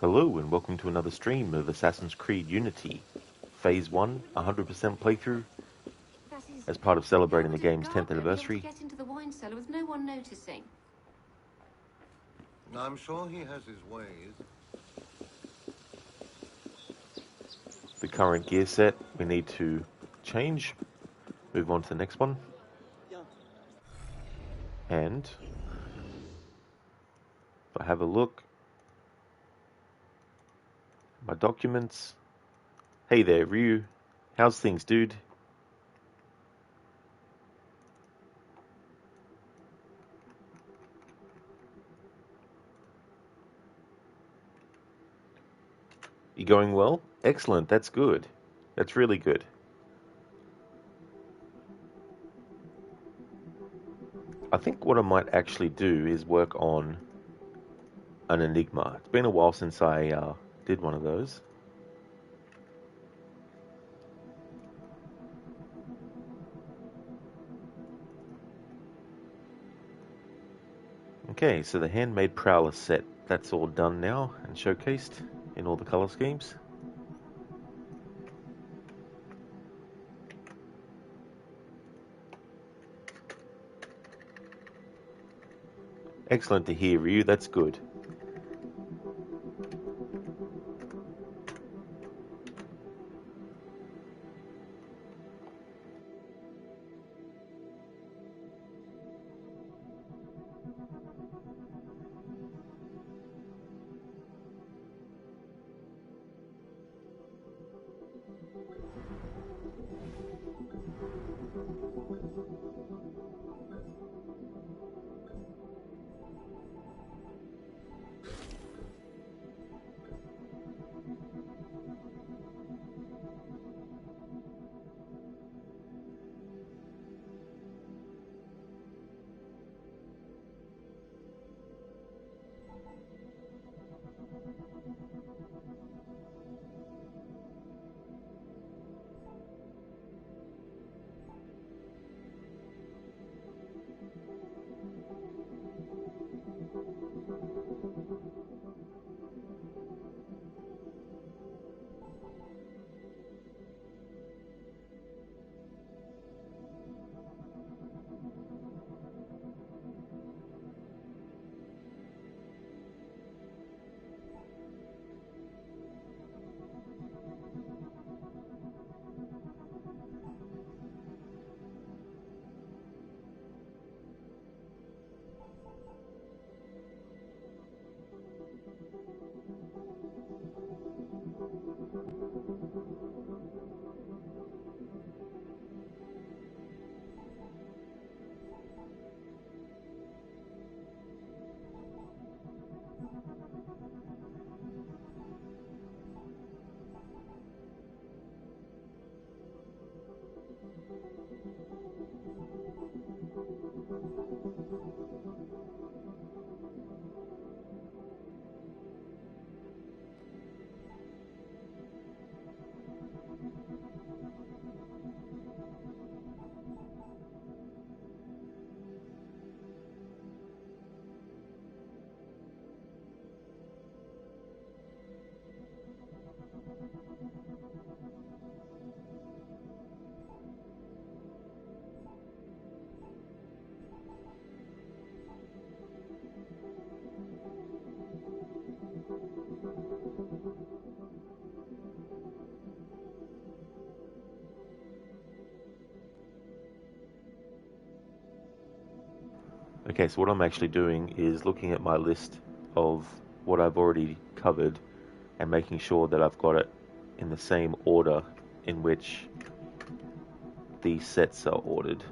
Hello and welcome to another stream of Assassin's Creed Unity, Phase 1, 100% playthrough, as part of celebrating the game's 10th anniversary. Get into the wine cellar with no one noticing. I'm sure he has his ways. The current gear set we need to change, move on to the next one, and if I have a look, my documents. Hey there, Ryu. How's things, dude? You going well? Excellent, that's good. That's really good. I think what I might actually do is work on an Enigma. It's been a while since I did one of those. Okay, so the handmade prowler set, that's all done now and showcased in all the color schemes. Excellent to hear, Ryu, that's good. Okay, so what I'm actually doing is looking at my list of what I've already covered and making sure that I've got it in the same order in which these sets are ordered.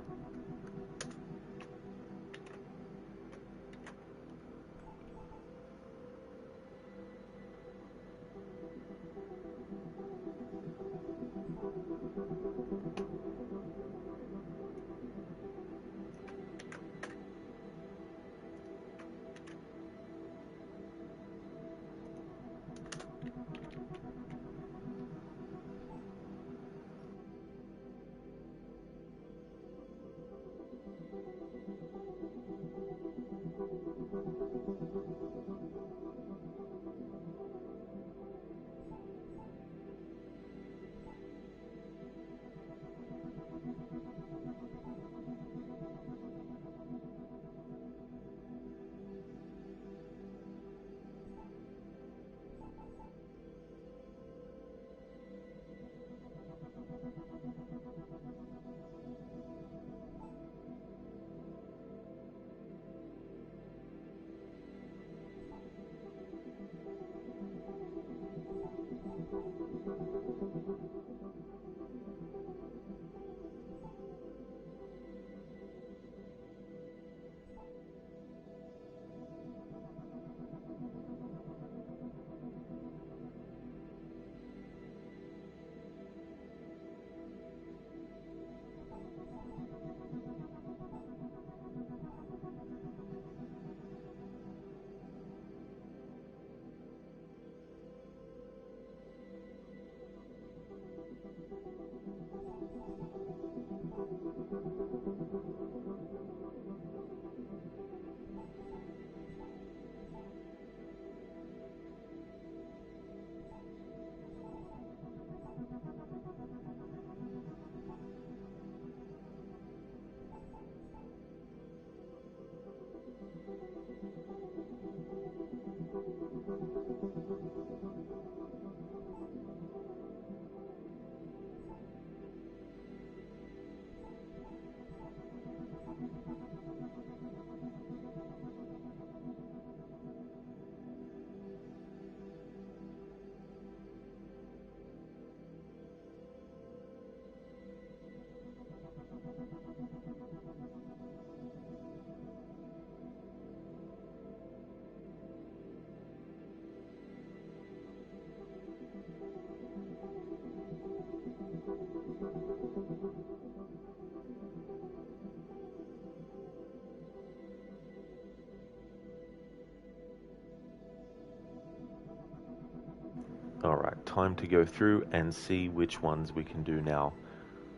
Alright, time to go through and see which ones we can do now.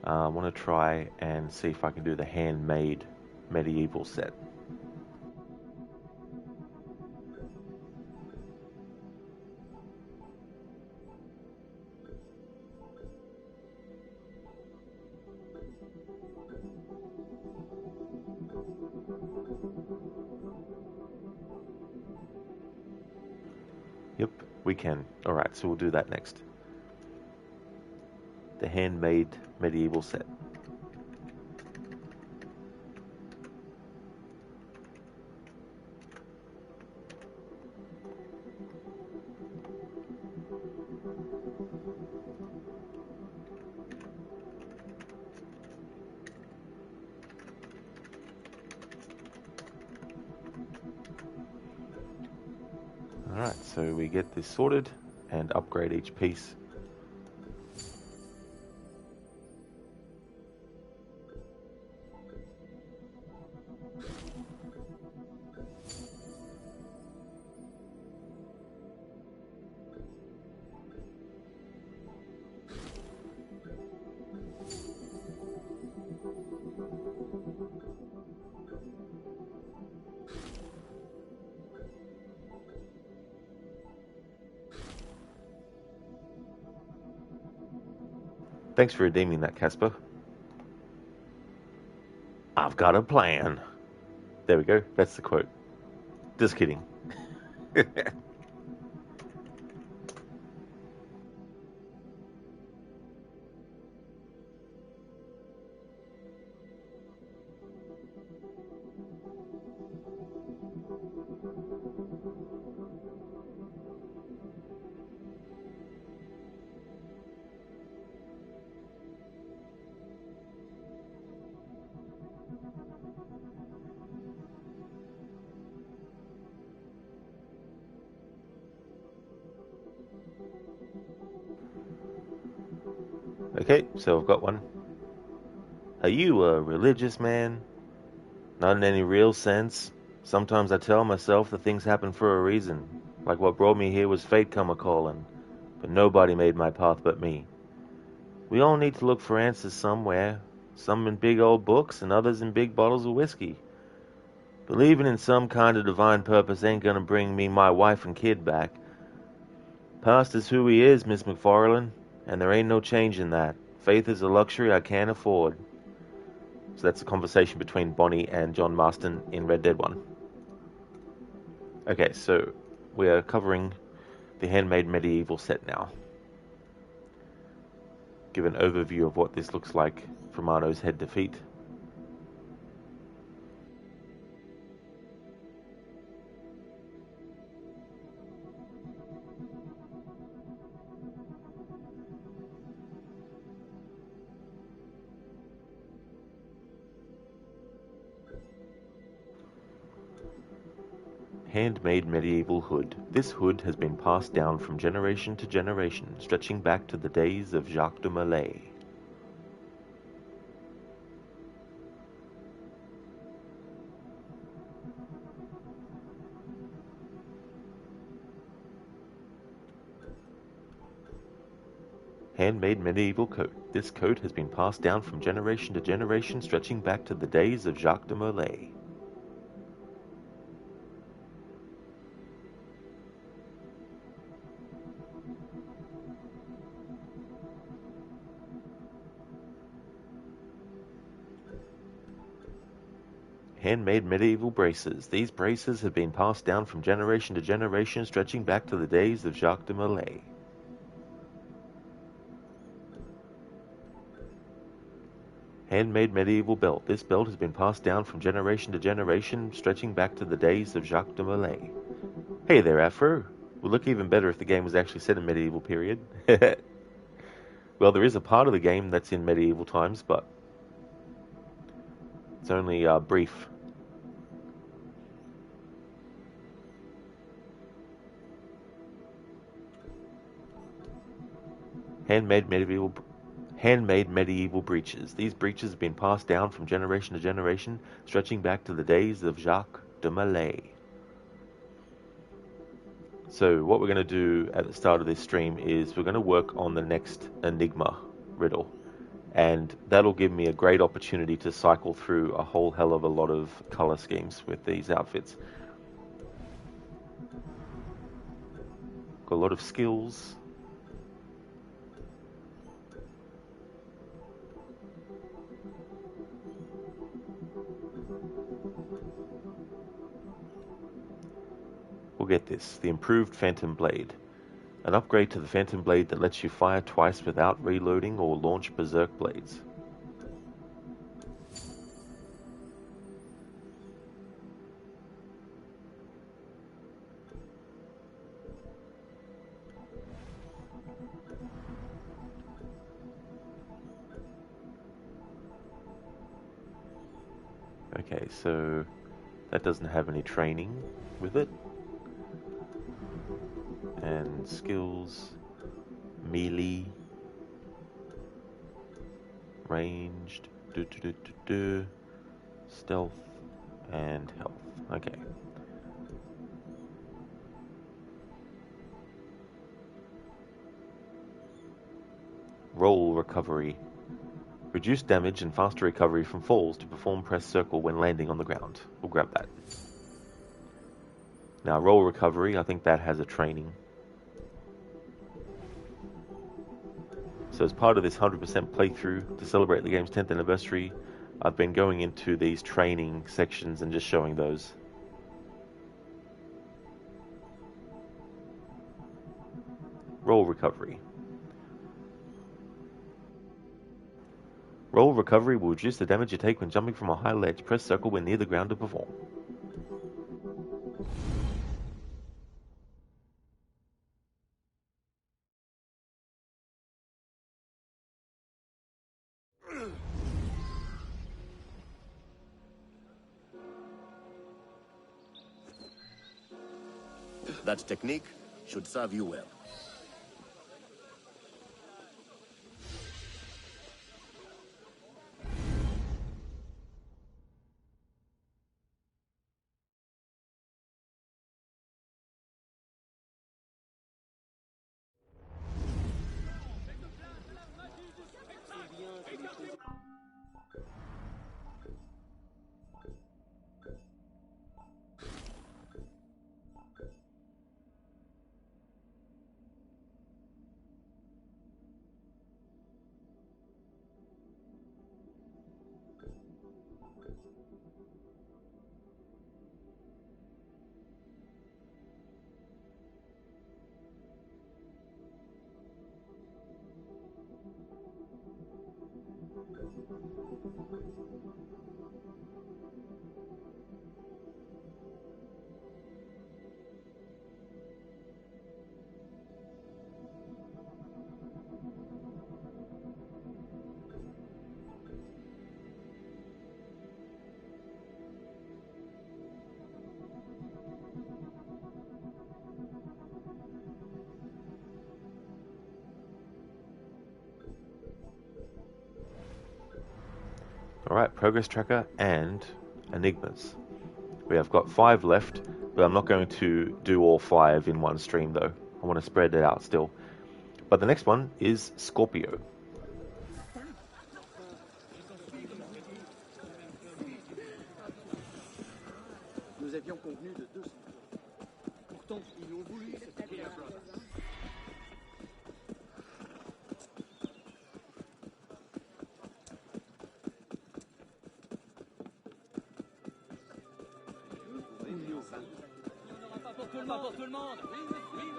I want to try and see if I can do the handmade medieval set. Yep, we can. Alright, so we'll do that next. The handmade medieval set. Alright, so we get this sorted and upgrade each piece. Thanks for redeeming that, Casper. I've got a plan. There we go. That's the quote. Just kidding. Okay, so I've got one. Are you a religious man? Not in any real sense. Sometimes I tell myself that things happen for a reason, like what brought me here was fate come a-calling, but nobody made my path but me. We all need to look for answers somewhere, some in big old books and others in big bottles of whiskey. Believing in some kind of divine purpose ain't gonna bring me my wife and kid back. Past is who he is, Miss McFarlane, and there ain't no changing that. Faith is a luxury I can't afford. So that's a conversation between Bonnie and John Marston in Red Dead 1. Okay, so we are covering the handmade medieval set now. Give an overview of what this looks like from Arno's head to feet. Handmade medieval hood. This hood has been passed down from generation to generation, stretching back to the days of Jacques de Molay. Handmade medieval coat. This coat has been passed down from generation to generation, stretching back to the days of Jacques de Molay. Handmade medieval braces. These braces have been passed down from generation to generation, stretching back to the days of Jacques de Molay. Handmade medieval belt. This belt has been passed down from generation to generation, stretching back to the days of Jacques de Molay. Hey there, Afro. Would look even better if the game was actually set in medieval period. Well, there is a part of the game that's in medieval times, but it's only brief. Handmade medieval breeches. These breeches have been passed down from generation to generation, stretching back to the days of Jacques de Molay. So what we're going to do at the start of this stream is we're going to work on the next Enigma riddle. And that'll give me a great opportunity to cycle through a whole hell of a lot of color schemes with these outfits. Got a lot of skills. We'll get this. The improved Phantom Blade. An upgrade to the Phantom Blade that lets you fire twice without reloading or launch berserk blades. Okay, so that doesn't have any training with it. And skills, melee, ranged, stealth, and health. Okay. Roll recovery. Reduce damage and faster recovery from falls to perform press circle when landing on the ground. We'll grab that. Now roll recovery, I think that has a training. So as part of this 100% playthrough to celebrate the game's 10th anniversary, I've been going into these training sections and just showing those. Roll recovery. Roll recovery will reduce the damage you take when jumping from a high ledge. Press circle when near the ground to perform. That technique should serve you well. Alright, progress tracker and Enigmas. We have got 5 left, but I'm not going to do all 5 in one stream though. I want to spread it out still. But the next one is Scorpio. Nous avions convenu de 200. Pourtant, ils l'ont voulu, cette guerre. Il n'y en aura pas pour tout le monde. Oui, monsieur.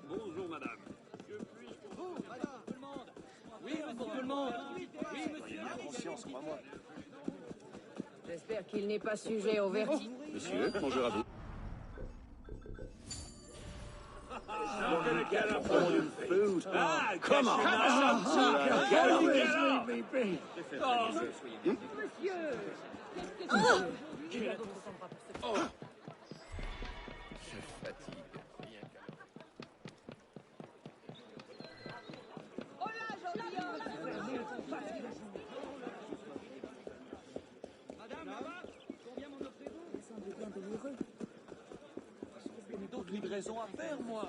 Bonjour, madame. Je puis pour tout le monde. Oui, pour tout le monde. Oui, monsieur. Conscience, crois-moi. J'espère qu'il n'est pas sujet au vertige. Monsieur, bonjour à vous. Come on. raison à faire, moi.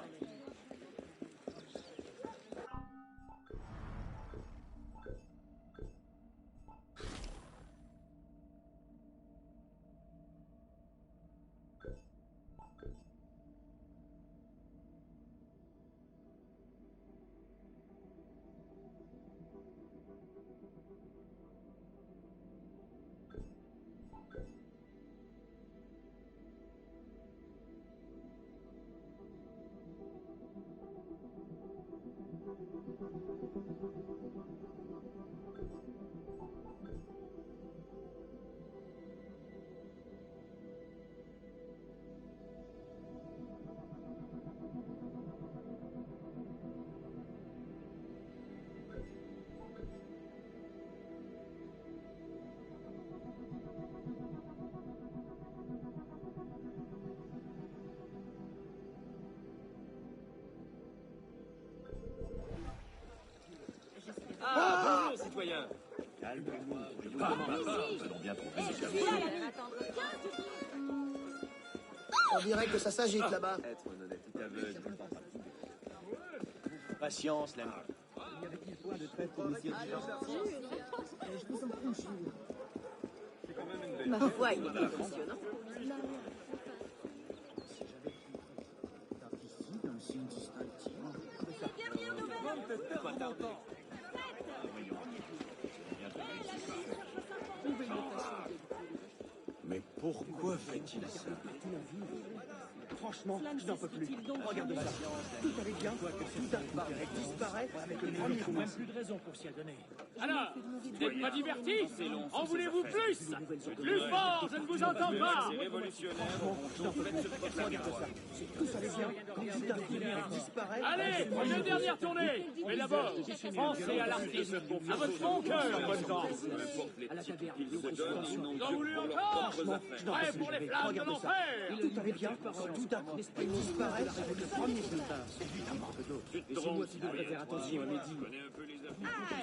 Ah, bonjour, citoyen. Calmez-vous, je vous demande. Nous allons bien trouver ce On dirait que ça s'agite là-bas. Être un honnête aveugle. Patience, l'ami. Y avait-il point de traite pour monsieur Je vous en conjure. C'est quand même une belle. Ma foi, il est impressionnant. Mais pourquoi fait-il ça? Franchement, je n'en peux plus. Regarde ça. Tout allait bien. Tout d'un coup, Derek disparaît avec le premier coup. Même plus de raison pour s'y adonner. Alors, vous n'êtes pas divertis? En voulez-vous plus? Plus fort, je ne vous entends pas! C'est révolutionnaire. Je n'en peux plus. Regarde ça. Tout allait bien. Quand tout d'un coup, Derek disparaît. Allez, une dernière tournée! Mais d'abord, pensez à l'artiste, à votre bon cœur, bonne temps! À la taverne, Vous en voulez encore? Prêt pour les flammes de l'enfer! tout allait bien. Tout d'un coup, l'esprit disparaît avec le premier coup. Évidemment que d'autres. Et c'est moi qui devrais faire attention à midi.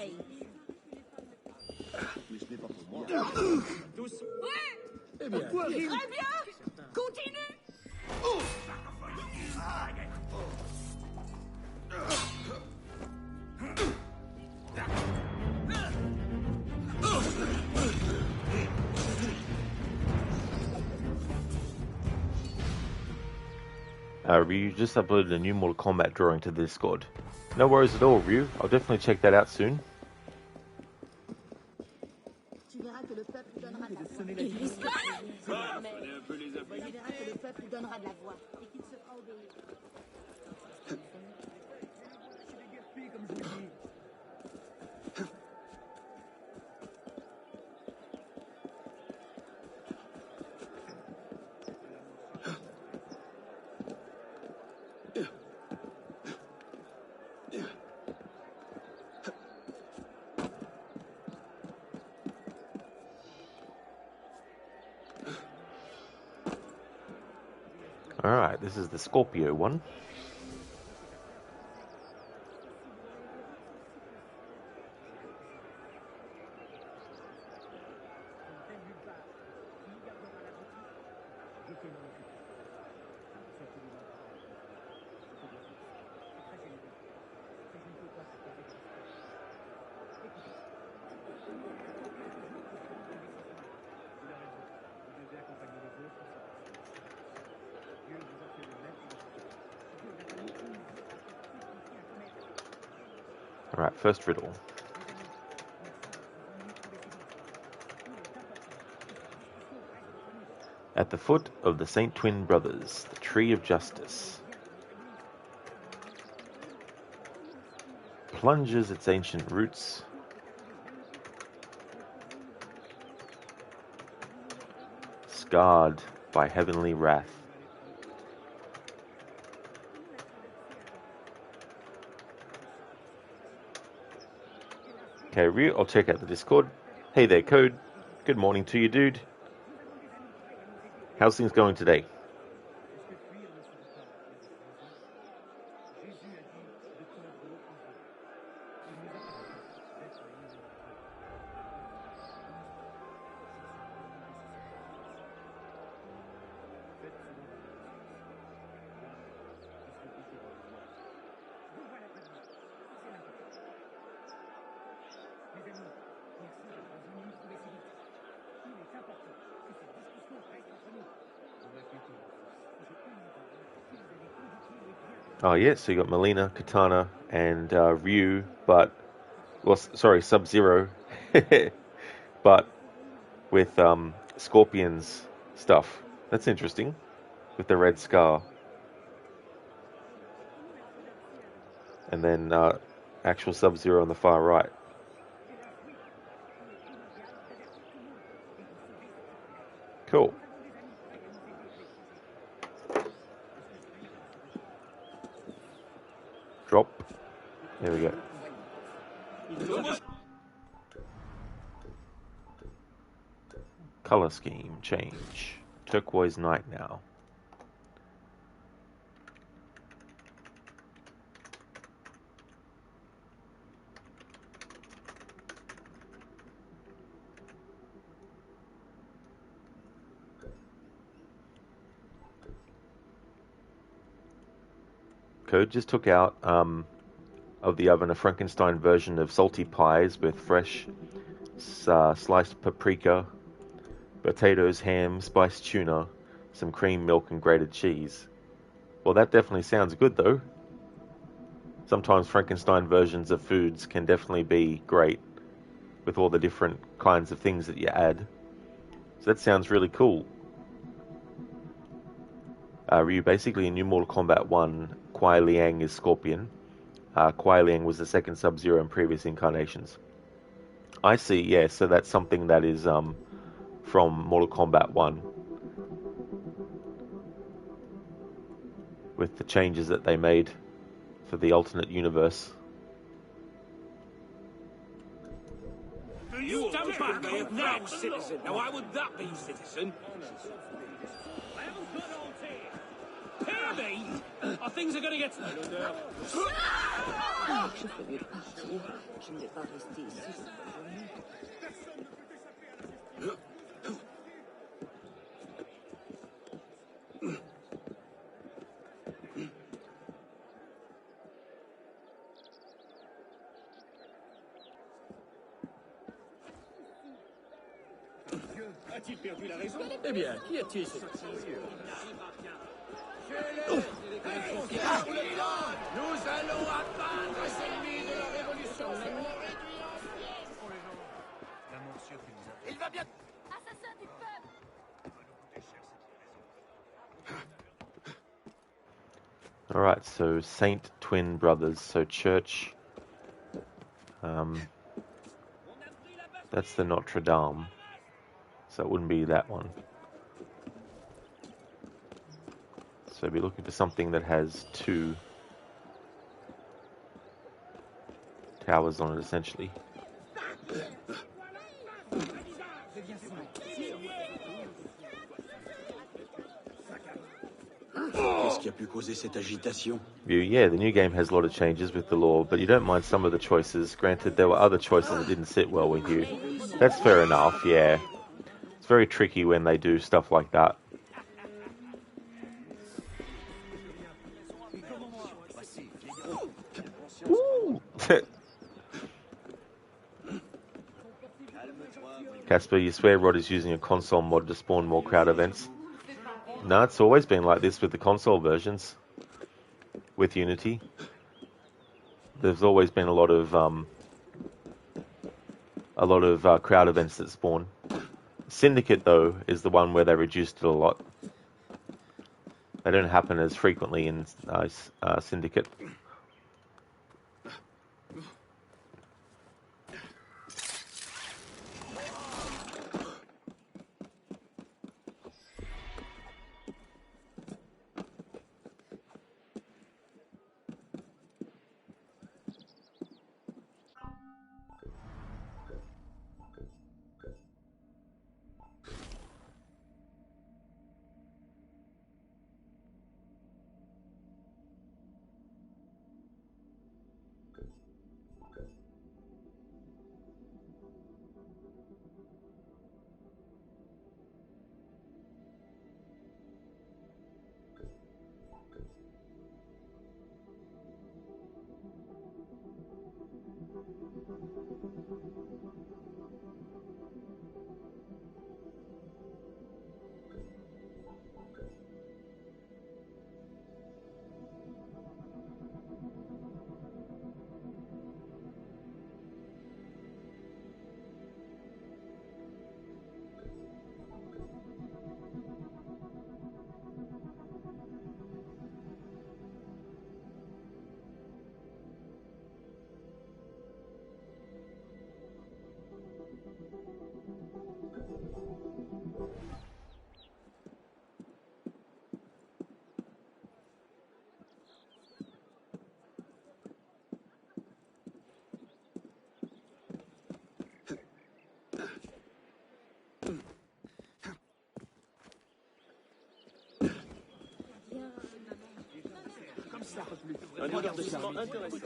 Aïe! Mais ce n'est pas pour moi. Tous, Eh bien, quoi, Rim? Très bien! Continue! Ryu just uploaded a new Mortal Kombat drawing to the Discord. No worries at all, Ryu. I'll definitely check that out soon. Tu verras que le peuple donnera de la voix. Prenez un peu les Tu verras que le peuple donnera de la voix et qu'il se fera obéir. Alright, this is the Scorpio one. Alright, first riddle. At the foot of the Saint Twin Brothers, the Tree of Justice plunges its ancient roots scarred by heavenly wrath. Okay, Ryu, I'll check out the Discord. Hey there, Code. Good morning to you, dude. How's things going today? Oh yeah, so you got Melina, Katana, and Ryu, but well, sorry, Sub-Zero, but with Scorpion's stuff. That's interesting, with the red scar, and then actual Sub-Zero on the far right. Cool. Drop. There we go. Color scheme change. Turquoise night now. Code just took out of the oven a Frankenstein version of salty pies with fresh sliced paprika, potatoes, ham, spiced tuna, some cream, milk, and grated cheese. Well, that definitely sounds good, though. Sometimes Frankenstein versions of foods can definitely be great with all the different kinds of things that you add. So that sounds really cool. Ryu, basically in New Mortal Kombat 1, Kuai Liang is Scorpion. Kuai Liang was the second Sub-Zero in previous incarnations. I see, yeah, so that's something that is from Mortal Kombat 1. With the changes that they made for the alternate universe. You stand back now, citizen. Now, why would that be, citizen? Hear me? Or things are going to get... Je ferais mieux de partir. Je ne vais pas rester ici. A-t-il perdu la raison? Eh bien, qui a-t-il cette Nous allons abattre les ennemis de la révolution. Il va bien. Assassin du peuple! Alright, so Saint Twin Brothers, so Church. That's the Notre Dame. So it wouldn't be that one. So be looking for something that has two towers on it, essentially. Qu'est-ce qui a pu causer cette agitation? Yeah, the new game has a lot of changes with the lore, but you don't mind some of the choices. Granted, there were other choices that didn't sit well with you. That's fair enough, yeah. It's very tricky when they do stuff like that. Casper, you swear Rod is using a console mod to spawn more crowd events? No, it's always been like this with the console versions. With Unity. There's always been a lot of crowd events that spawn. Syndicate, though, is the one where they reduced it a lot. They don't happen as frequently in Syndicate. Un divertissement intéressant.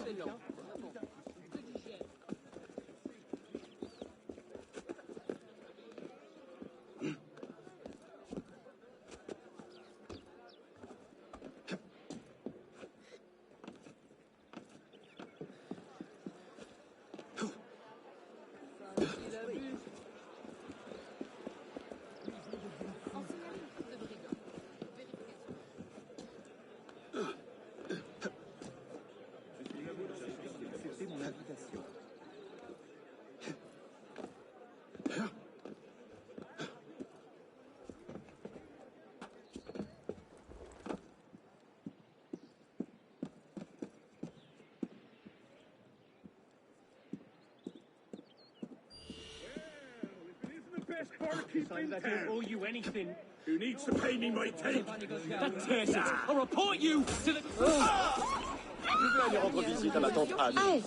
I don't owe you anything. Who needs to pay me my take? That tears it. I'll report you to the... Je veux aller rendre visite à ma tante Anne.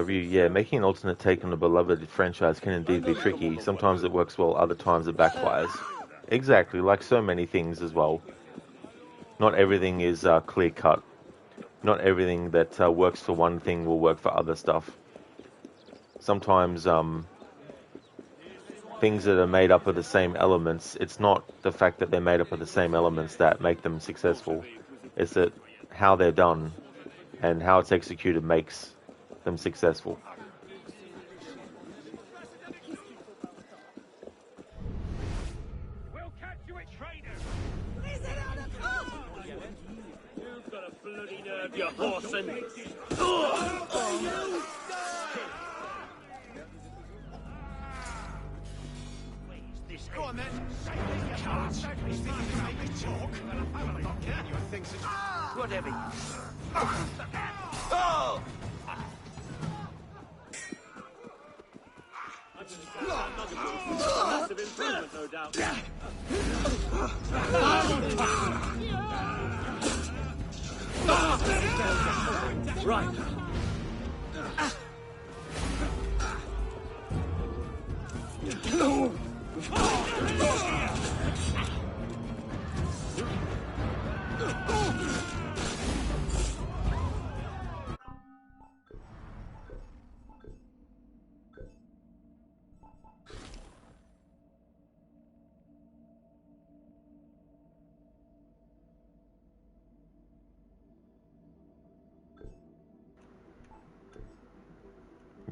Yeah, making an alternate take on a beloved franchise can indeed be tricky. Sometimes it works well, other times it backfires. Exactly, like so many things as well. Not everything is clear-cut. Not everything that works for one thing will work for other stuff. Sometimes things that are made up of the same elements, it's not the fact that they're made up of the same elements that make them successful. It's that how they're done and how it's executed makes them successful. We'll catch you at Trader. You've got a bloody nerve, you whoreson. Go on then. Whatever. Massive improvement, no doubt. Right.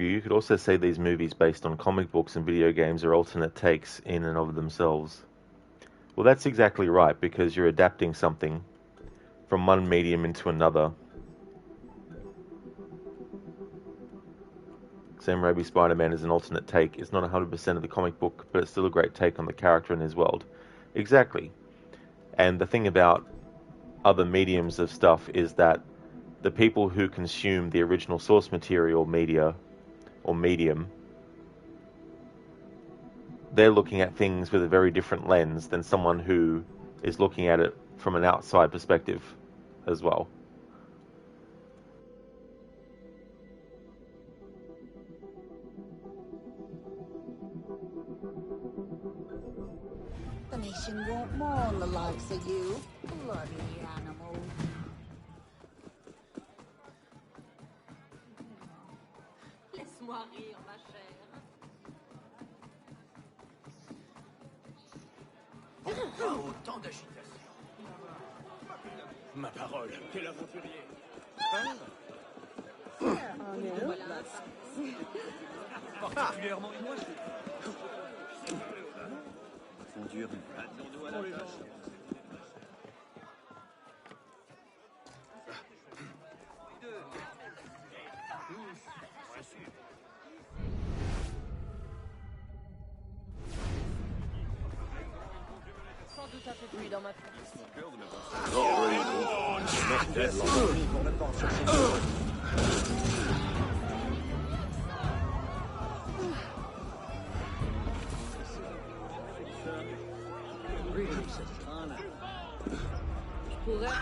You could also say these movies based on comic books and video games are alternate takes in and of themselves. Well, that's exactly right, because you're adapting something from one medium into another. Sam Raimi's Spider-Man is an alternate take. It's not 100% of the comic book, but it's still a great take on the character and his world. Exactly. And the thing about other mediums of stuff is that the people who consume the original source material media or medium, they're looking at things with a very different lens than someone who is looking at it from an outside perspective as well. The nation won't mourn the likes of you. Bloody animal. Laisse-moi rire, ma chère. Pourquoi autant d'agitation? Ma parole. Quel aventurier. Particulièrement moi. Font dur. Attendons à la tâche. Sans doute un peu plus dans ma France. Pour ne pas en chercher plus. Je pourrais...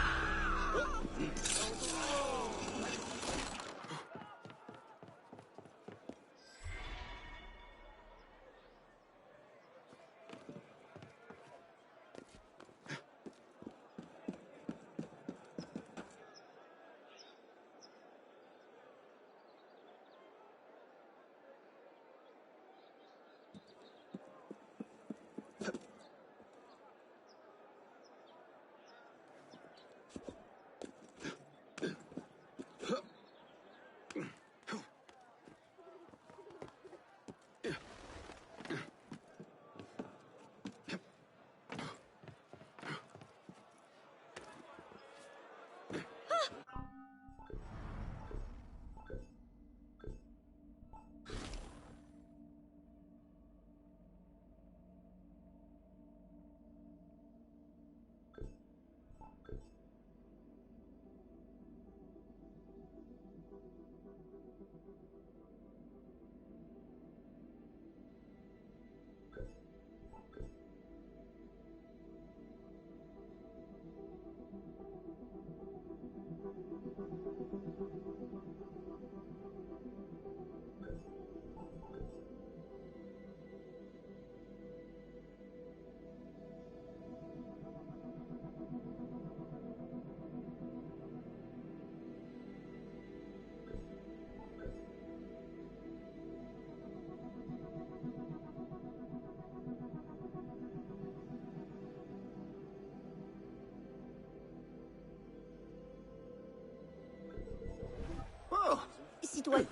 Citoyen.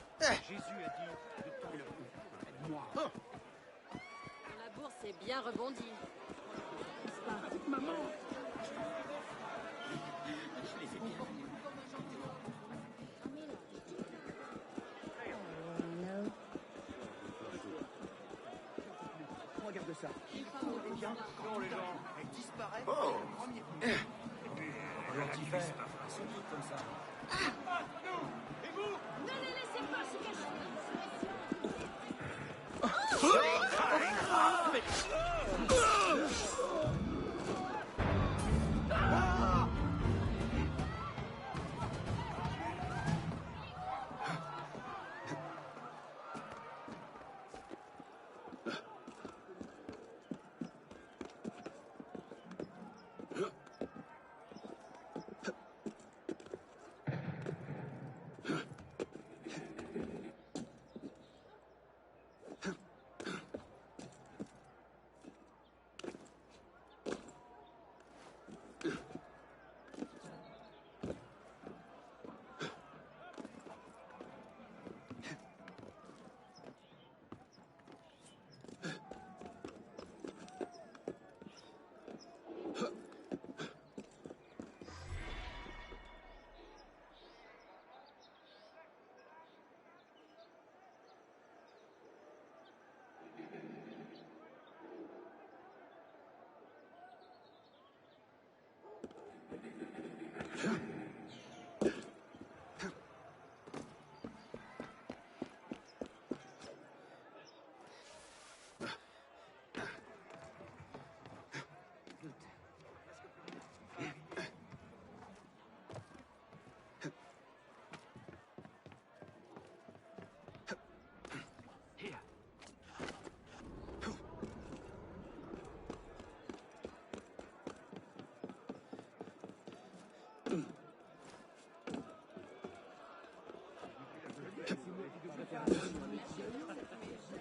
Jésus a dit de tourner le moi. La bourse est bien rebondie. Regarde ça. Non, les gens. Elle disparaît. Oh. L'antifère. Ils sont tous comme ça. Ne les laissez pas se cacher.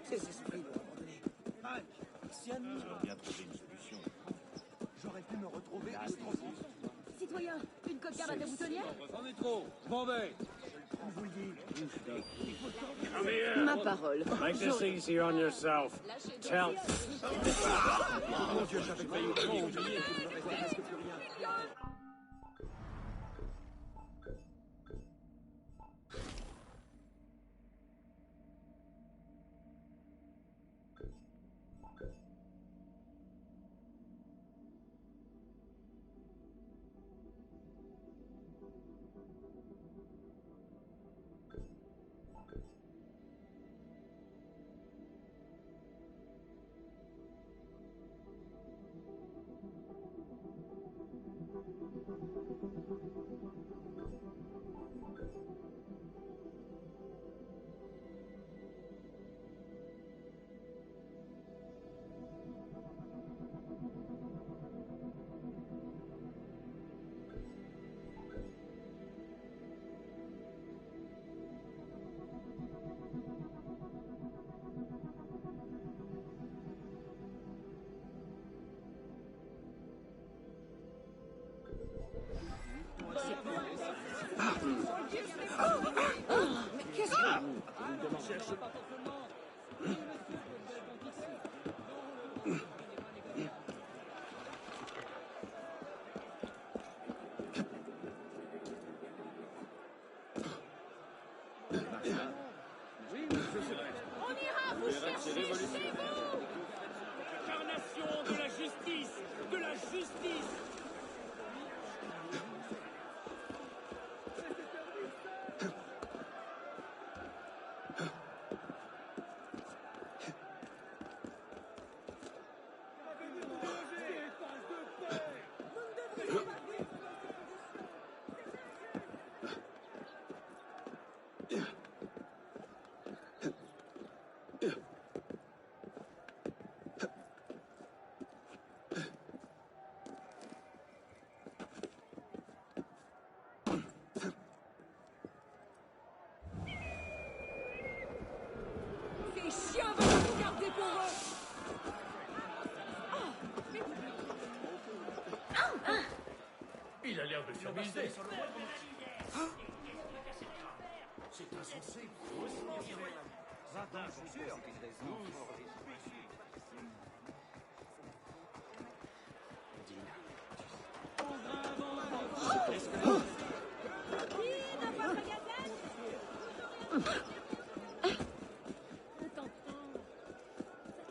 Ces esprits l'ont abandonné. Mike, si à nous, Bien trouver une solution. j'aurais pu me retrouver. Citoyen, une coquin va te boutonnière? J'en ai trop. Je m'en vais. Ma parole. Make this easier on yourself. Tell. Mon Dieu, j'avais failli oublier. Il me restait presque plus rien. Mais qu'est-ce que... On ira vous chercher chez vous. Incarnation de la justice. De la justice. Ces chiens veulent vous garder pour eux. Il a l'air de s'amuser. C'est insensé.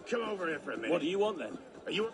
Come over here for a minute. What do you want then? Are you...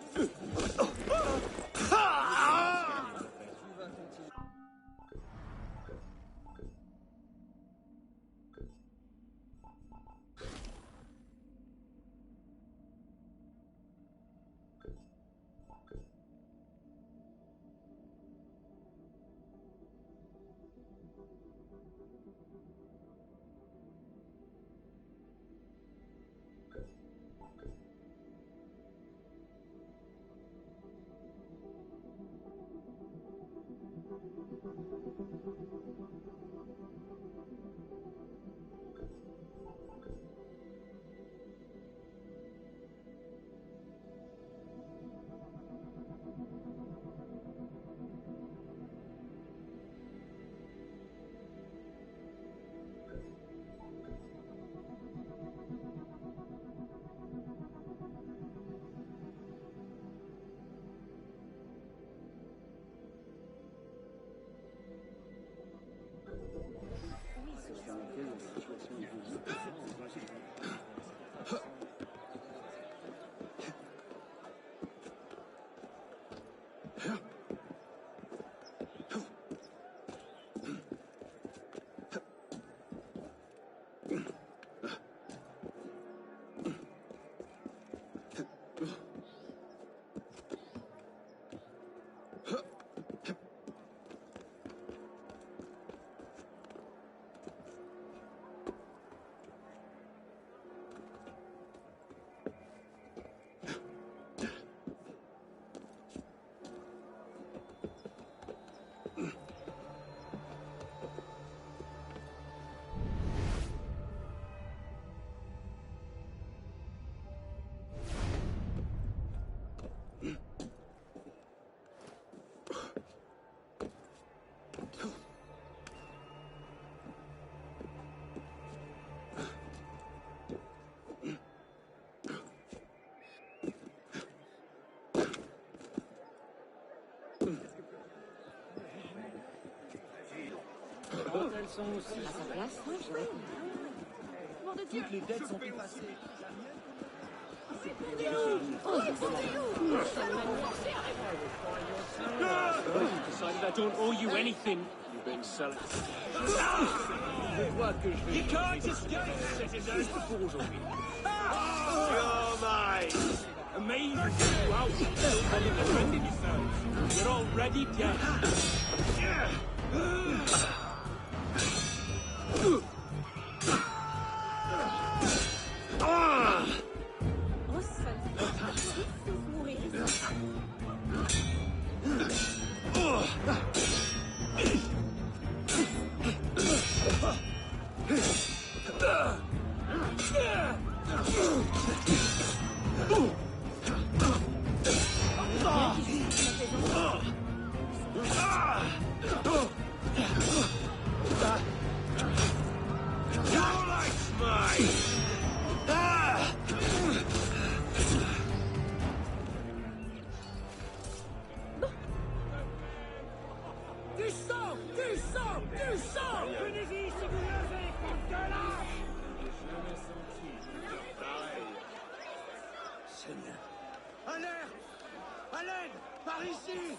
elles sont aussi. À sa place, j'aurais pu. Mort de Dieu! Toutes les dettes sont effacées. You decided I don't owe you anything. You've been selling. You can't escape citizens before aujourd'hui. You're mine. Amazing you out. Nobody defending yourselves. You're already dead. Oh, sale. Mourir. À l'aide! Par ici!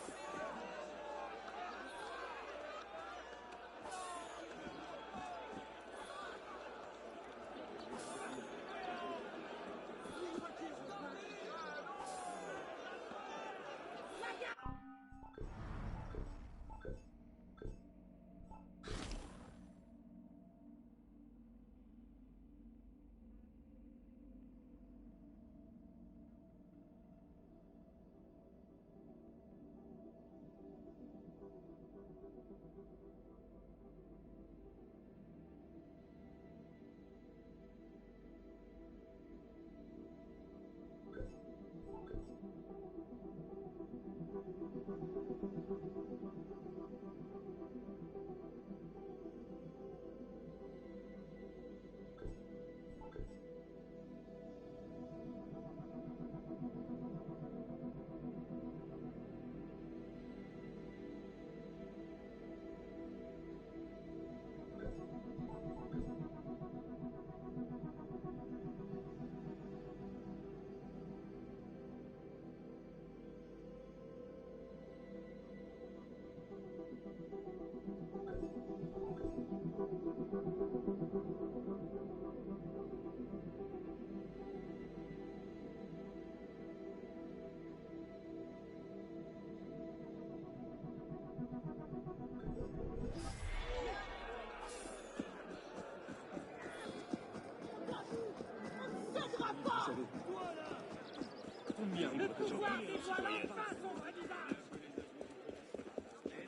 Combien Le pouvoir dévoile enfin son vrai visage.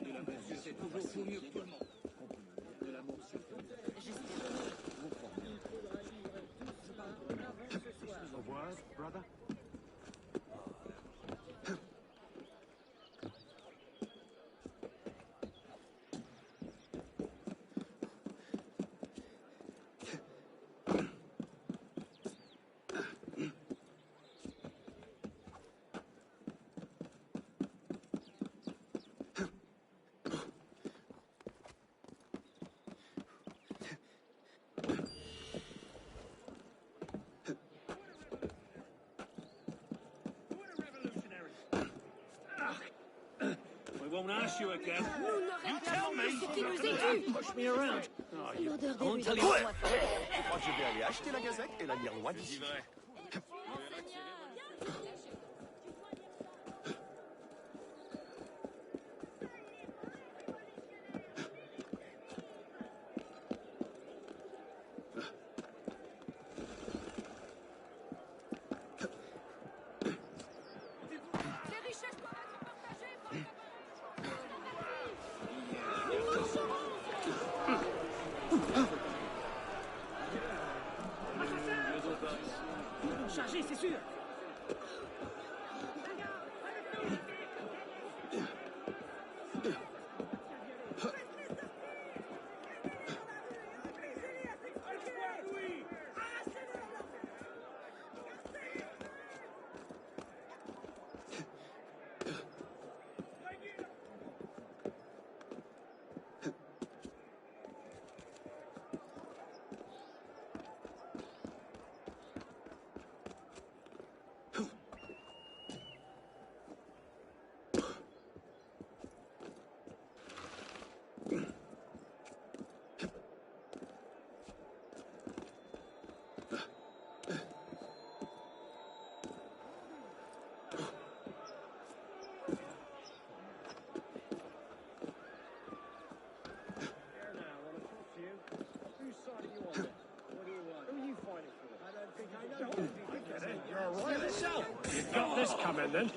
De l'amour, c'est toujours mieux que tout le monde. De l'amour, A word, brother? I won't ask you again. You tell me! Ce qui nous est dû! Push me around. L'odeur des I won't rues. tell you. Je crois que je vais aller acheter la gazette et la lire loin d'ici. got this coming then.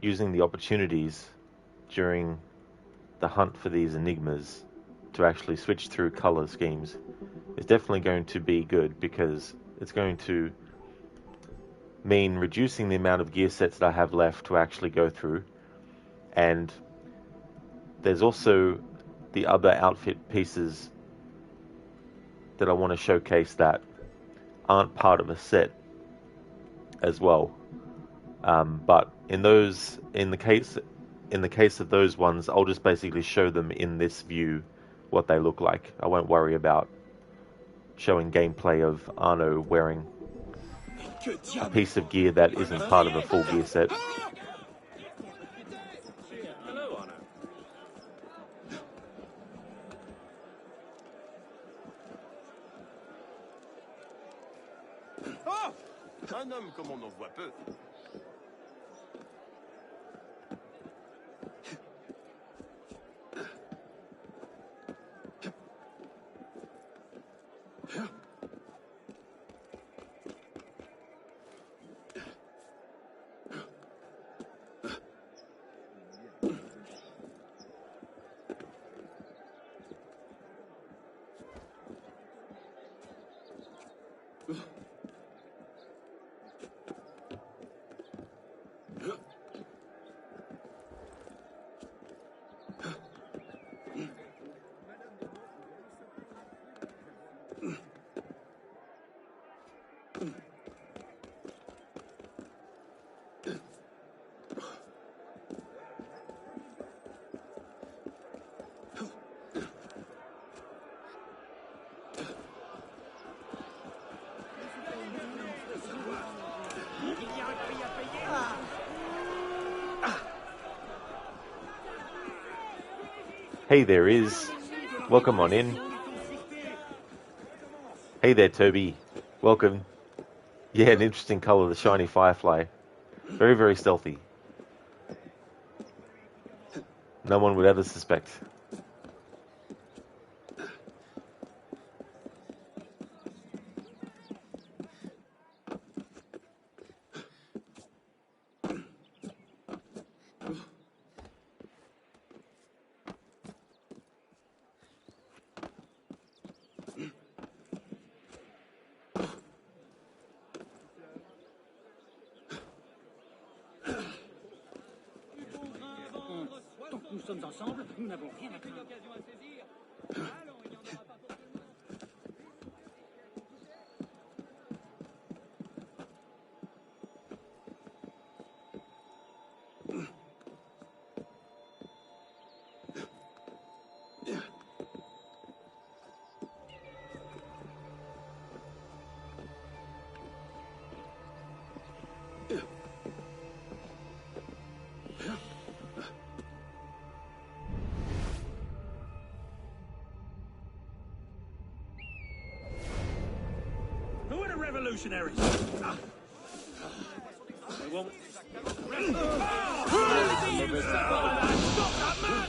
Using the opportunities during the hunt for these enigmas to actually switch through color schemes is definitely going to be good, because it's going to mean reducing the amount of gear sets that I have left to actually go through. And there's also the other outfit pieces that I want to showcase that aren't part of a set as well. But in the case of those ones, I'll just basically show them in this view what they look like. I won't worry about showing gameplay of Arno wearing a piece of gear that isn't part of a full gear set. Hello, Arno. Oh, un homme comme on en voit peu. Hey there, Iz. Welcome on in. Hey there, Toby. Welcome. Yeah, an interesting color, the shiny firefly. Very, very stealthy. No one would ever suspect. Tant que nous sommes ensemble, nous n'avons rien à craindre. Who are the revolutionaries? They won't. Stop that man!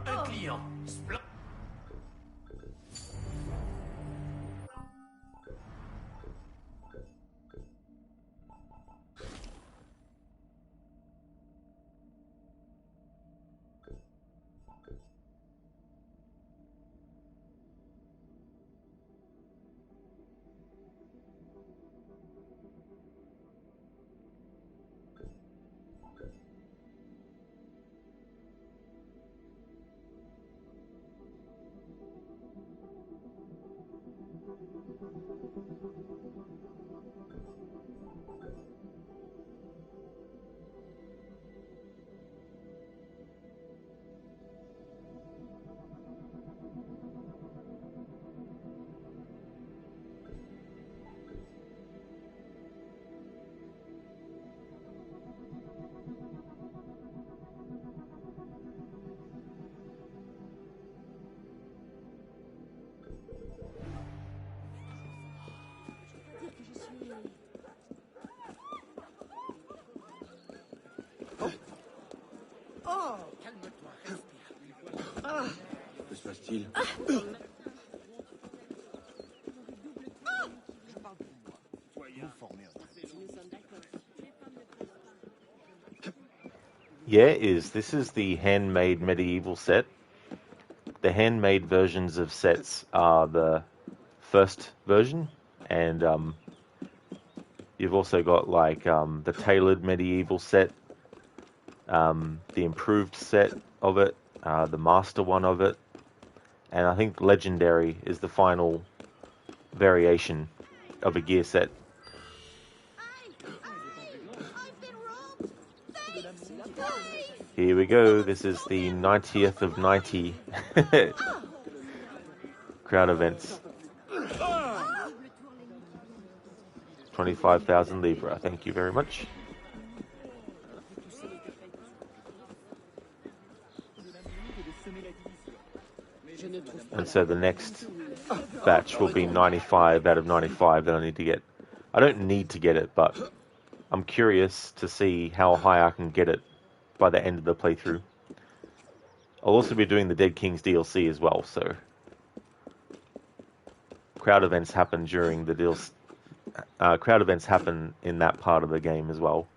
Un client. fait-il? Yeah, this is the handmade medieval set. The handmade versions of sets are the first version, and you've also got like the tailored medieval set, the improved set of it, the master one of it, and I think legendary is the final variation of a gear set. Here we go. This is the 90th of 90 crowd events. 25,000 Libra. Thank you very much. And so the next batch will be 95 out of 95 that I need to get. I don't need to get it, but I'm curious to see how high I can get it by the end of the playthrough. I'll also be doing the Dead Kings DLC as well, so crowd events happen during the deals. Crowd events happen in that part of the game as well.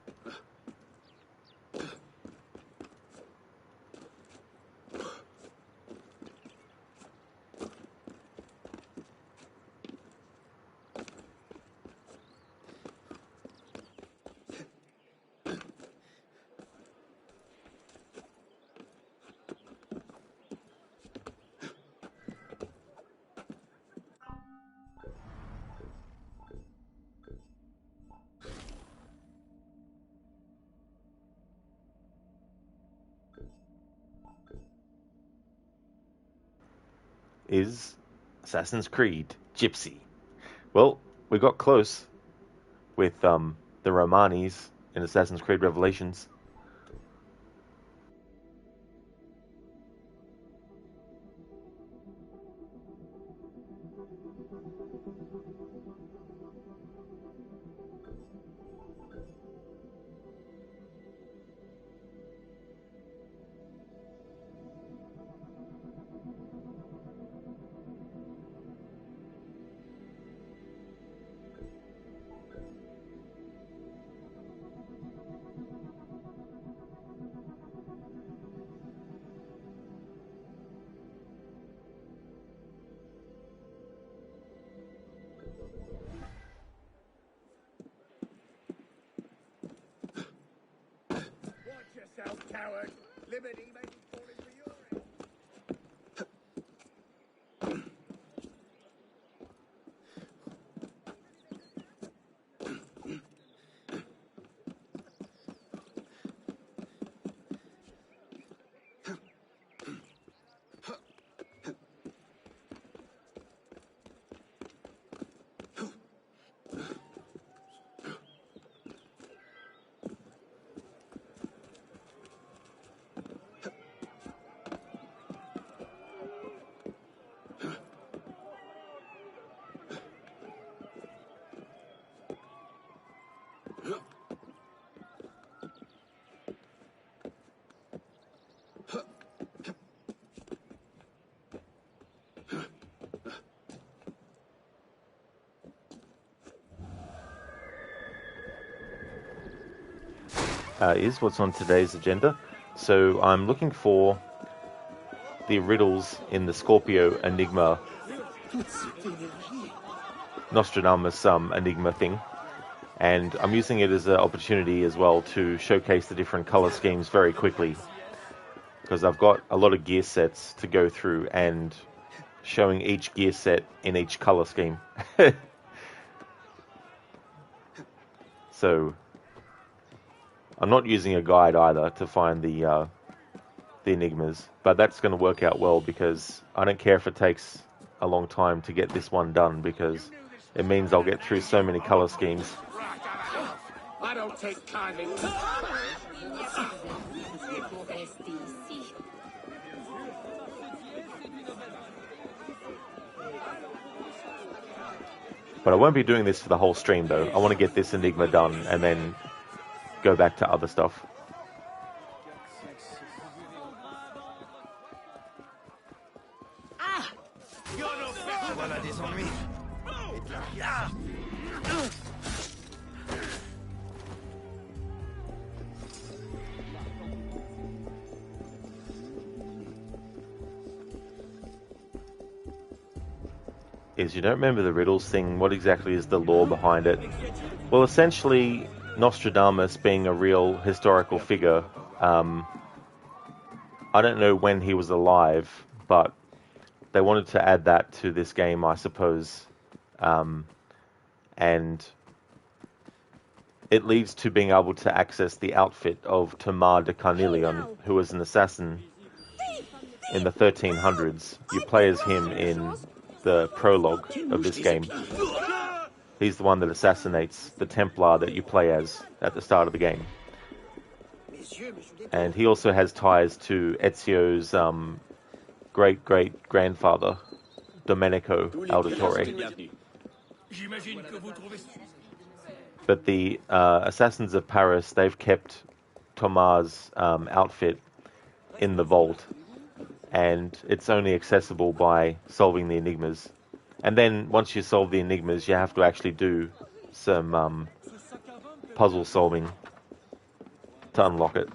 Is Assassin's Creed Gypsy. Well, we got close with the Romanis in Assassin's Creed Revelations. Coward! Liberty may be falling for your head. Is what's on today's agenda. So I'm looking for the riddles in the Scorpio Enigma, Nostradamus Enigma thing, and I'm using it as an opportunity as well to showcase the different color schemes very quickly, because I've got a lot of gear sets to go through and showing each gear set in each color scheme. So I'm not using a guide either to find the Enigmas, but that's going to work out well because I don't care if it takes a long time to get this one done, because it means I'll get through so many color schemes. I don't take kindly. But I won't be doing this for the whole stream though. I want to get this Enigma done and then go back to other stuff. lui. Is you don't remember the riddles thing. What exactly is the lore behind it? Well, essentially, Nostradamus being a real historical figure, I don't know when he was alive, but they wanted to add that to this game, I suppose. And it leads to being able to access the outfit of Tomar de Carnelion, who was an assassin in the 1300s. You play as him in the prologue of this game. He's the one that assassinates the Templar that you play as at the start of the game. And he also has ties to Ezio's great-great-grandfather, Domenico Auditore. But the Assassins of Paris, they've kept Tomar's outfit in the vault, and it's only accessible by solving the Enigmas. And then once you solve the Enigmas, you have to actually do some puzzle solving to unlock it.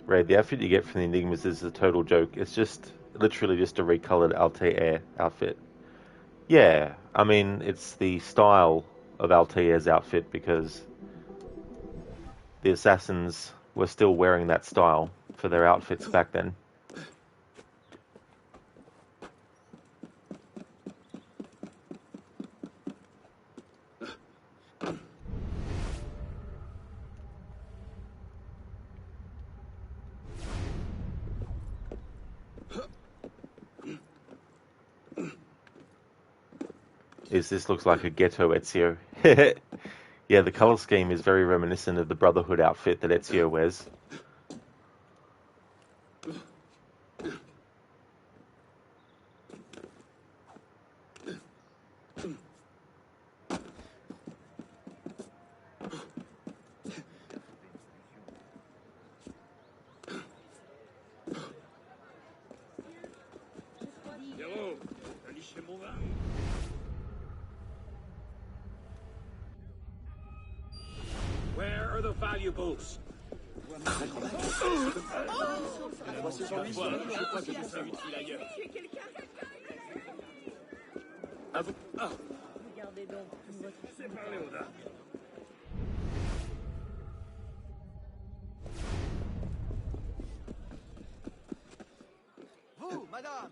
Right, the outfit you get from the Enigmas is a total joke. It's just literally just a recolored Altair outfit. Yeah, I mean, it's the style of Altair's outfit because the assassins were still wearing that style for their outfits back then. This looks like a ghetto Ezio. Yeah, the color scheme is very reminiscent of the Brotherhood outfit that Ezio wears. Where are the valuables? Vous, madame.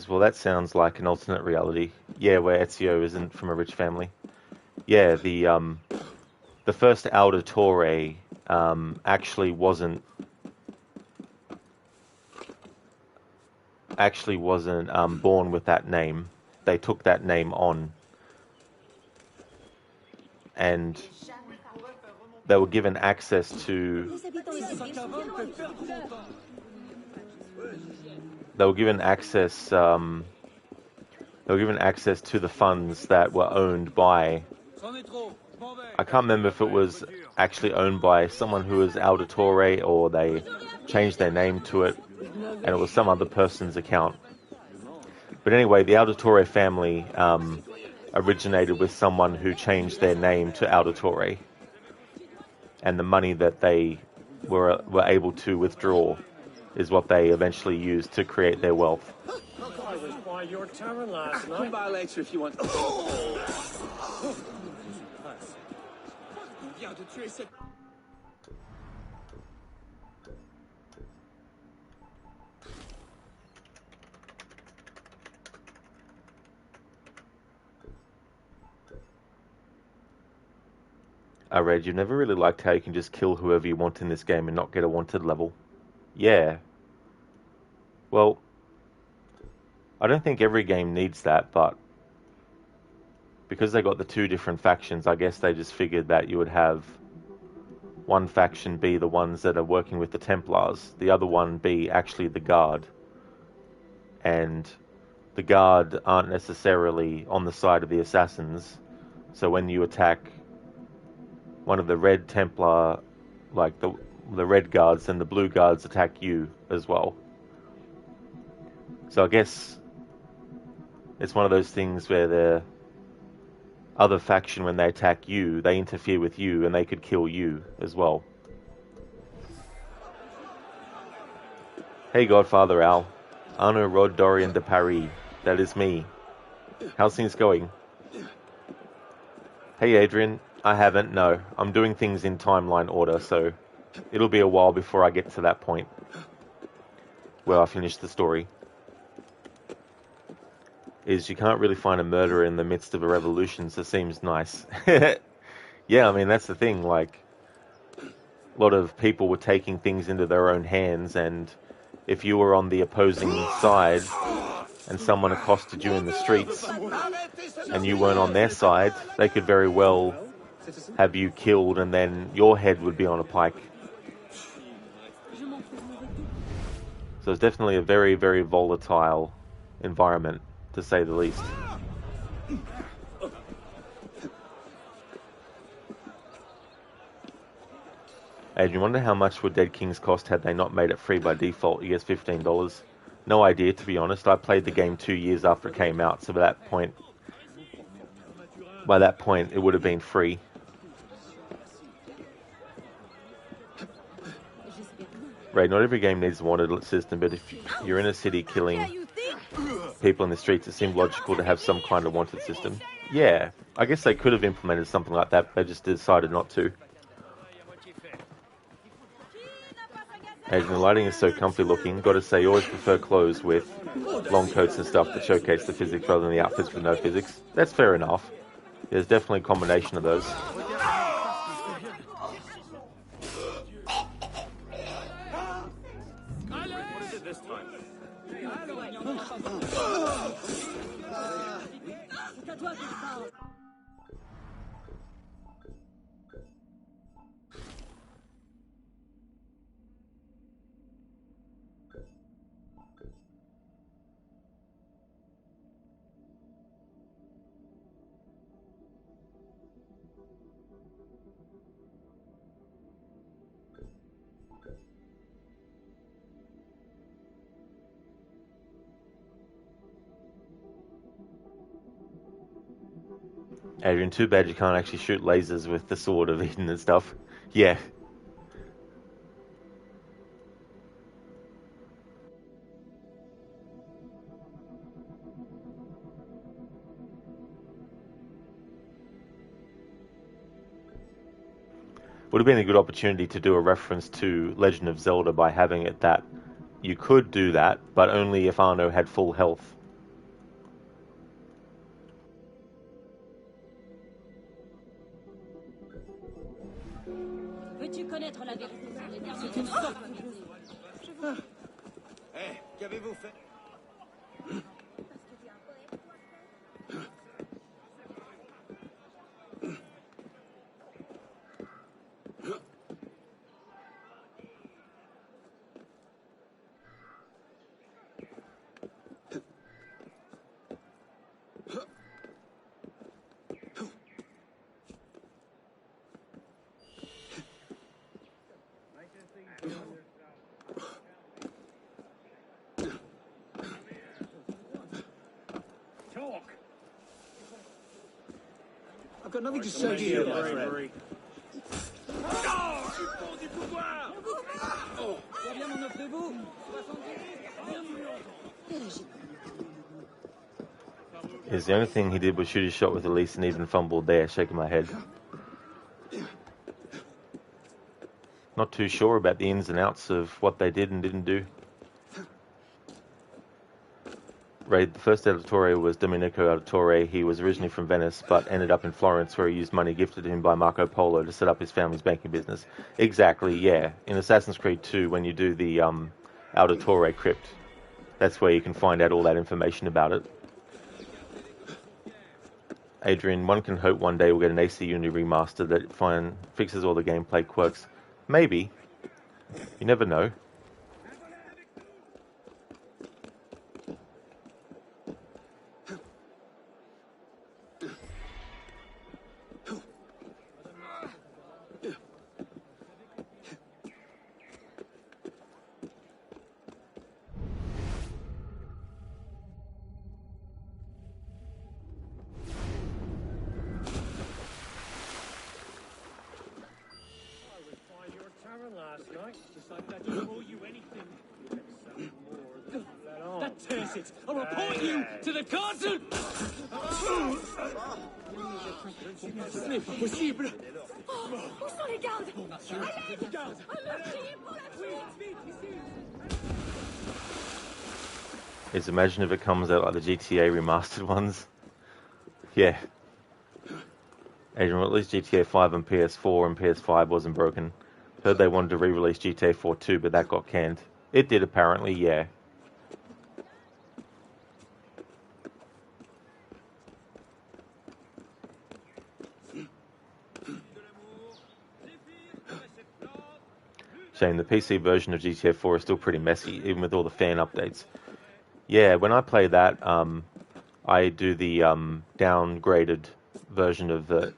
Well, that sounds like an alternate reality. Yeah, where Ezio isn't from a rich family. Yeah, the first Auditore actually wasn't born with that name. They took that name on, and they were given access to. They were given access to the funds that were owned by. I can't remember if it was actually owned by someone who was Auditore or they changed their name to it, and it was some other person's account. But anyway, the Auditore family originated with someone who changed their name to Auditore, and the money that they were able to withdraw is what they eventually used to create their wealth. I was by your tavern last night. Come by later if you want. I read you never really liked how you can just kill whoever you want in this game and not get a wanted level. Yeah. Well, I don't think every game needs that, but because they got the two different factions, I guess they just figured that you would have one faction be the ones that are working with the Templars, the other one be actually the Guard. And the Guard aren't necessarily on the side of the Assassins, so when you attack one of the Red Templar, like the Red Guards, and the Blue Guards attack you as well. So I guess it's one of those things where the other faction, when they attack you, they interfere with you and they could kill you as well. Hey Godfather Al, Arno Rod Dorian de Paris, that is me. How's things going? Hey Adrian, I haven't, no. I'm doing things in timeline order, so it'll be a while before I get to that point where I finish the story. Is you can't really find a murderer in the midst of a revolution, so it seems nice. Yeah, I mean, that's the thing, like, a lot of people were taking things into their own hands, and if you were on the opposing side and someone accosted you in the streets and you weren't on their side, they could very well have you killed and then your head would be on a pike. So it's definitely a very, very volatile environment, to say the least. And you wonder how much would Dead Kings cost had they not made it free by default? You guess $15. No idea, to be honest. I played the game 2 years after it came out, so by that point it would have been free. Right, not every game needs a wanted system, but if you're in a city killing people in the streets, it seemed logical to have some kind of wanted system. Yeah, I guess they could have implemented something like that, but they just decided not to. And the lighting is so comfy looking. Gotta say, you always prefer clothes with long coats and stuff that showcase the physics rather than the outfits with no physics. That's fair enough. There's definitely a combination of those. What is it this time? Adrian, too bad you can't actually shoot lasers with the Sword of Eden and stuff. Yeah. Would have been a good opportunity to do a reference to Legend of Zelda by having it that you could do that, but only if Arno had full health. Veux-tu connaître la vérité sur les derniers événements? Hé, qu'avez-vous fait? got nothing to say to you, my friend. Combien m'en offrez-vous? 70. Is the only thing he did was shoot his shot with Elise and even fumbled there, shaking my head. Not too sure about the ins and outs of what they did and didn't do. The first Editore was Domenico Editore. He was originally from Venice, but ended up in Florence, where he used money gifted to him by Marco Polo to set up his family's banking business. Exactly, yeah. In Assassin's Creed 2, when you do the Auditore crypt, that's where you can find out all that information about it. Adrian, one can hope one day we'll get an AC Unity remaster that fixes all the gameplay quirks. Maybe. You never know. That tears it! I'll report you to the carton! Ce n'est pas possible! Où sont les gardes? À l'aide! Un meurtrier pour la fuite! Is imagine if it comes out like the GTA remastered ones. Yeah. Adrian, well, at least GTA 5 and PS4 and PS5 wasn't broken. Heard they wanted to re-release GTA 4 too, but that got canned. It did apparently, yeah. Shame the PC version of GTA 4 is still pretty messy, even with all the fan updates. Yeah, when I play that, I do the downgraded version of it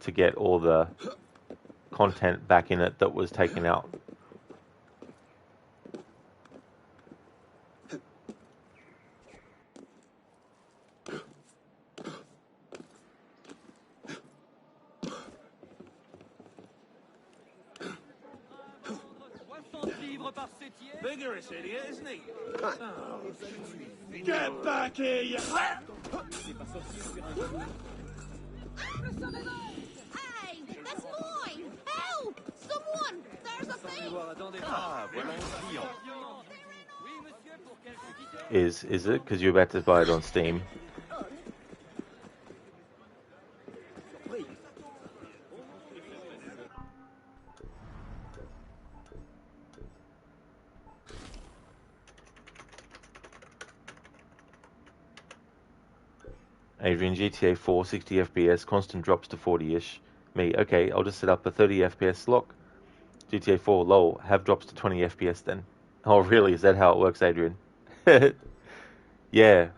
to get all the content back in it that was taken out. Vigorous idiot, isn't he? Get back here, you... Hey, that's mine! Help! Someone! There's a thief! Is it? Because you're about to buy it on Steam. Adrian, GTA 4, 60 FPS, constant drops to 40-ish. Me, okay, I'll just set up a 30 FPS lock. GTA 4, lol, have drops to 20 FPS then. Oh really, is that how it works, Adrian? Yeah.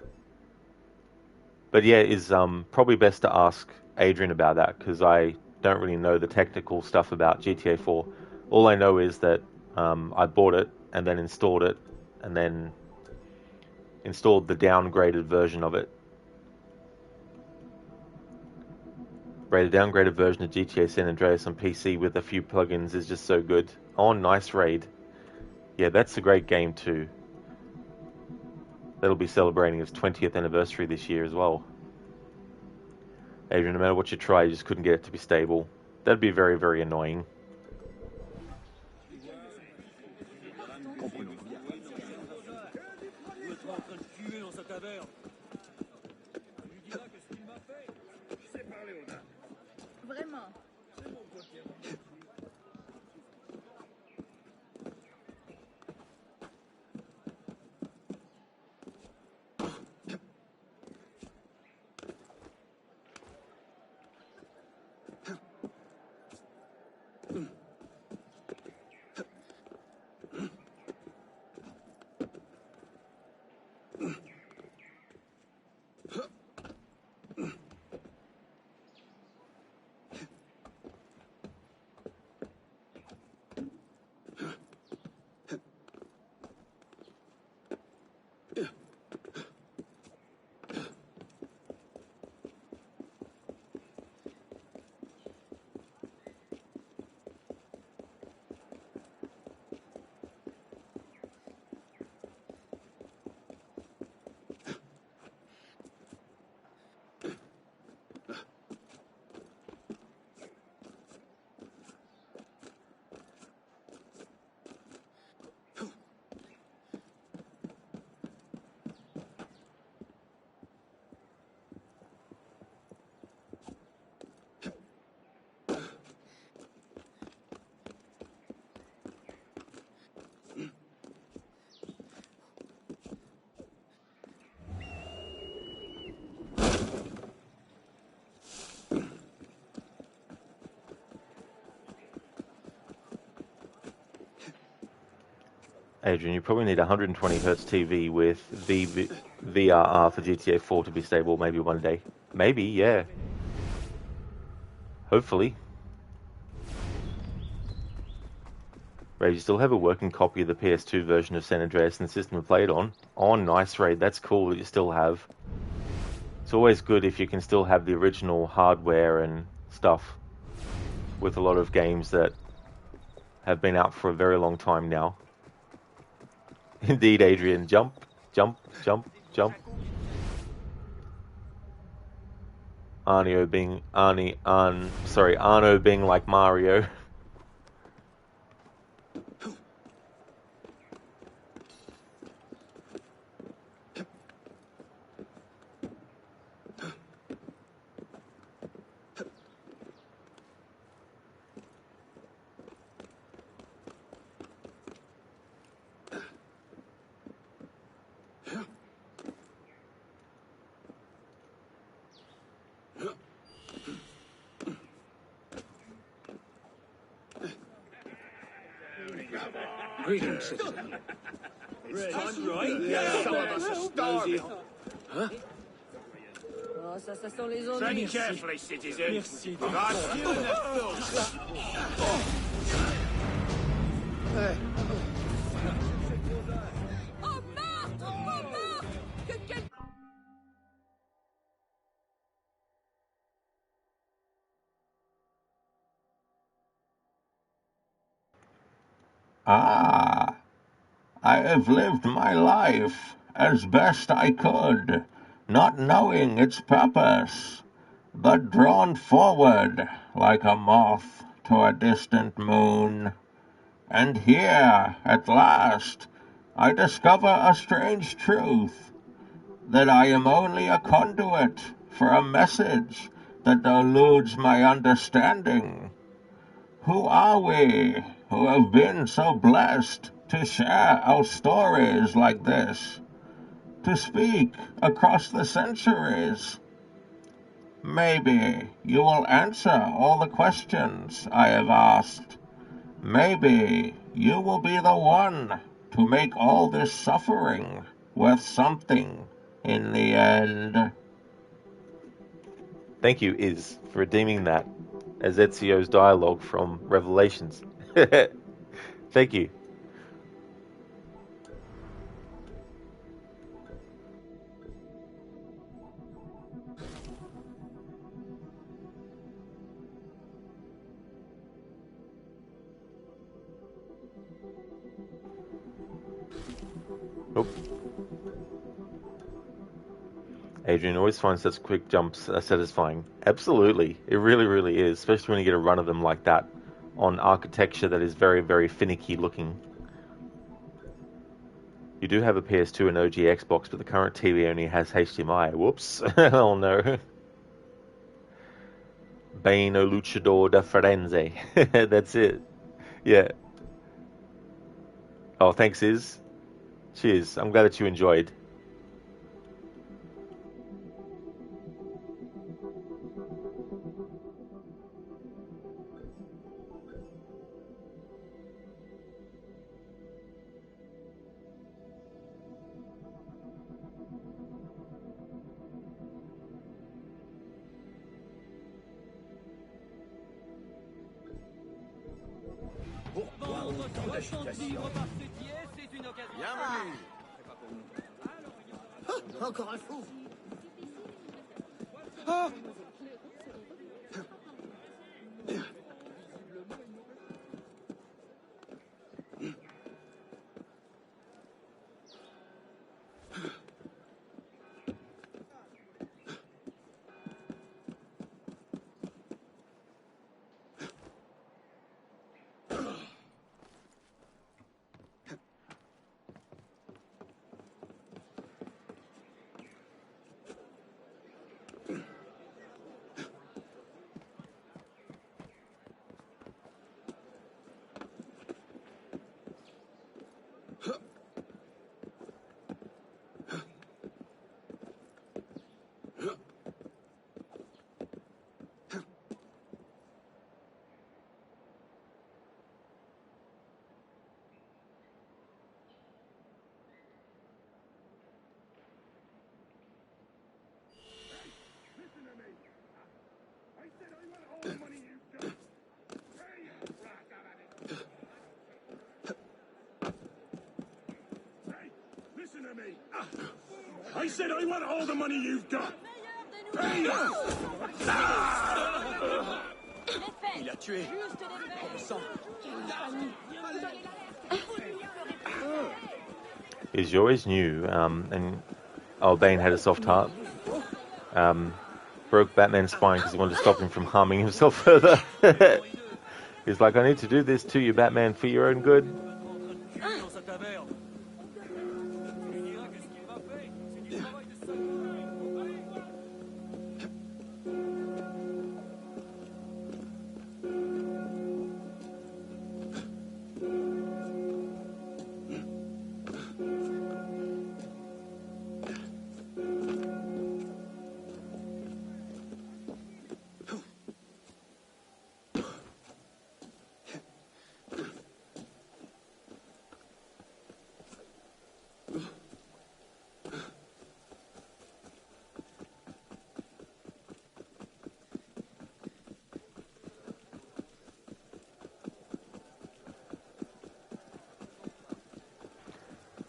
But yeah, it's probably best to ask Adrian about that, because I don't really know the technical stuff about GTA 4. All I know is that I bought it, and then installed it, and then installed the downgraded version of it. Raid, a downgraded version of GTA San Andreas on PC with a few plugins is just so good. Oh, nice, Raid. Yeah, that's a great game too. That'll be celebrating its 20th anniversary this year as well. Adrian, no matter what you try, you just couldn't get it to be stable. That'd be very, very annoying. Vraiment. Adrian, you probably need a 120 hertz TV with VRR for GTA 4 to be stable. Maybe one day. Maybe, yeah. Hopefully. Ray, you still have a working copy of the PS2 version of San Andreas and the system to play it on? Oh, nice, Ray. That's cool that you still have. It's always good if you can still have the original hardware and stuff with a lot of games that have been out for a very long time now. Indeed, Adrian. Jump, jump, jump, jump. Arno being like Mario. Greetings, citizen. It's time, right? Yeah. Some of us are starving. Huh? Oh, ça sent les ennuis. Tread carefully, citizen. Merci. God, you and that filth. Oh, meurtre! Oh, meurtre! Que quel... Ah, I have lived my life as best I could, not knowing its purpose, but drawn forward like a moth to a distant moon. And here, at last, I discover a strange truth, that I am only a conduit for a message that eludes my understanding. Who are we who have been so blessed to share our stories like this, to speak across the centuries? Maybe you will answer all the questions I have asked. Maybe you will be the one to make all this suffering worth something in the end. Thank you, Iz, for redeeming that as Ezio's dialogue from Revelations. Thank you. Nope. Adrian always finds such quick jumps satisfying. Absolutely. It really, really is, especially when you get a run of them like that on architecture that is very, very finicky looking. You do have a PS2 and OG Xbox, but the current TV only has HDMI. Whoops. Oh no. Bane o luchador da Firenze. That's it. Yeah. Oh, thanks, Iz. Cheers. I'm glad that you enjoyed. Bienvenue. Encore un fou. enemy. I said I want all the money you've got. Pay us! Il a tué. Is you always knew, and Bane had a soft heart. Broke Batman's spine because he wanted to stop him from harming himself further. He's like, I need to do this to you, Batman, for your own good.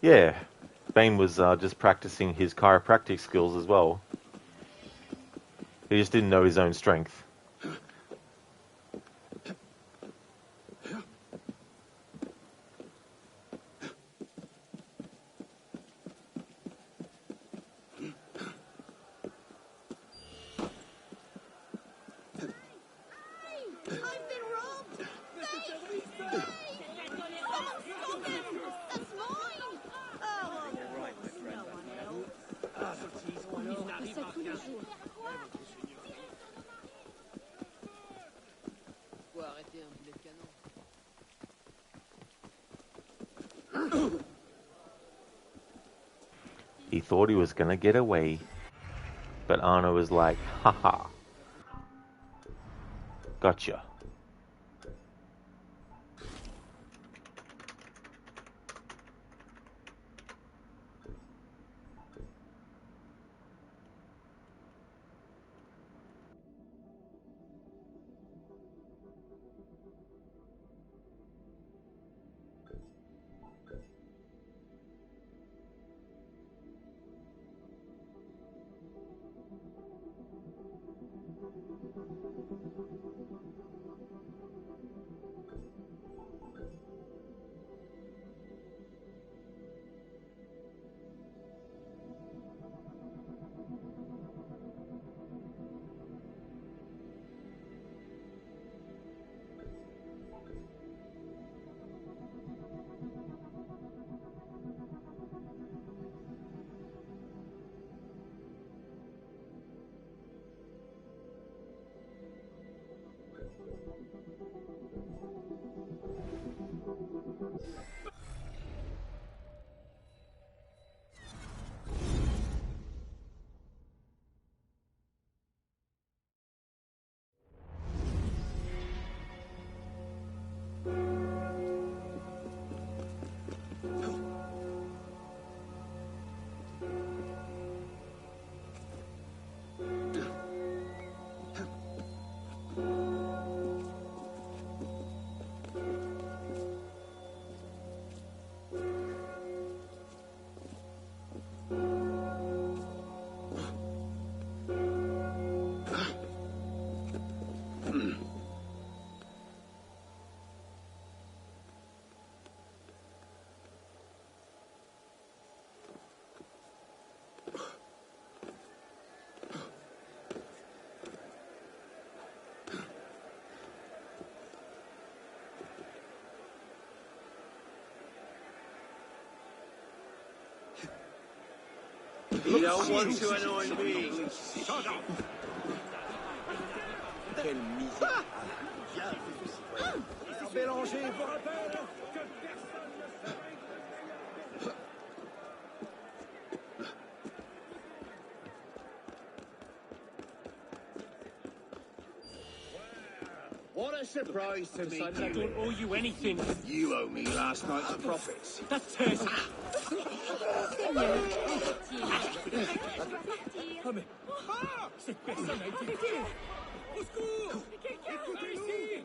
Yeah, Bane was just practicing his chiropractic skills as well. He just didn't know his own strength. He thought he was gonna get away, but Anna was like, haha, gotcha. You don't want to annoy me. Quelle misère. Bélanger vous rappelle que personne ne s'arrête. What a surprise to meet you. I don't owe you anything. You owe me last night's profits. That's it. Ah, mais... Cette personne a été... Au secours! Écoutez ici!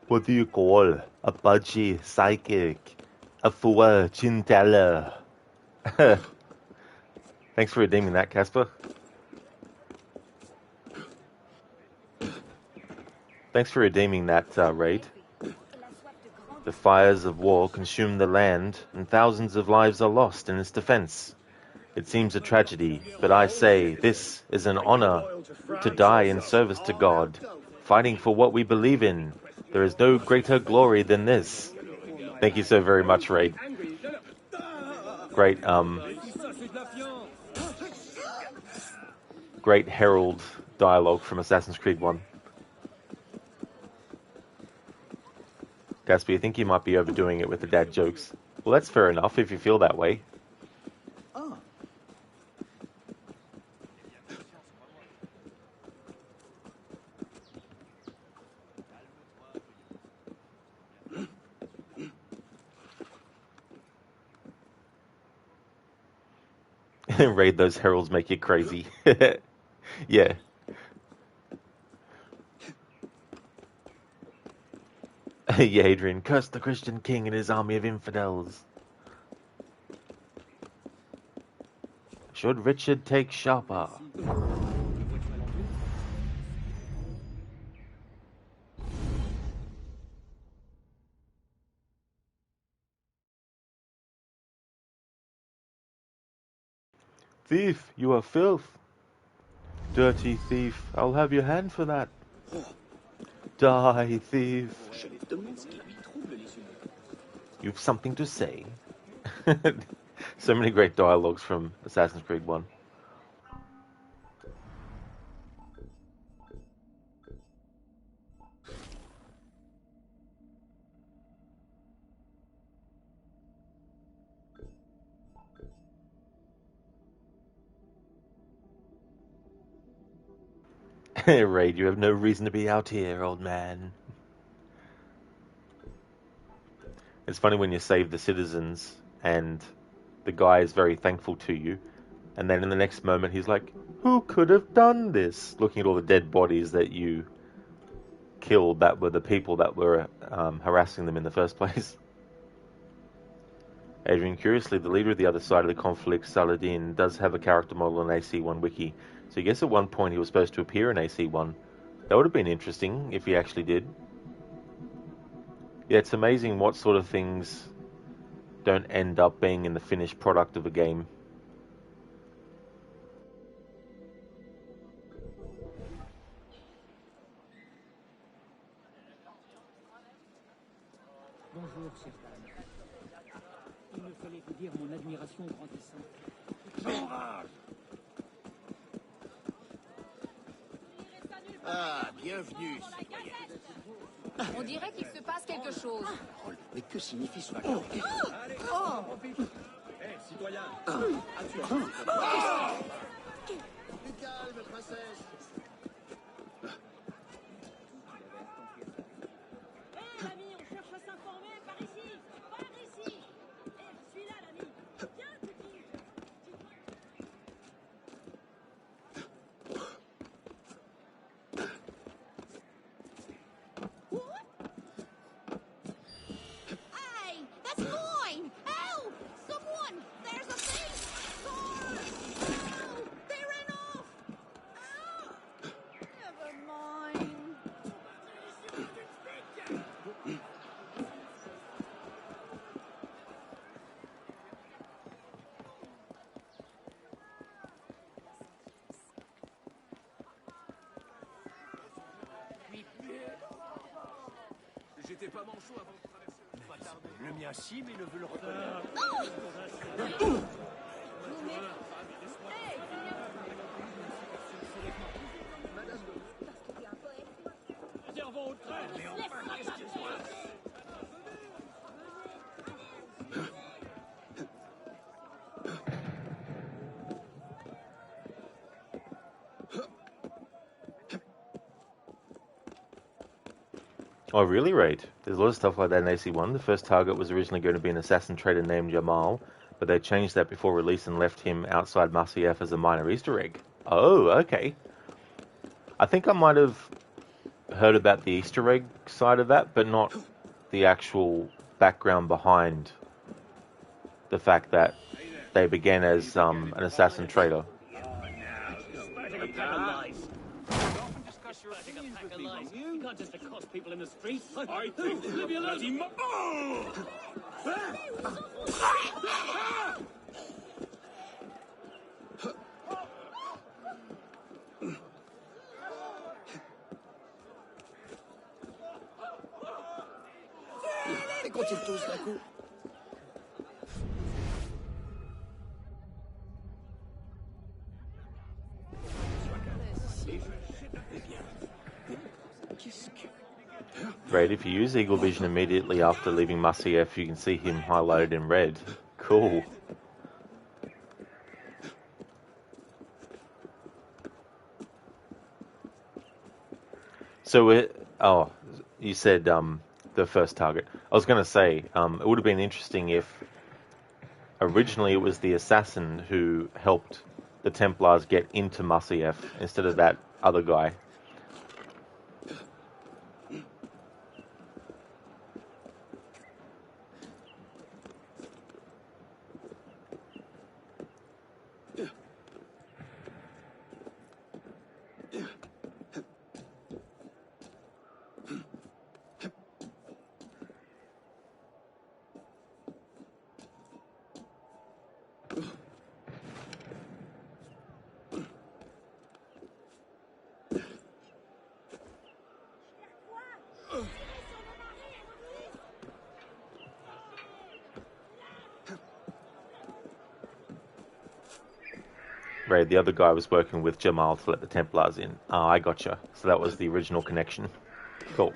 What do you call a budgie psychic? A fortune teller. Thanks for redeeming that, Casper. Thanks for redeeming that raid. The fires of war consume the land, and thousands of lives are lost in its defense. It seems a tragedy, but I say this is an honor to die in service to God, fighting for what we believe in. There is no greater glory than this. Thank you so very much, Raid. Great, great herald dialogue from Assassin's Creed 1. Gatsby, I think you might be overdoing it with the dad jokes. Well, that's fair enough if you feel that way. Oh. Raid, those heralds make you crazy. Yeah. Yeah, Adrian, curse the Christian king and his army of infidels. Should Richard take sharper? Thief, you are filth. Dirty thief, I'll have your hand for that. Die, thief. You've something to say. So many great dialogues from Assassin's Creed 1. Raid, you have no reason to be out here, old man. It's funny when you save the citizens and the guy is very thankful to you, and then in the next moment he's like, who could have done this? Looking at all the dead bodies that you killed that were the people that were harassing them in the first place. Adrian, curiously, the leader of the other side of the conflict, Saladin, does have a character model in AC1 Wiki. So I guess at one point he was supposed to appear in AC1. That would have been interesting if he actually did. Yeah, it's amazing what sort of things don't end up being in the finished product of a game. Bonjour, chef. Il me fallait vous dire mon admiration grandissante. Ah, bienvenue, citoyen. On dirait qu'il se passe quelque chose. Mais que signifie ce vacarme? Hé, citoyen. Plus calme, princesse. Hé, l'ami, on cherche à s'informer. Par ici. Par ici. Hé, je suis là, l'ami. Viens, petit. Hey, that's mine! Help! Someone! There's a thief! Oh, they ran off! Ah, never mind. J'étais pas manchot avant de traverser. Pas tardé. Le mien si, mais ne veut le reconnaître. Oh, really, Raid? There's a lot of stuff like that in AC1. The first target was originally going to be an assassin trader named Jamal, but they changed that before release and left him outside Masyaf as a minor Easter egg. Oh, okay. I think I might have heard about the Easter egg side of that, but not the actual background behind the fact that they began as an assassin trader. You can't just accost people in the street. I think leave you alone. Et quand ils tous d'un coup. Raid, if you use Eagle Vision immediately after leaving Masyaf, you can see him highlighted in red. Cool. So you said the first target. I was going to say it would have been interesting if originally it was the assassin who helped the Templars get into Masyaf instead of that other guy. Right, the other guy was working with Jamal to let the Templars in. Ah, I gotcha. So that was the original connection. Cool.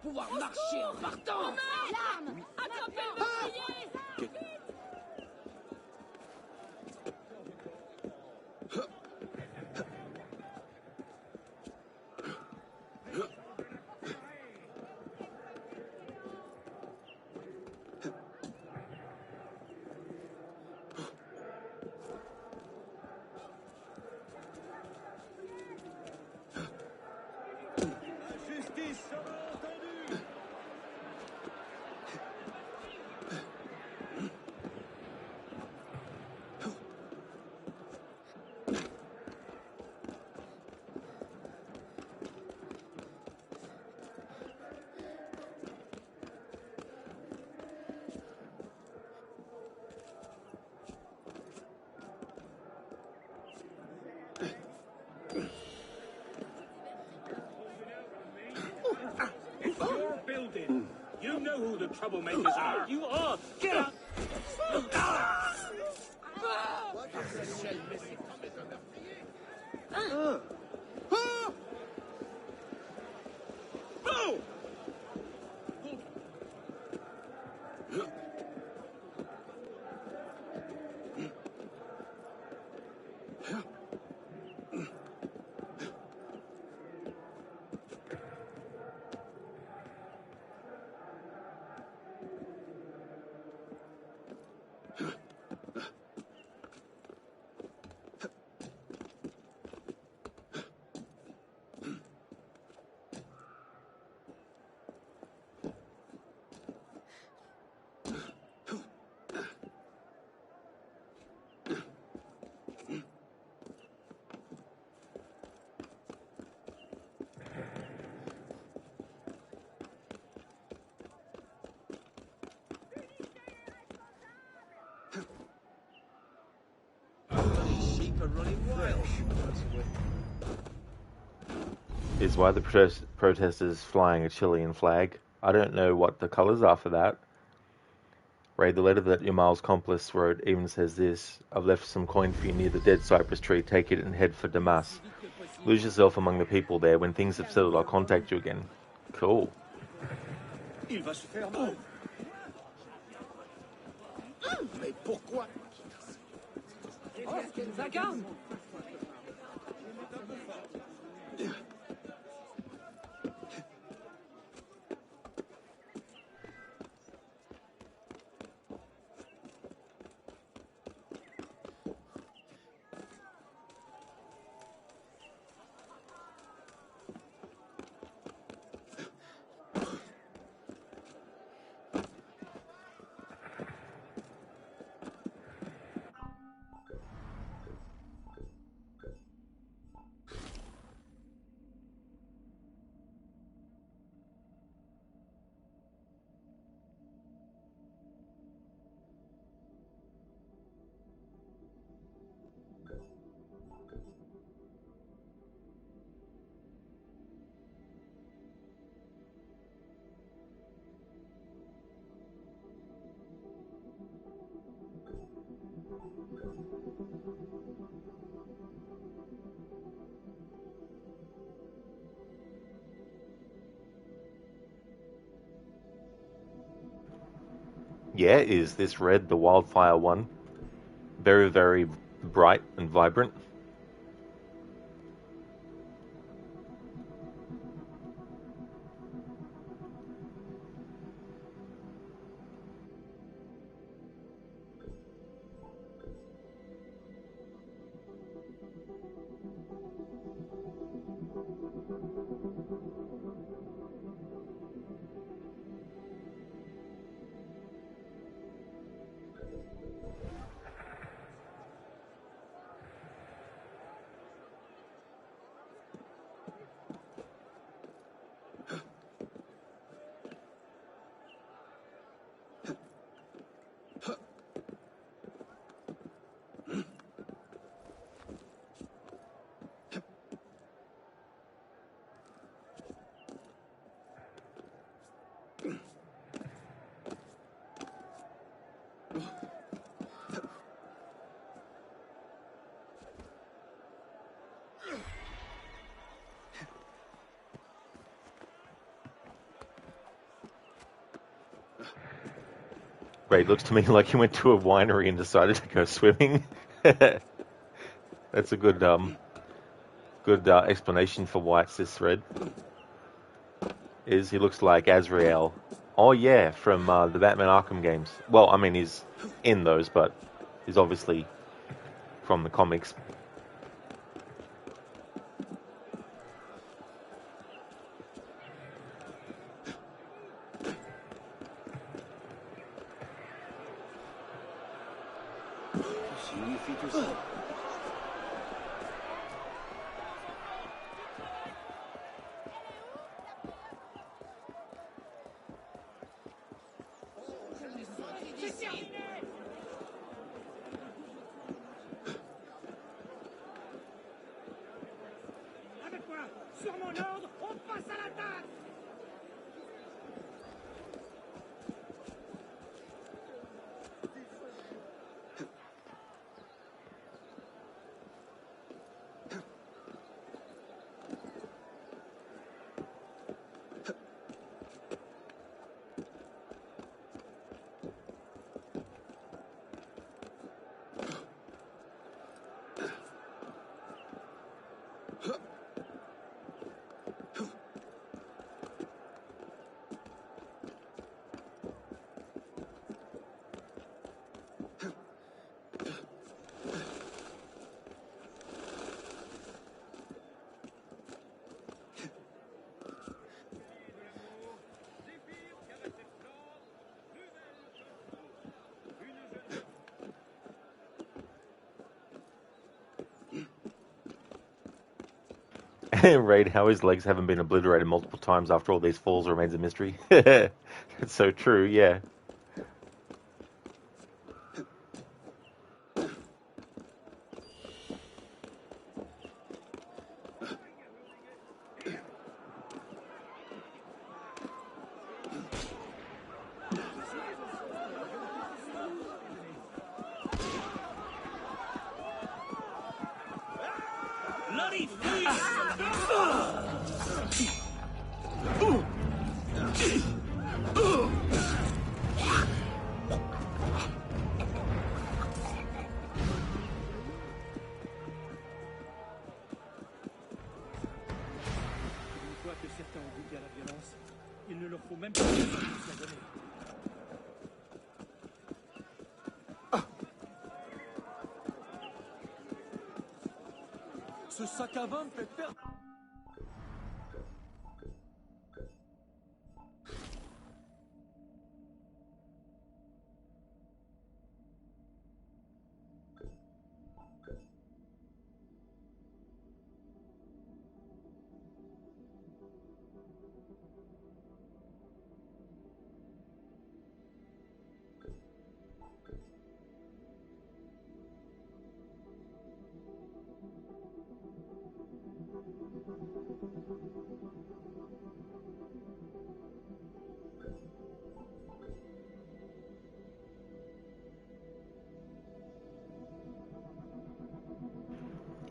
Pouvoir marcher en partant. L'arme. Attrapez le bouclier. You know who the troublemakers are. You are. Get up. Go! Is why the protesters flying a Chilean flag. I don't know what the colours are for that. Ray, the letter that Yamal's accomplice wrote even says this: I've left some coin for you near the dead cypress tree. Take it and head for Damas. Lose yourself among the people there. When things have settled, I'll contact you again. Cool. Il va se faire mal. Mais pourquoi? Vacarme! Yeah, is this red the wildfire one? Very, very bright and vibrant. Ray, looks to me like he went to a winery and decided to go swimming. That's a good explanation for why it's this red. He looks like Azrael. Oh yeah, from the Batman Arkham games. Well, I mean, he's in those, but he's obviously from the comics. Sur mon ordre, on passe à l'attaque! Raid, how his legs haven't been obliterated multiple times after all these falls remains a mystery. That's so true, yeah. Bloody thief! Une fois que certains ont goûté à la violence, il ne leur faut même pas la donner. Ce sac à vin me fait perdre.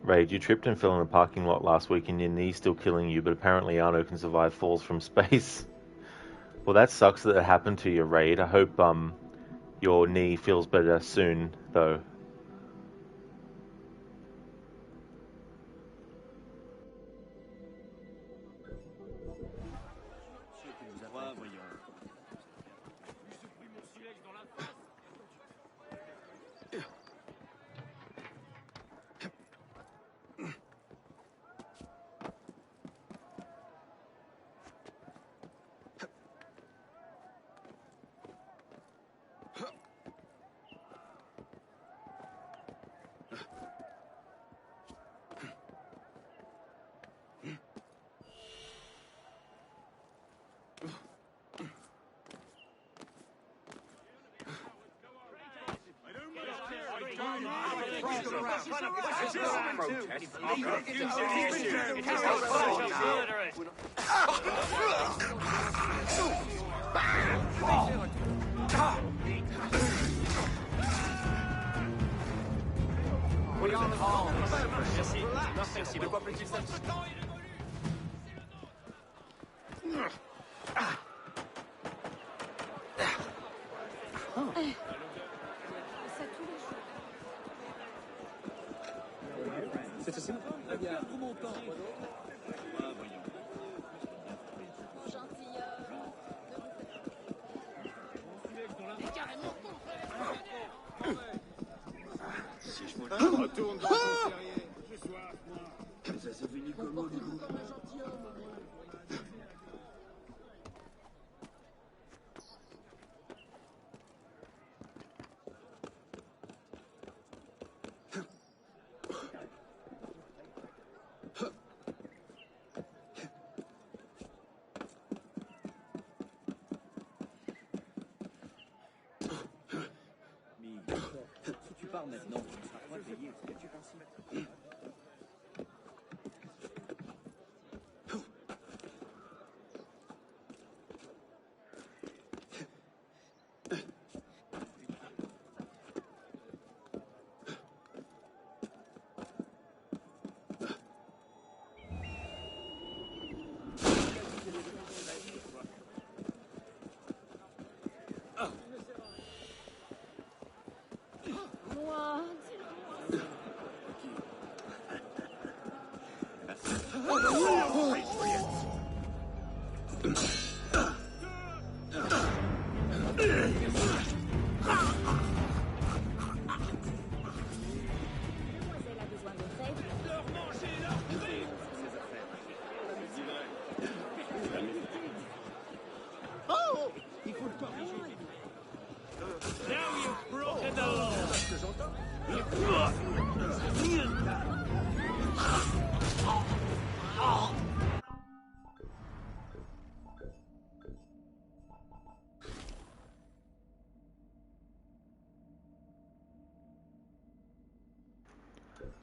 Raid, you tripped and fell in a parking lot last week and your knee's still killing you, but apparently Arno can survive falls from space. Well, that sucks that it happened to you, Raid. I hope your knee feels better soon, though. C'est assez regarde tout mon temps. Si je me retourne dans ton terrier, j'ai soif, moi. Ça s'est fini comment, du coup? Si tu pars maintenant, tu ne seras pas payé. Est-ce que tu penses y mettre?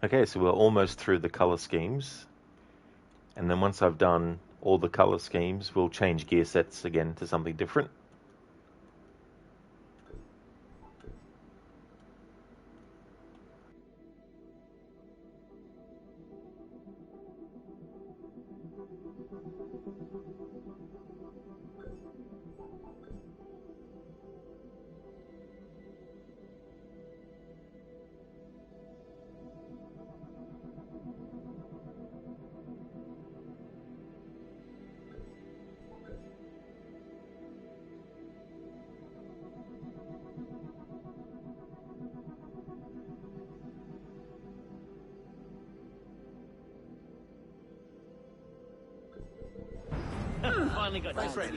Okay, so we're almost through the color schemes. And then once I've done all the color schemes, we'll change gear sets again to something different. Finally got My down. friend.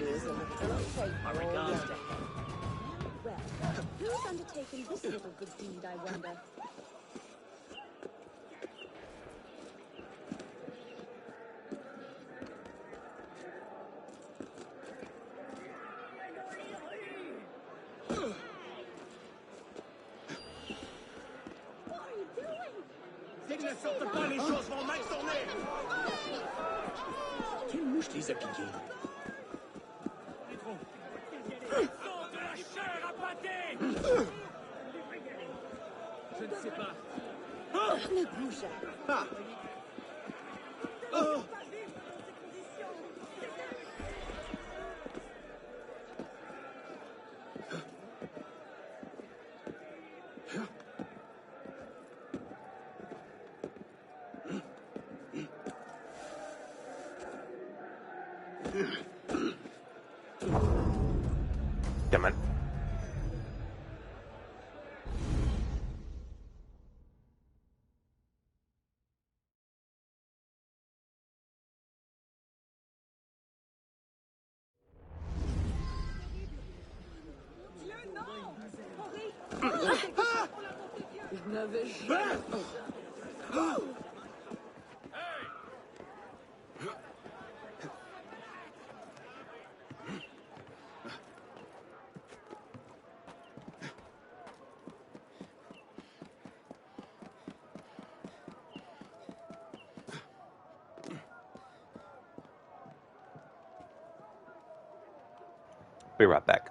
My regards to Well, who's undertaken this little good deed, I wonder? S'ils ne sortent pas, les choses vont mal tourner. Quelle mouche les a piqués? Sang de la chair à pâté. Je ne sais pas. Ne bouge pas. Damn it. Je n'avais jamais... Be right back.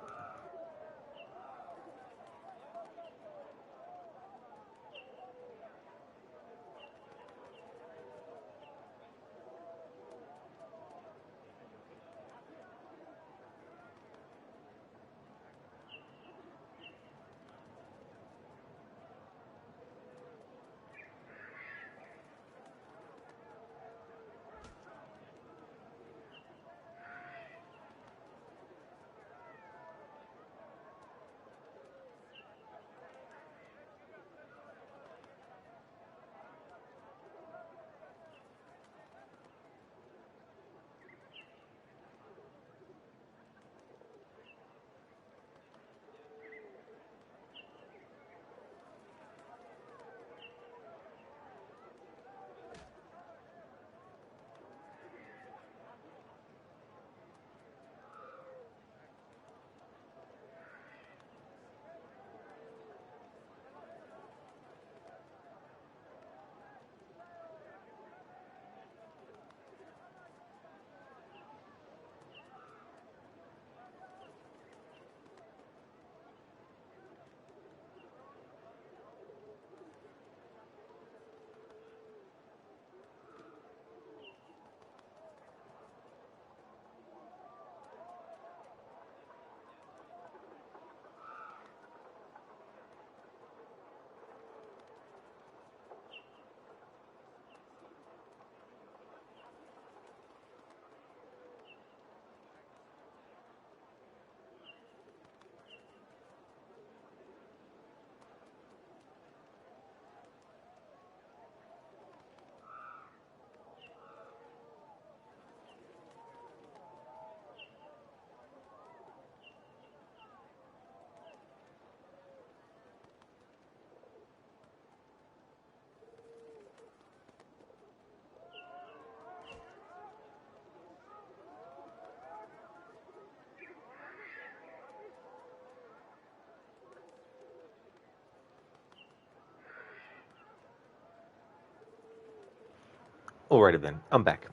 Alrighty then, I'm back.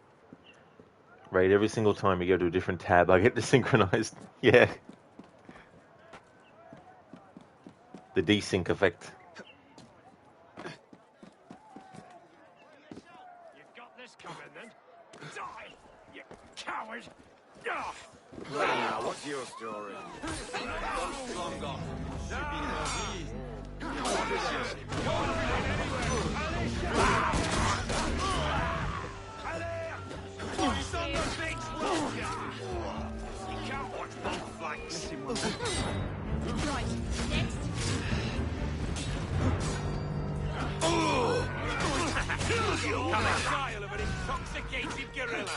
Right, every single time you go to a different tab, I get desynchronized. Yeah. The desync effect. You've got this coming then. Die, you coward! Ah! Now, what's your story? It's on the big one! You can't watch both flanks. Right, next. You're the style of an intoxicated gorilla.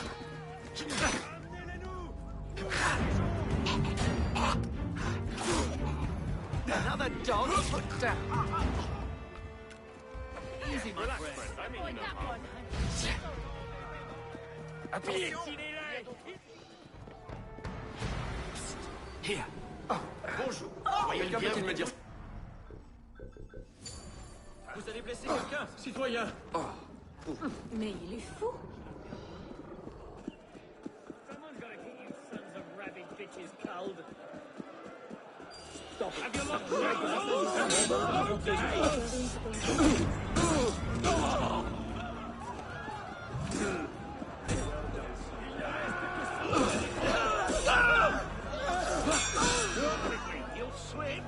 Another dog put down. Easy, my Relax, friend. friend. I mean, Avoid that one. Here. Bonjour. Soyez le bienvenu de me dire. Vous allez blesser quelqu'un, citoyen. Mais il est fou. Someone's gotta keep you sons of rabid bitches cold. have you looked You'll slip.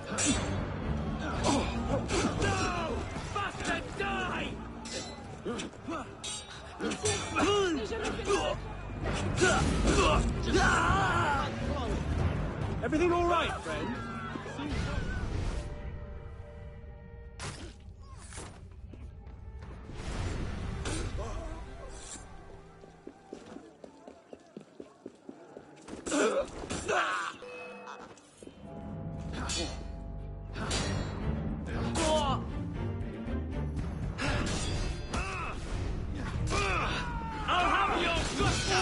No! Bastard, die! Everything all right, friend? I'll have your gusto!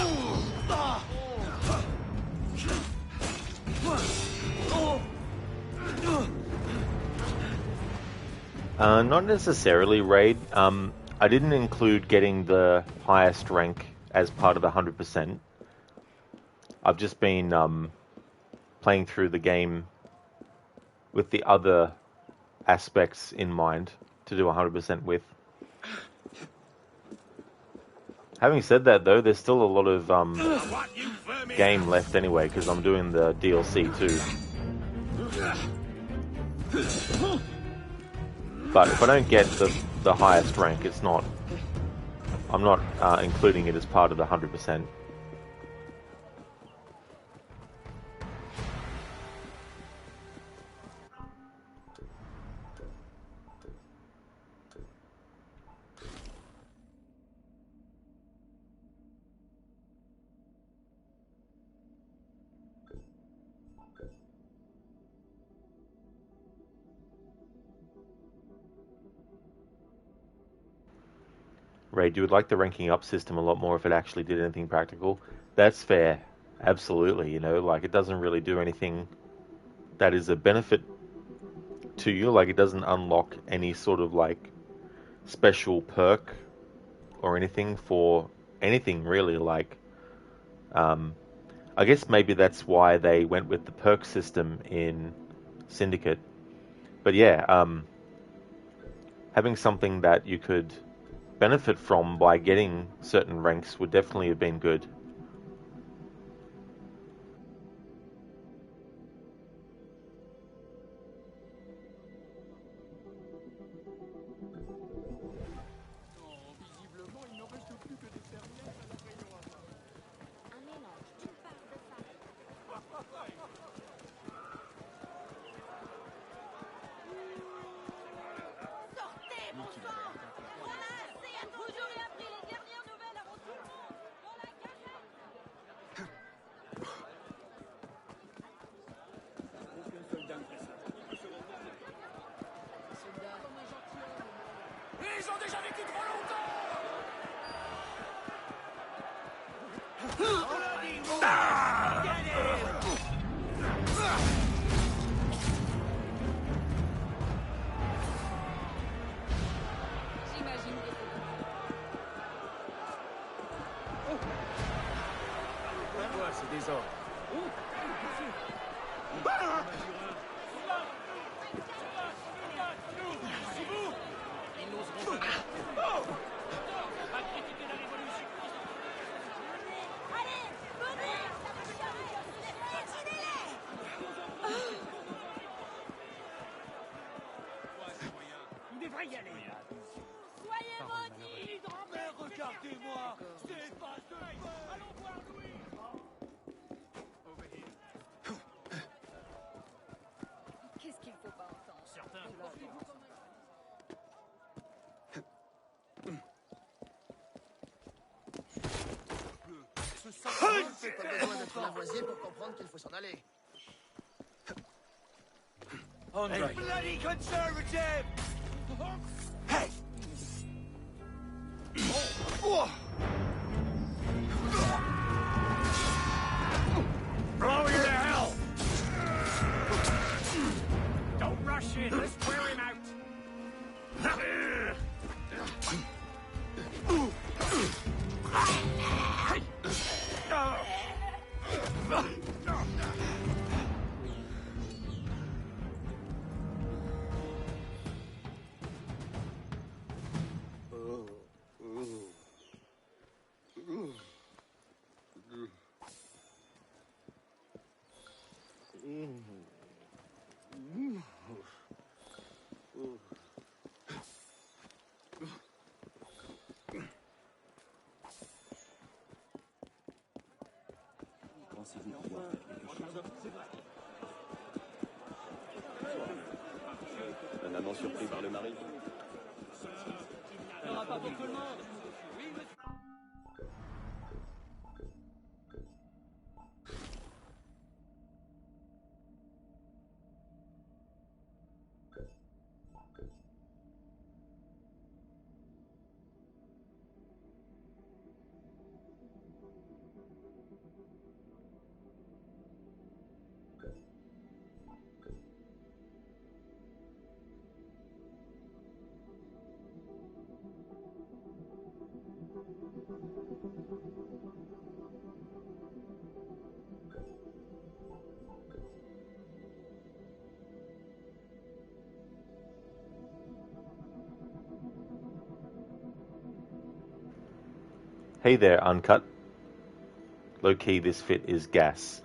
Not necessarily raid. I didn't include getting the highest rank as part of the 100%. I've just been playing through the game with the other aspects in mind to do 100% with. Having said that, though, there's still a lot of game left anyway, because I'm doing the DLC too. But if I don't get the highest rank, it's not. I'm not including it as part of the 100%. Raid, you would like the ranking up system a lot more if it actually did anything practical. That's fair. Absolutely, you know, like it doesn't really do anything that is a benefit to you. Like it doesn't unlock any sort of like special perk or anything for anything really. Like, I guess maybe that's why they went with the perk system in Syndicate. But yeah, having something that you could benefit from by getting certain ranks would definitely have been good. Sortez, bon sang! Voilà, c'est à toujours et appris les dernières nouvelles avant tout le monde! Dans la cachette! des ordres. On devrait y aller. Soyez maudits! Mais regardez-moi! C'est pas de... Allons voir Louis! Qu'est-ce qu'il faut pas entendre? Certains. C'est pas besoin d'être Lavoisier pour comprendre qu'il faut s'en aller. Hey, bloody conservative! Hey! Blow you to hell! Don't rush in. Let's clear him out. Un amant surpris par le mari. Il n'y en aura pas pour tout le monde. Oui, monsieur. Hey there, Uncut. Low key, this fit is gas.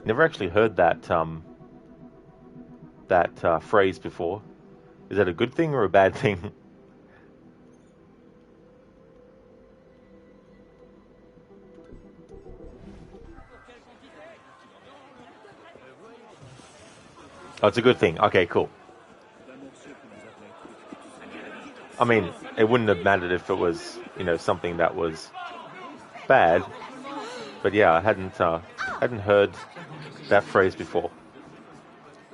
Never actually heard that phrase before. Is that a good thing or a bad thing? Oh, it's a good thing. Okay, cool. I mean, it wouldn't have mattered if it was, something that was bad. But yeah, I hadn't heard that phrase before.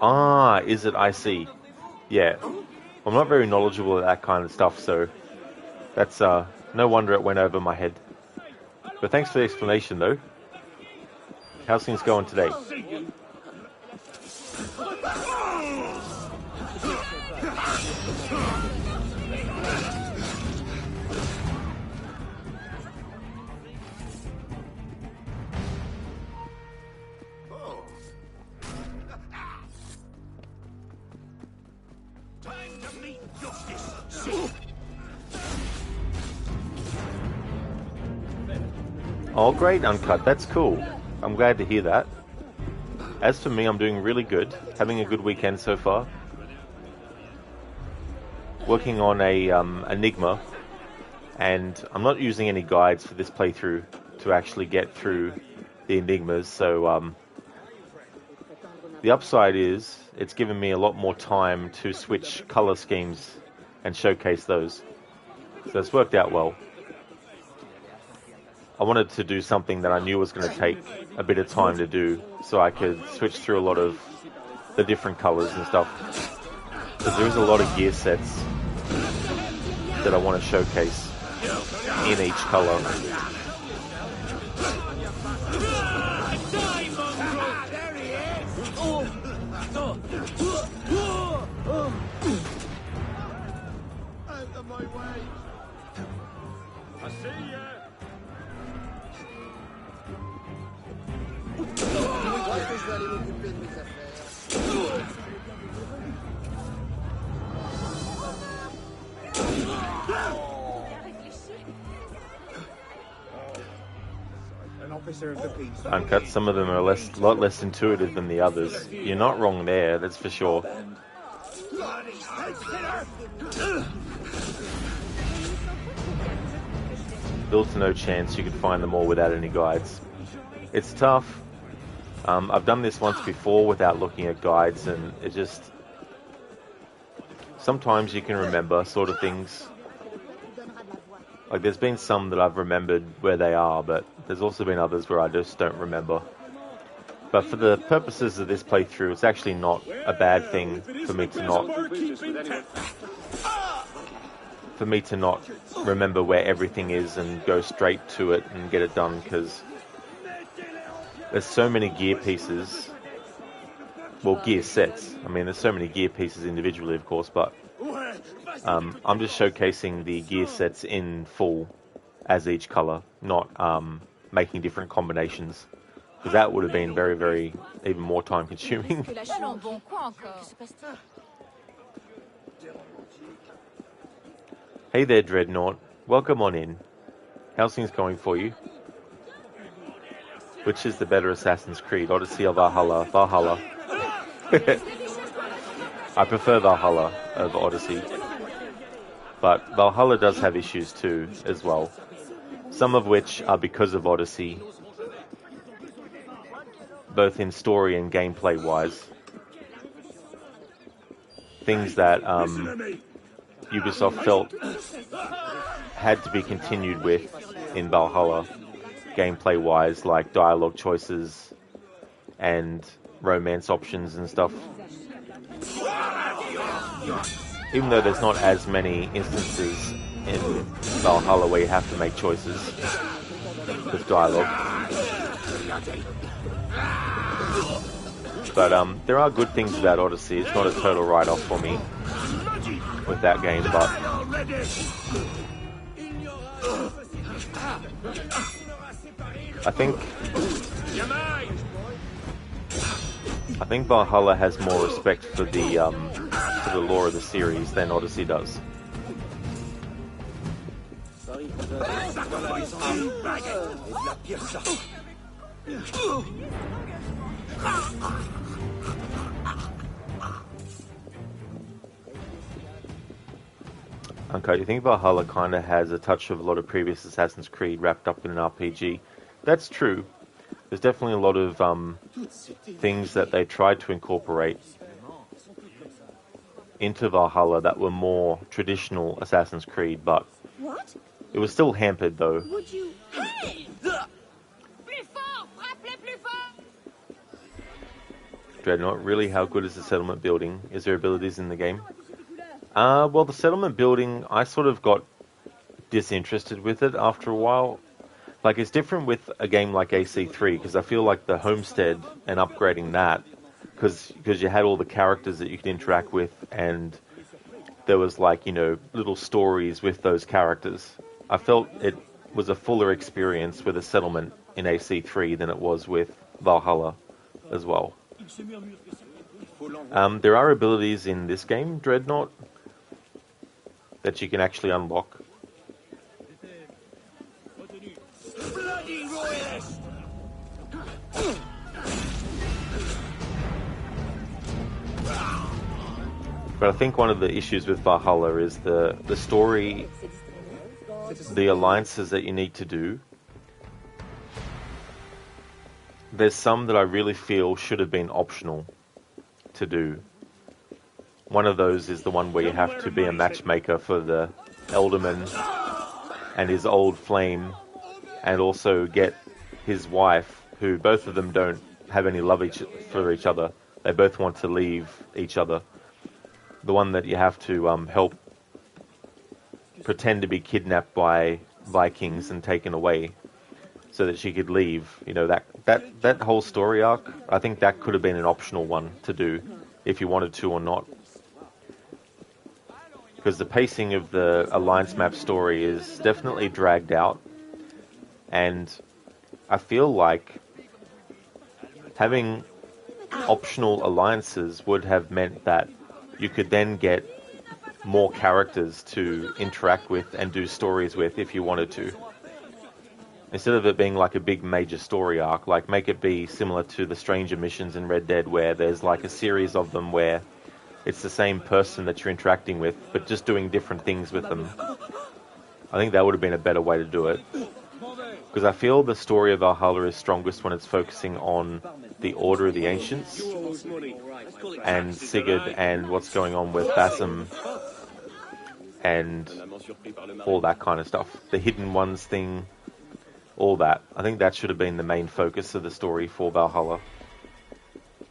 Ah, is it? I see. Yeah, I'm not very knowledgeable of that kind of stuff, so that's no wonder it went over my head. But thanks for the explanation, though. How's things going today? Oh, great, Uncut. That's cool. I'm glad to hear that. As for me, I'm doing really good. Having a good weekend so far. Working on a Enigma, and I'm not using any guides for this playthrough to actually get through the Enigmas. So the upside is it's given me a lot more time to switch color schemes and showcase those. So it's worked out well. I wanted to do something that I knew was going to take a bit of time to do, so I could switch through a lot of the different colors and stuff. Because there is a lot of gear sets that I want to showcase in each color. Out of my way! I see ya! vais aller m'occuper de mes affaires. Uncut, some of them are a lot less intuitive than the others. You're not wrong there, that's for sure. Little to no chance you could find them all without any guides. It's tough. I've done this once before without looking at guides, and it just... Sometimes you can remember sort of things. Like, there's been some that I've remembered where they are, but there's also been others where I just don't remember. But for the purposes of this playthrough, it's actually not a bad thing for me to not remember where everything is and go straight to it and get it done, because there's so many gear pieces. Well, gear sets. I mean, there's so many gear pieces individually, of course, but I'm just showcasing the gear sets in full as each color, not making different combinations, because that would have been very, very, even more time consuming. Hey there, Dreadnought. Welcome on in. How's things going for you? Which is the better Assassin's Creed, Odyssey or Valhalla? Valhalla. I prefer Valhalla over Odyssey. But Valhalla does have issues too, as well. Some of which are because of Odyssey, both in story and gameplay wise. Things that Ubisoft felt had to be continued with in Valhalla, gameplay wise, like dialogue choices and romance options and stuff. Even though there's not as many instances in Valhalla where you have to make choices with dialogue. But there are good things about Odyssey. It's not a total write-off for me with that game, but I think Valhalla has more respect for the lore of the series than Odyssey does. Okay, you think Valhalla kind of has a touch of a lot of previous Assassin's Creed wrapped up in an RPG? That's true. There's definitely a lot of things that they tried to incorporate into Valhalla that were more traditional Assassin's Creed, but What? it was still hampered though. Would you... Hey! Dreadnought, really, how good is the settlement building? Is there abilities in the game? Well, the settlement building, I sort of got disinterested with it after a while. Like, it's different with a game like AC3, because I feel like the homestead and upgrading that, because you had all the characters that you could interact with, and there was, like, you know, little stories with those characters. I felt it was a fuller experience with a settlement in AC3 than it was with Valhalla as well. There are abilities in this game, Dreadnought, that you can actually unlock. But I think one of the issues with Valhalla is the story, the alliances that you need to do. There's some that I really feel should have been optional to do. One of those is the one where you have to be a matchmaker for the Elderman and his old flame, and also get his wife, who both of them don't have any love for each other. They both want to leave each other. The one that you have to help pretend to be kidnapped by Vikings and taken away so that she could leave. You know, that whole story arc, I think that could have been an optional one to do if you wanted to or not. Because the pacing of the Alliance map story is definitely dragged out, and I feel like having optional alliances would have meant that you could then get more characters to interact with and do stories with if you wanted to. Instead of it being like a big major story arc, like make it be similar to the Stranger missions in Red Dead, where there's like a series of them where it's the same person that you're interacting with, but just doing different things with them. I think that would have been a better way to do it. Because I feel the story of Valhalla is strongest when it's focusing on the Order of the Ancients and Sigurd and what's going on with Basim and all that kind of stuff. The Hidden Ones thing, all that. I think that should have been the main focus of the story for Valhalla.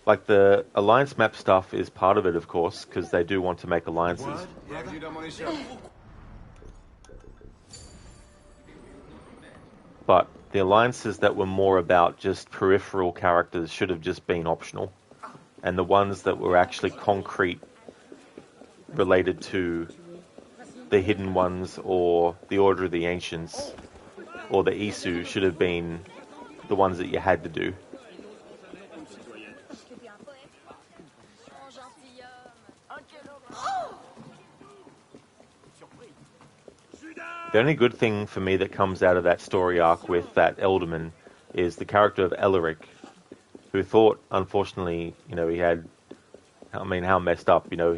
Like, the Alliance map stuff is part of it, of course, because they do want to make alliances. But the alliances that were more about just peripheral characters should have just been optional. And the ones that were actually concrete, related to the Hidden Ones or the Order of the Ancients or the Isu, should have been the ones that you had to do. The only good thing for me that comes out of that story arc with that Elderman is the character of Elric, who thought, unfortunately, he had, how messed up, who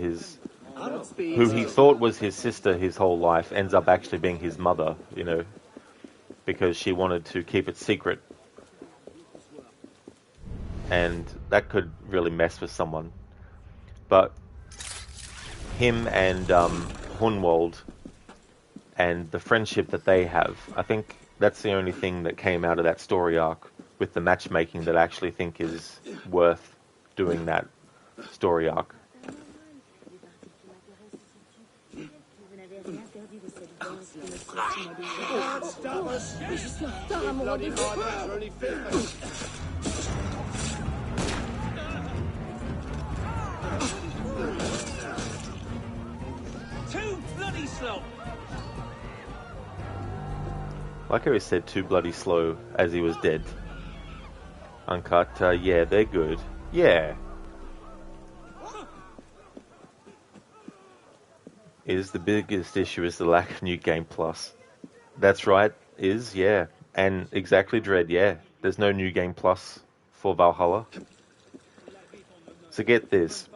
he thought was his sister his whole life ends up actually being his mother, because she wanted to keep it secret. And that could really mess with someone. But him and Hunwald and the friendship that they have, I think that's the only thing that came out of that story arc with the matchmaking that I actually think is worth doing that story arc. Too bloody slow. Like I always said, too bloody slow as he was dead. Uncut, yeah, they're good. Yeah. Is the biggest issue is the lack of New Game Plus. That's right, yeah. And exactly, Dread, yeah. There's no New Game Plus for Valhalla. So get this.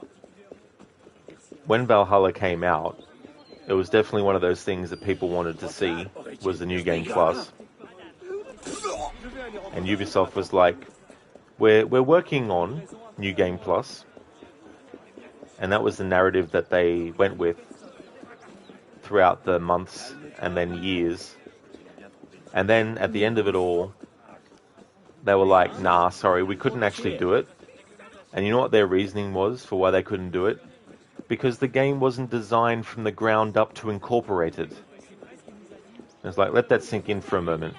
When Valhalla came out, it was definitely one of those things that people wanted to see, was the New Game Plus. And Ubisoft was like, we're working on New Game Plus. And that was the narrative that they went with throughout the months and then years. And then at the end of it all, they were like, nah, sorry, we couldn't actually do it. And you know what their reasoning was for why they couldn't do it? Because the game wasn't designed from the ground up to incorporate it. It's like, let that sink in for a moment.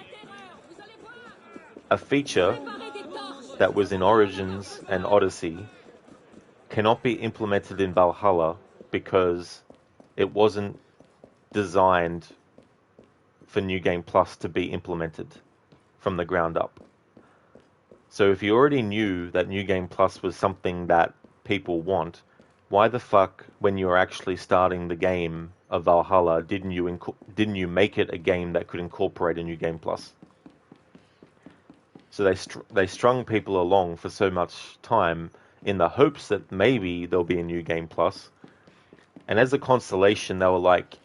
A feature that was in Origins and Odyssey cannot be implemented in Valhalla because it wasn't designed for New Game Plus to be implemented from the ground up. So if you already knew that New Game Plus was something that people want, why the fuck, when you were actually starting the game of Valhalla, didn't you make it a game that could incorporate a New Game Plus? So they strung people along for so much time in the hopes that maybe there'll be a New Game Plus. And as a consolation, they were like,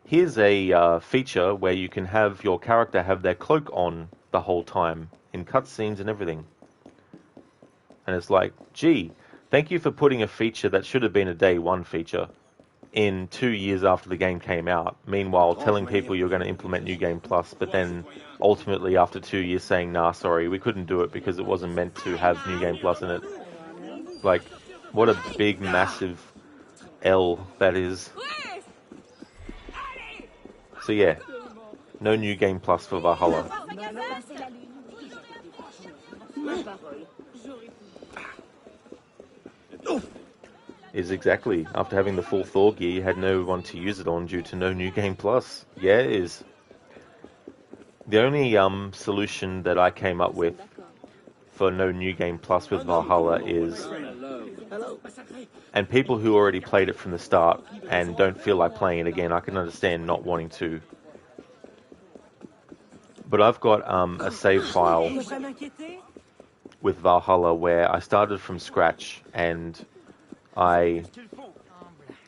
here's a feature where you can have your character have their cloak on the whole time in cutscenes and everything. And it's like, gee, thank you for putting a feature that should have been a day one feature in 2 years after the game came out. Meanwhile, telling people you're going to implement New Game Plus, but then ultimately after 2 years saying, nah, sorry, we couldn't do it because it wasn't meant to have New Game Plus in it. Like, what a big, massive L that is. So yeah, no New Game Plus for Valhalla. Is exactly. After having the full Thor gear, you had no one to use it on due to no New Game Plus. Yeah, it is. The only solution that I came up with for no New Game Plus with Valhalla is, and people who already played it from the start and don't feel like playing it again, I can understand not wanting to. But I've got a save file with Valhalla where I started from scratch and I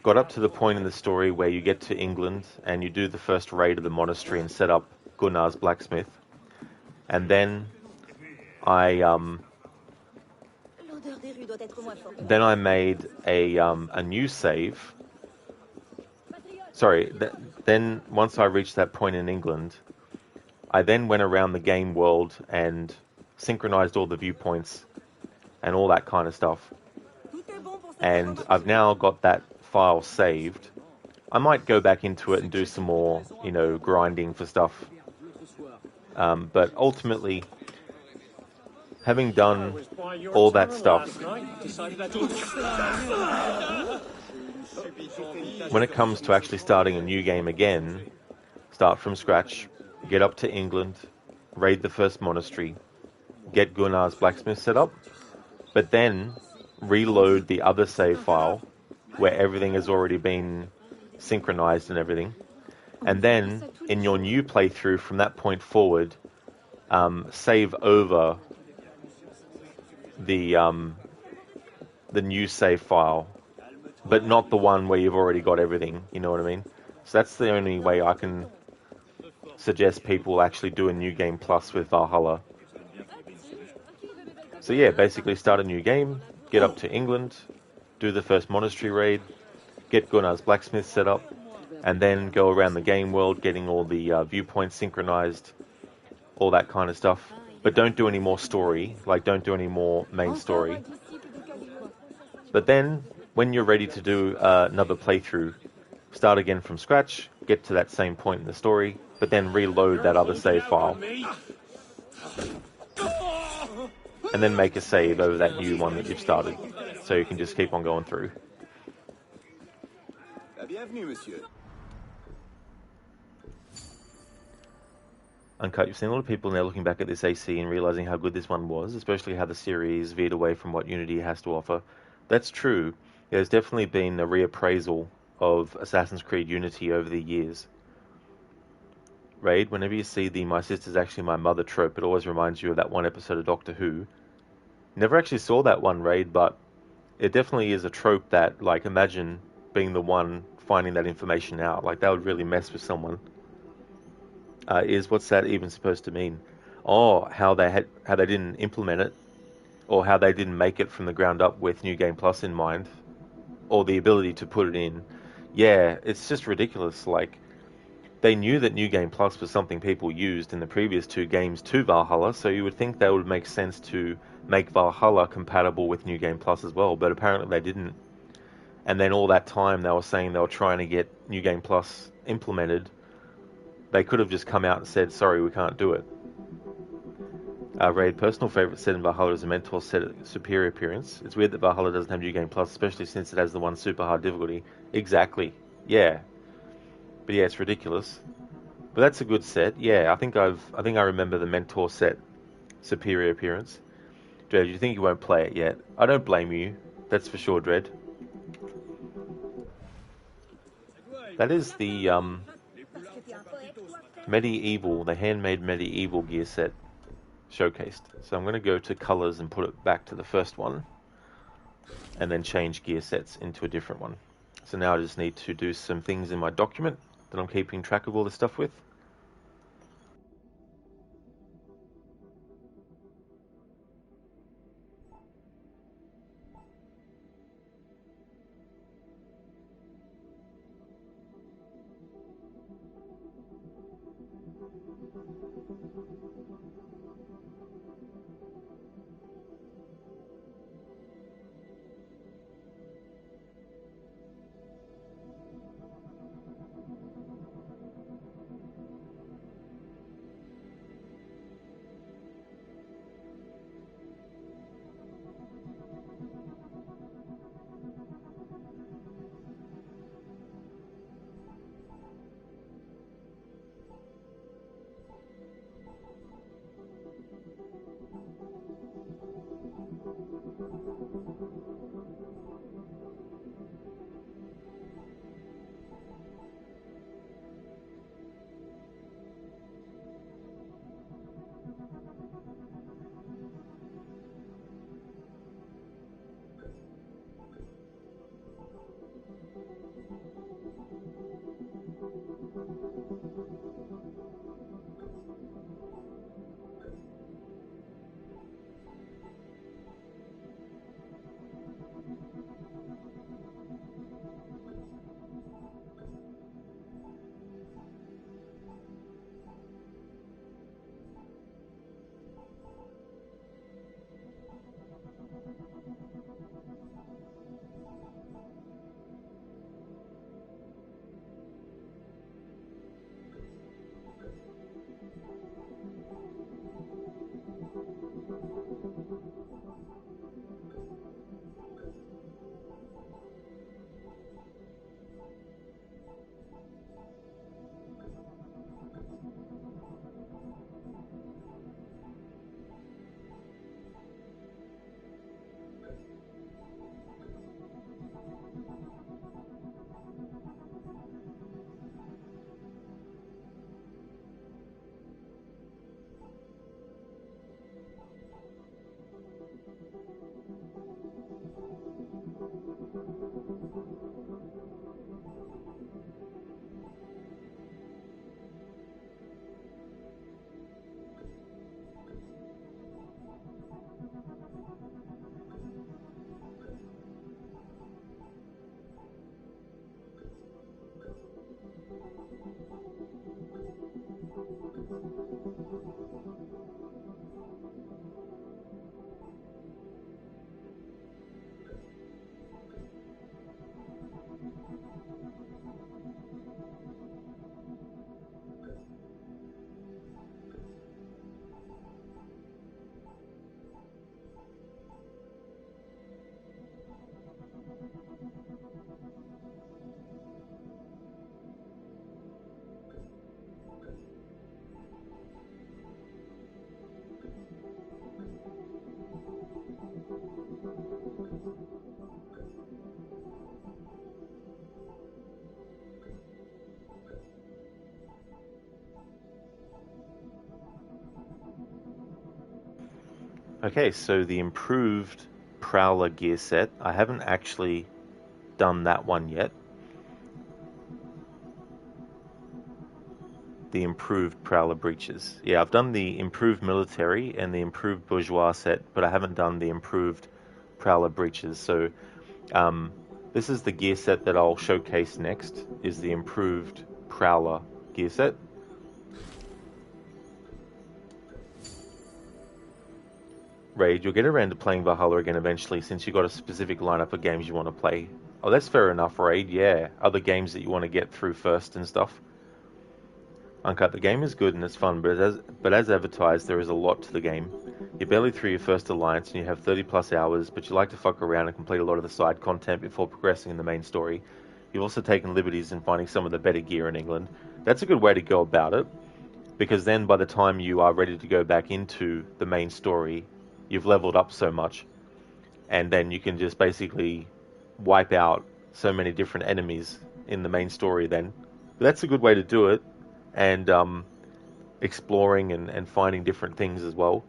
got up to the point in the story where you get to England and you do the first raid of the monastery and set up Gunnar's blacksmith. And then I made a new save. Sorry, then once I reached that point in England, I then went around the game world and synchronized all the viewpoints and all that kind of stuff. And I've now got that file saved. I might go back into it and do some more, grinding for stuff. But ultimately, having done all that stuff, when it comes to actually starting a new game again, start from scratch, get up to England, raid the first monastery, get Gunnar's blacksmith set up, but then reload the other save file where everything has already been synchronized and everything. And then in your new playthrough from that point forward, save over the new save file, but not the one where you've already got everything, you know what I mean? So that's the only way I can suggest people actually do a New Game Plus with Valhalla. So yeah, basically start a new game, get up to England, do the first monastery raid, get Gunnar's blacksmith set up, and then go around the game world getting all the viewpoints synchronized, all that kind of stuff. But don't do any more story, don't do any more main story. But then, when you're ready to do another playthrough, start again from scratch, get to that same point in the story, but then reload that other save file. And then make a save over that new one that you've started, so you can just keep on going through. Bienvenue, monsieur. Uncut, you've seen a lot of people now looking back at this AC and realizing how good this one was, especially how the series veered away from what Unity has to offer. That's true. There's definitely been a reappraisal of Assassin's Creed Unity over the years. Raid, whenever you see the "my sister's actually my mother" trope, it always reminds you of that one episode of Doctor Who. Never actually saw that one, Raid, but it definitely is a trope that, imagine being the one finding that information out. That would really mess with someone. What's that even supposed to mean? Oh, how they didn't implement it, or how they didn't make it from the ground up with New Game Plus in mind, or the ability to put it in. Yeah, it's just ridiculous. They knew that New Game Plus was something people used in the previous two games to Valhalla, so you would think that would make sense to make Valhalla compatible with New Game Plus as well, but apparently they didn't. And then all that time they were saying they were trying to get New Game Plus implemented. They could have just come out and said, sorry, we can't do it. Raid, personal favourite set in Valhalla is a Mentor set at superior appearance. It's weird that Valhalla doesn't have New Game Plus, especially since it has the one super hard difficulty. Exactly. Yeah. But yeah, it's ridiculous. But that's a good set. Yeah, I think I remember the Mentor set superior appearance. Dredd, you think you won't play it yet? I don't blame you. That's for sure, Dredd. That is the medieval, the handmade medieval gear set showcased. So I'm going to go to colors and put it back to the first one, and then change gear sets into a different one. So now I just need to do some things in my document that I'm keeping track of all this stuff with. Okay, so the improved Prowler gear set. I haven't actually done that one yet. The improved Prowler breeches. Yeah, I've done the improved military and the improved bourgeois set, but I haven't done the improved Prowler breeches. So this is the gear set that I'll showcase next, is the improved Prowler gear set. Raid, you'll get around to playing Valhalla again eventually, since you've got a specific lineup of games you want to play. Oh, that's fair enough, Raid, yeah. Other games that you want to get through first and stuff. Uncut, the game is good and it's fun, but as advertised, there is a lot to the game. You're barely through your first alliance and you have 30 plus hours, but you like to fuck around and complete a lot of the side content before progressing in the main story. You've also taken liberties in finding some of the better gear in England. That's a good way to go about it, because then by the time you are ready to go back into the main story, you've leveled up so much, and then you can just basically wipe out so many different enemies in the main story then. But that's a good way to do it, and exploring and finding different things as well.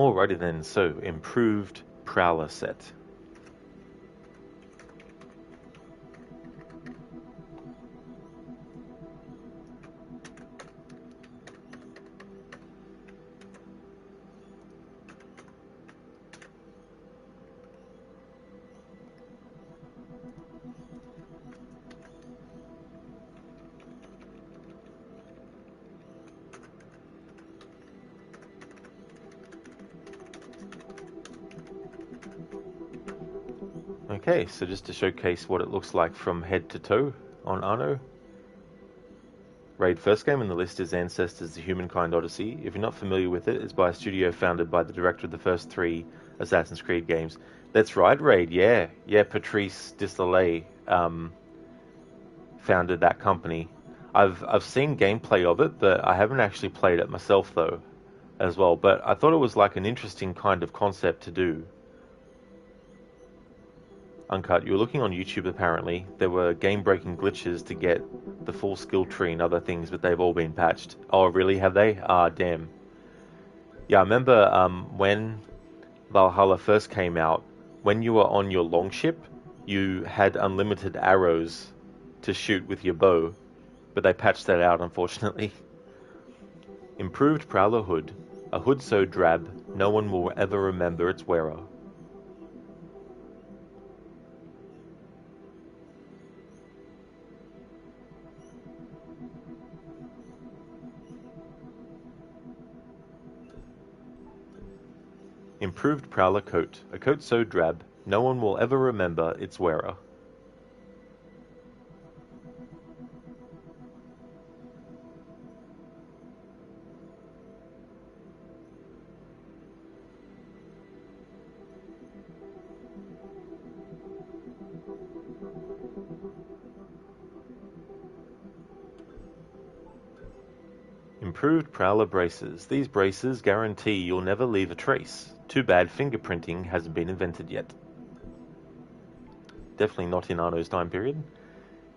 Alrighty then, so improved Prowler set. Okay, so just to showcase what it looks like from head to toe on Arno. Raid first game in the list is Ancestors: The Humankind Odyssey. If you're not familiar with it, it's by a studio founded by the director of the first 3 Assassin's Creed games. That's right, Raid, yeah. Yeah, Patrice Desolé founded that company. I've seen gameplay of it, but I haven't actually played it myself though, as well. But I thought it was like an interesting kind of concept to do. Uncut, you were looking on YouTube apparently. There were game-breaking glitches to get the full skill tree and other things, but they've all been patched. Oh, really? Have they? Ah, damn. Yeah, I remember when Valhalla first came out, when you were on your longship, you had unlimited arrows to shoot with your bow, but they patched that out, unfortunately. Improved Prowler Hood. A hood so drab, no one will ever remember its wearer. Improved Prowler Coat. A coat so drab, no one will ever remember its wearer. Improved Prowler Braces. These braces guarantee you'll never leave a trace. Too bad fingerprinting hasn't been invented yet. Definitely not in Arno's time period.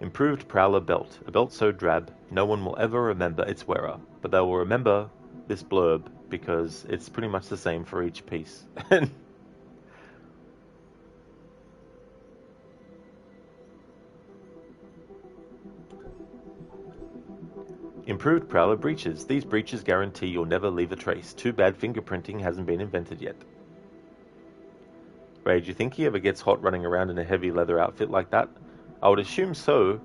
Improved Prowler Belt. A belt so drab, no one will ever remember its wearer. But they will remember this blurb because it's pretty much the same for each piece. Improved Prowler Breeches. These breeches guarantee you'll never leave a trace. Too bad fingerprinting hasn't been invented yet. Ray, do you think he ever gets hot running around in a heavy leather outfit like that? I would assume so.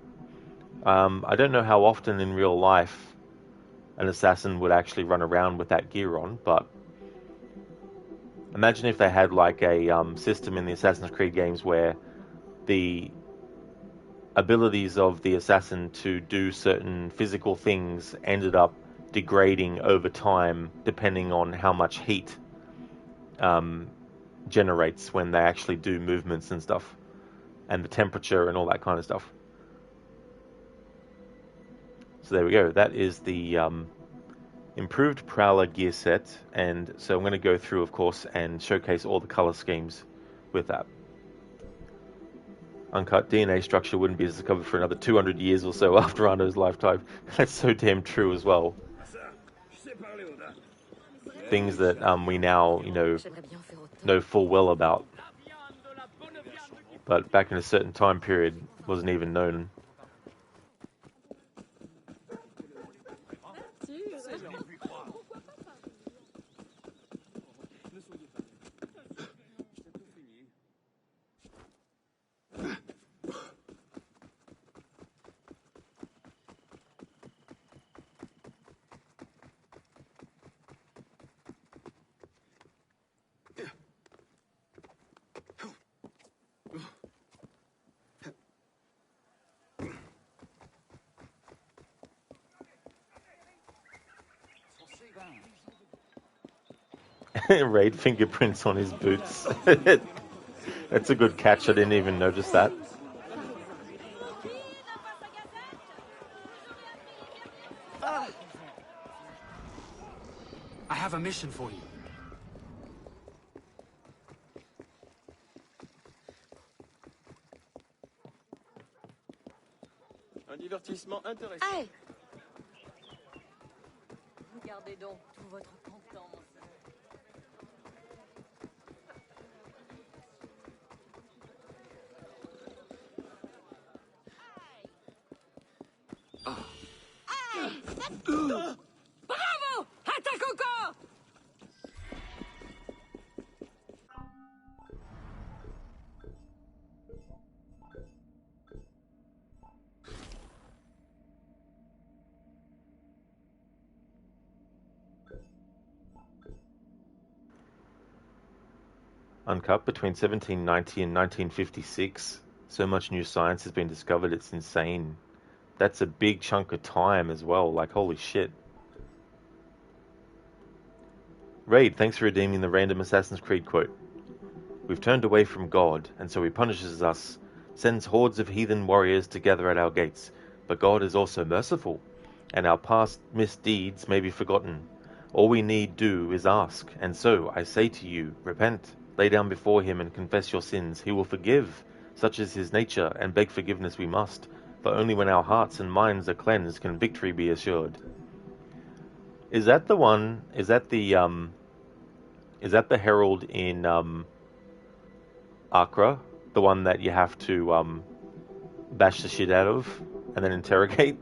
I don't know how often in real life an assassin would actually run around with that gear on, but imagine if they had like a system in the Assassin's Creed games where the abilities of the assassin to do certain physical things ended up degrading over time depending on how much heat generates when they actually do movements and stuff, and the temperature and all that kind of stuff. So there we go. That is the improved Prowler gear set, and so I'm going to go through, of course, and showcase all the color schemes with that. Uncut DNA structure wouldn't be discovered for another 200 years or so after Arno's lifetime. That's so damn true as well. Things that we now, know full well about, but back in a certain time period wasn't even known. Raid fingerprints on his boots. That's a good catch. I didn't even notice that. I have a mission for you. Un divertissement intéressant. Aïe! Regardez donc tout votre contenance. Bravo! Attaque encore! Uncut between 1790 and 1956. So much new science has been discovered, it's insane. That's a big chunk of time as well, like holy shit. Raid, thanks for redeeming the random Assassin's Creed quote. We've turned away from God, and so he punishes us, sends hordes of heathen warriors to gather at our gates. But God is also merciful, and our past misdeeds may be forgotten. All we need do is ask, and so I say to you, repent. Lay down before him and confess your sins. He will forgive. Such is his nature, and beg forgiveness we must. For only when our hearts and minds are cleansed can victory be assured. Is that the one? Is that the herald in Accra? The one that you have to bash the shit out of and then interrogate?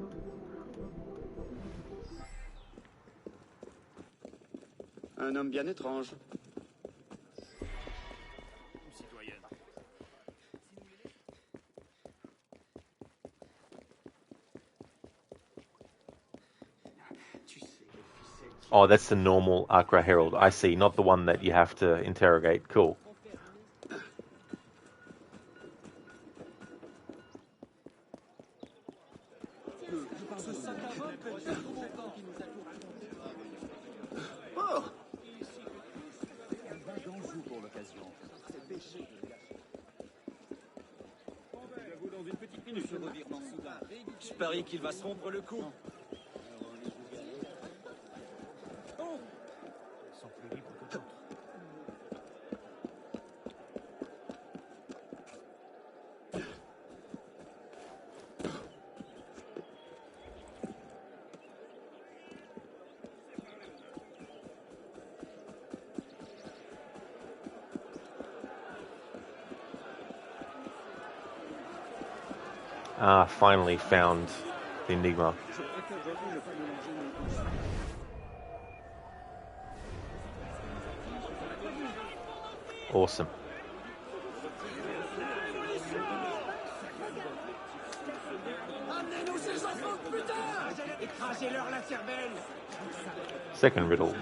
Un homme bien étrange. Oh, that's the normal Accra Herald. I see, not the one that you have to interrogate. Cool. Je parie qu'il va se rompre le cou. Ah, finally found the Enigma. Awesome. Second riddle.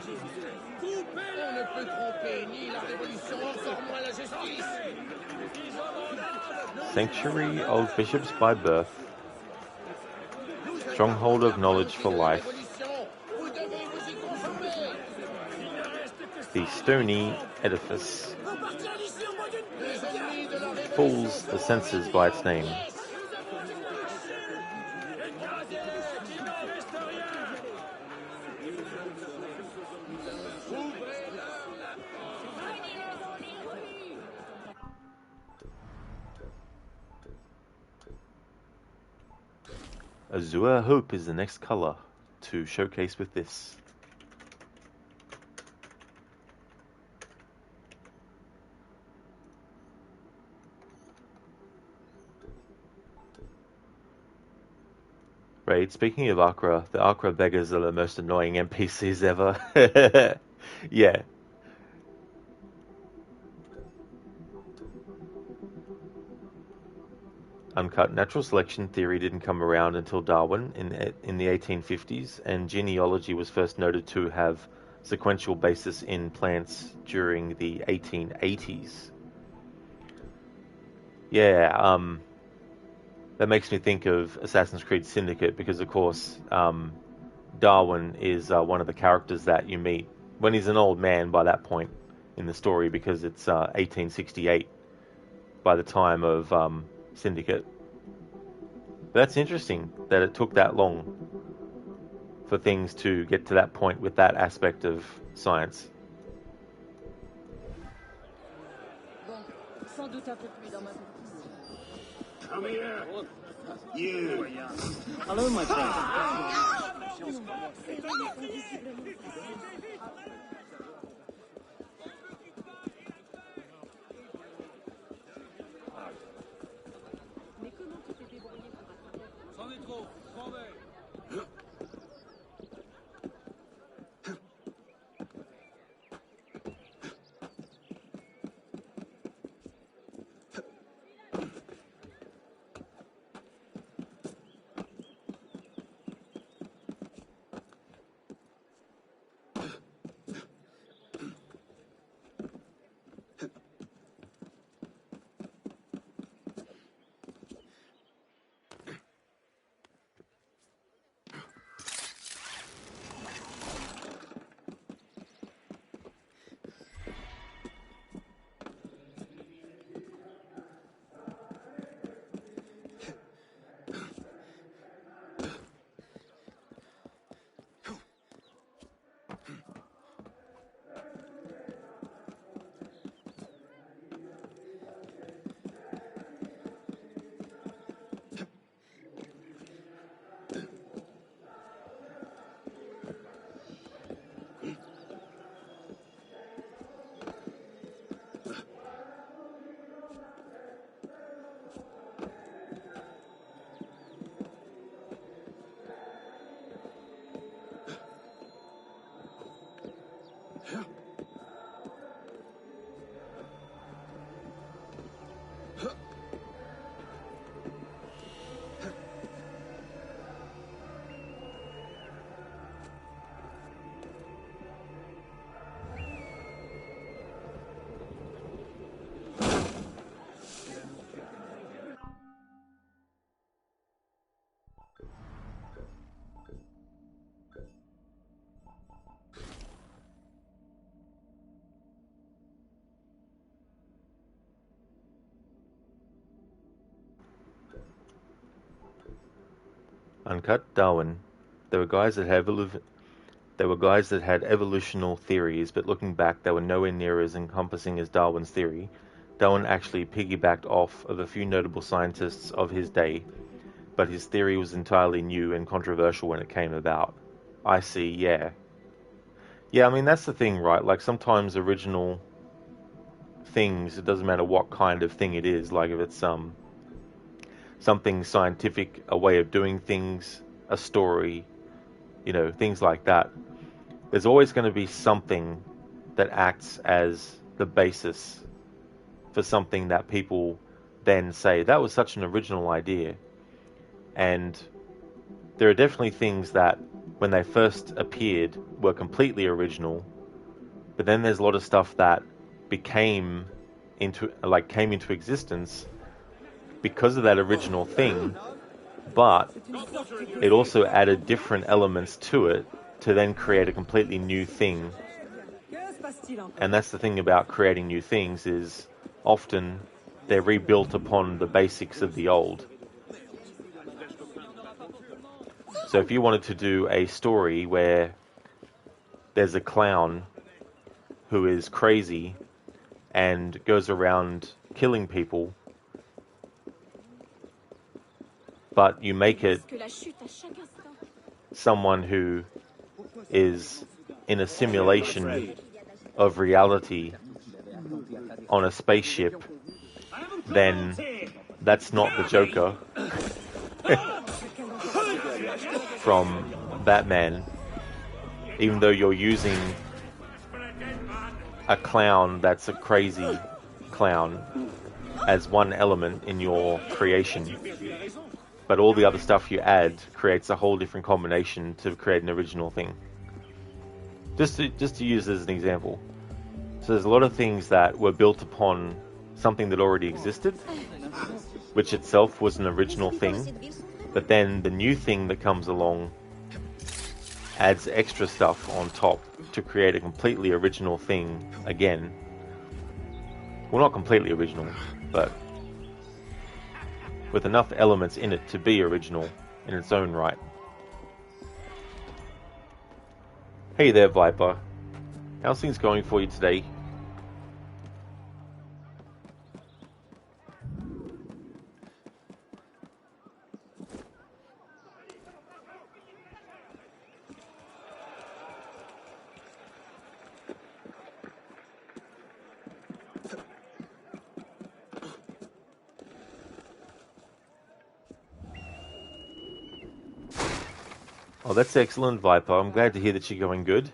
Sanctuary of bishops by birth. Stronghold of knowledge for life. The stony edifice fools the senses by its name. Azure Hope is the next color to showcase with this. Right, speaking of Accra, the Accra beggars are the most annoying NPCs ever. Yeah. Uncut. Natural selection theory didn't come around until Darwin in the 1850s, and genealogy was first noted to have sequential basis in plants during the 1880s. Yeah, that makes me think of Assassin's Creed Syndicate because, of course, Darwin is one of the characters that you meet when he's an old man by that point in the story because it's 1868 by the time of Syndicate. But that's interesting that it took that long for things to get to that point with that aspect of science. Come here. You. Hello, my friend. Uncut Darwin. There were guys that had evolutional theories, but looking back, they were nowhere near as encompassing as Darwin's theory. Darwin actually piggybacked off of a few notable scientists of his day, but his theory was entirely new and controversial when it came about. I see, yeah. Yeah, I mean, that's the thing, right? Like, sometimes original things, it doesn't matter what kind of thing it is, like if it's something scientific, a way of doing things, a story, you know, things like that. There's always going to be something that acts as the basis for something that people then say, that was such an original idea. And there are definitely things that, when they first appeared, were completely original, but then there's a lot of stuff that came into existence because of that original thing, but it also added different elements to it to then create a completely new thing. And that's the thing about creating new things, is often they're rebuilt upon the basics of the old. So if you wanted to do a story where there's a clown who is crazy and goes around killing people, but you make it someone who is in a simulation of reality on a spaceship, then that's not the Joker from Batman, even though you're using a clown that's a crazy clown as one element in your creation. But all the other stuff you add creates a whole different combination to create an original thing. Just to use as an example. So there's a lot of things that were built upon something that already existed, which itself was an original thing, but then the new thing that comes along adds extra stuff on top to create a completely original thing again. Well, not completely original, but with enough elements in it to be original in its own right. Hey there, Viper. How's things going for you today? Oh, that's excellent, Viper. I'm glad to hear that you're going good.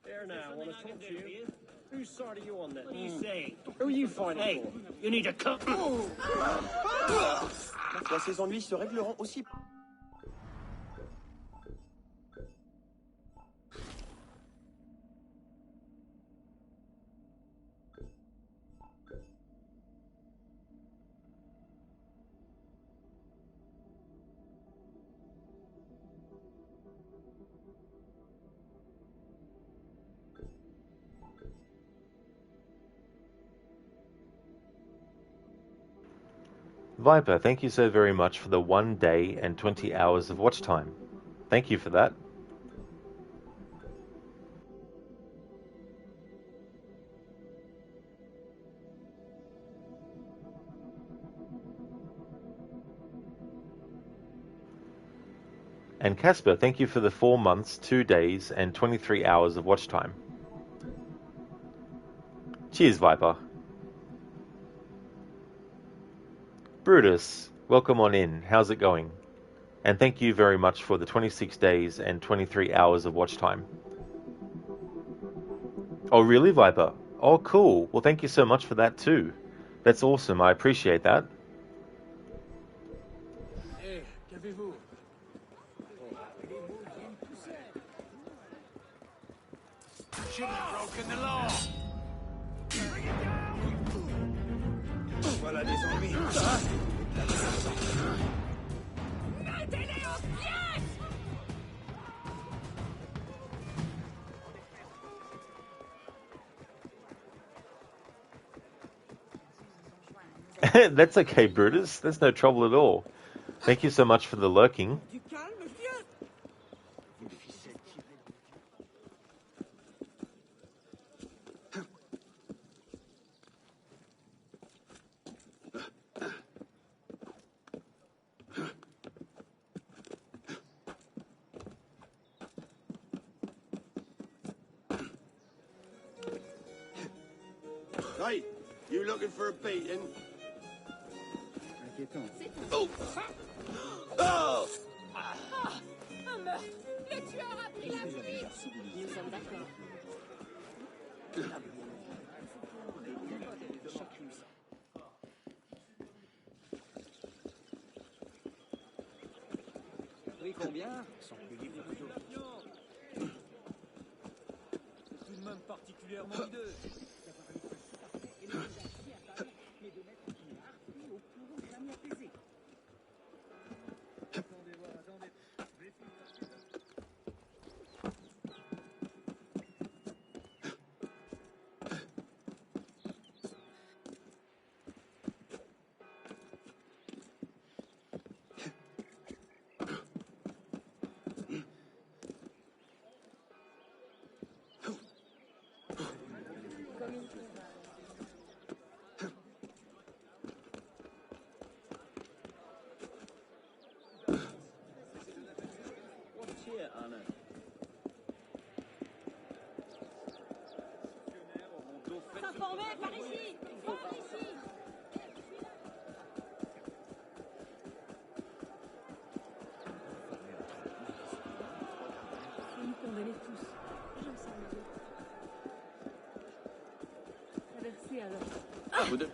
There now, I want to talk to you. Whose side are you on then? What do you say? Who are you fighting for? You need a cut. Ma foi, ces ennuis se régleront aussi. Viper, thank you so very much for the 1 day and 20 hours of watch time. Thank you for that. And Casper, thank you for the 4 months, 2 days, and 23 hours of watch time. Cheers, Viper. Brutus, welcome on in. How's it going? And thank you very much for the 26 days and 23 hours of watch time. Oh, really, Viper? Oh, cool. Well, thank you so much for that too. That's awesome. I appreciate that. Hey, qu'avez-vous? Shouldn't have broken the law. Voilà des ennuis. Mettez-les en pièces! That's okay, Brutus. There's no trouble at all. Thank you so much for the lurking. Du calme, vieux. Hey, you looking for a beating? Inquiétant. Oh! Oh! Un meurtre. Le tueur a pris la fuite. Nous sommes d'accord. Prix combien? Tout de même particulièrement hideux. S'informer par ici. Par ici. Vous nous condamnez tous. J'en sais rien. Traversez alors. Vous deux.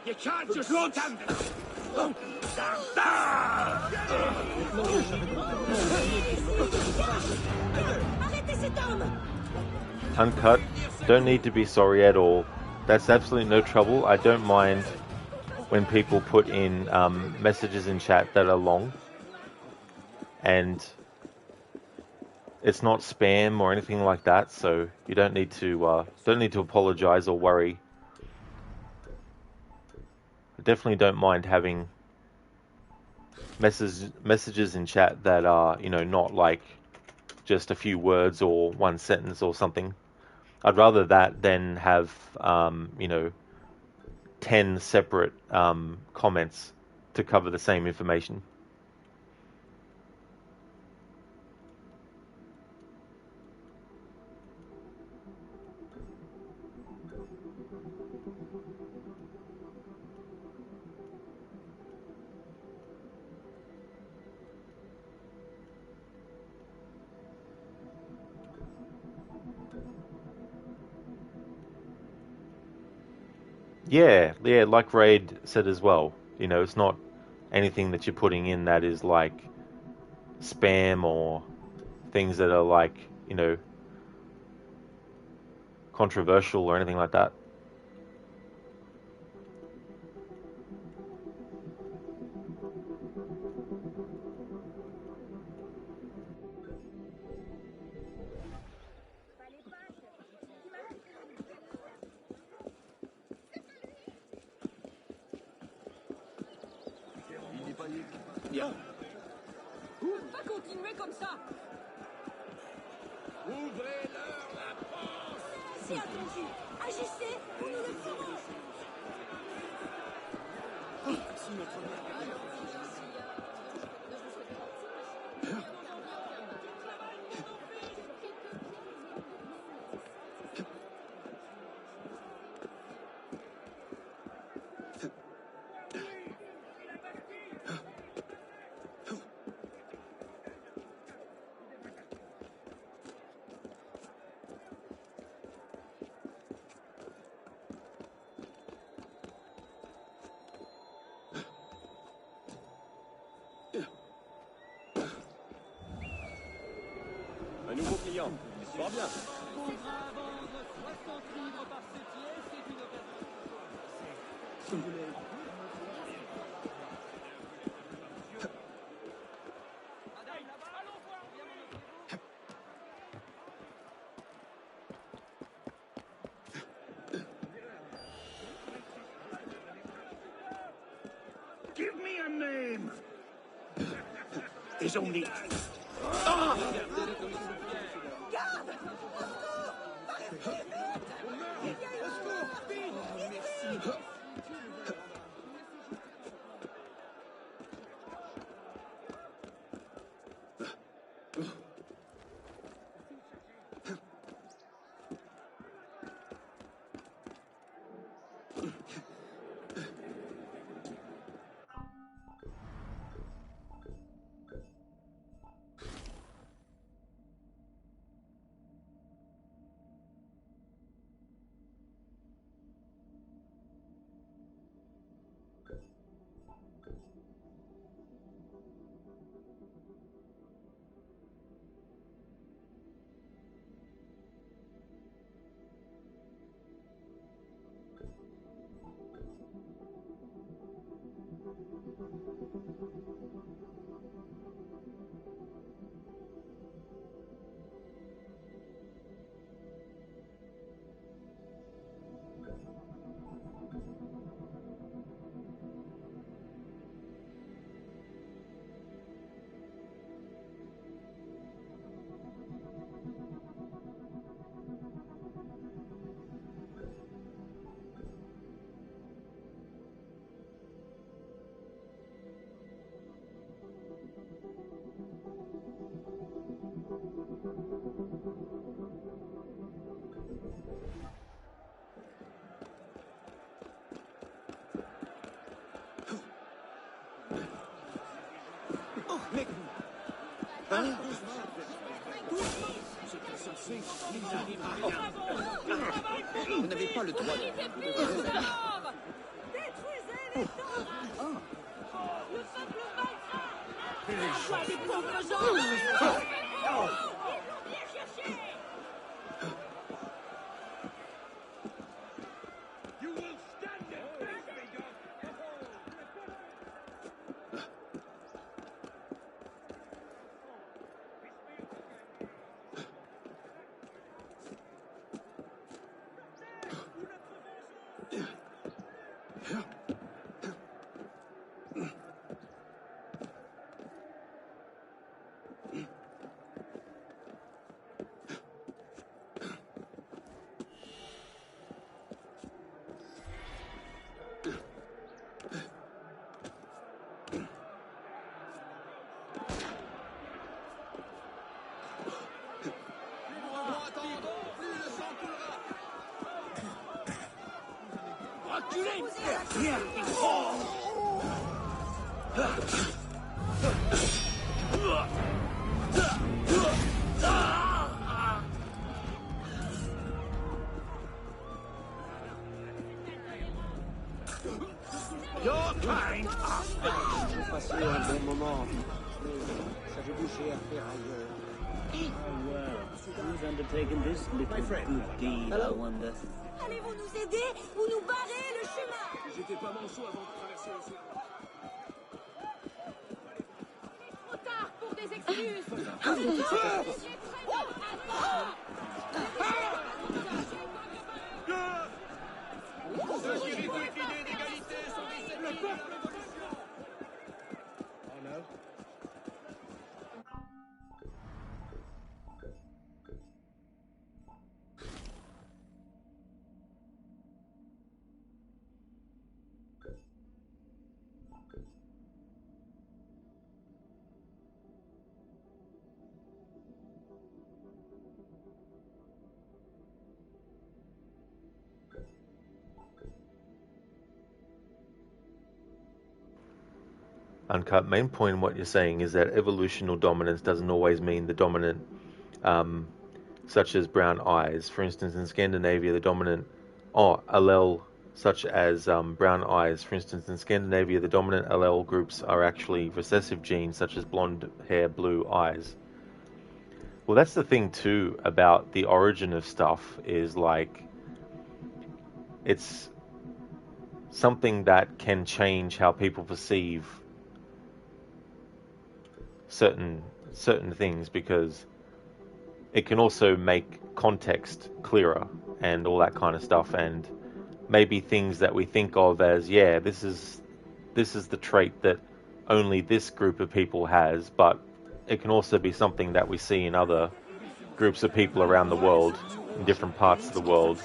You can't just stand there. Arrêtez cet homme. Uncut. Don't need to be sorry at all. That's absolutely no trouble. I don't mind when people put in messages in chat that are long, and it's not spam or anything like that. So you don't need to apologize or worry. I definitely don't mind having messages in chat that are, not like just a few words or one sentence or something. I'd rather that than have 10 separate comments to cover the same information. Yeah, like Raid said as well. It's not anything that you're putting in that is like spam or things that are like, controversial or anything like that. Bien. Pas continuer comme ça. Ouvrez-leur la porte. C'est attendu. Agissez ou nous le ferons. client. Fort bien. Give me a name! There's only... Vous n'avez pas le droit de... Détruisez les torrents. Le peuple vaincra. Les pauvres gens. Ils l'ont bien cherché. You will stand it! J'ai passé un bon moment. Ça veut bouger à faire ailleurs. Oh, well. Who's undertaken this little good deed, I wonder? Allez-vous nous aider ou nous barrer le chemin? J'étais pas manchot avant de traverser l'océan. Trop tard pour des excuses. Ceux qui récoltent l'idée d'égalité sont des ennemis. Oh no. Uncut, main point in what you're saying is that evolutional dominance doesn't always mean the dominant, such as brown eyes. For instance, in Scandinavia, the dominant allele, such as brown eyes. For instance, in Scandinavia, the dominant allele groups are actually recessive genes, such as blonde hair, blue eyes. Well, that's the thing too about the origin of stuff is like it's something that can change how people perceive certain things because it can also make context clearer and all that kind of stuff, and maybe things that we think of as this is the trait that only this group of people has, but it can also be something that we see in other groups of people around the world, in different parts of the world.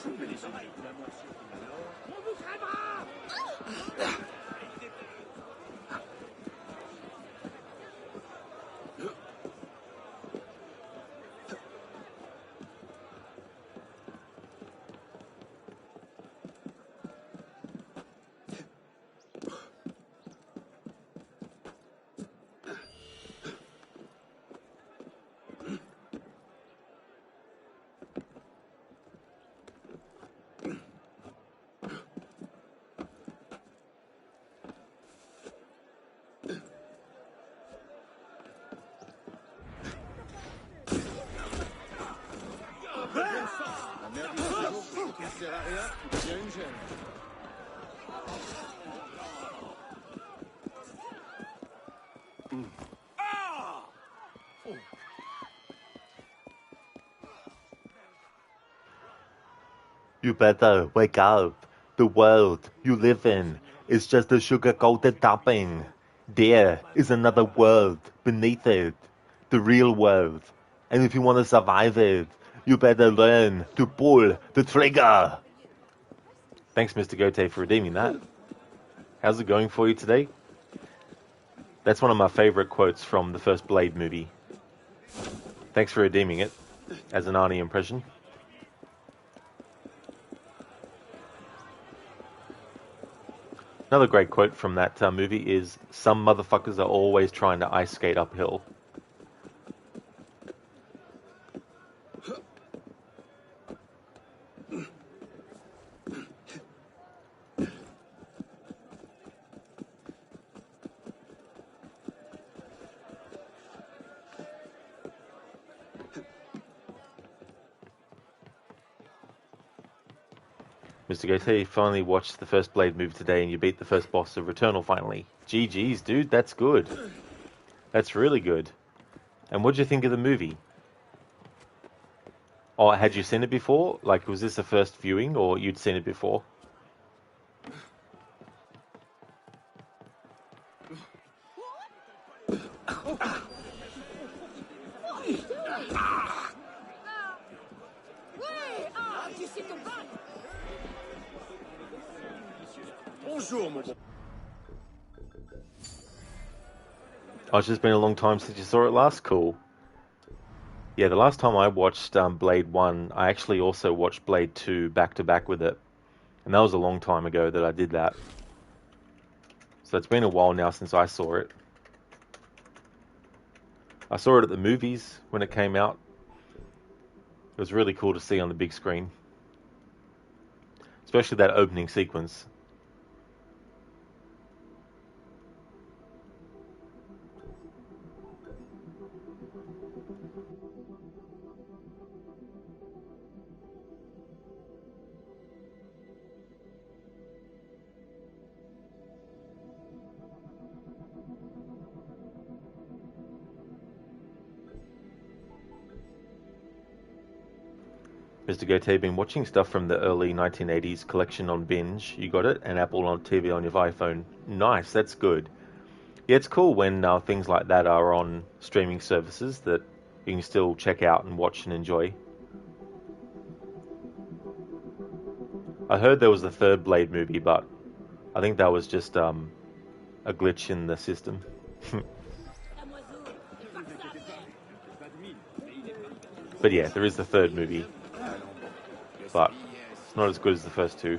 You better wake up. The world you live in is just a sugar-coated topping. There is another world beneath it, the real world. And if you want to survive it, you better learn to pull the trigger. Thanks, Mr. Gote, for redeeming that. How's it going for you today? That's one of my favorite quotes from the first Blade movie. Thanks for redeeming it as an Arnie impression. Another great quote from that movie is, "Some motherfuckers are always trying to ice skate uphill." Mr. Gaete, you finally watched the first Blade movie today and you beat the first boss of Returnal finally. GG's, dude, that's good. That's really good. And what'd you think of the movie? Oh, had you seen it before? Like, was this a first viewing or you'd seen it before? Oh, it's just been a long time since you saw it last. Cool. Yeah, the last time I watched Blade 1, I actually also watched Blade 2 back to back with it. And that was a long time ago that I did that. So it's been a while now since I saw it. I saw it at the movies when it came out. It was really cool to see on the big screen. Especially that opening sequence. Mr. Gote, been watching stuff from the early 1980s collection on Binge. You got it? And Apple on TV on your iPhone. Nice, that's good. Yeah, it's cool when things like that are on streaming services that you can still check out and watch and enjoy. I heard there was a third Blade movie, but I think that was just a glitch in the system. But yeah, there is the third movie. But it's not as good as the first two.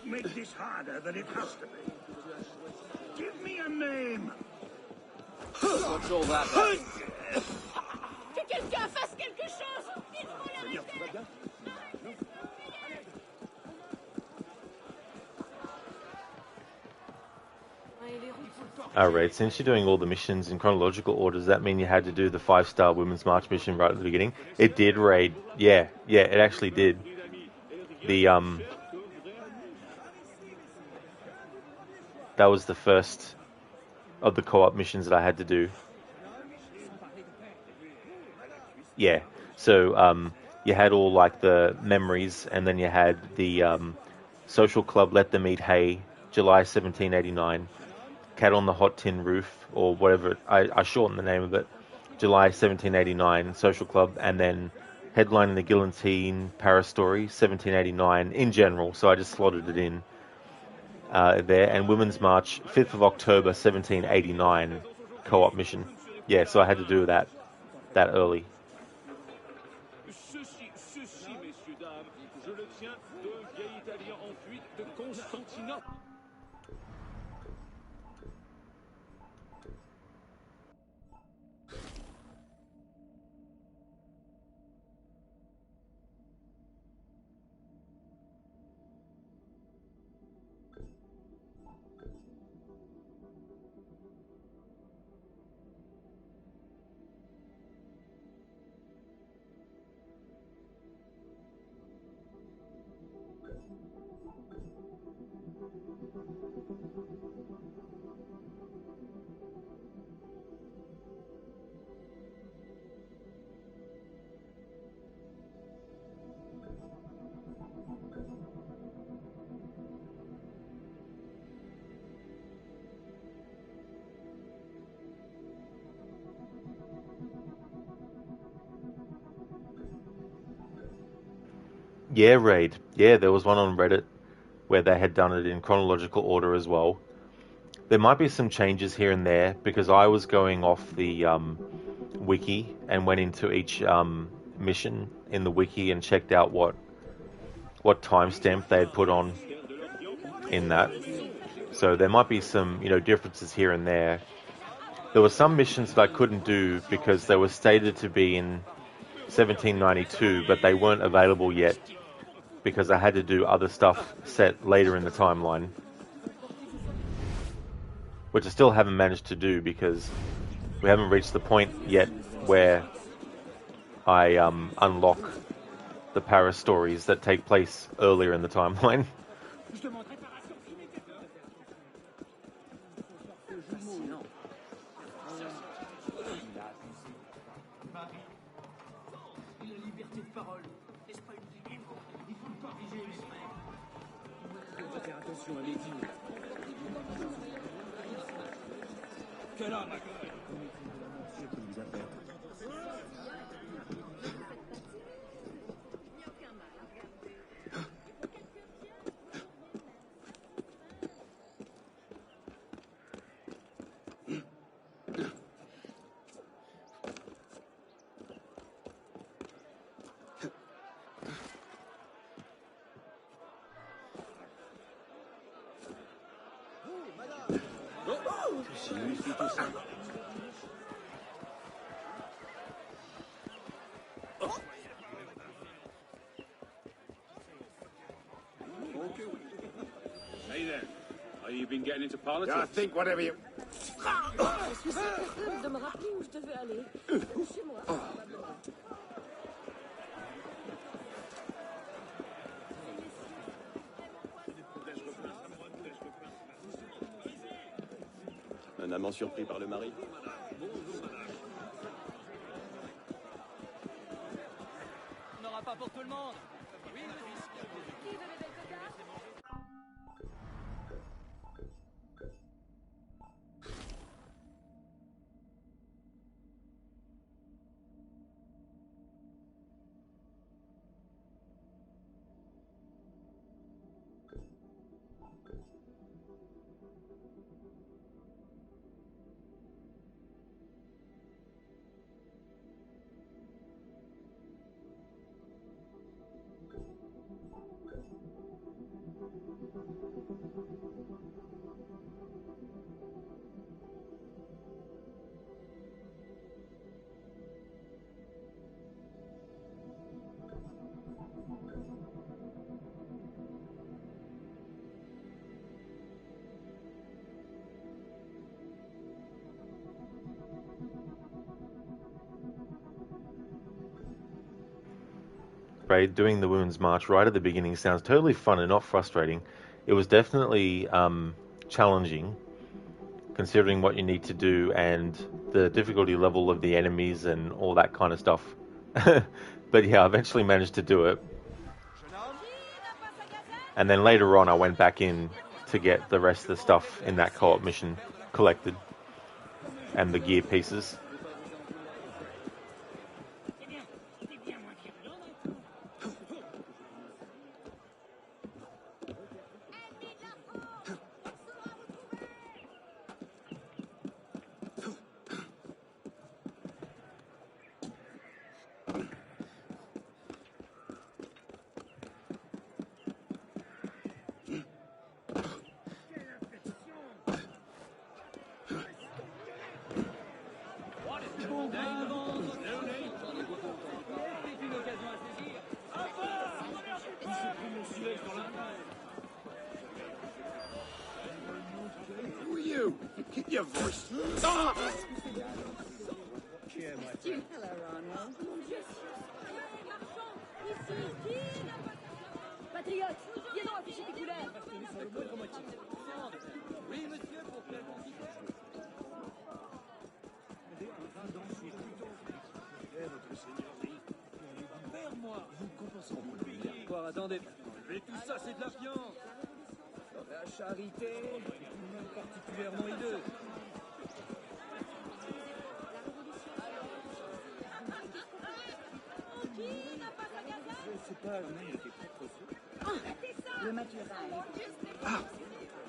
make this harder than it has to be. Give me a name. What's all that? Then? Que quelqu'un fasse quelque chose! Il faut l'arrêter! Alright, since you're doing all the missions in chronological order, does that mean you had to do the 5-star Women's March mission right at the beginning? It did, Raid. Yeah, it actually did. That was the first of the co-op missions that I had to do. Yeah, so you had all like the memories, and then you had the social club Let Them Eat Hay, July 1789, Cat on the Hot Tin Roof, or whatever, I shortened the name of it, July 1789, social club, and then Headline in the Guillotine, Paris Story, 1789, in general, so I just slotted it in there, and Women's March, 5th of October, 1789, co-op mission. Yeah, so I had to do that early. Ceci, messieurs, dames, je le tiens d'un vieil Italien en fuite de Constantinople. Yeah, Raid. Yeah, there was one on Reddit where they had done it in chronological order as well. There might be some changes here and there because I was going off the wiki and went into each mission in the wiki and checked out what timestamp they had put on in that. So there might be some differences here and there. There were some missions that I couldn't do because they were stated to be in 1792, but they weren't available yet because I had to do other stuff set later in the timeline, which I still haven't managed to do because we haven't reached the point yet where I unlock the Paris stories that take place earlier in the timeline. Hey there. Are you been getting into politics? Yeah, think whatever you... Est-ce que c'est capable de me rappeler où je devais aller? Chez moi. Un amant surpris par le mari. On n'aura pas pour tout le monde. Oui, Qui veut les belles cocardes? right? Doing the Women's March right at the beginning sounds totally fun and not frustrating. It was definitely challenging, considering what you need to do and the difficulty level of the enemies and all that kind of stuff. But yeah, I eventually managed to do it. And then later on I went back in to get the rest of the stuff in that co-op mission collected. And the gear pieces. Who are you? Keep your voice. Hello, Ronald. Patriote, viens donc afficher tes couleurs. Oui, monsieur, pour quelle quantité? Votre seigneurie. Vers moi. Nous compensons pour le milliard. Attendez. Enlevez tout ça, c'est de la fiance. La charité, particulièrement hideux. C'est pas un homme qui est très trop Le maquillage.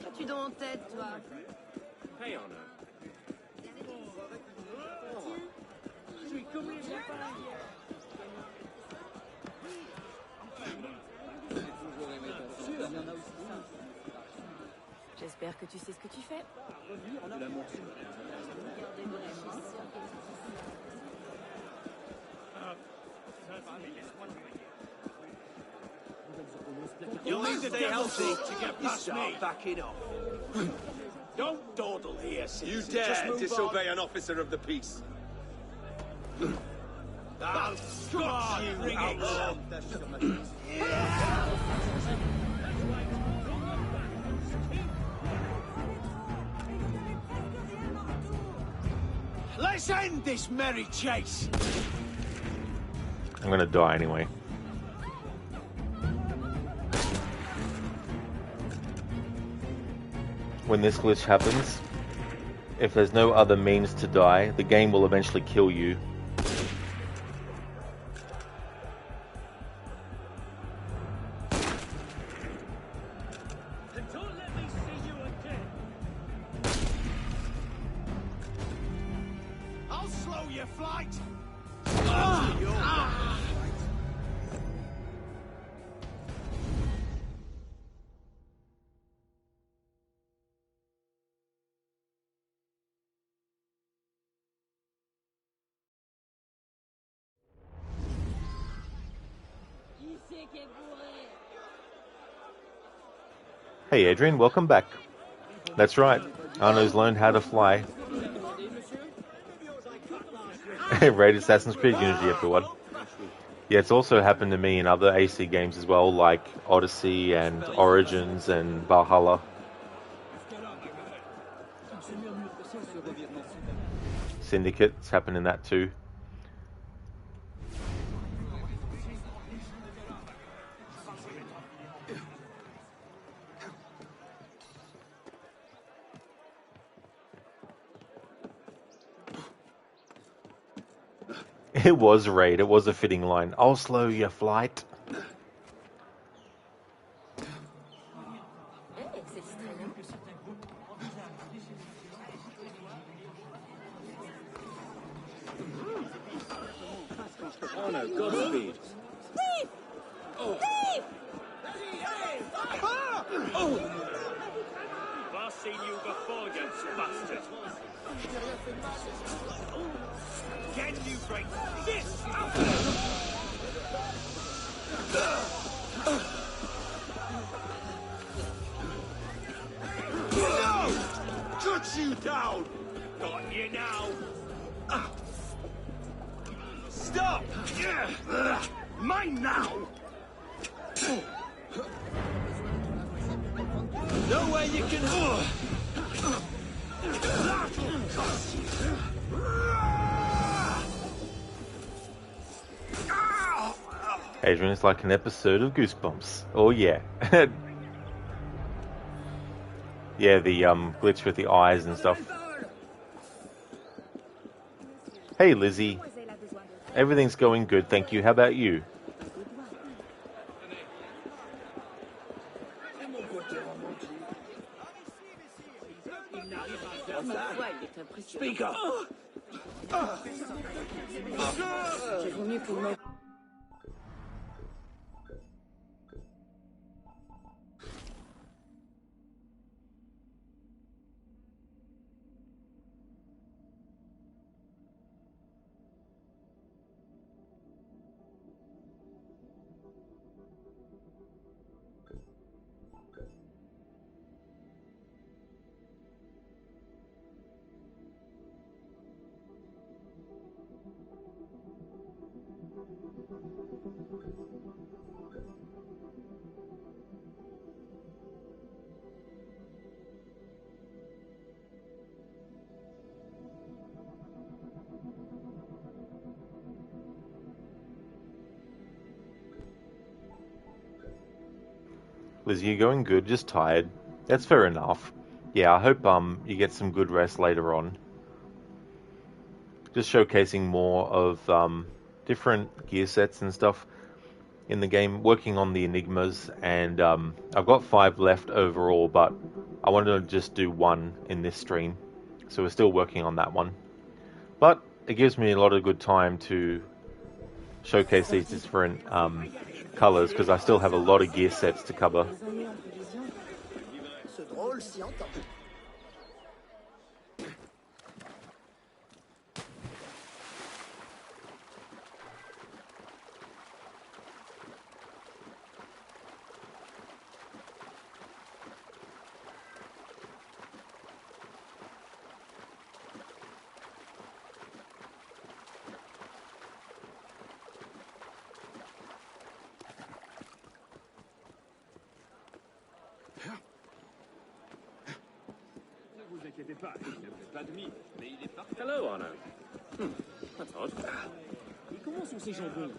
Qu'as-tu dans en tête, toi? Hey, Anna. Je suis comme les champagnes. J'espère que tu sais ce que tu fais. You'll need to stay healthy to get past me. Backing off. Don't dawdle here, You citizen. dare Just move disobey an officer of the peace? I'll scotch you, Bring it outlaw. Let's end this merry chase. I'm gonna die anyway. When this glitch happens, if there's no other means to die, the game will eventually kill you. And don't let me see you again. I'll slow your flight. Qui c'est qui est bourré? Hey Adrian, welcome back. That's right, Arno's learned how to fly. Raid Assassin's Creed Unity, everyone. Yeah, it's also happened to me in other AC games as well, like Odyssey and Origins and Valhalla. Syndicate's happened in that too. It was Raid, it was a fitting line. I'll slow your flight. Oh no, Godspeed. Thief! Thief! I've seen you before, you bastard. Can you break this? No! Cut you down! Got you now. Stop! Mine now! Adrian, it's like an episode of Goosebumps. Oh yeah. Yeah, the glitch with the eyes and stuff. Hey Lizzie. Everything's going good, thank you. How about you? Speak up! Liz, you're going good, just tired. That's fair enough. Yeah, I hope you get some good rest later on. Just showcasing more of different gear sets and stuff in the game, working on the Enigmas, and I've got 5 left overall, but I wanted to just do 1 in this stream, so we're still working on that one. But it gives me a lot of good time to showcase these different colors, because I still have a lot of gear sets to cover. Hello, Arno. That's odd. Et comment sont ces jambons?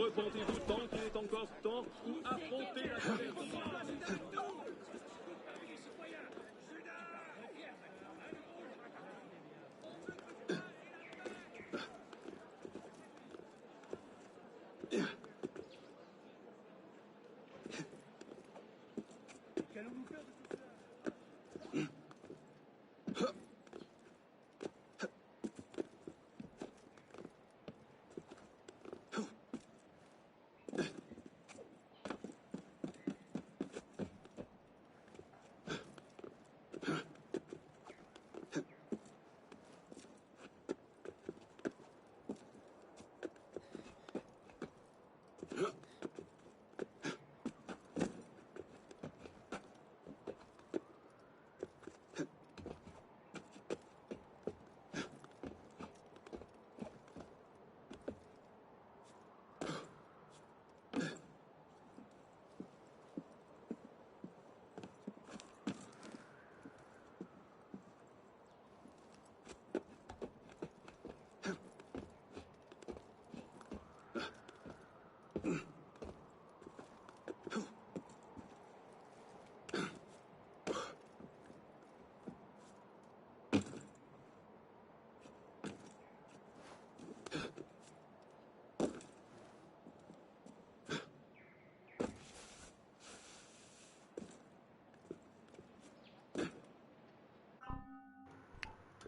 Repentez-vous tant qu'il est encore temps ou affrontez la colère. Qu'allons-nous faire de tout cela?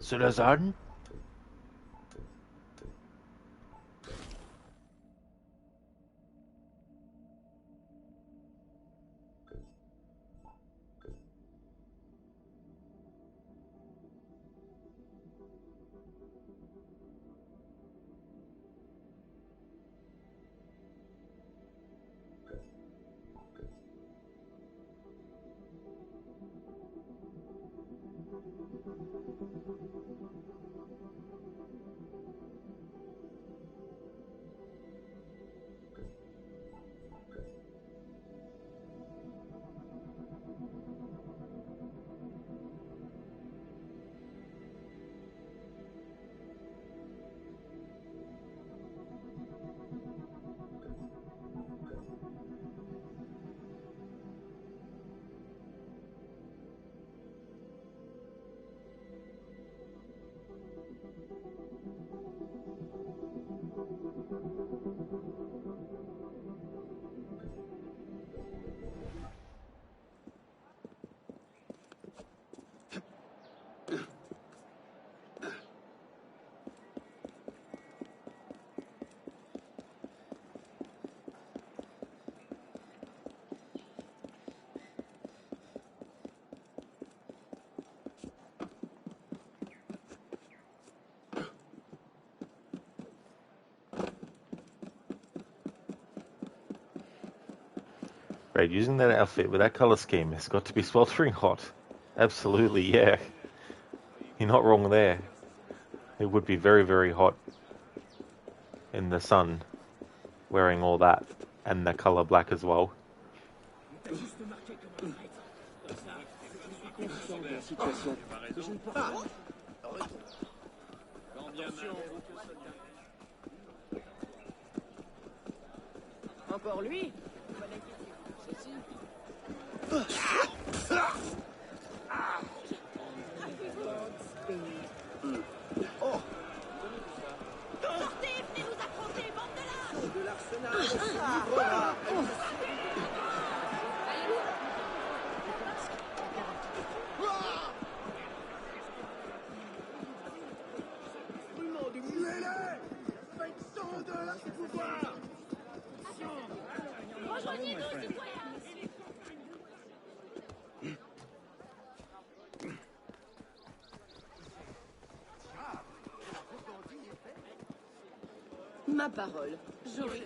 Citizen? Right, using that outfit with that color scheme, it's got to be sweltering hot. Absolutely, yeah. You're not wrong there. It would be very, very hot in the sun, wearing all that, and the color black as well. Encore lui? Ma parole, j'aurais...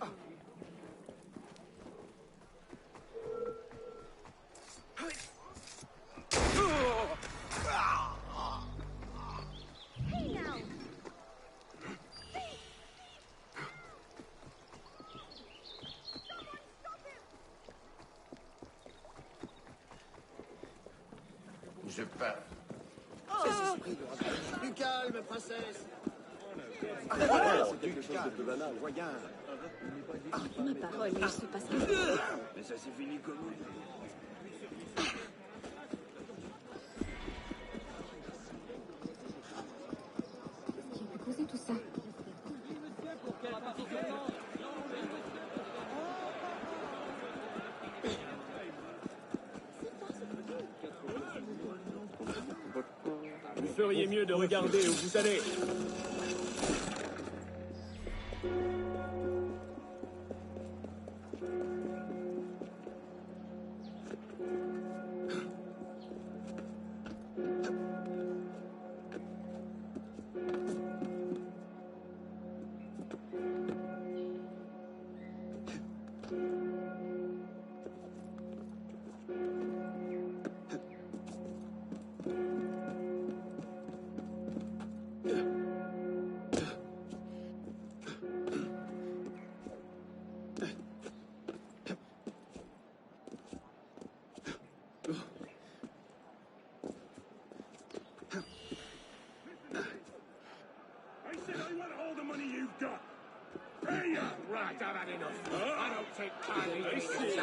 Je pars. Du calme, princesse. Oh, du calme, banal, voyons. Ma parole, il se passe quelque chose. Mais ça s'est fini comment? Qui a pu causer tout ça? Vous feriez mieux de regarder où vous allez. Right, I've had enough. I don't take kindly to this.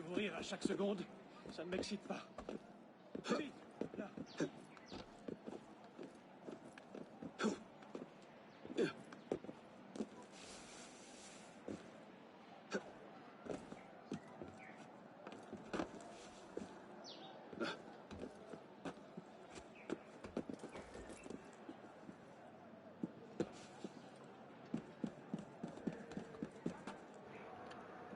Mourir à chaque seconde, ça ne m'excite pas. Vite, là.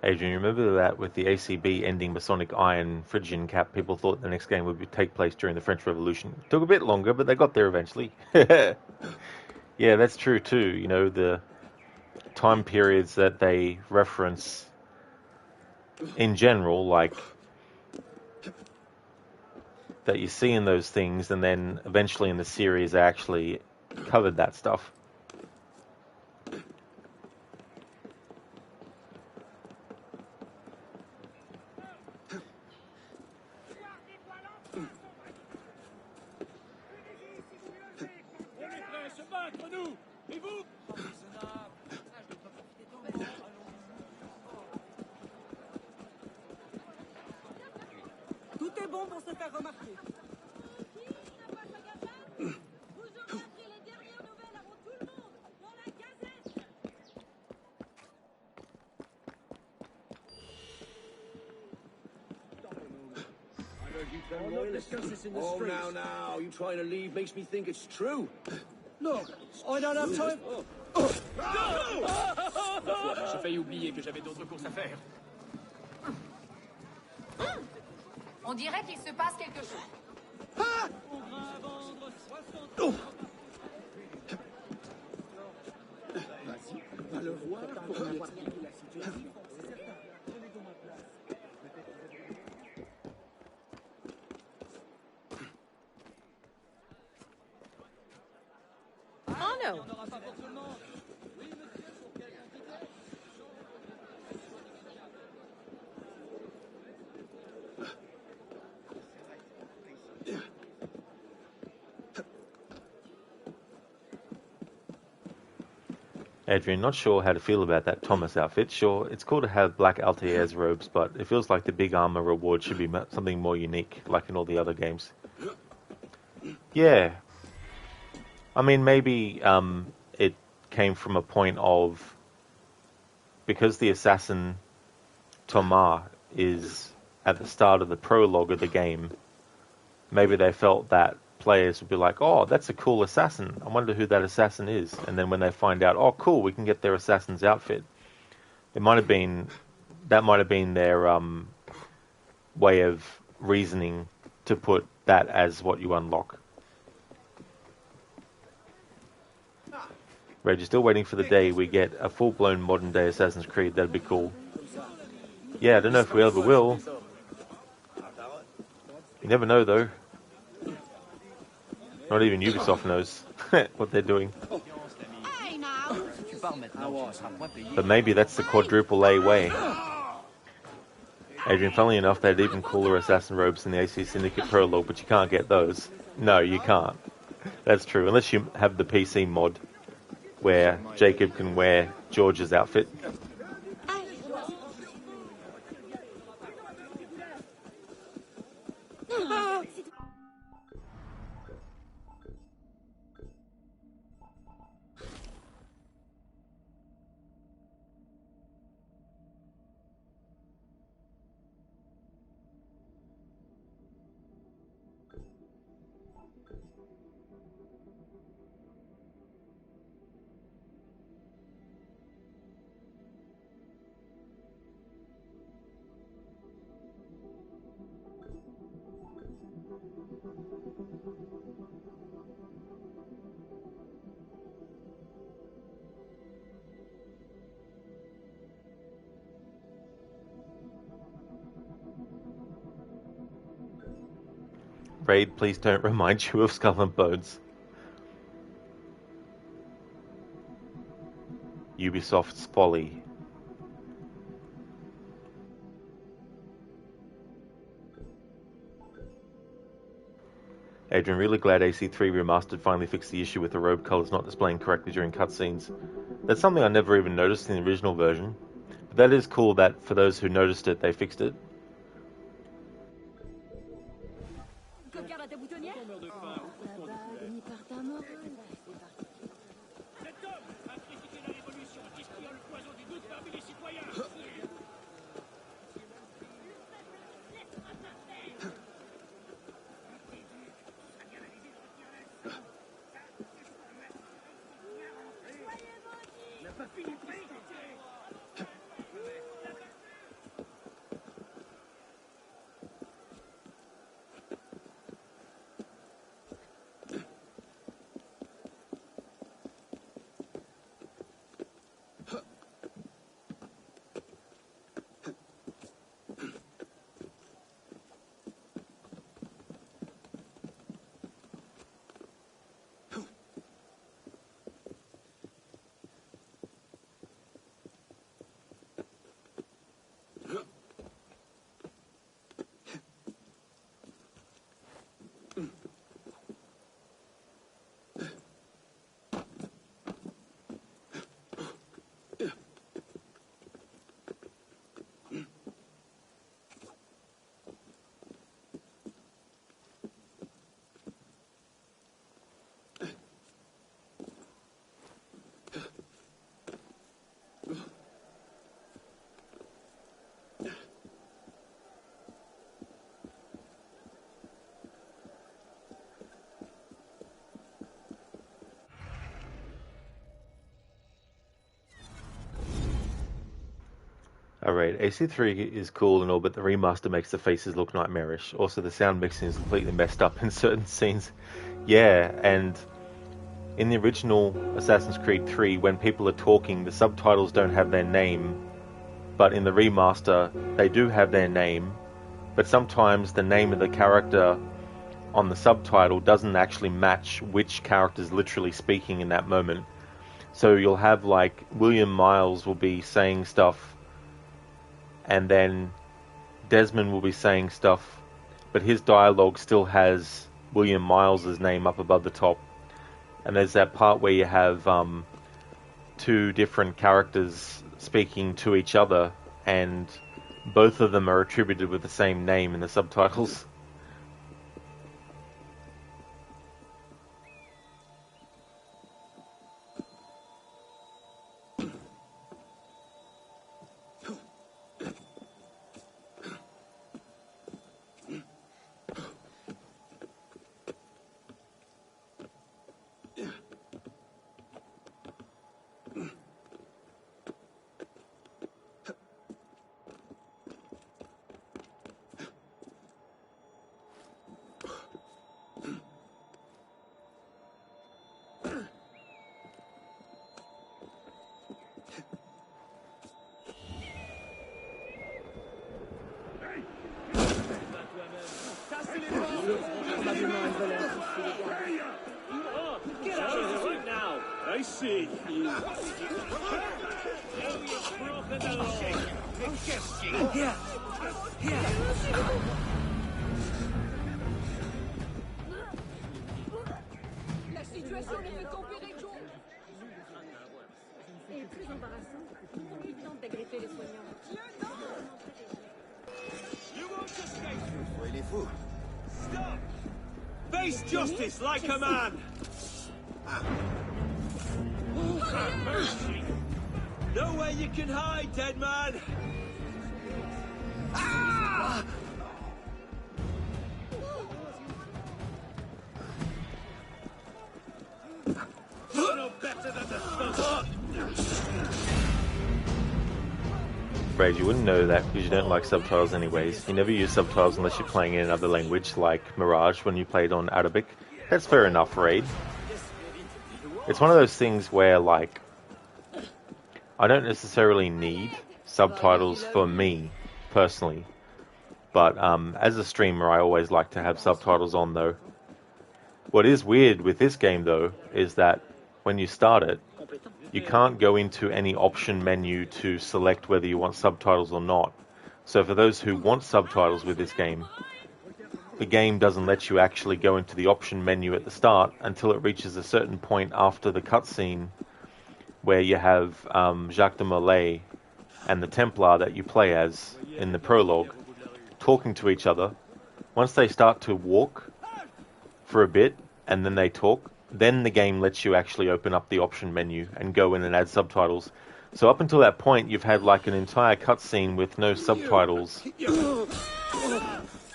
Adrian, you remember that with the ACB ending Masonic Iron Phrygian Cap, people thought the next game would take place during the French Revolution. It took a bit longer, but they got there eventually. Yeah, that's true too. You know, the time periods that they reference in general, like that you see in those things, and then eventually in the series they actually covered that stuff. Oh, now, you trying to leave makes me think it's true. Look, I don't have time. J'ai failli oublier que j'avais d'autres courses à faire. On dirait qu'il se passe quelque chose. Au grain à vendre 60. Vas-y, va le voir pour lui expliquer la situation. Oh no! Adrian, not sure how to feel about that Thomas outfit. Sure, it's cool to have black Altair's robes, but it feels like the big armor reward should be something more unique, like in all the other games. Yeah. I mean, maybe it came from a point of, because the assassin Thomas is at the start of the prologue of the game, maybe they felt that players would be like, oh, that's a cool assassin. I wonder who that assassin is. And then when they find out, oh, cool, we can get their assassin's outfit. That might have been their way of reasoning to put that as what you unlock. Reg, you're still waiting for the day we get a full-blown modern-day Assassin's Creed. That'd be cool. Yeah, I don't know if we ever will. You never know, though. Not even Ubisoft knows what they're doing. But maybe that's the quadruple A way. Adrian, funnily enough, they had even cooler assassin robes in the AC Syndicate prologue, but you can't get those. No, you can't. That's true, unless you have the PC mod, where Jacob can wear George's outfit. Raid, please don't remind you of Skull and Bones. Ubisoft's folly. Adrian, really glad AC3 Remastered finally fixed the issue with the robe colours not displaying correctly during cutscenes. That's something I never even noticed in the original version. But that is cool that for those who noticed it, they fixed it. à ta boutonnière? Tombeur de faim, où La qu'on bague, ni par ta morale. Cet homme a critiqué la révolution, distillant le poison du doute parmi les citoyens. n'a pas fini de tester. Alright, AC3 is cool and all, but the remaster makes the faces look nightmarish. Also, the sound mixing is completely messed up in certain scenes. Yeah, and in the original Assassin's Creed 3, when people are talking, the subtitles don't have their name, but in the remaster, they do have their name, but sometimes the name of the character on the subtitle doesn't actually match which character's literally speaking in that moment. So you'll have, like, William Miles will be saying stuff, and then Desmond will be saying stuff, but his dialogue still has William Miles's name up above the top. And there's that part where you have two different characters speaking to each other, and both of them are attributed with the same name in the subtitles. Get out of here right now! I see. La situation ne fait qu'empirer, Joe. Et très embarrassant. Pourquoi il tente d'agripper les soignants? You won't escape. Il est fou. Stop! Face justice like a man. Mercy. Nowhere you can hide, dead man. Ah! You're no better than the smoke. Brad, you wouldn't know that because you don't like subtitles anyways. You never use subtitles unless you're playing in another language, like Mirage when you played on Arabic. That's fair enough, Raid. It's one of those things where, like, I don't necessarily need subtitles for me, personally. But as a streamer, I always like to have subtitles on, though. What is weird with this game, though, is that when you start it, you can't go into any option menu to select whether you want subtitles or not. So for those who want subtitles with this game, the game doesn't let you actually go into the option menu at the start until it reaches a certain point after the cutscene where you have Jacques de Molay and the Templar that you play as in the prologue talking to each other. Once they start to walk, for a bit and then they talk, then the game lets you actually open up the option menu and go in and add subtitles. So up until that point, you've had like an entire cutscene with no subtitles.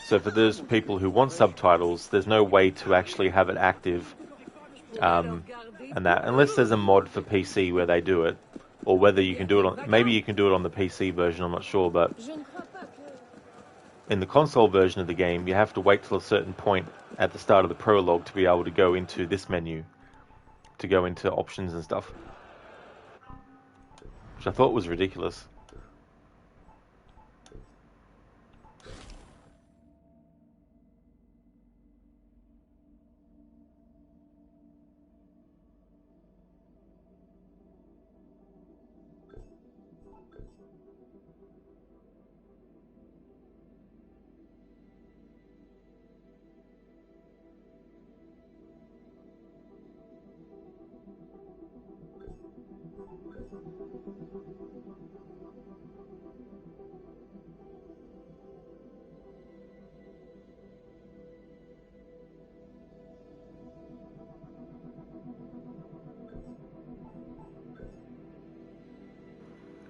So for those people who want subtitles, there's no way to actually have it active, and that, unless there's a mod for PC where they do it, or whether you can do it on, maybe you can do it on the PC version, I'm not sure, but in the console version of the game, you have to wait till a certain point at the start of the prologue to be able to go into this menu, to go into options and stuff, which I thought was ridiculous.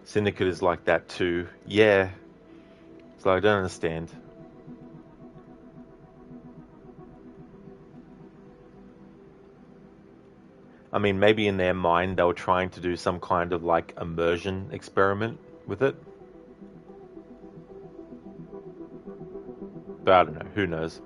Syndicate is like that too. Yeah. So I don't understand. I mean, maybe in their mind they were trying to do some kind of like immersion experiment with it. But I don't know. Who knows?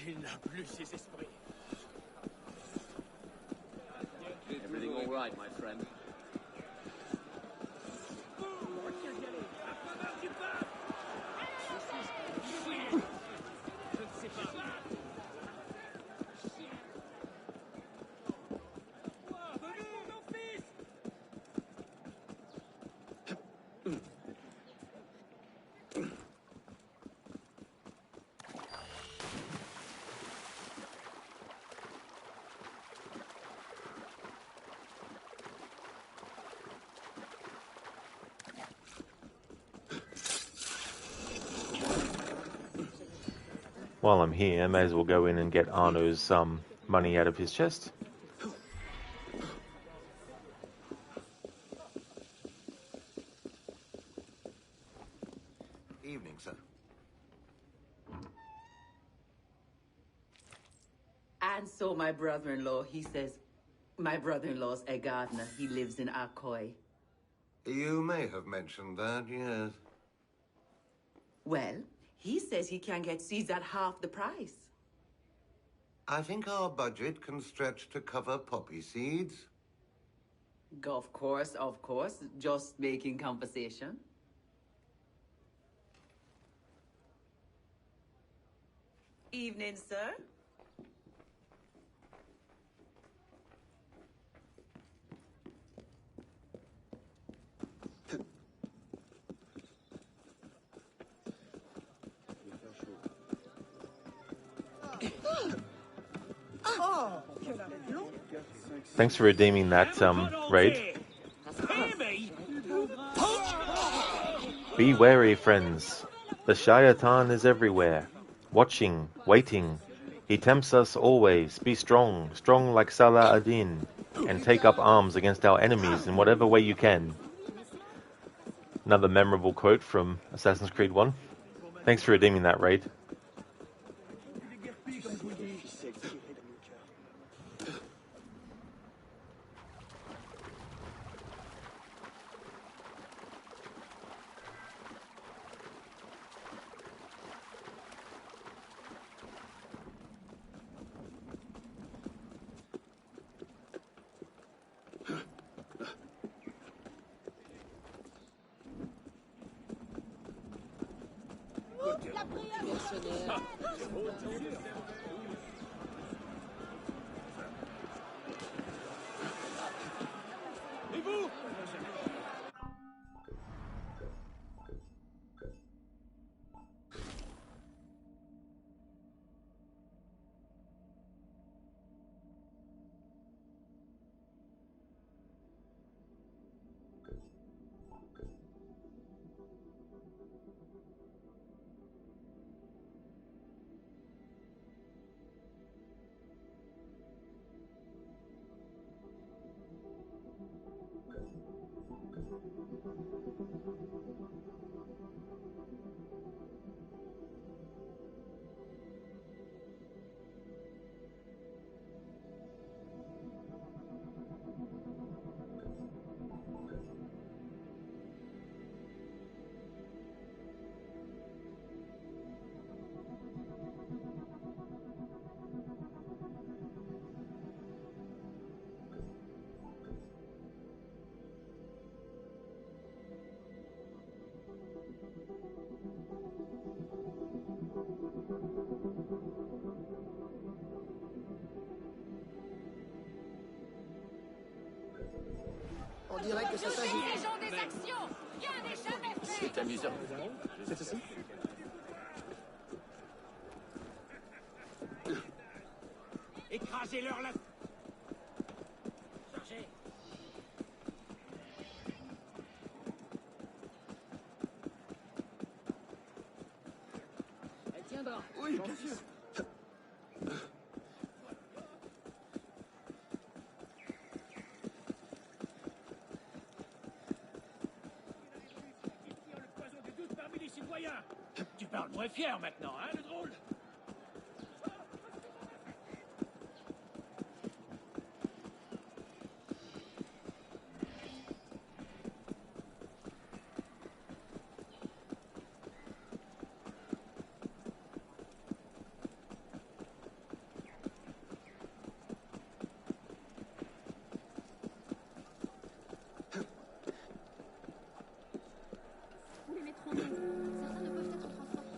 Il n'a plus ses esprits. Everything all right, my friend? While I'm here, I may as well go in and get Arno's money out of his chest. Evening, sir. And so my brother-in-law, he says, my brother-in-law's a gardener. He lives in Arcoy. You may have mentioned that, yes. Well, he says he can get seeds at half the price. I think our budget can stretch to cover poppy seeds. Of course, of course. Just making conversation. Evening, sir. Thanks for redeeming that raid. Be wary, friends. The Shayatan is everywhere, watching, waiting. He tempts us always. Be strong, strong like Salah ad-Din, and take up arms against our enemies in whatever way you can. Another memorable quote from Assassin's Creed 1. Thanks for redeeming that raid. On dirait que ça s'agit. C'est amusant. C'est ceci. Écrasez-leur la... Chargez. Elle tiendra. Oui, bien sûr. Tu parles moins fier maintenant, hein, le drôle? Où les mettrons-nous? Certains ne peuvent être transportés.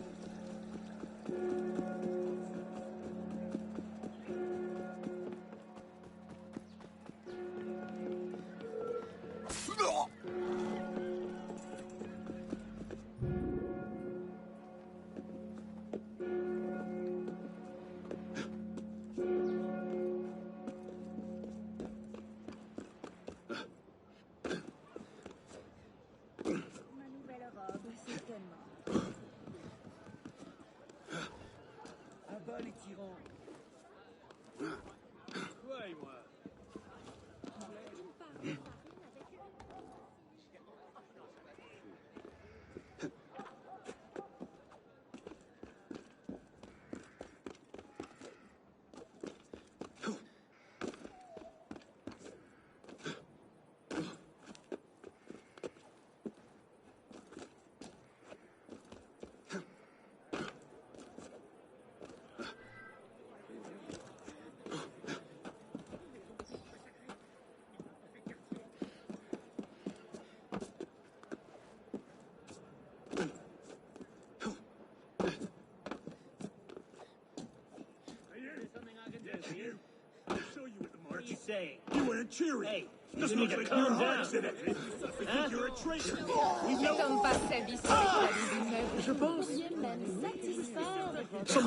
saying? You weren't cheering. Hey, Doesn't you need look to like calm your down. heart's in it. I think you're a traitor. We Cet know. homme passe sa vie sur les toits des immeubles. Je pense. Vous pourriez même satisfaire votre...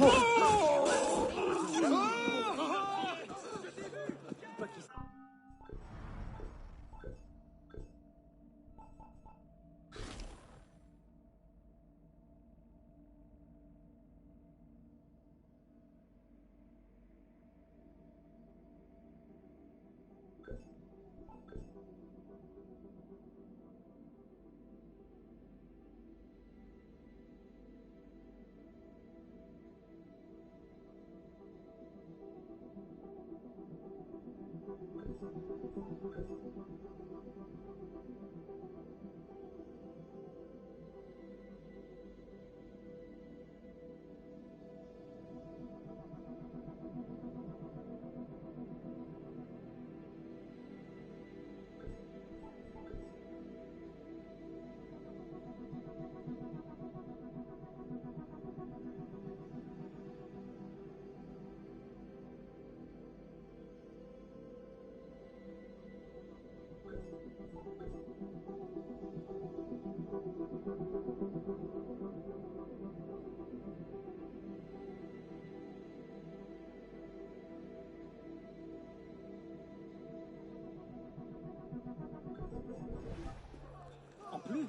En plus,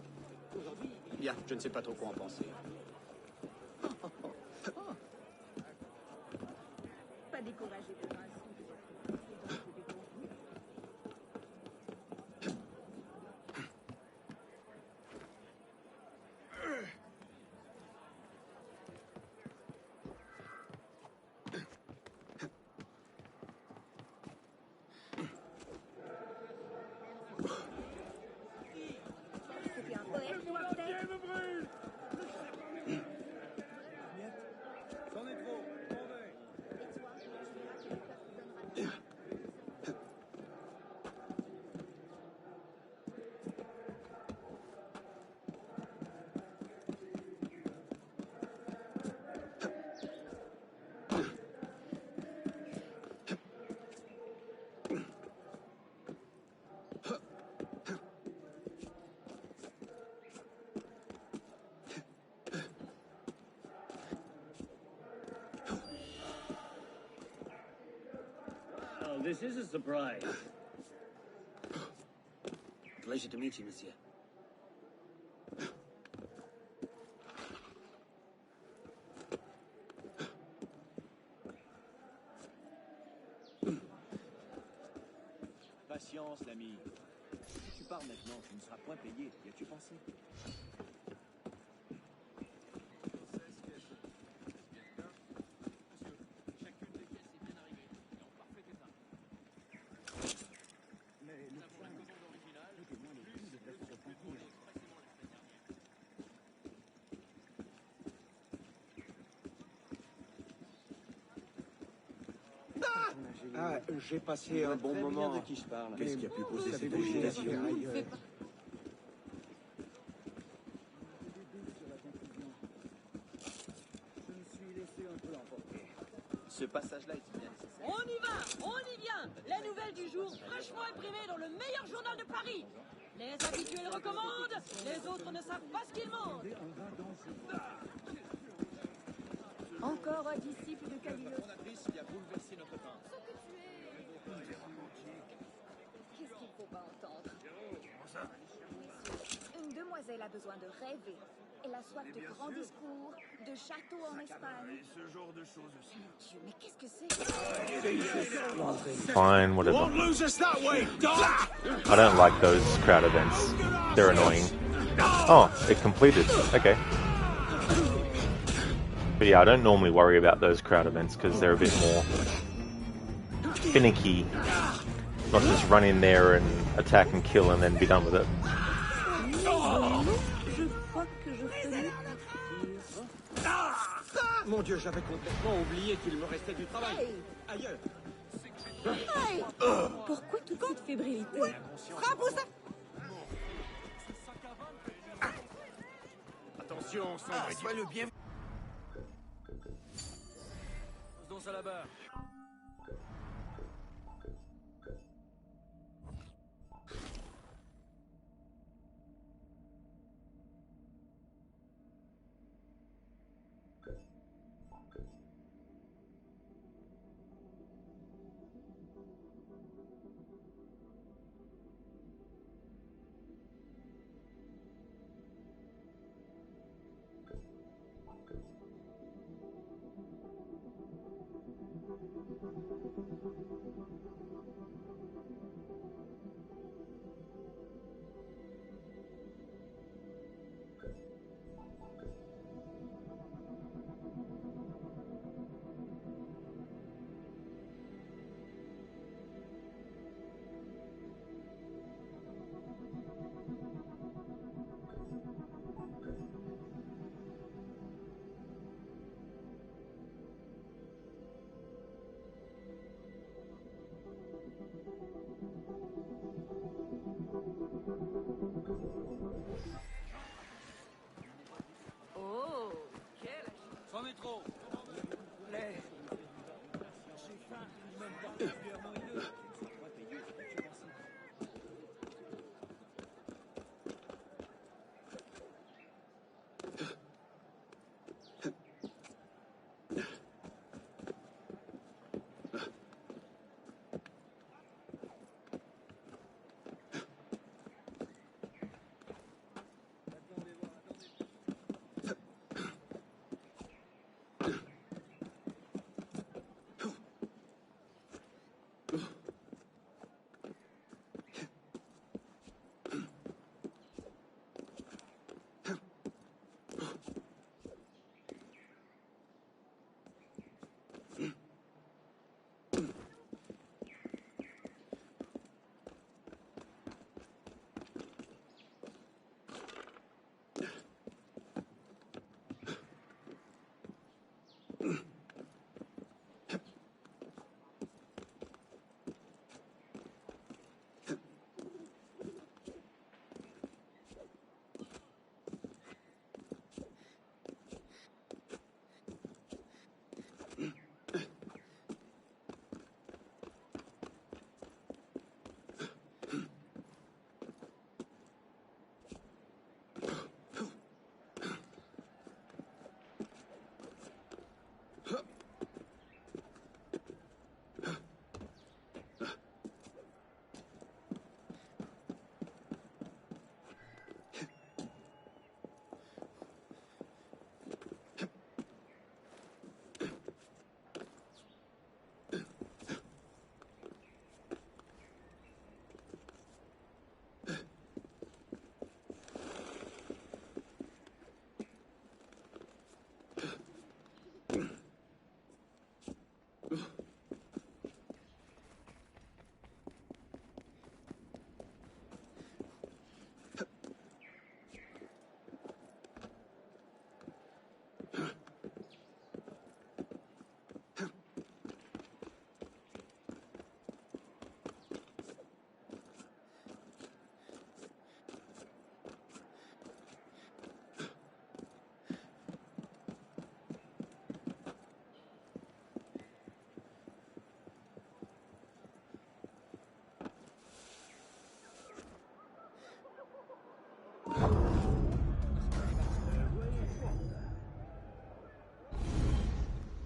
aujourd'hui... Bien, je ne sais pas trop quoi en penser. Pas découragé de moi. C'était un poème, peut-être? C'en est trop. Oh, this is a surprise. Pleasure to meet you, monsieur. Patience, l'ami. Si tu pars maintenant, tu ne seras point payé. Y as-tu pensé? Ah, j'ai passé un bon moment. De qui je parle? Qu'est-ce qui a pu poser cette agitation? Ce passage-là est bien nécessaire. On y va, on y vient. La nouvelle du jour, fraîchement imprimée dans le meilleur journal de Paris. Les habitués le recommandent, les autres ne savent pas ce qu'ils mangent. Encore un disciple de Caligula. Fondatrice qui a bouleversé notre temps. Qu'est-ce qu'il ne faut pas entendre? Une demoiselle a besoin de rêver. Elle a soif de grands discours, de châteaux en Espagne. Ce genre de choses aussi. Mon Dieu, mais qu'est-ce que c'est? Fine, whatever. Won't lose us that way, dog! I don't like those crowd events. They're annoying. Oh, it completed. Okay. But yeah, I don't normally worry about those crowd events because they're a bit more finicky. Not just run in there and attack and kill and then be done with it. Mon Dieu, j'avais complètement oublié qu'il me restait du travail. Ailleurs. Hey! Pourquoi toute cette fébrilité? Frappe ou ça? Attention, sois le bienvenu. Faisons ça là-bas.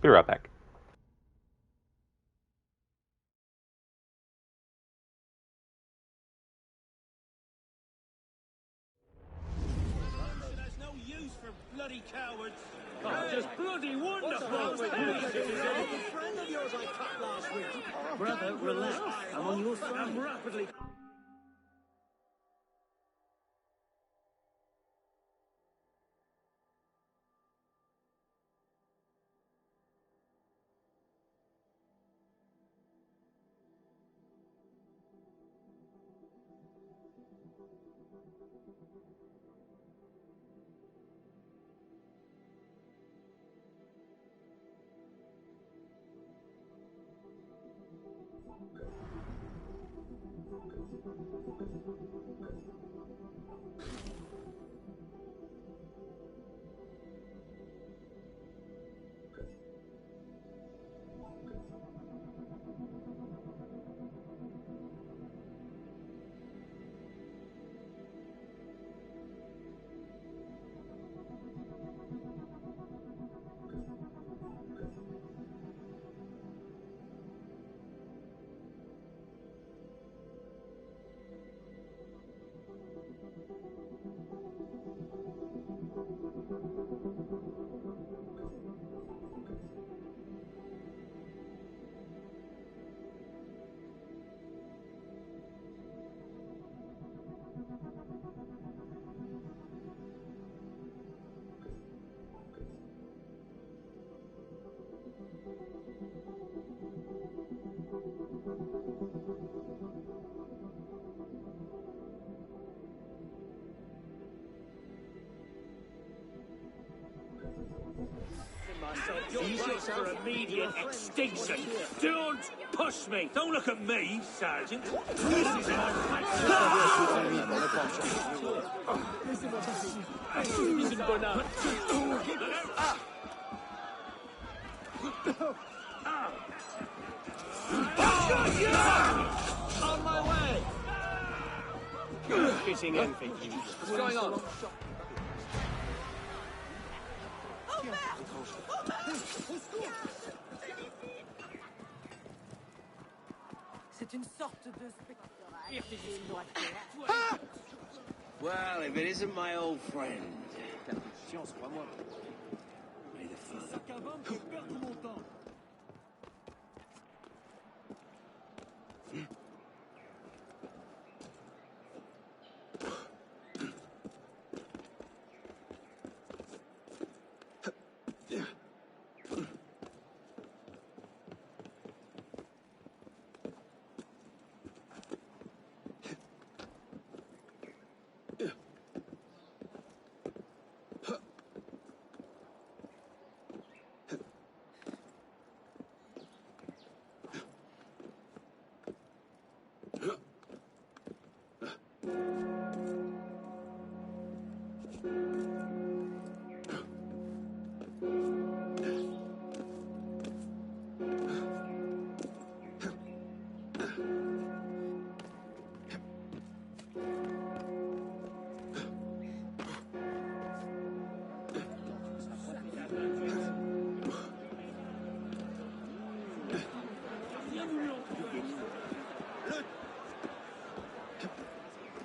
Be right back. There's no use for bloody cowards. Oh, just bloody wonderful. Friend of yours I cut last week. Brother, relax. I'm on your side. I'm rapidly... You're right for immediate extinction. Don't push me. Don't look at me, Sergeant. This is my On my way. fitting envy. What's going on? C'est une sorte de spectacle. Well, if it isn't my old friend. May the father.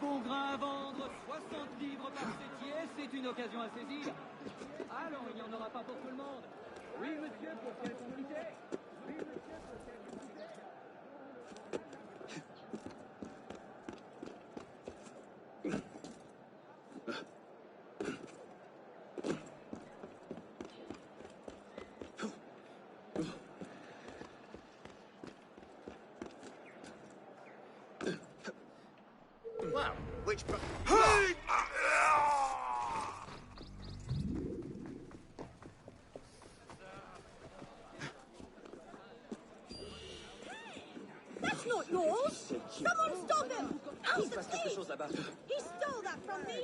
Bon grain à vendre, 60 livres par fêtier, c'est une occasion à saisir. Alors, il n'y en aura pas pour tout le monde. Oui, monsieur, pour quelle quantité? Oui, monsieur, pour quelle quantité? Wow, which... That's not yours! Someone stop him! How's the thief? He stole that from me!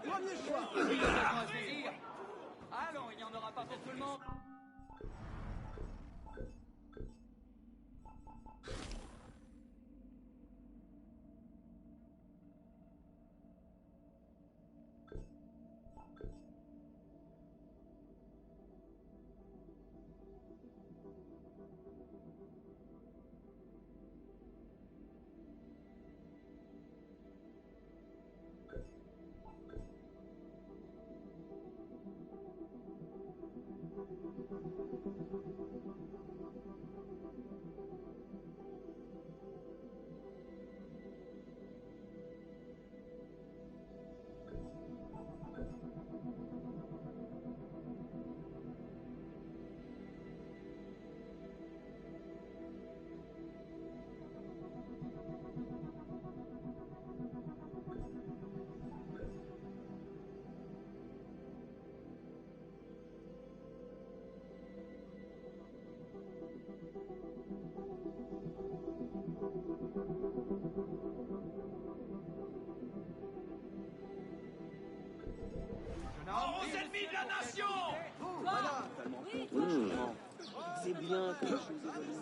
Une occasion à saisir. Alors, il n'y en aura pas pour tout le monde. Ennemi de la nation! Voilà, totalement contre le changement. C'est bien que les choses évoluent.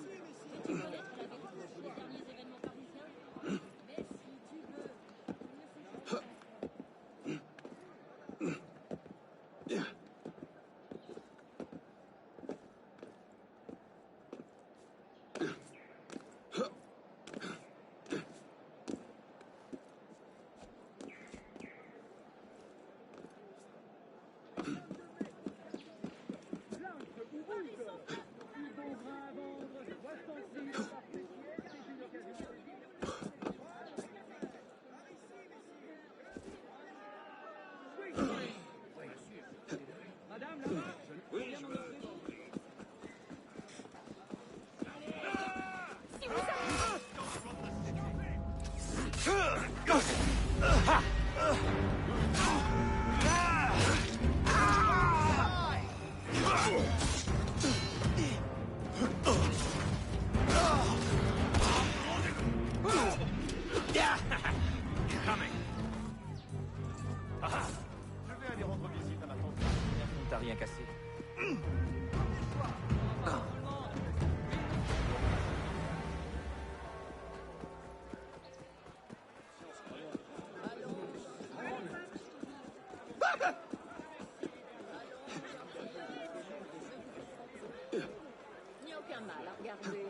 Il n'y a aucun mal à regarder.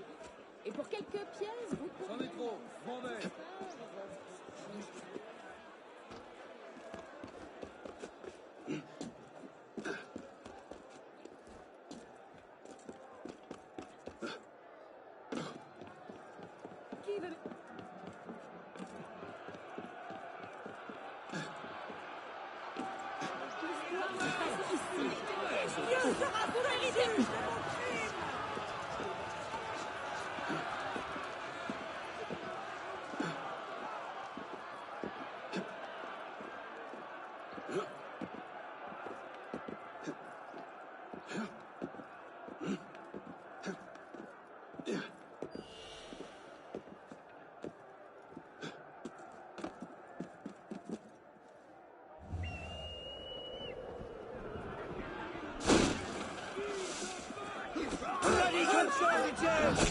Et pour quelques pièces, vous pouvez... C'en est trop, je m'en vais. Qui veut... Dieu sera brûlé. Bloody conservatives!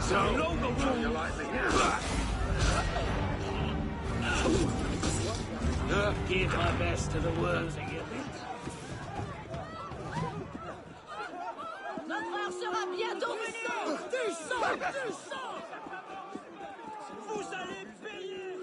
So, you like me now? Give my best to the worms again. Notre heure sera bientôt venue. Du sang, du sang. Vous allez payer!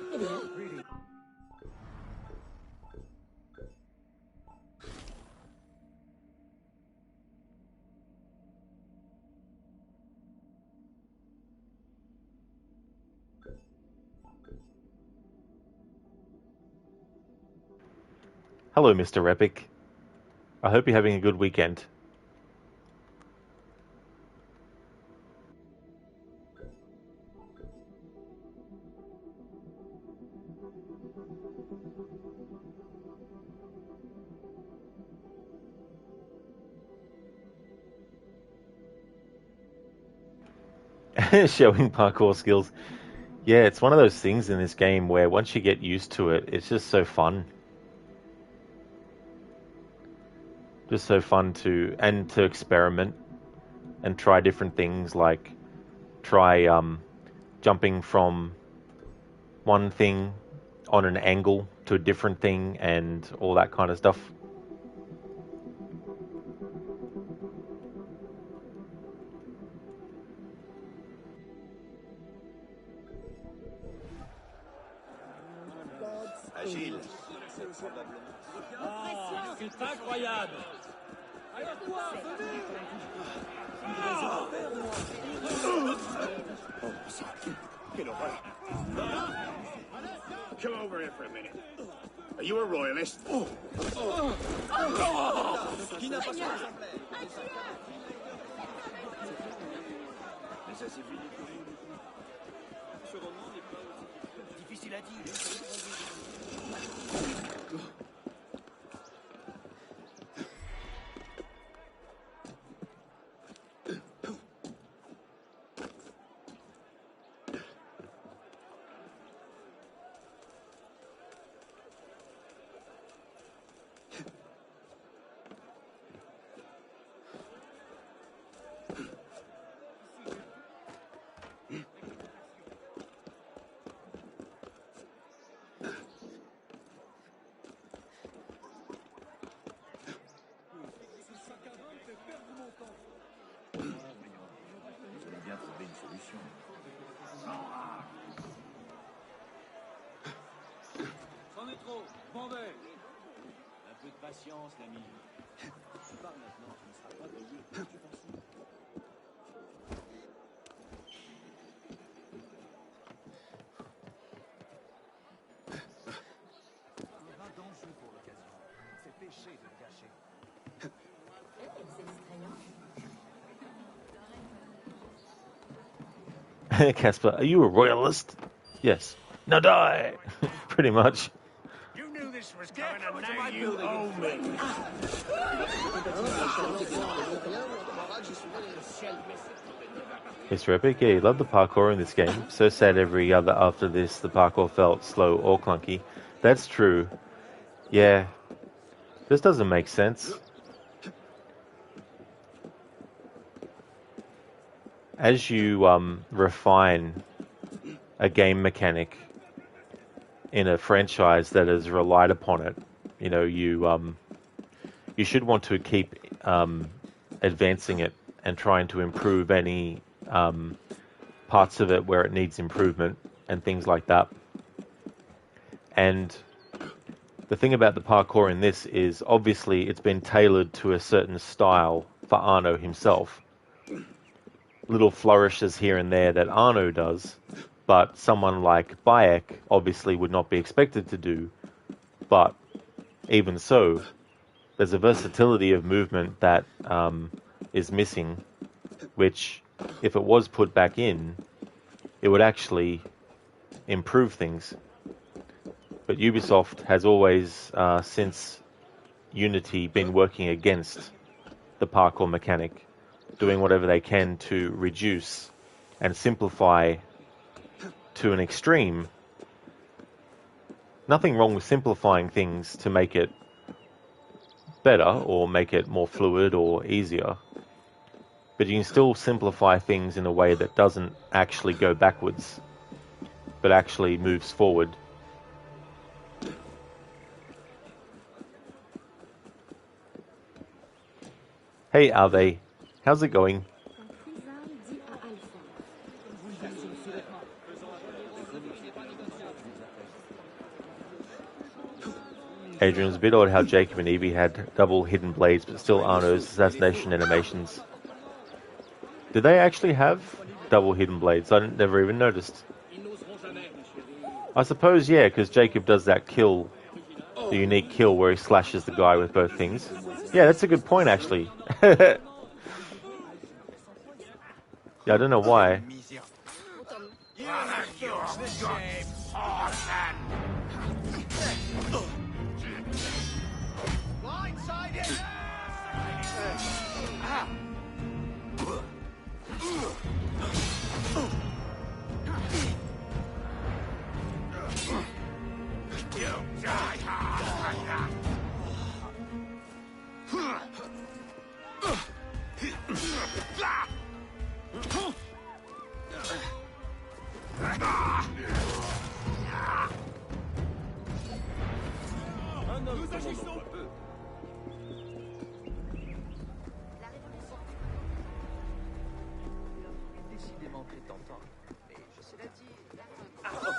Hello, Mr. Epic. I hope you're having a good weekend. Showing parkour skills. Yeah, it's one of those things in this game where once you get used to it, it's just so fun. Just so fun to experiment and try different things, like try jumping from one thing on an angle to a different thing and all that kind of stuff. Agile. Ah, c'est incroyable! Alors quoi, venez! Oh, sorry. Get over it. Come over here for a minute. Are you a royalist? Qui n'a pas son exemplaire? Mais ça c'est fini. Ce roman n'est pas aussi difficile à dire. C'en est trop, je m'en vais. Un peu de patience, l'ami. Tu pars maintenant, tu ne seras pas payé. Tu penses? Un vin d'enjeu pour l'occasion. C'est péché de le gâcher. Casper, are you a royalist? Yes. Now die! Pretty much. You knew this was coming, and now you owe me. Mr. Epic, yeah, you love the parkour in this game. So sad every other after this the parkour felt slow or clunky. That's true. Yeah. This doesn't make sense. As you refine a game mechanic in a franchise that has relied upon it, you know, you should want to keep advancing it and trying to improve any parts of it where it needs improvement and things like that. And the thing about the parkour in this is obviously it's been tailored to a certain style for Arno himself. Little flourishes here and there that Arno does, but someone like Bayek obviously would not be expected to do. But even so, there's a versatility of movement that is missing, which, if it was put back in, it would actually improve things. But Ubisoft has always, since Unity, been working against the parkour mechanic, doing whatever they can to reduce and simplify to an extreme. Nothing wrong with simplifying things to make it better or make it more fluid or easier. But you can still simplify things in a way that doesn't actually go backwards, but actually moves forward. Hey, Ave. How's it going? Adrian, was a bit odd how Jacob and Evie had double hidden blades, but still Arno's assassination animations. Did they actually have double hidden blades? I never even noticed. I suppose, yeah, because Jacob does that kill, the unique kill where he slashes the guy with both things. Yeah, that's a good point, actually. Yeah, I don't know why.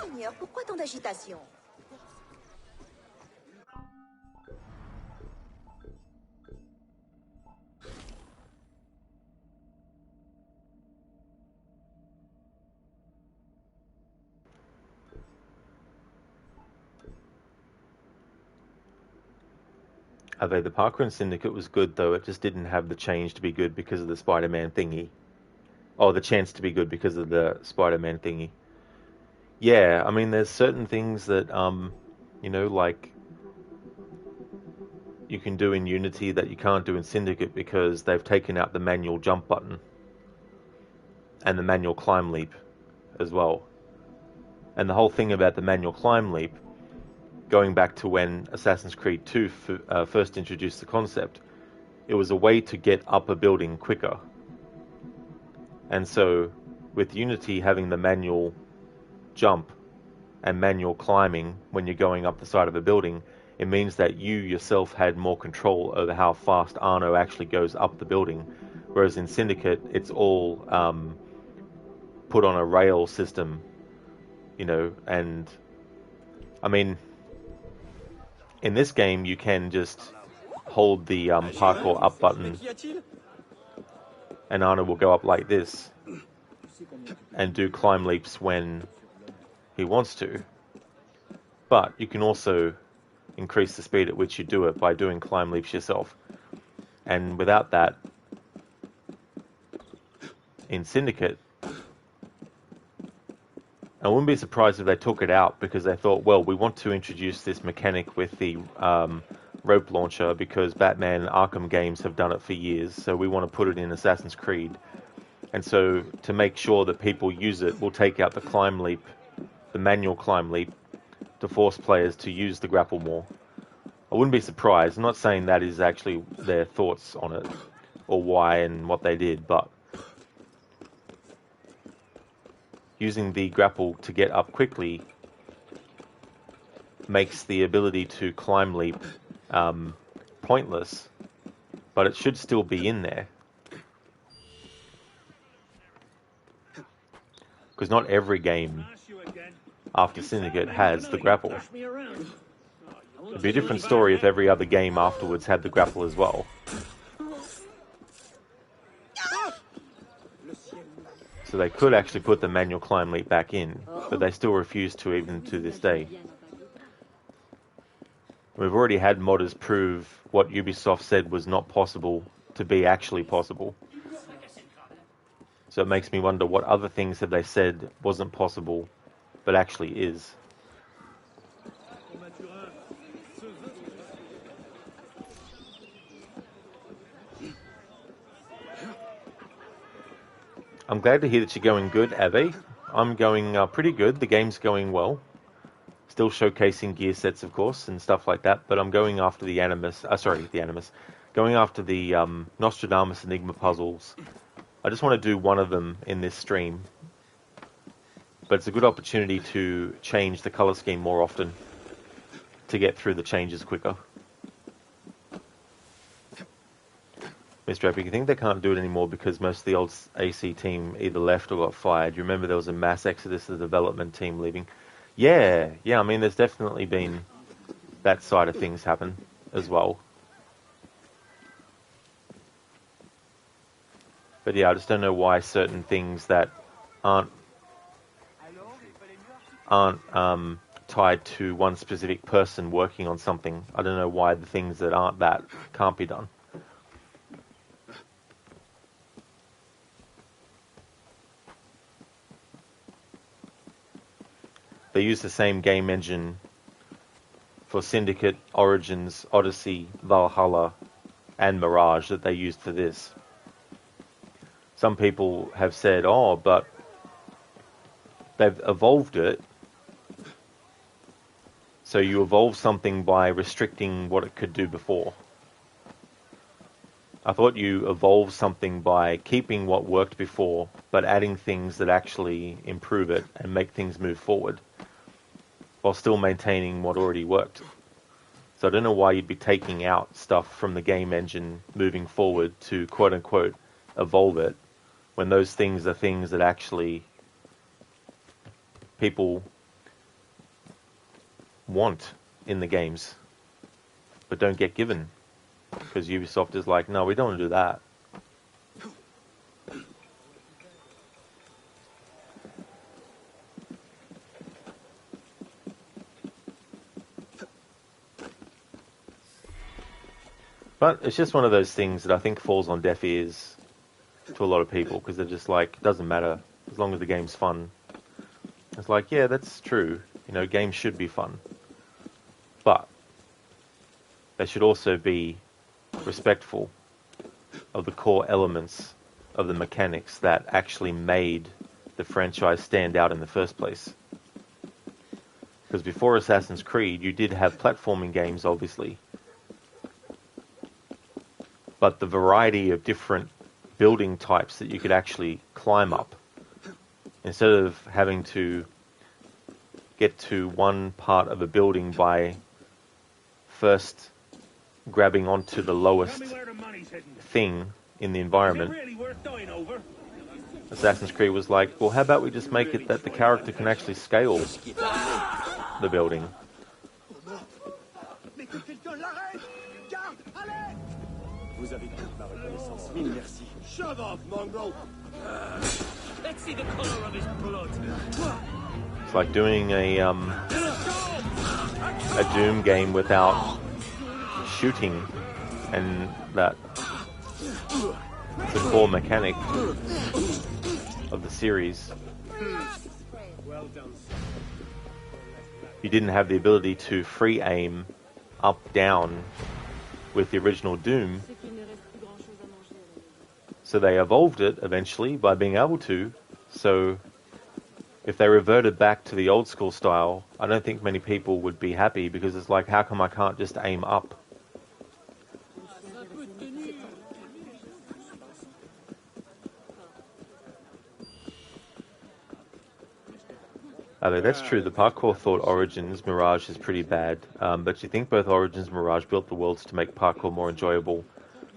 Seigneur, pourquoi tant d'agitation? The Parkour Syndicate was good, though. It just didn't have the change to be good because of the Spider-Man thingy. Oh, the chance to be good because of the Spider-Man thingy. Yeah, I mean, there's certain things that, you know, like, you can do in Unity that you can't do in Syndicate because they've taken out the manual jump button. And the manual climb leap as well. And the whole thing about the manual climb leap, going back to when Assassin's Creed 2 first introduced the concept, it was a way to get up a building quicker. And so, with Unity having the manual jump and manual climbing when you're going up the side of a building, it means that you yourself had more control over how fast Arno actually goes up the building. Whereas in Syndicate, it's all put on a rail system, you know, and I mean, in this game you can just hold the parkour up button and Anna will go up like this and do climb leaps when he wants to. But you can also increase the speed at which you do it by doing climb leaps yourself. And without that, in Syndicate, I wouldn't be surprised if they took it out because they thought, well, we want to introduce this mechanic with the rope launcher because Batman Arkham games have done it for years, so we want to put it in Assassin's Creed. And so to make sure that people use it, we'll take out the climb leap, the manual climb leap, to force players to use the grapple more. I wouldn't be surprised. I'm not saying that is actually their thoughts on it or why and what they did, but using the grapple to get up quickly makes the ability to climb leap pointless, but it should still be in there. Because not every game after Syndicate has the grapple. It'd be a different story if every other game afterwards had the grapple as well. So they could actually put the manual climb leap back in, but they still refuse to even to this day. We've already had modders prove what Ubisoft said was not possible to be actually possible. So it makes me wonder what other things have they said wasn't possible, but actually is. I'm glad to hear that you're going good, Ave. I'm going pretty good. The game's going well. Still showcasing gear sets, of course, and stuff like that. But I'm going after the going after the Nostradamus Enigma puzzles. I just want to do one of them in this stream. But it's a good opportunity to change the color scheme more often to get through the changes quicker. Mr. Epic, you think they can't do it anymore because most of the old AC team either left or got fired? You remember there was a mass exodus of the development team leaving? Yeah, I mean, there's definitely been that side of things happen as well. But yeah, I just don't know why certain things that aren't tied to one specific person working on something. I don't know why the things that aren't that can't be done. They use the same game engine for Syndicate, Origins, Odyssey, Valhalla, and Mirage that they used for this. Some people have said, oh, but they've evolved it. So you evolve something by restricting what it could do before. I thought you evolved something by keeping what worked before, but adding things that actually improve it and make things move forward, while still maintaining what already worked. So I don't know why you'd be taking out stuff from the game engine moving forward to quote-unquote evolve it, when those things are things that actually people want in the games, but don't get given. Because Ubisoft is like, no, we don't want to do that. But it's just one of those things that I think falls on deaf ears to a lot of people, because they're just like, it doesn't matter, as long as the game's fun. It's like, yeah, that's true. You know, games should be fun. But they should also be respectful of the core elements of the mechanics that actually made the franchise stand out in the first place. Because before Assassin's Creed, you did have platforming games, obviously. But the variety of different building types that you could actually climb up, instead of having to get to one part of a building by first grabbing onto the lowest thing in the environment Assassin's Creed was like, well, how about we just make it that the character can actually scale the building? Vous avez toute ma reconnaissance. Mille merci. Shut up, mongrel! Let's see the color of his blood. It's like doing a Doom game without shooting, and that's the core mechanic of the series. Well done. You didn't have the ability to free aim up, down with the original Doom, so they evolved it eventually by being able to. So if they reverted back to the old school style, I don't think many people would be happy, because it's like, how come I can't just aim up? Although that's true, the parkour thought Origins Mirage is pretty bad, but you think both Origins and Mirage built the worlds to make parkour more enjoyable,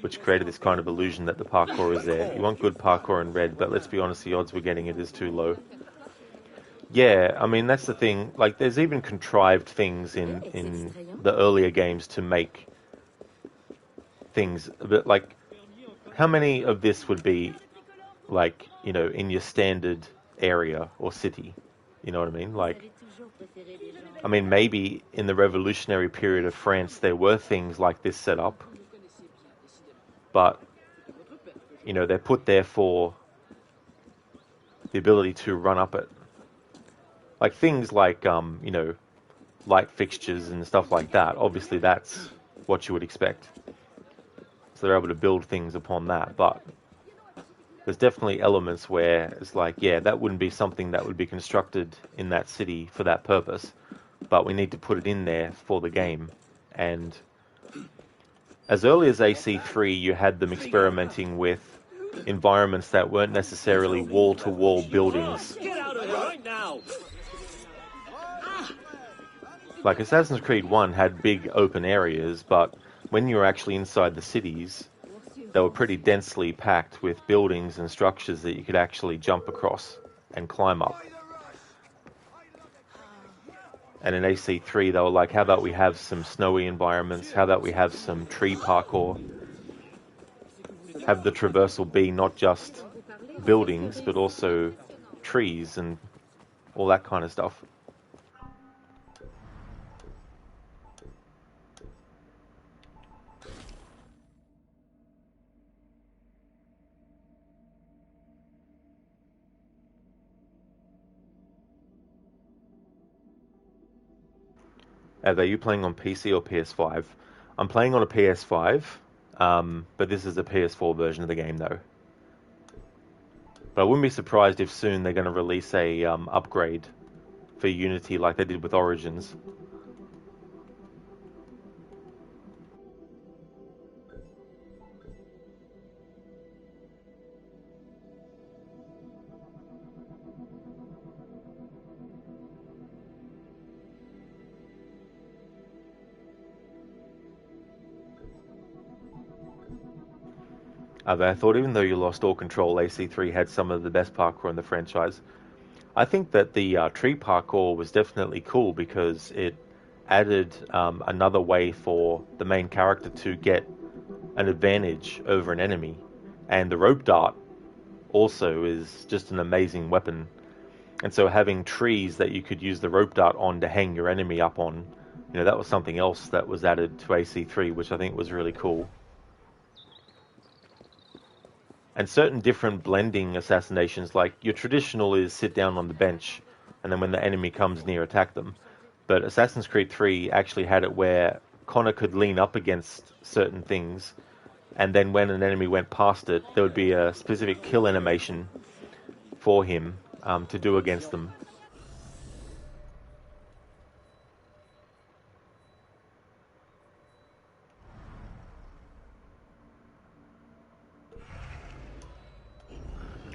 which created this kind of illusion that the parkour is there. You want good parkour in Red, but let's be honest, the odds we're getting it is too low. Yeah, I mean, that's the thing. Like, there's even contrived things in the earlier games to make things a bit like... How many of this would be, like, you know, in your standard area or city? You know what I mean? Like, I mean, maybe in the revolutionary period of France, there were things like this set up, but, you know, they're put there for the ability to run up it. Like things like, you know, light fixtures and stuff like that. Obviously, that's what you would expect. So they're able to build things upon that, but there's definitely elements where it's like, yeah, that wouldn't be something that would be constructed in that city for that purpose, but we need to put it in there for the game. And as early as AC3, you had them experimenting with environments that weren't necessarily wall-to-wall buildings. Get out of here right now! Like Assassin's Creed 1 had big open areas, but when you were actually inside the cities, they were pretty densely packed with buildings and structures that you could actually jump across and climb up. And in AC3, they were like, how about we have some snowy environments? How about we have some tree parkour? Have the traversal be not just buildings, but also trees and all that kind of stuff. Are you playing on PC or PS5? I'm playing on a PS5, but this is a PS4 version of the game, though. But I wouldn't be surprised if soon they're going to release a upgrade for Unity like they did with Origins. I thought even though you lost all control, AC3 had some of the best parkour in the franchise. I think that the tree parkour was definitely cool because it added another way for the main character to get an advantage over an enemy. And the rope dart also is just an amazing weapon. And so having trees that you could use the rope dart on to hang your enemy up on, you know, that was something else that was added to AC3, which I think was really cool. And certain different blending assassinations, like your traditional is sit down on the bench, and then when the enemy comes near, attack them. But Assassin's Creed 3 actually had it where Connor could lean up against certain things, and then when an enemy went past it, there would be a specific kill animation for him to do against them.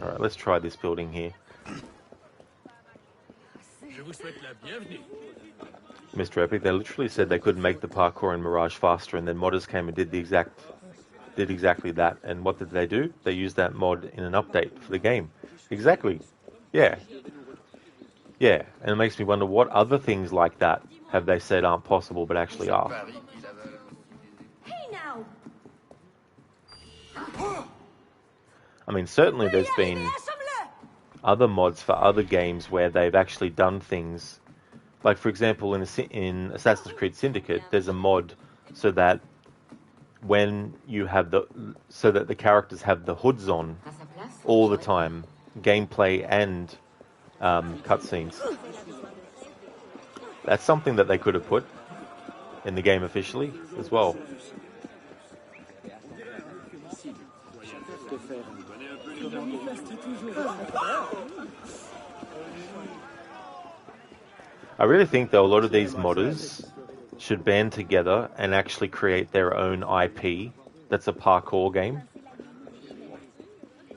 Alright, let's try this building here. Mr. Epic, they literally said they couldn't make the parkour in Mirage faster, and then modders came and did exactly that. And what did they do? They used that mod in an update for the game. Exactly. Yeah. Yeah, and it makes me wonder what other things like that have they said aren't possible but actually are. Hey now! I mean, certainly there's been other mods for other games where they've actually done things. Like, for example, in Assassin's Creed Syndicate, there's a mod so that when you have so that the characters have the hoods on all the time, gameplay and cutscenes. That's something that they could have put in the game officially as well. I really think, though, a lot of these modders should band together and actually create their own IP that's a parkour game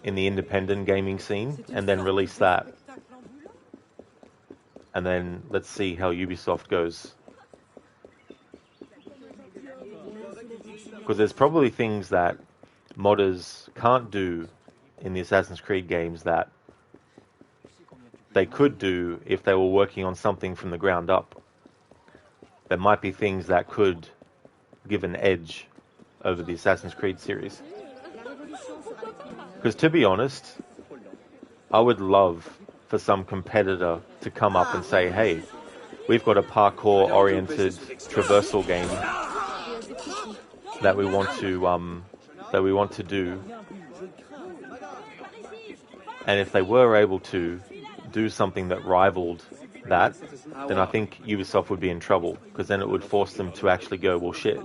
in the independent gaming scene, and then release that. And then let's see how Ubisoft goes. Because there's probably things that modders can't do in the Assassin's Creed games that they could do if they were working on something from the ground up. There might be things that could give an edge over the Assassin's Creed series. Because to be honest, I would love for some competitor to come up and say, hey, we've got a parkour-oriented traversal game that we want to do. And if they were able to do something that rivaled that, then I think Ubisoft would be in trouble, because then it would force them to actually go, well, shit,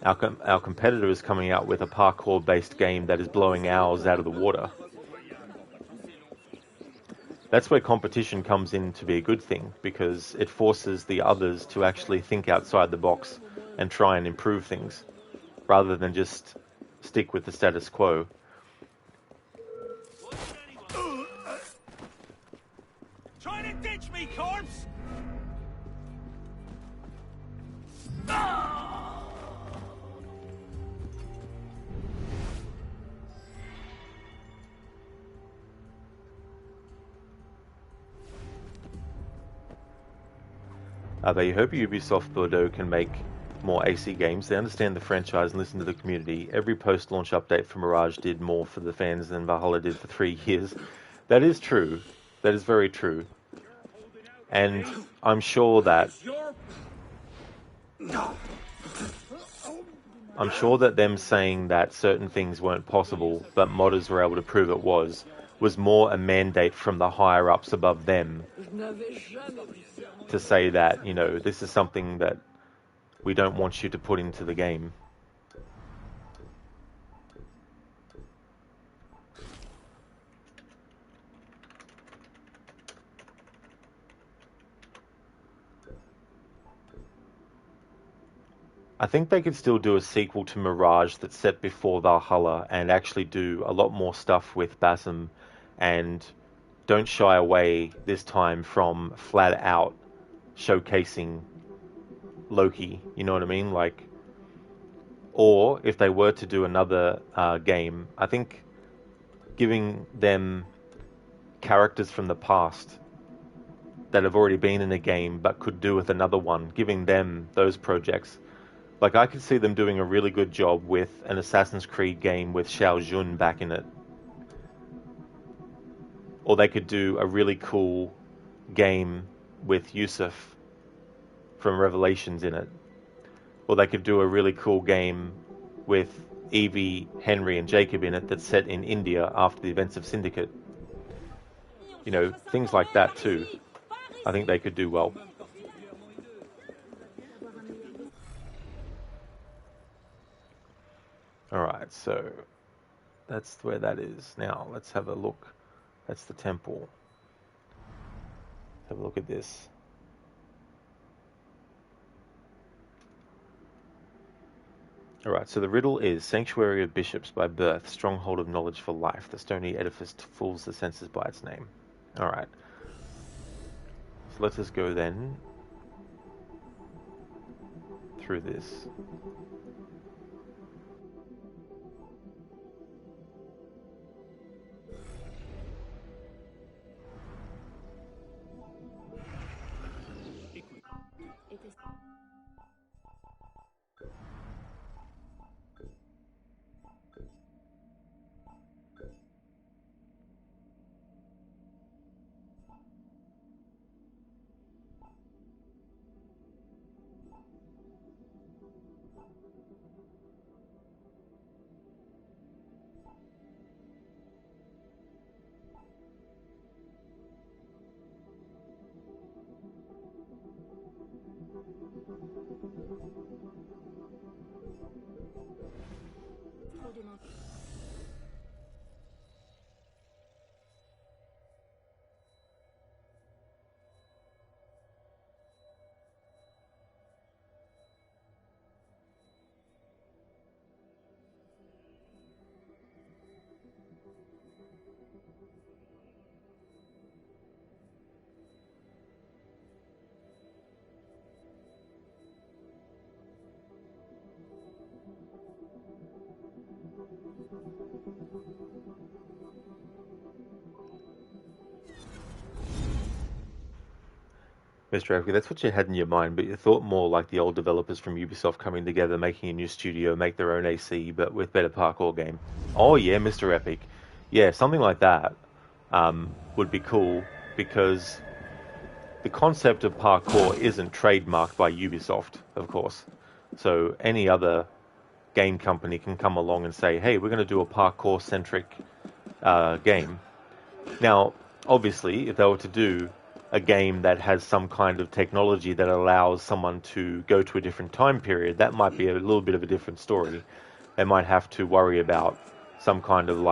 our competitor is coming out with a parkour-based game that is blowing ours out of the water. That's where competition comes in to be a good thing, because it forces the others to actually think outside the box and try and improve things, rather than just stick with the status quo. Trying to ditch me, corpse! They hope Ubisoft Bordeaux can make more AC games. They understand the franchise and listen to the community. Every post-launch update for Mirage did more for the fans than Valhalla did for 3 years. That is true. That is very true. And I'm sure that them saying that certain things weren't possible, but modders were able to prove it was more a mandate from the higher-ups above them to say that, you know, this is something that we don't want you to put into the game. I think they could still do a sequel to Mirage that's set before Valhalla and actually do a lot more stuff with Basim, and don't shy away this time from flat out showcasing Loki, you know what I mean? Like, or if they were to do another game, I think giving them characters from the past that have already been in a game but could do with another one, giving them those projects. Like, I could see them doing a really good job with an Assassin's Creed game with Xiao Jun back in it. Or they could do a really cool game with Yusuf from Revelations in it. Or they could do a really cool game with Evie, Henry, and Jacob in it that's set in India after the events of Syndicate. You know, things like that too. I think they could do well. Alright, so that's where that is. Now, let's have a look. That's the temple. Have a look at this. Alright, so the riddle is Sanctuary of Bishops by birth, stronghold of knowledge for life. The stony edifice fools the senses by its name. Alright. So let us go then through this. Mr. Epic, that's what you had in your mind, but you thought more like the old developers from Ubisoft coming together, making a new studio, make their own AC, but with better parkour game. Oh yeah, Mr. Epic. Yeah, something like that would be cool, because the concept of parkour isn't trademarked by Ubisoft, of course. So any other game company can come along and say, hey, we're going to do a parkour-centric game. Now, obviously, if they were to do a game that has some kind of technology that allows someone to go to a different time period, that might be a little bit of a different story. They might have to worry about some kind of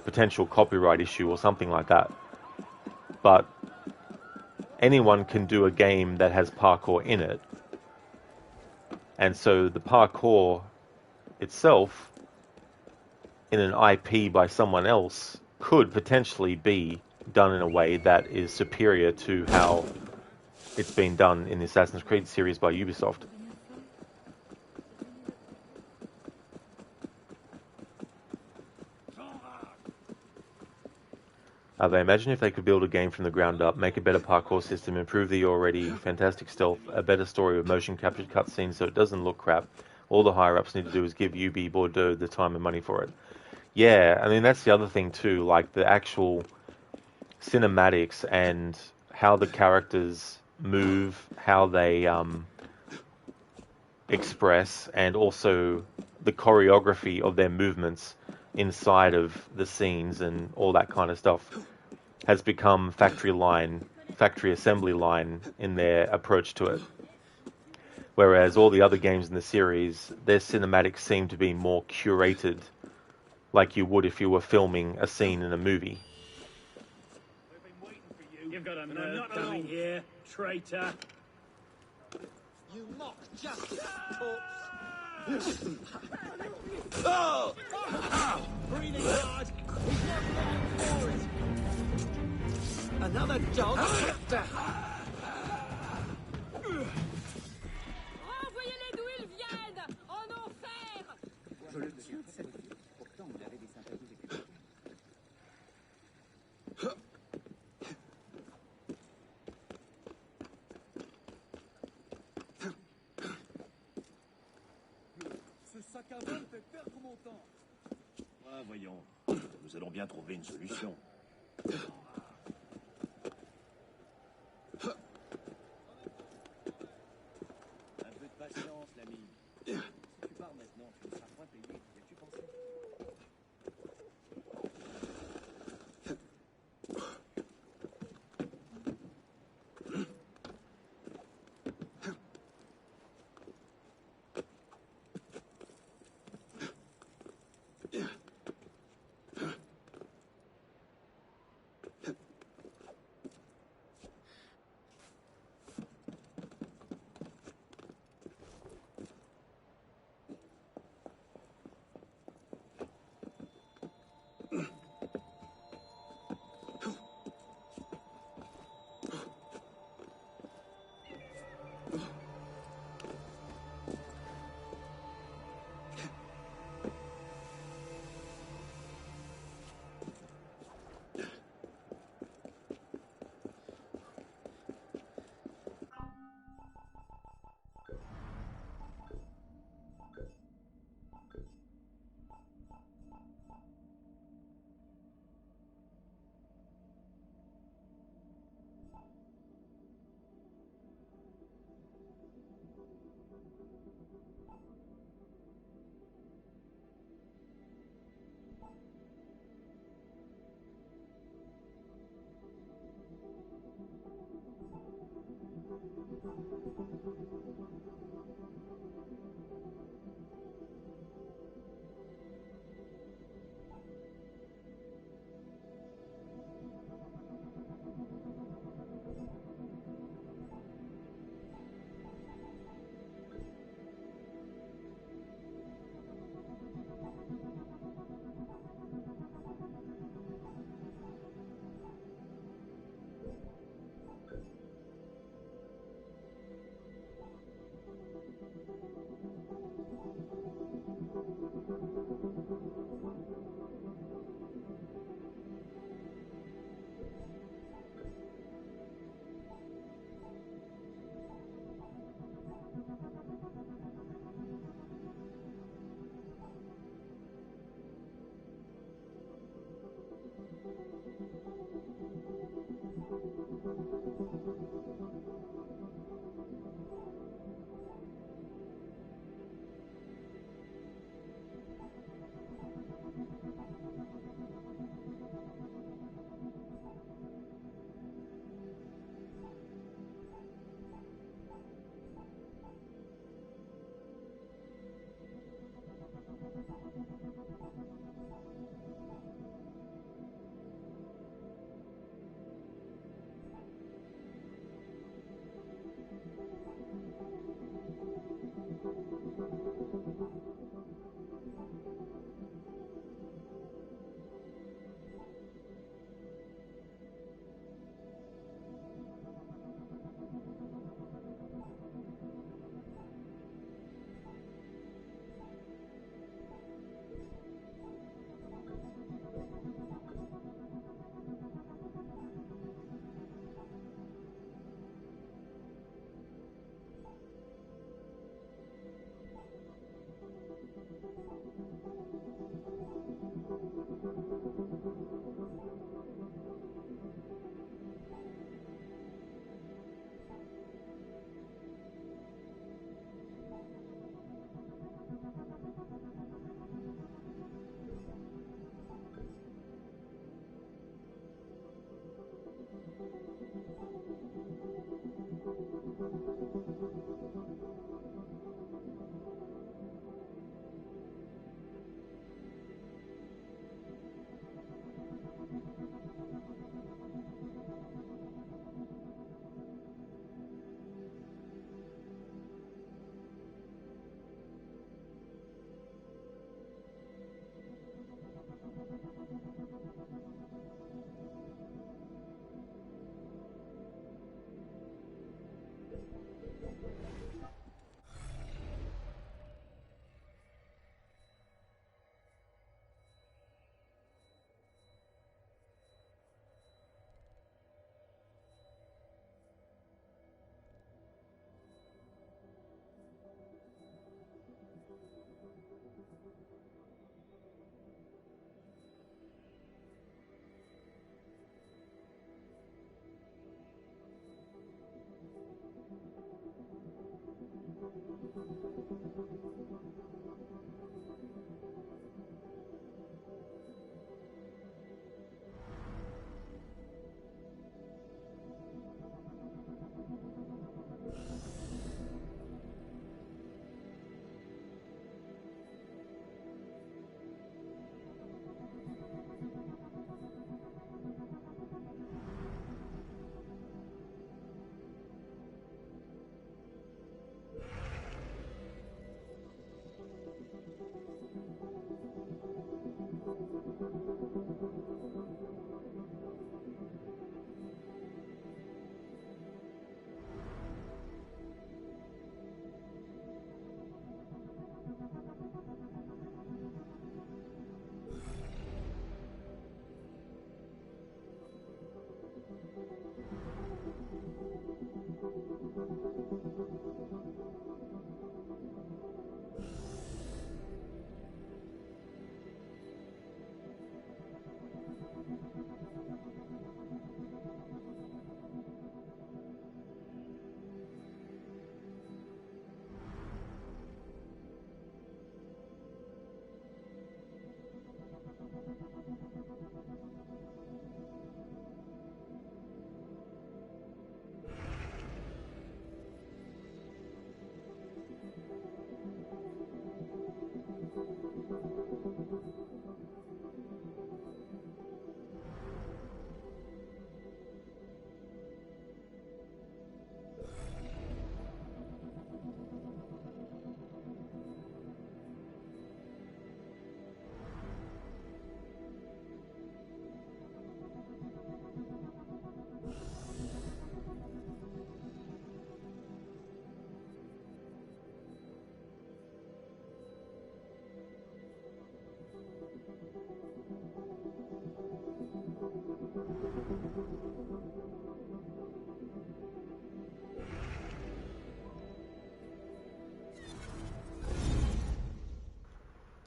potential copyright issue or something like that. But anyone can do a game that has parkour in it. And so the parkour itself, in an IP by someone else, could potentially be done in a way that is superior to how it's been done in the Assassin's Creed series by Ubisoft. They imagine if they could build a game from the ground up, make a better parkour system, improve the already fantastic stealth, a better story with motion captured cutscenes so it doesn't look crap. All the higher-ups need to do is give UB Bordeaux the time and money for it. Yeah, I mean, that's the other thing too, like the actual cinematics and how the characters move, how they express, and also the choreography of their movements inside of the scenes and all that kind of stuff has become factory assembly line in their approach to it. Whereas all the other games in the series, their cinematics seem to be more curated, like you would if you were filming a scene in a movie. You've got a nerve coming here, traitor. You mock justice, corpse. Oh! Breathing hard. He's not long for it. Another dog. Renvoyez-les d'où ils viennent, en enfer. Je le tiens de cette vie. Pourtant, il avait des sympathies avec lui. Ce sac à vol fait perdre mon temps. Ah, voyons, nous allons bien trouver une solution. Un peu de patience, l'ami. Si tu pars maintenant, tu ne seras pas payé. Y as-tu pensé?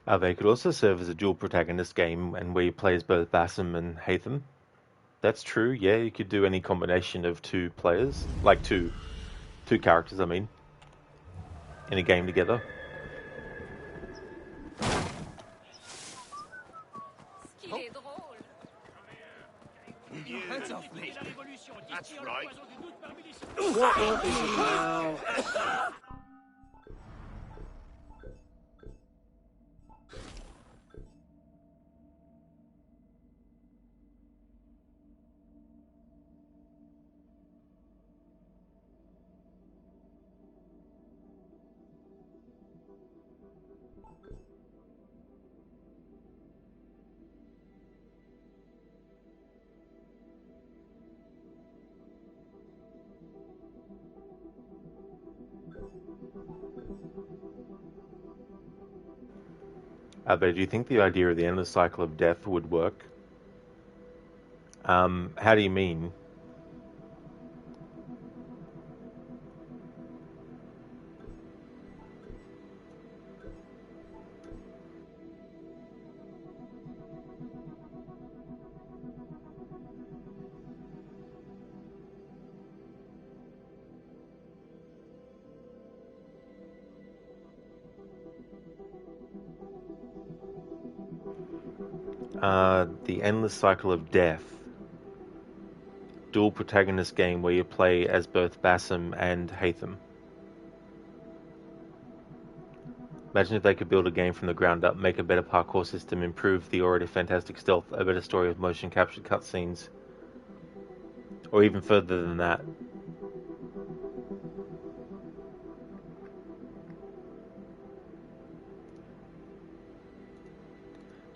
They could also serve as a dual protagonist game, and where you play as both Bassam and Hatham. That's true. Yeah, you could do any combination of two players, like two characters. I mean, in a game together. Hands off me. That's right. What is it now? But do you think the idea of the endless cycle of death would work? How do you mean? The endless cycle of death. Dual protagonist game where you play as both Bassam and Hatham. Imagine if they could build a game from the ground up, make a better parkour system, improve the already fantastic stealth, a better story of motion captured cutscenes, or even further than that.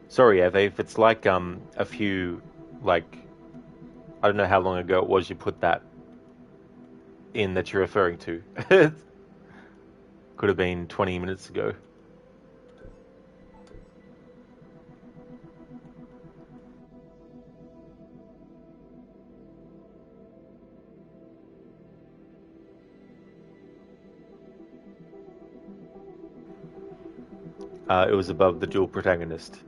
Sorry, Eve, if it's like a few, like, I don't know how long ago it was you put that in that you're referring to. Could have been 20 minutes ago. It was above the dual protagonist.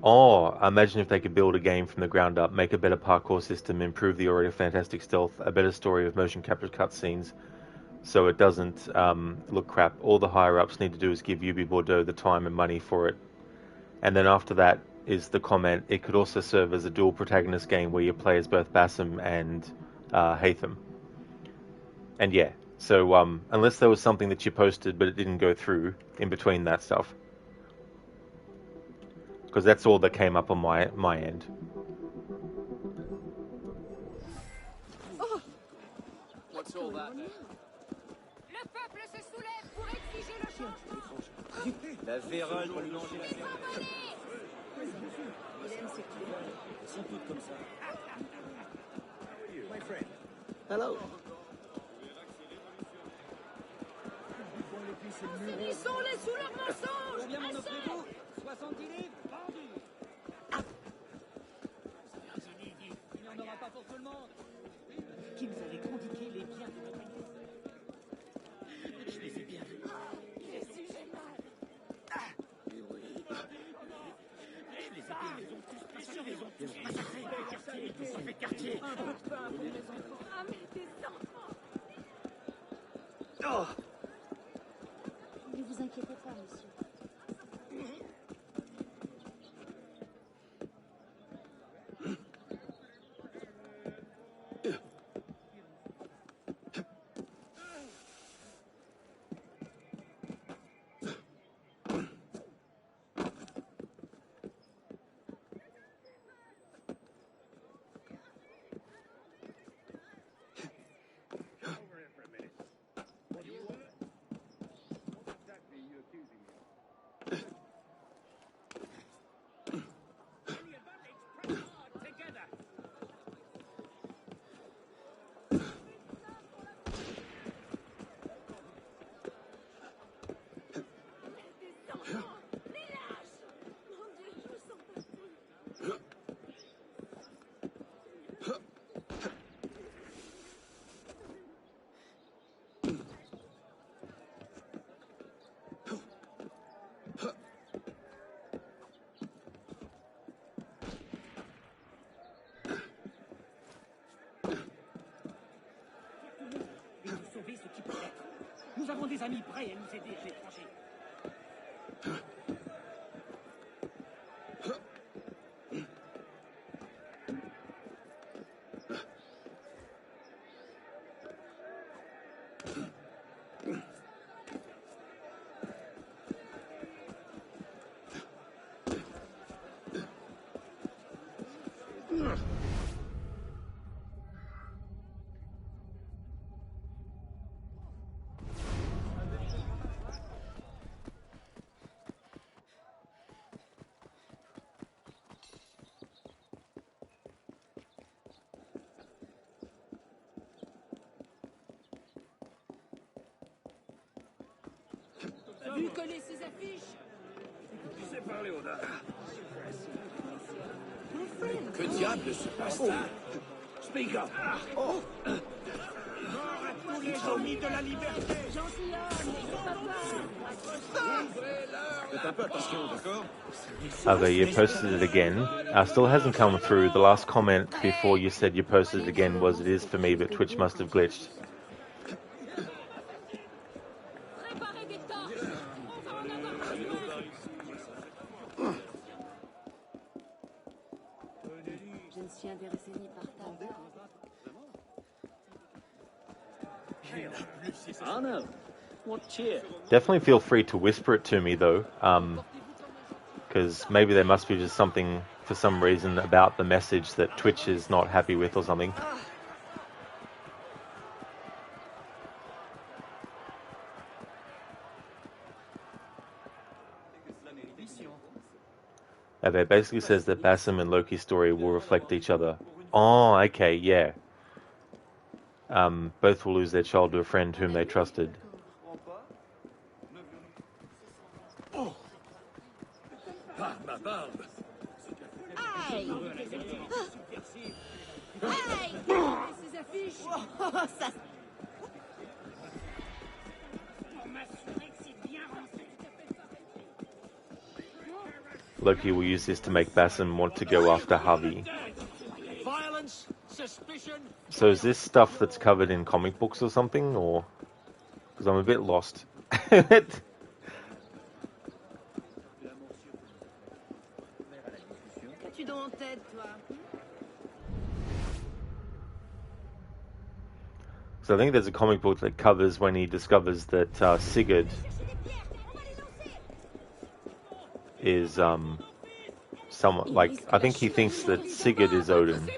Oh, imagine if they could build a game from the ground up, make a better parkour system, improve the already fantastic stealth, a better story of motion captured cutscenes, so it doesn't look crap. All the higher-ups need to do is give UB Bordeaux the time and money for it. And then after that is the comment, it could also serve as a dual protagonist game where you play as both Bassam and Hatham. And yeah, so unless there was something that you posted but it didn't go through in between that stuff. Because that's all that came up on my end. Oh. What's all that then? Le peuple se soulève pour exiger le changement. La vérole pour lui manger la tête. Il aime ces petits vols. Ils sont toutes comme ça. My friend. Hello. Finissons-les sous leurs mensonges. Combien m'en offrez-vous 70 livres vendus. Il n'y en aura pas pour tout le monde. Qui nous avait indiqué les biens de notre église. Je les ai bien vus. Les sujets mal. Et oui. Je les ai bien vus. Ils ont tous massacrés. Ils ont fait quartier. Un peu de pain pour les enfants. Ah, mais des enfants. Oh. Ne vous inquiétez pas, monsieur. Over here for a minute. What do you want? What exactly are you accusing me of? Nous avons des amis prêts à nous aider à l'étranger. Vu coller ces affiches. Tu sais parler au dard. Que diable se passe-t-il? Speak up. Oh! Mort à tous les ennemis de la liberté. Gentilhomme, n'ayez pas peur. Faites un peu attention, d'accord? Okay, you posted it again. Still hasn't come through. The last comment before you said you posted it again was it is for me, but Twitch must have glitched. Préparez des torches. On va en avoir besoin. Je ne suis intéressée ni par ta Oh no. What cheer? Definitely feel free to whisper it to me though, because maybe there must be just something, for some reason, about the message that Twitch is not happy with or something. Okay, it basically says that Basim and Loki's story will reflect each other. Oh, okay, yeah. Both will lose their child to a friend whom they trusted. Hey! Hey! Ces affiches! Oh, ça... Loki will use this to make Basim want to go after Harvey. Violence, suspicion. So is this stuff that's covered in comic books or something, or... Because I'm a bit lost. Qu'as-tu dans en tête, toi? So I think there's a comic book that covers when he discovers that Sigurd is someone, like, I think he thinks that Sigurd is Odin.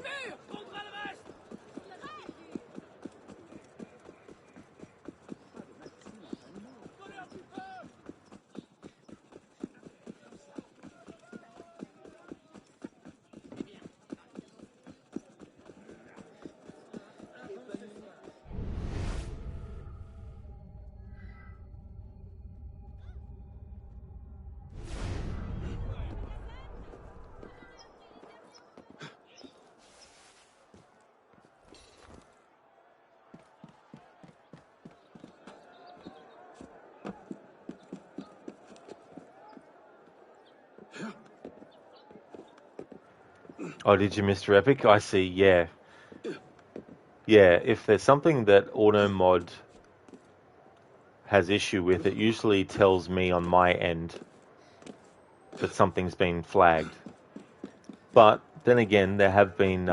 Oh, did you, Mr. Epic? I see, yeah. Yeah, if there's something that AutoMod has issue with, it usually tells me on my end that something's been flagged. But then again, there have been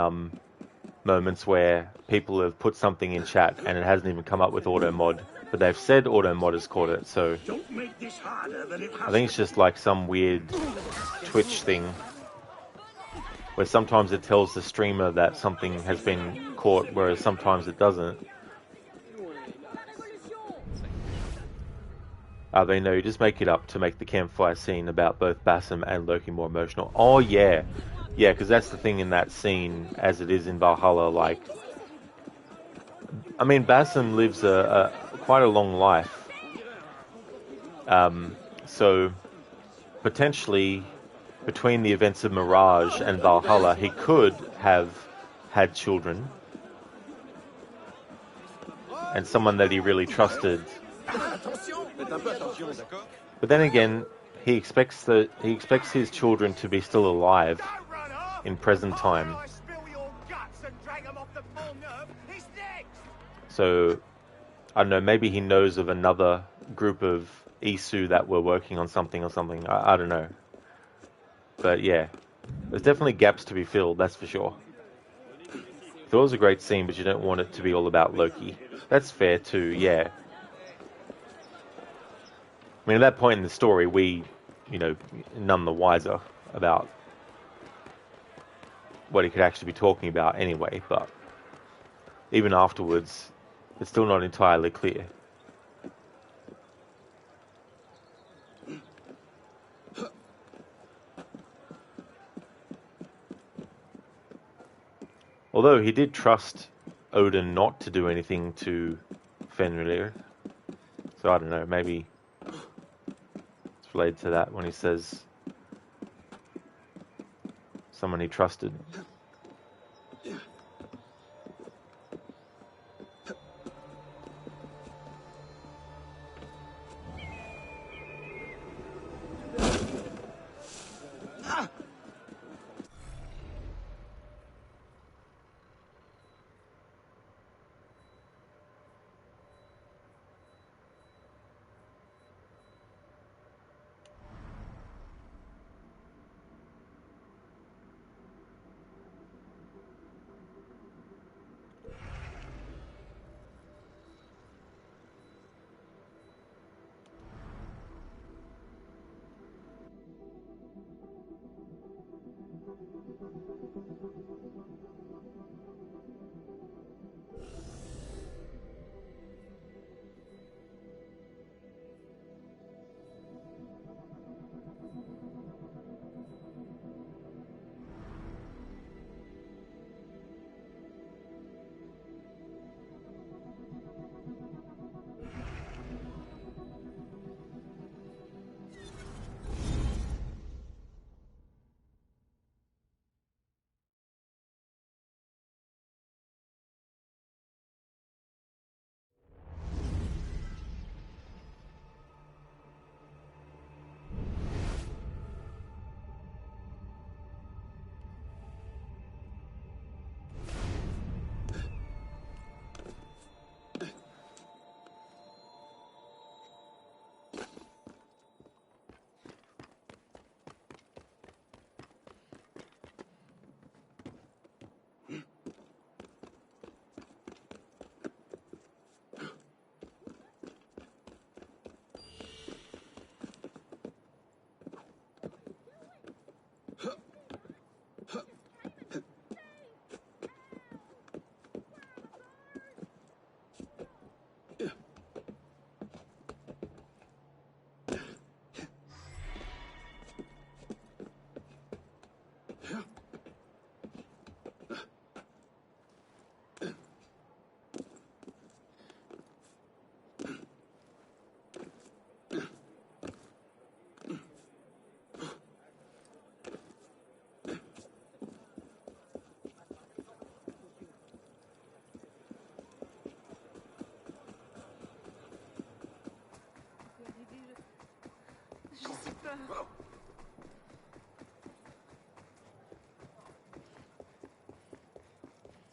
moments where people have put something in chat and it hasn't even come up with AutoMod, but they've said AutoMod has caught it, so Don't make this harder than it has I think it's just like some weird Twitch thing where sometimes it tells the streamer that something has been caught, whereas sometimes it doesn't. They know you just make it up to make the campfire scene about both Basim and Loki more emotional. Oh yeah, yeah, because that's the thing in that scene, as it is in Valhalla. Like, I mean, Basim lives quite a long life, so potentially between the events of Mirage and Valhalla, he could have had children, and someone that he really trusted. But then again, he expects his children to be still alive in present time. So I don't know, maybe he knows of another group of Isu that were working on something or something. I don't know. But yeah, there's definitely gaps to be filled, that's for sure. It was a great scene, but you don't want it to be all about Loki. That's fair too, yeah. I mean, at that point in the story, we, you know, none the wiser about what he could actually be talking about anyway, but even afterwards, it's still not entirely clear. Although he did trust Odin not to do anything to Fenrir. So I don't know, maybe it's related to that when he says someone he trusted.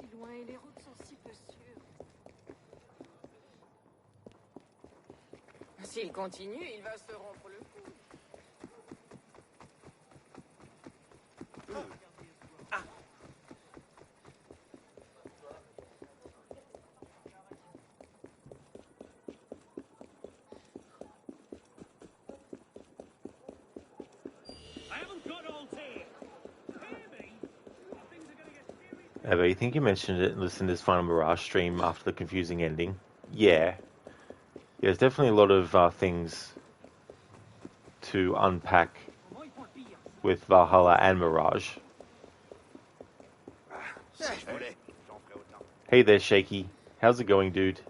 Si loin et les routes sont si peu sûres. S'il continue, il va se rompre le cou. Eva, you think you mentioned it and listened to this Final Mirage stream after the confusing ending? Yeah. There's definitely a lot of things to unpack with Valhalla and Mirage. Hey there, Shaky. How's it going, dude?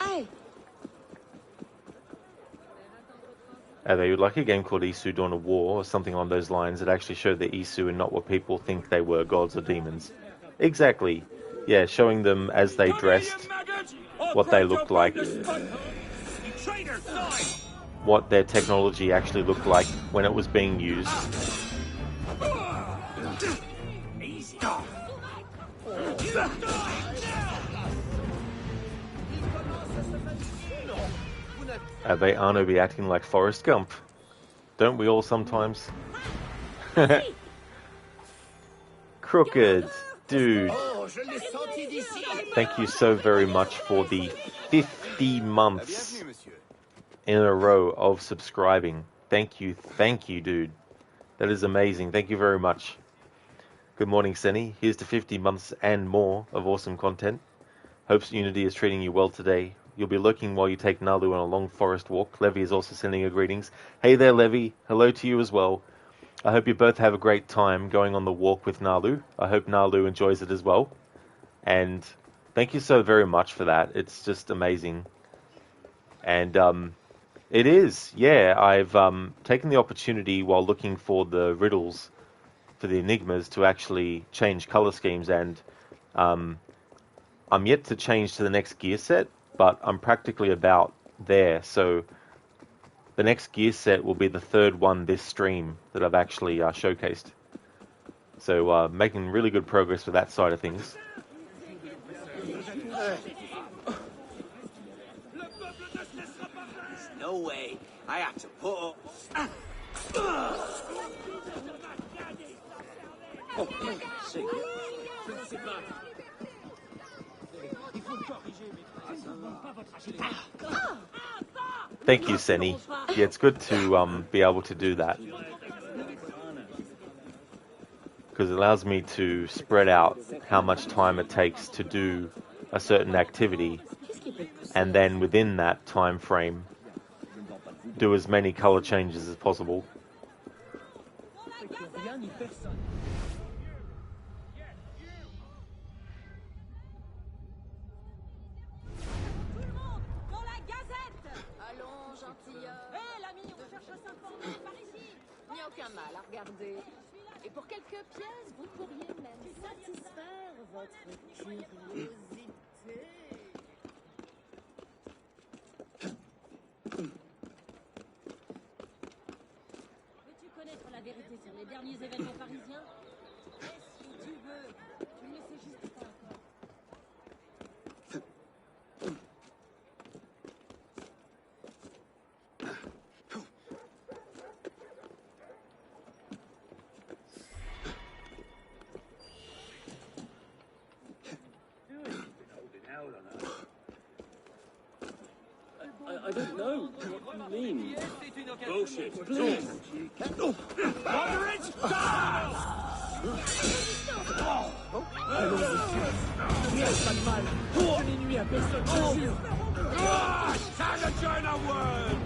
Hey! They would like a game called Isu Dawn of War or something along those lines that actually showed the Isu and not what people think they were, gods or demons. Exactly. Yeah, showing them as they dressed, what they looked like, what their technology actually looked like when it was being used. They Arno be acting like Forrest Gump. Don't we all sometimes? Crooked, dude. Thank you so very much for the 50 months in a row of subscribing. Thank you, dude. That is amazing. Thank you very much. Good morning, Senny. Here's to 50 months and more of awesome content. Hopes Unity is treating you well today. You'll be lurking while you take Nalu on a long forest walk. Levy is also sending her greetings. Hey there, Levy. Hello to you as well. I hope you both have a great time going on the walk with Nalu. I hope Nalu enjoys it as well. And thank you so very much for that. It's just amazing. And it is, yeah. I've taken the opportunity while looking for the riddles for the Enigmas to actually change color schemes, and I'm yet to change to the next gear set, but I'm practically about there. So the next gear set will be the third one this stream that I've actually showcased. So making really good progress with that side of things. No way. I had to put up. Thank you, Senny. Yeah, it's good to be able to do that, because it allows me to spread out how much time it takes to do a certain activity, and then within that time frame do as many color changes as possible. Aucun mal à regarder. Et pour quelques pièces, vous pourriez même satisfaire votre curiosité. Veux-tu connaître la vérité sur les derniers événements parisiens? Si tu veux, tu ne le sais juste pas encore. I don't know what you mean. Bullshit. Moderate! Time to join our word!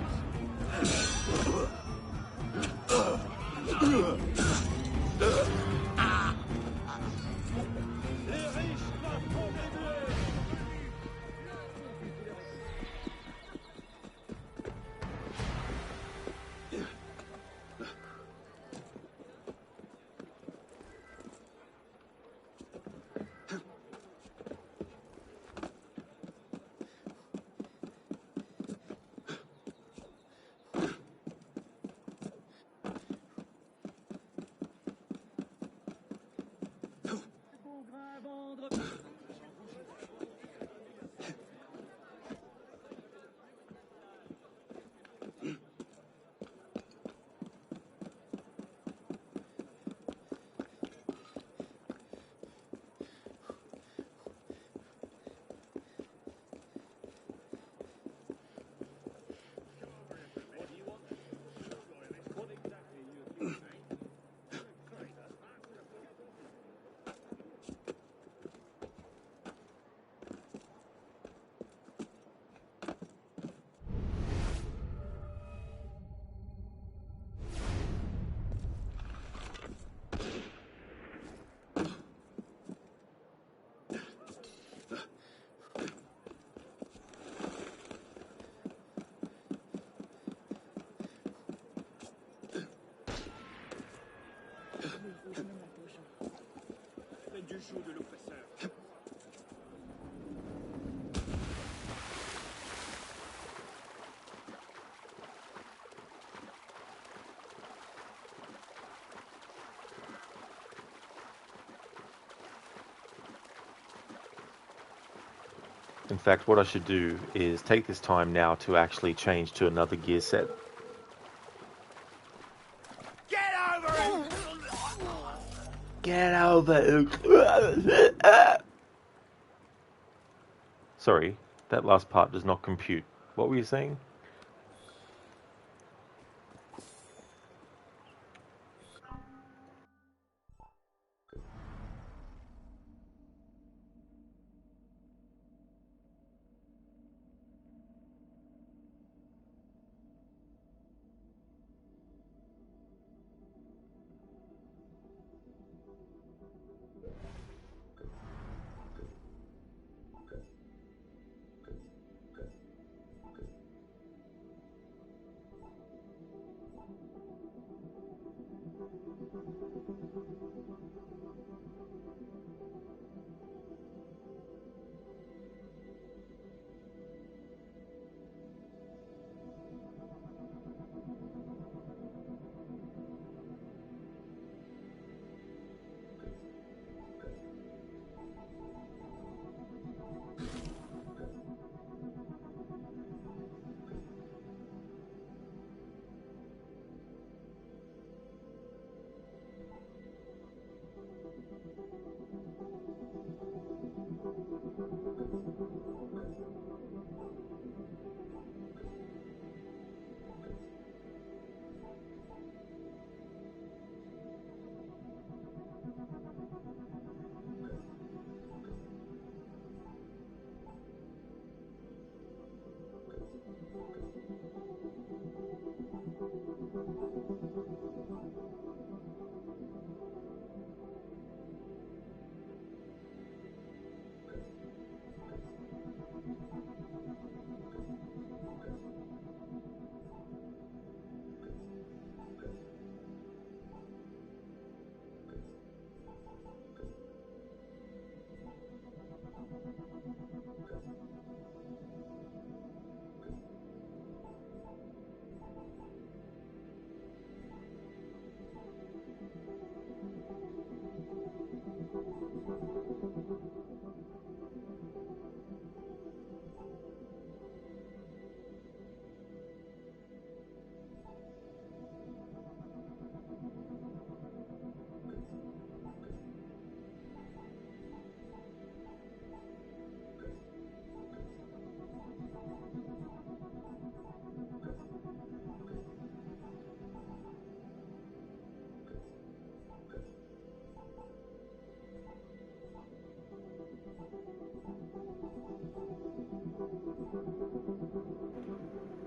In fact, what I should do is take this time now to actually change to another gear set. Get over it! Get over it! Sorry, that last part does not compute. What were you saying?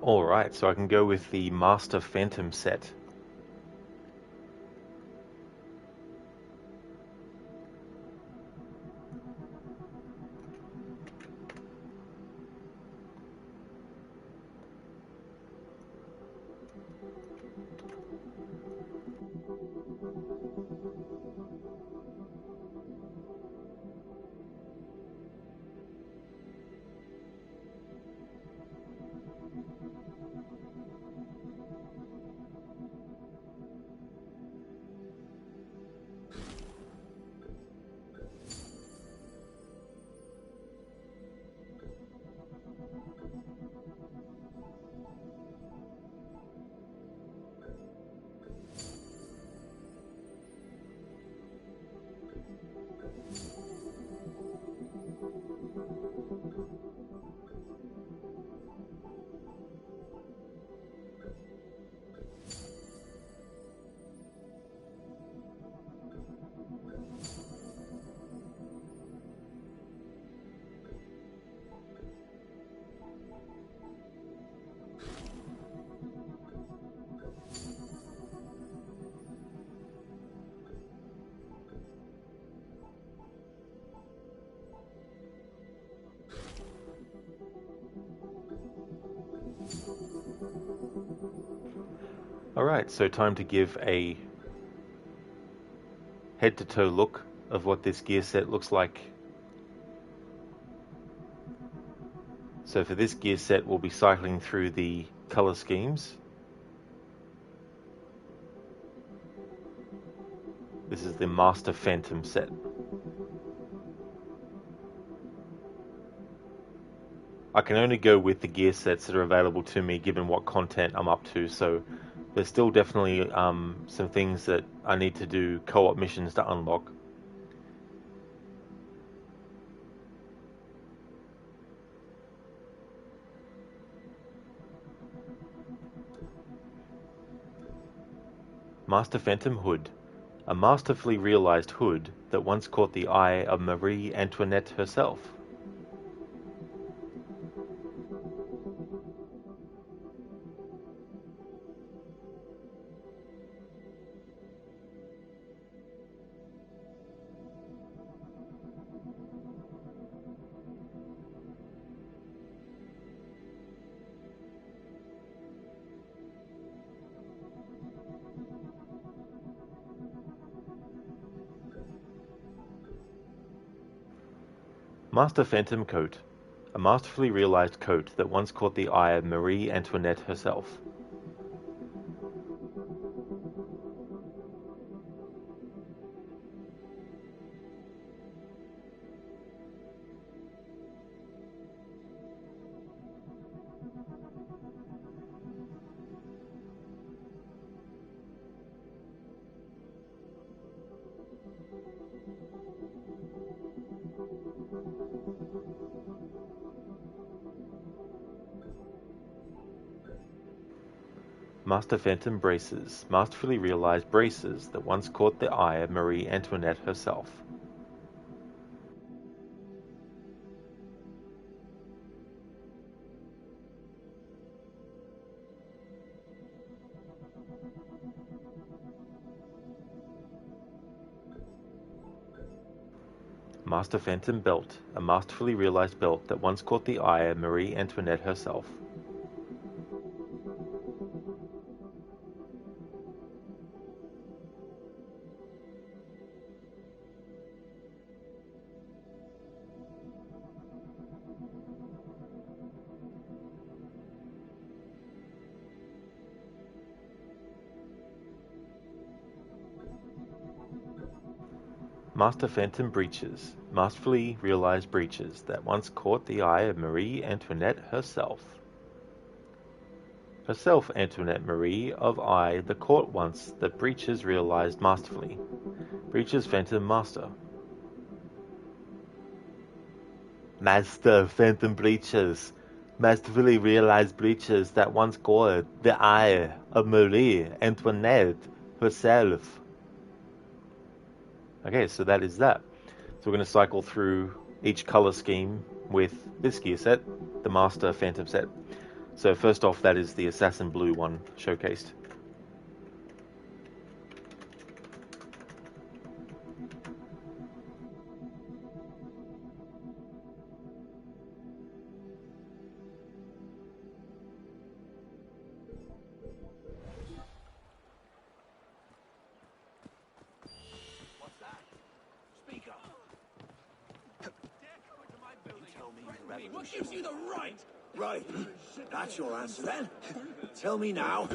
Alright, so I can go with the Master Phantom set. Alright, so time to give a head-to-toe look of what this gear set looks like. So for this gear set, we'll be cycling through the color schemes. This is the Master Phantom set. I can only go with the gear sets that are available to me given what content I'm up to, so there's still definitely some things that I need to do co-op missions to unlock. Master Phantom Hood. A masterfully realized hood that once caught the eye of Marie Antoinette herself. Master Phantom Coat. A masterfully realized coat that once caught the eye of Marie Antoinette herself. Master Phantom Braces. Masterfully realized braces that once caught the eye of Marie Antoinette herself. Master Phantom Belt. A masterfully realized belt that once caught the eye of Marie Antoinette herself. Master Phantom Breeches. Masterfully realized breeches that once caught the eye of Marie Antoinette herself. Herself Antoinette Marie of Eye the court once that breeches realized masterfully. Breeches Phantom Master. Master Phantom Breeches. Masterfully realized breeches that once caught the eye of Marie Antoinette herself. Okay, so that is that. So we're going to cycle through each color scheme with this gear set, the Master Phantom set. So first off, that is the Assassin Blue one showcased. What gives you the right? Right. That's your answer then. Tell me now.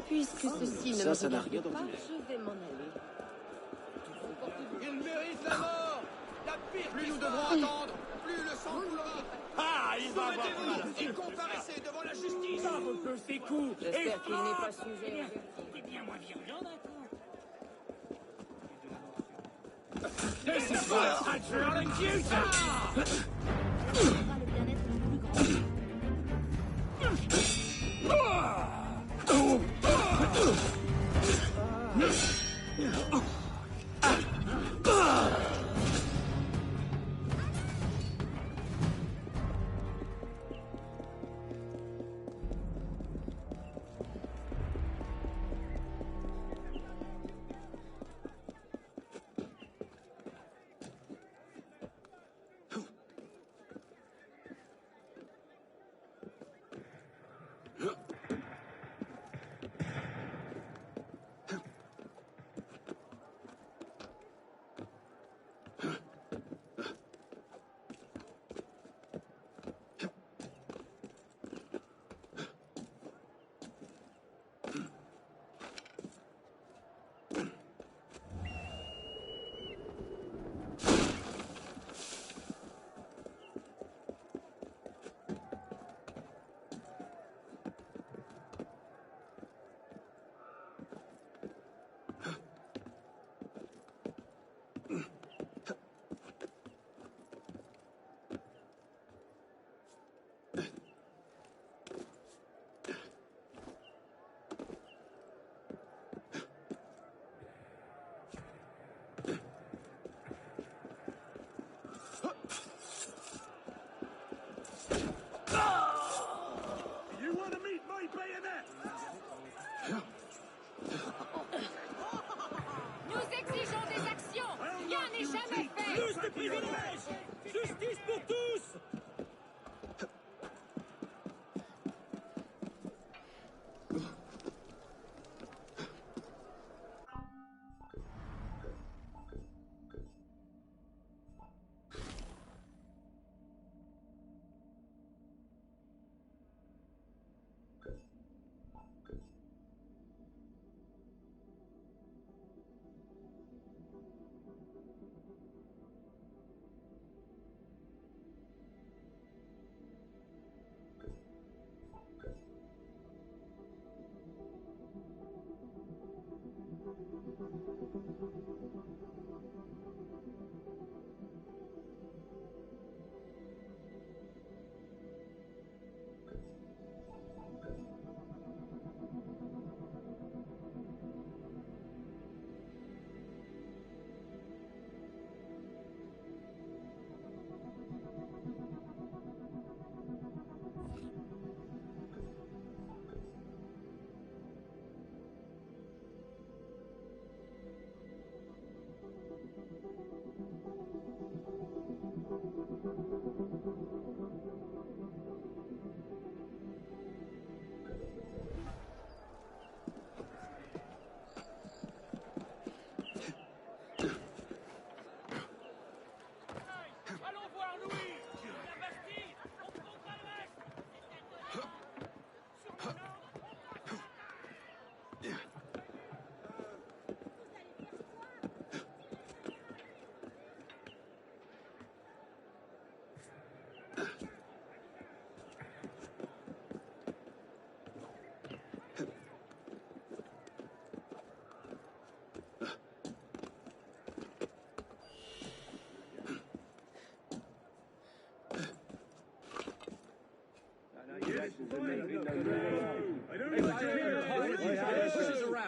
Puisque ceci ne me regarde pas, je vais m'en aller. Il mérite la mort. La pire plus nous devrons attendre, plus le sang coulera. Ah, il va avoir mal. Et comparaissez devant la justice. Ça repose ses coups. J'espère qu'il n'est pas sujet. C'est bien moins virulent d'un coup. This is my patriotic duty.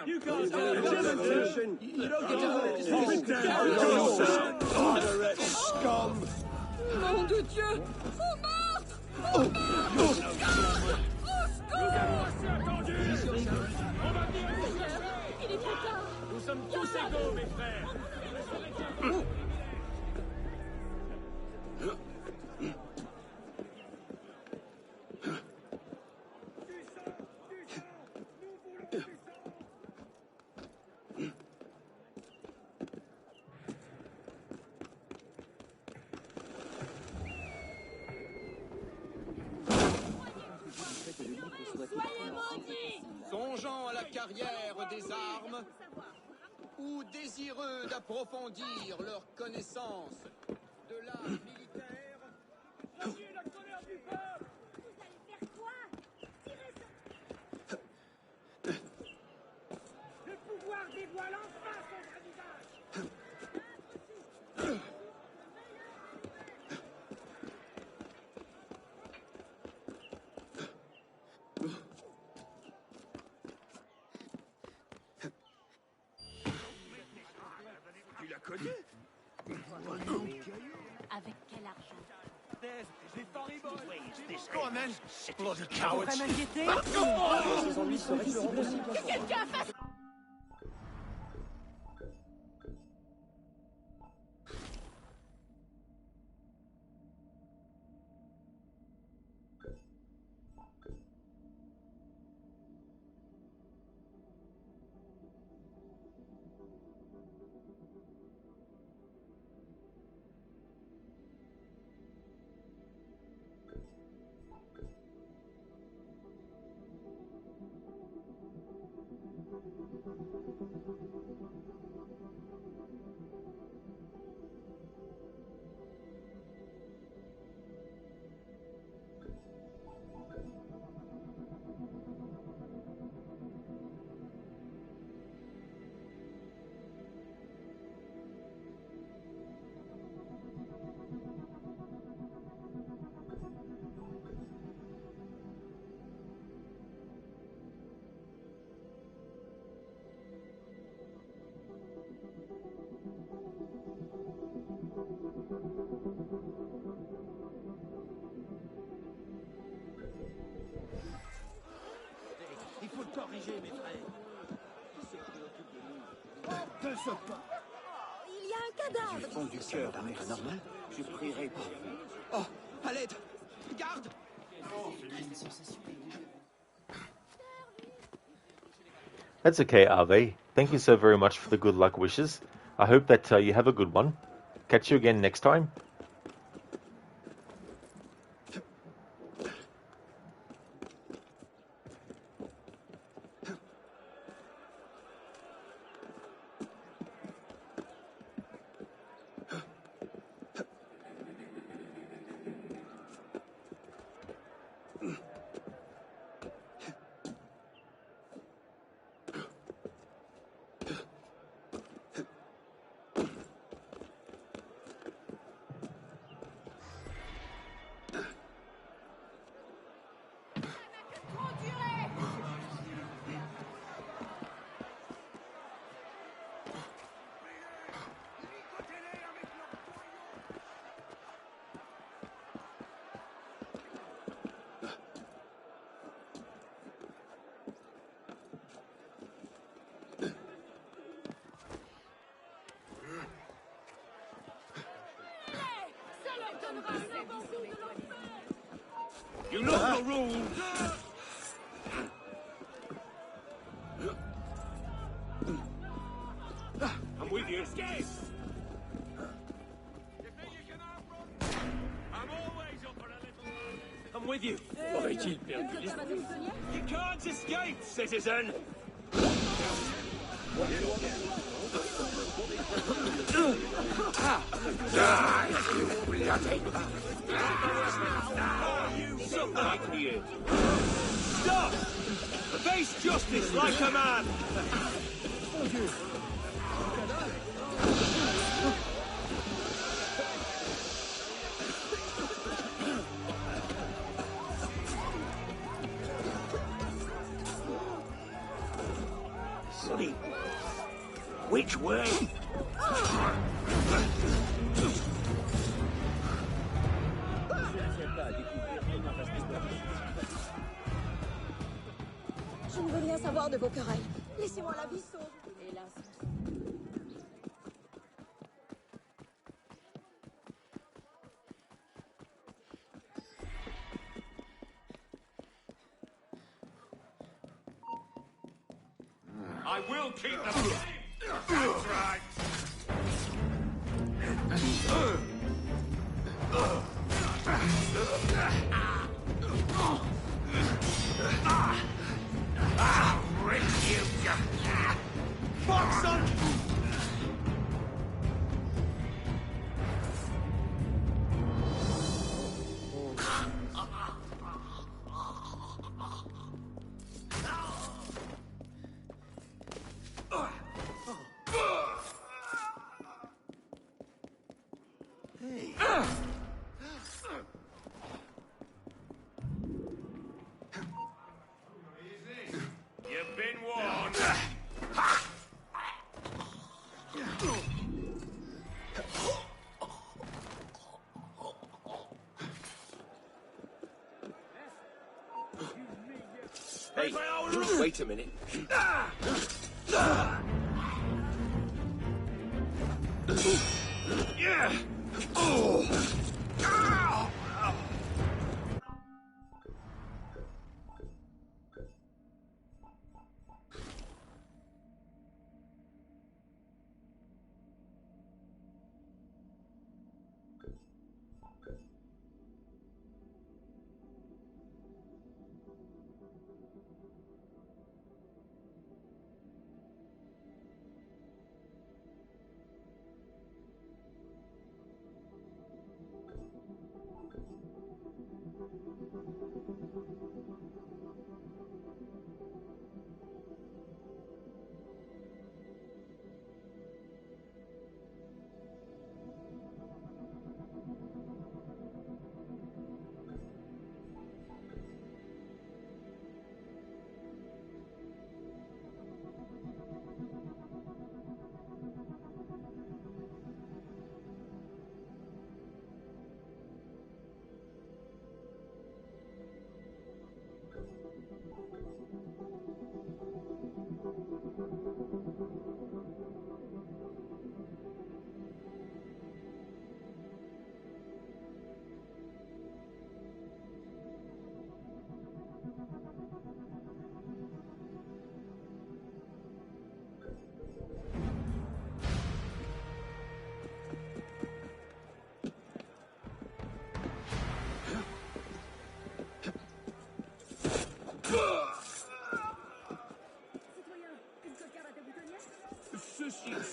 You guys attention! You don't get to scum! Nom de Dieu! Au meurtre! Au meurtre! Il est trop tard! Nous sommes tous égaux, mes frères. Songeant à la carrière des armes, ou désireux d'approfondir leur connaissance de l'art militaire. Voyez la colère du peuple! Vous allez faire quoi? Tirez sur... Le pouvoir dévoile enfin son vrai visage! Tu la connais? Avec quel argent? Go on then! Bloody cowards! Pas m'inquiéter? Ces ennuis seraient plus possible. Quelqu'un fasse... Il faut le corriger, mes frères. Qui c'est qui occupe de nous? De ce pas. Il y a un cadavre! Du fond du cœur d'un être normal, je prierai pour vous. Oh, à l'aide! Garde! That's okay, Ave. Thank you so very much for the good luck wishes. I hope that you have a good one. Catch you again next time. You know the rules! I'm with you. Escape! I'm always up for a little... I'm with you. Aurait-il perdu l'esprit? You can't escape, citizen! Die, you bloody... You suck, idiot! Stop! Face justice like a man! Sleep. Which way? Je ne veux rien savoir de vos querelles. Laissez-moi la vie sauve. Hélas. I will keep them. That's right. I'll rip you. Fuck, son! You've been warned. Hey, wait a minute. Yeah.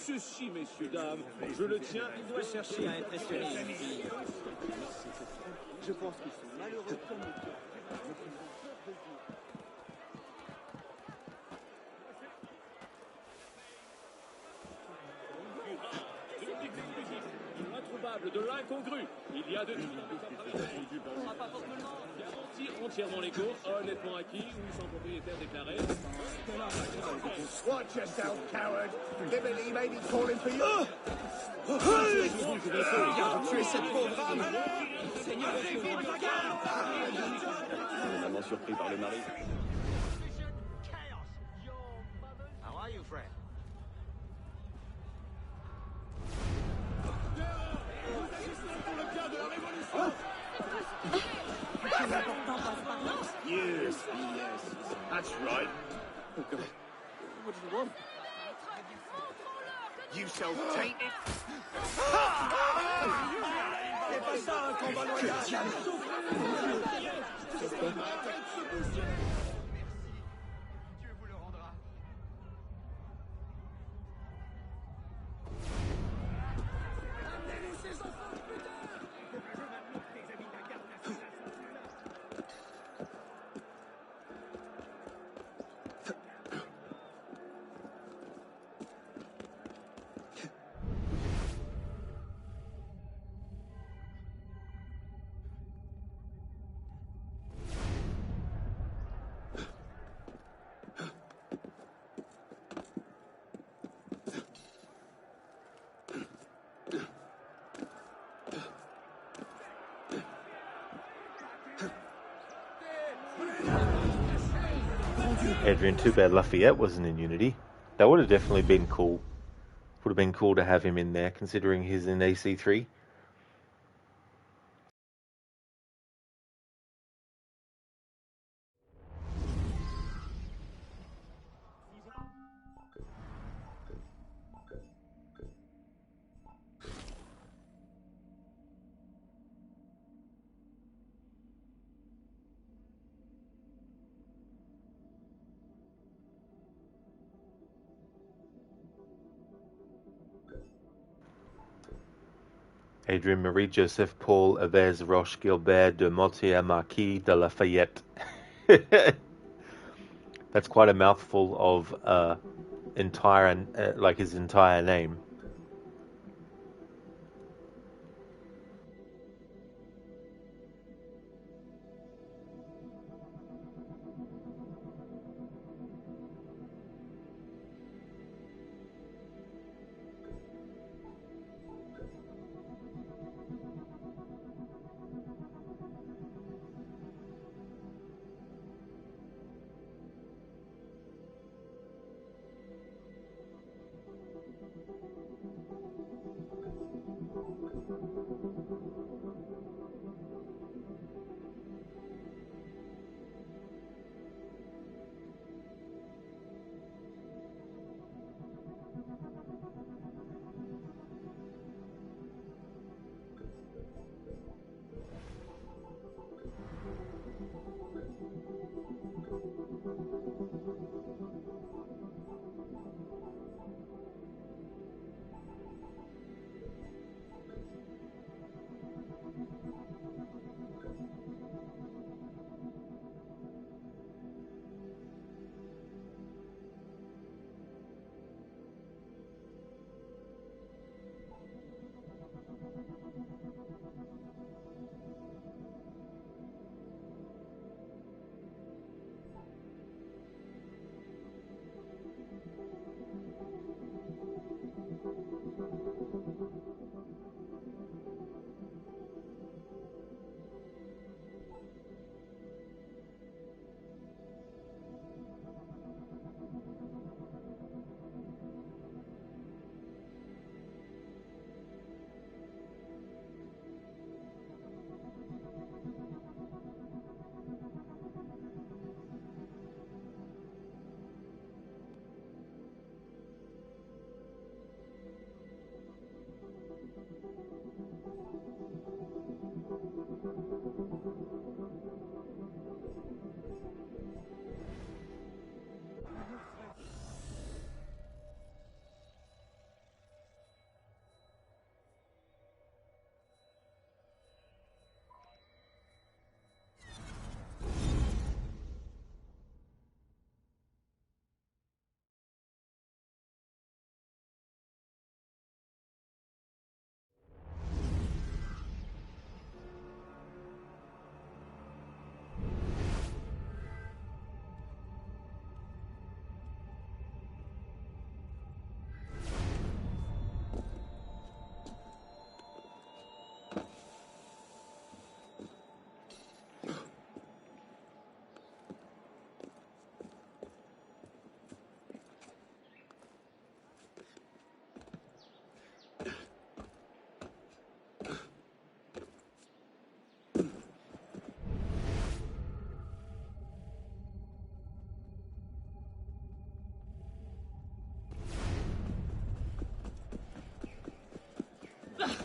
Ceci, messieurs, dames, je le tiens, il doit chercher à impressionner une fille. Je pense qu'ils sont malheureux comme le cœur. Introuvable, de l'incongru. Il y a de tout. On n'aura pas forcément garantir entièrement légaux, honnêtement acquis ou sans propriétaire déclaré. Watch yourself, coward. Liberty may be calling for you. Regarde, tu es cette pauvre âme. Seigneur, Vraiment surpris par le mari. How are you, friend? Yes, yes. That's right. Oh, God. What do you want? You self-tainted. C'est pas ça un combat loyal. Dieu vous le rendra. Amenez-nous ces enfants, putain! Adrian, too bad Lafayette wasn't in Unity. That would have definitely been cool. Would have been cool to have him in there, considering he's in AC3. Adrien Marie Joseph Paul Avez Roche Gilbert de Mortier Marquis de Lafayette. That's quite a mouthful of like his entire name.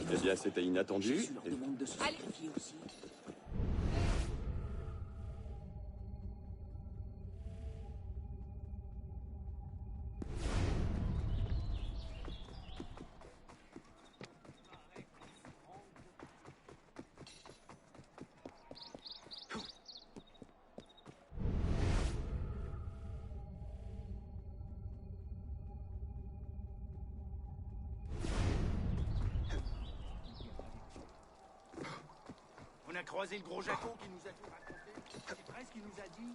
Eh bien, c'était inattendu. Je leur demande de se sacrifier aussi. On a croisé le gros Jaco qui nous a tout raconté. C'est presque qu'il nous a dit.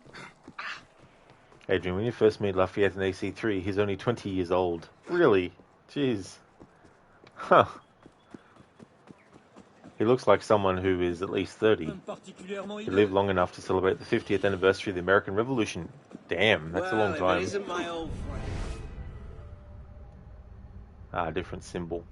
Adrian, when you first meet Lafayette in AC3, he's only 20 years old. Really? Jeez. Huh. He looks like someone who is at least 30. He lived long enough to celebrate the 50th anniversary of the American Revolution. Damn, that's a long Well, time. if it isn't my old friend. Ah, different symbol.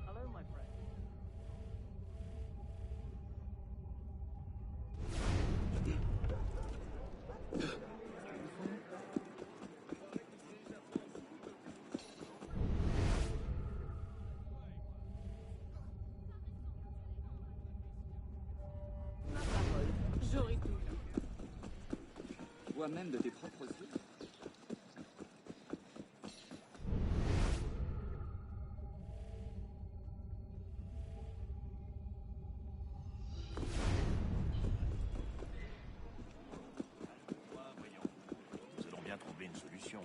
Hello, my friend. J'aurais tout. Toi même de tes propres yeux. Nous allons bien trouver une solution.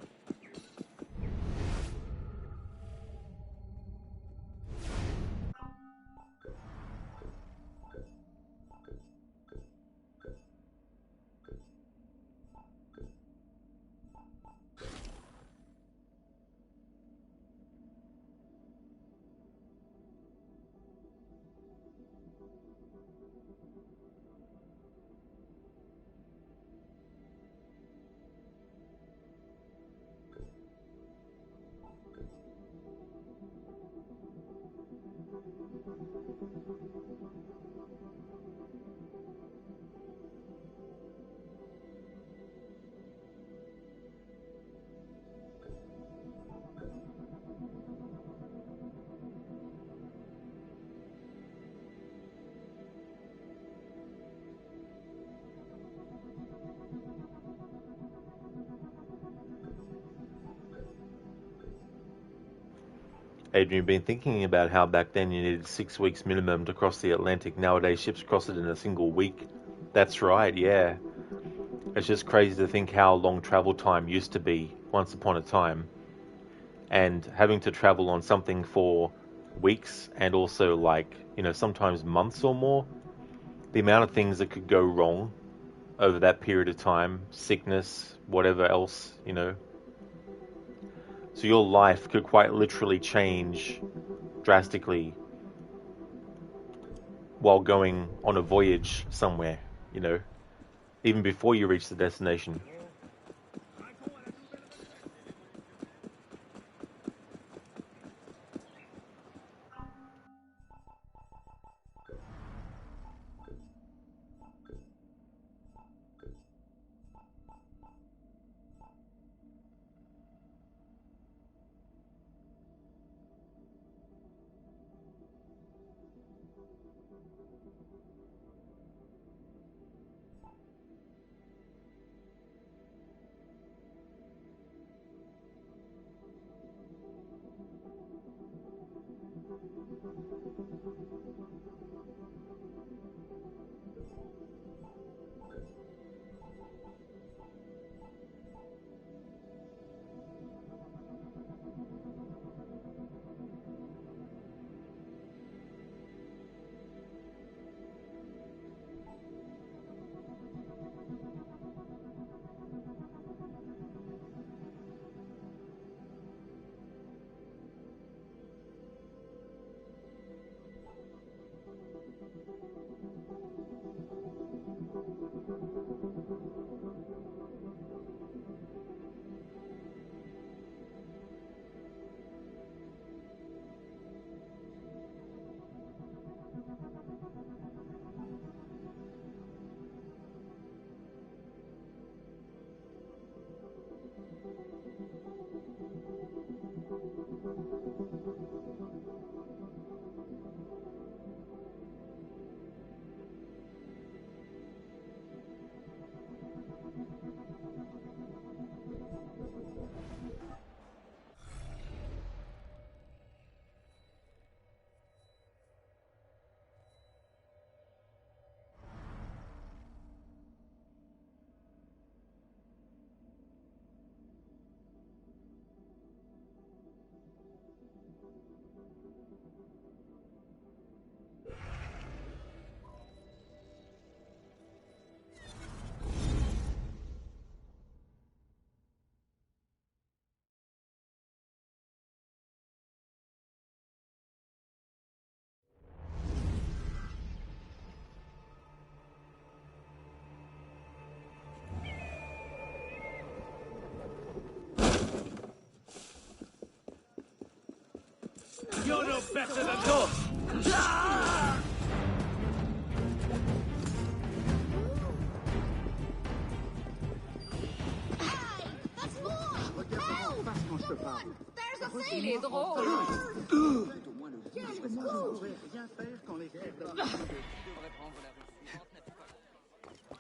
Adrian, you've been thinking about how back then you needed 6 weeks minimum to cross the Atlantic. Nowadays, ships cross it in a single week. That's right, yeah. It's just crazy to think how long travel time used to be once upon a time. And having to travel on something for weeks and also sometimes months or more. The amount of things that could go wrong over that period of time, sickness, whatever else. So your life could quite literally change drastically while going on a voyage somewhere, even before you reach the destination. You're no better than us! Il est drôle. Parce que moi, je ne pourrais rien faire quand les frères d'Amérique devraient prendre la rue suivante, n'as-tu pas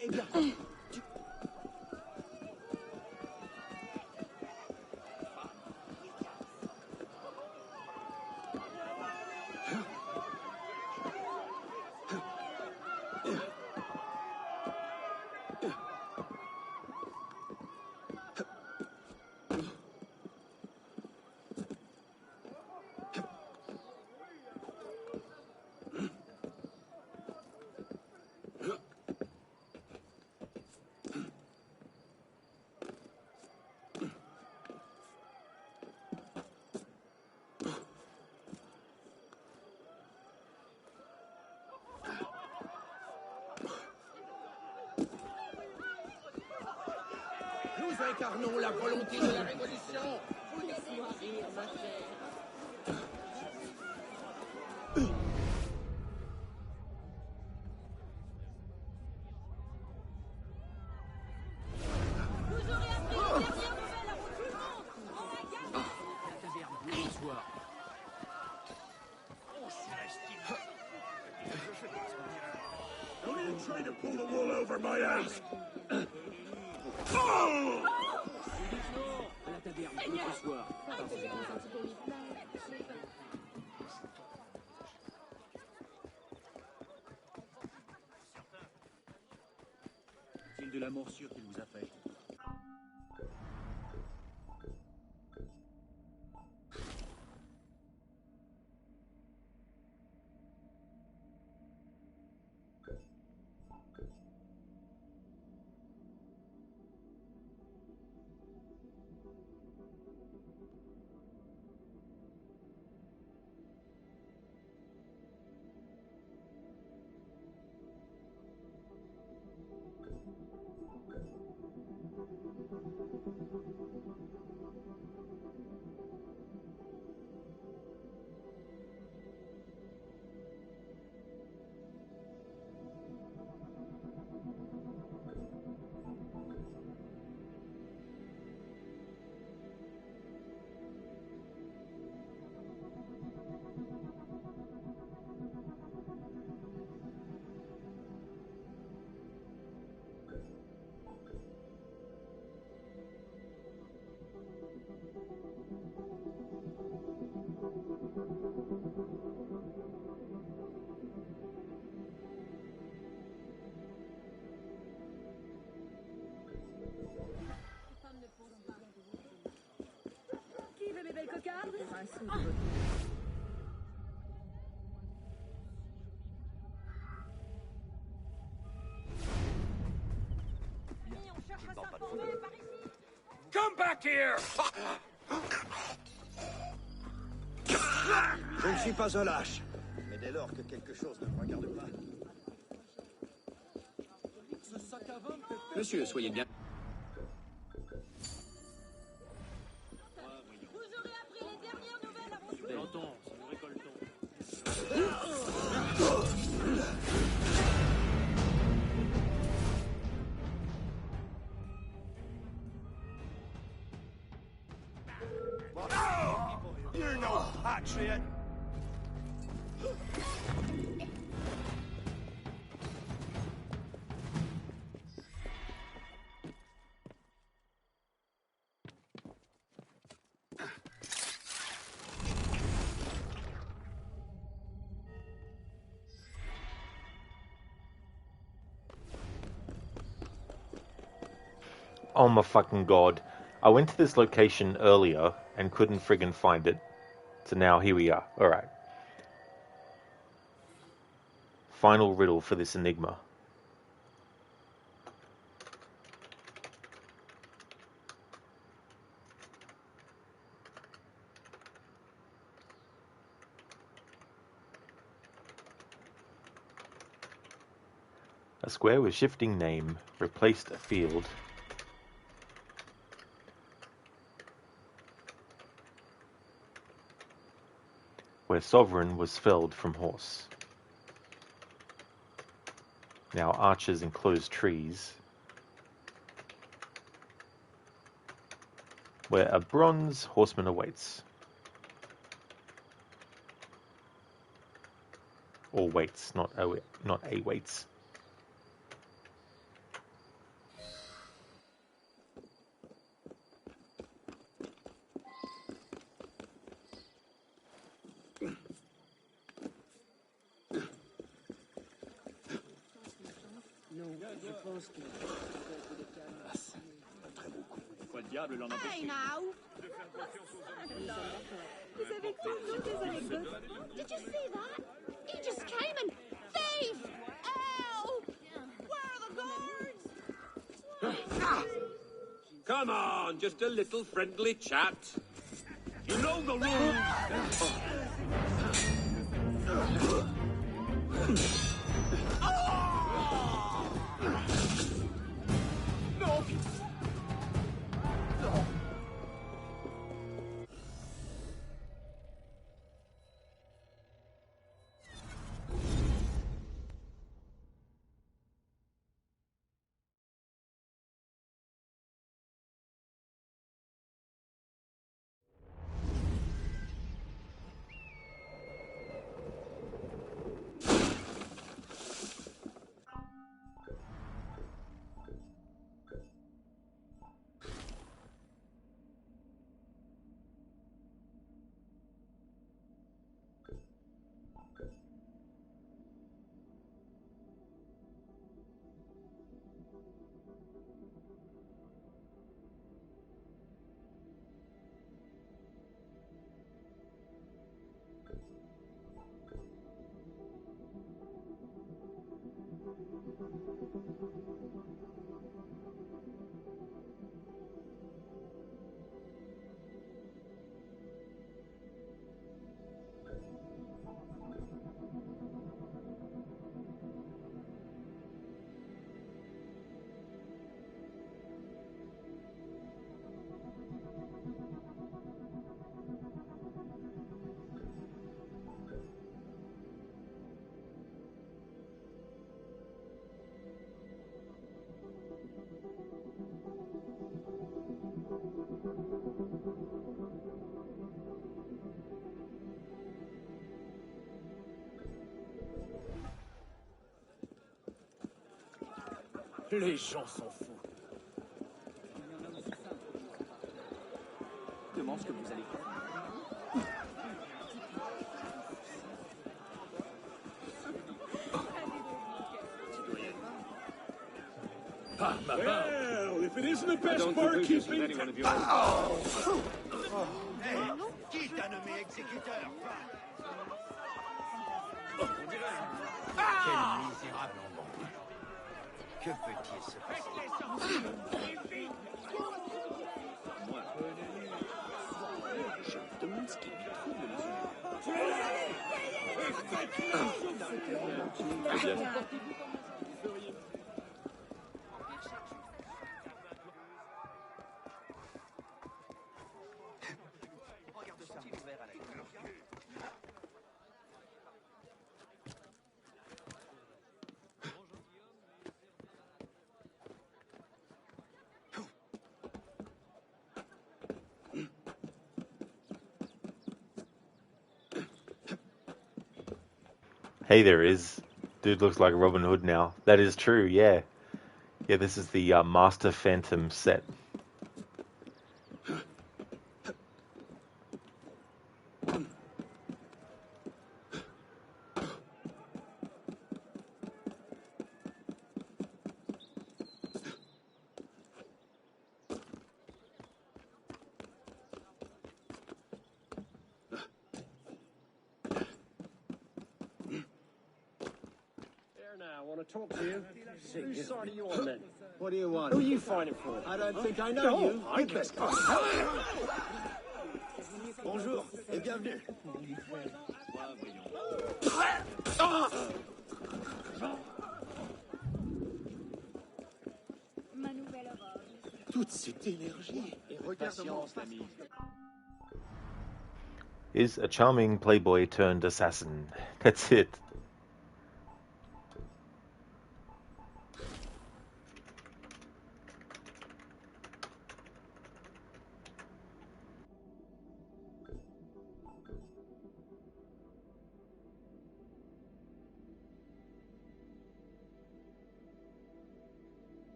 Eh bien, Nous incarnons la volonté de la Révolution. Laisse-moi rire, ma chère. Vous aurez appris la dernière nouvelle avant tout le monde. On a gagné. la taverne bonsoir. Don't even try to pull the wool over my eyes. À la taverne bonsoir. C'est de la morsure qu'il vous a faite. Qui veut mes belles cocardes? On cherche à s'informer par ici. Come back here! je ne suis pas un lâche. Mais dès lors que quelque chose ne me regarde pas. Ce sac à vin me fait peur. Monsieur, soyez bien. Vous aurez appris les dernières nouvelles avant tout le monde. J'entends, si nous récoltons. You're no patriot. Oh my fucking god. I went to this location earlier and couldn't friggin' find it. So now here we are. Alright. Final riddle for this enigma. A square with shifting name replaced a field where sovereign was felled from horse. Now archers enclose trees where a bronze horseman awaits. Or waits, not a waits. Hey now! Vous avez toujours des anecdotes. Did you see that? He just came and thief! Ow! Where are the guards? Come on, just a little friendly chat. You know the rules. Les gens s'en foutent. Demande ce que vous allez faire. Well, if it isn't the best barkeeping... Hey, qui t'a nommé exécuteur? Quel misérable enfant. Que peut-il se passer? Je me demande ce qu'il lui trouve de Regarde ça. Ouvert à la Hey, there is. Dude looks like Robin Hood now. That is true, yeah. Yeah, this is the Master Phantom set. I want to talk to you. Whose side are you on then? What do you want? Who are you fighting for? I don't think I know you. I guess. Bonjour et bienvenue. toute cette énergie. Et regarde-moi. Is a charming playboy turned assassin. That's it.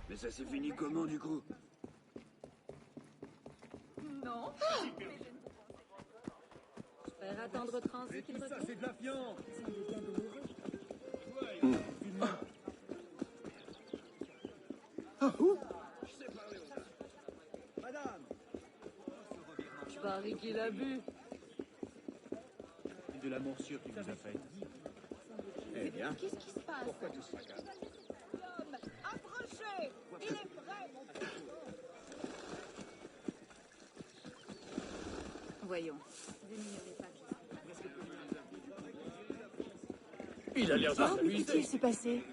Mais ça s'est fini comment du coup? Non. Faire attendre transit qu'il Ça, c'est de la fiente. Ça devient douloureux. Madame. Je parie qu'il a bu. De la morsure qu'il vous a faite. Eh bien. Qu'est-ce qui se passe? Pourquoi tout ça calme? L'homme, approchez! Il est prêt, mon petit. Voyons. Il a l'air Qu'est-ce qui s'est passé?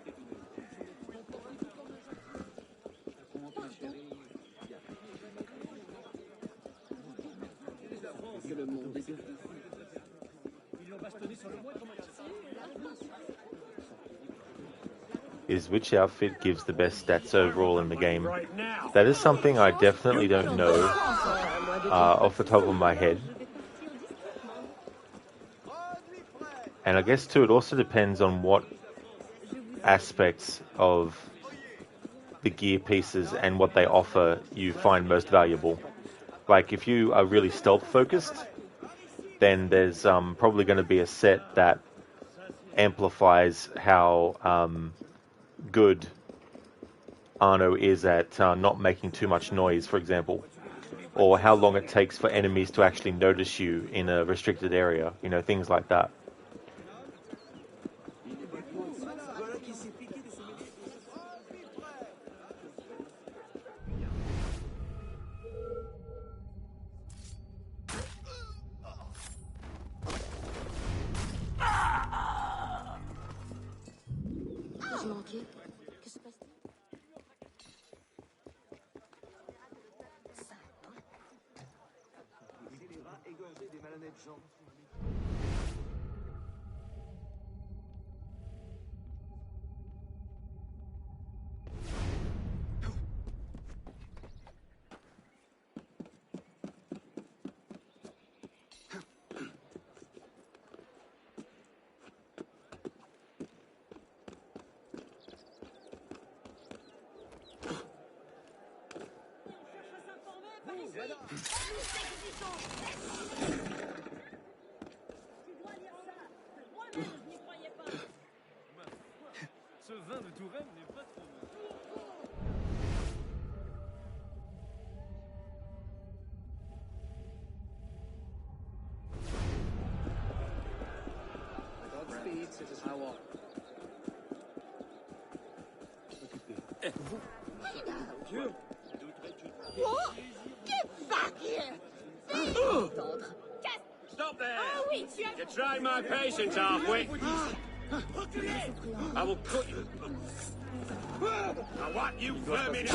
Que le monde est ils l'ont bastonné sur le moindre moyen. Is which outfit gives the best stats overall in the game? That is something I definitely don't know off the top of my head. And I guess too, it also depends on what aspects of the gear pieces and what they offer you find most valuable. Like if you are really stealth focused, then there's probably going to be a set that amplifies how good Arno is at not making too much noise, for example, or how long it takes for enemies to actually notice you in a restricted area, you know, things like that. J'ai manqué. Que se passe-t-il? Scélérats égorger des malhonnêtes gens. Ce vin de Touraine n'est pas trop bon. Godspeed, citizen. What? Get back here! Stop there! Ah oui, tu as... You tried my patience halfway. I will cut you. I want you vermin.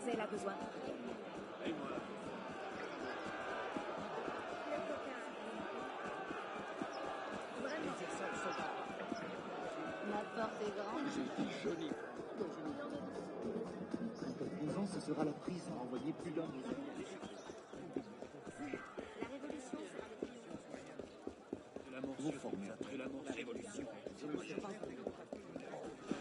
mademoiselle a besoin. Et moi. La porte est grande. J'ai dit joli. Dans 12 ans, ce sera la prison. Envoyer plus d'un. La révolution sera le De la morsure. Après la morsure. La révolution. Qui veut les belles cocasses? Qui veut les belles cocasses?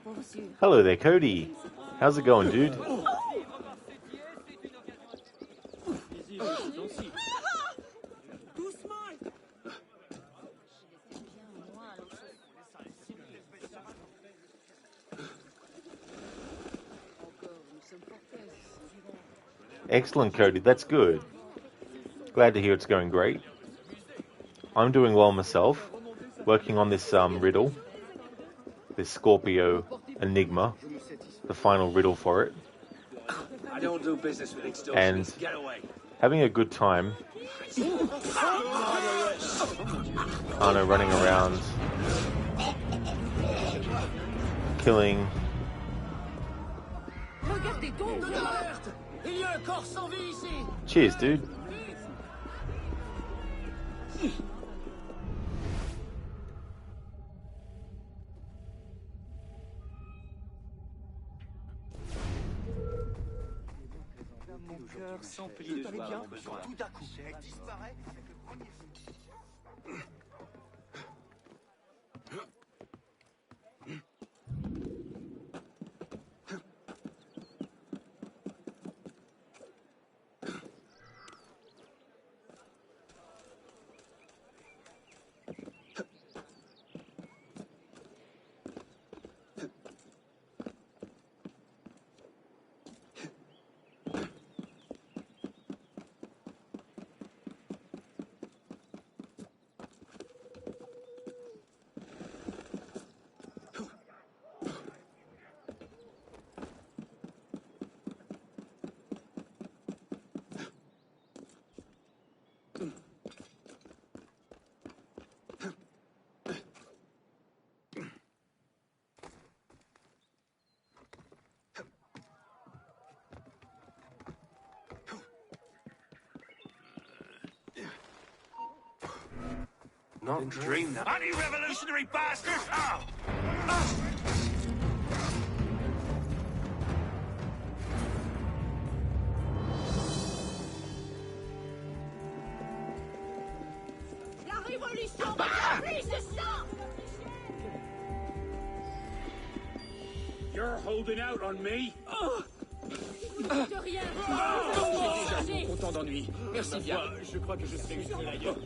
Pour sûr. Hello there, Cody. How's it going, dude? Excellent, Cody. That's good. Glad to hear it's going great. I'm doing well myself, working on this riddle, this Scorpio Enigma, the final riddle for it, I don't do business with and extortioners. Get away. having a good time. Anna running around, killing. Regardez donc! Alerte! Il y a un corps sans vie ici! Cheers, dude. Mon cœur s'emplit de joie. Tout à coup, elle disparaît. Not dream that. Anti-revolutionary bastard! Oh! La révolution va faire c'est ça! You're holding out on me? De rien. J'ai déjà mon content d'ennui. Merci bien. Je crois que je serai utile ailleurs.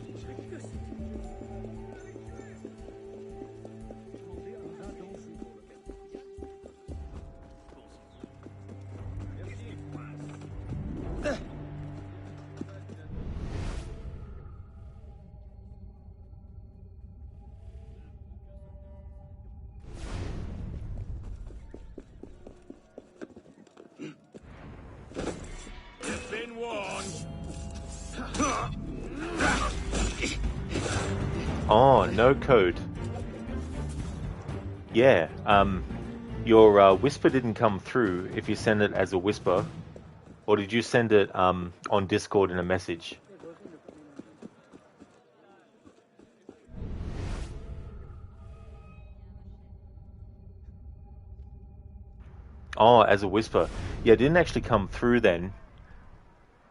Oh, no code. Yeah, your whisper didn't come through if you send it as a whisper. Or did you send it on Discord in a message? Oh, as a whisper. Yeah, it didn't actually come through then.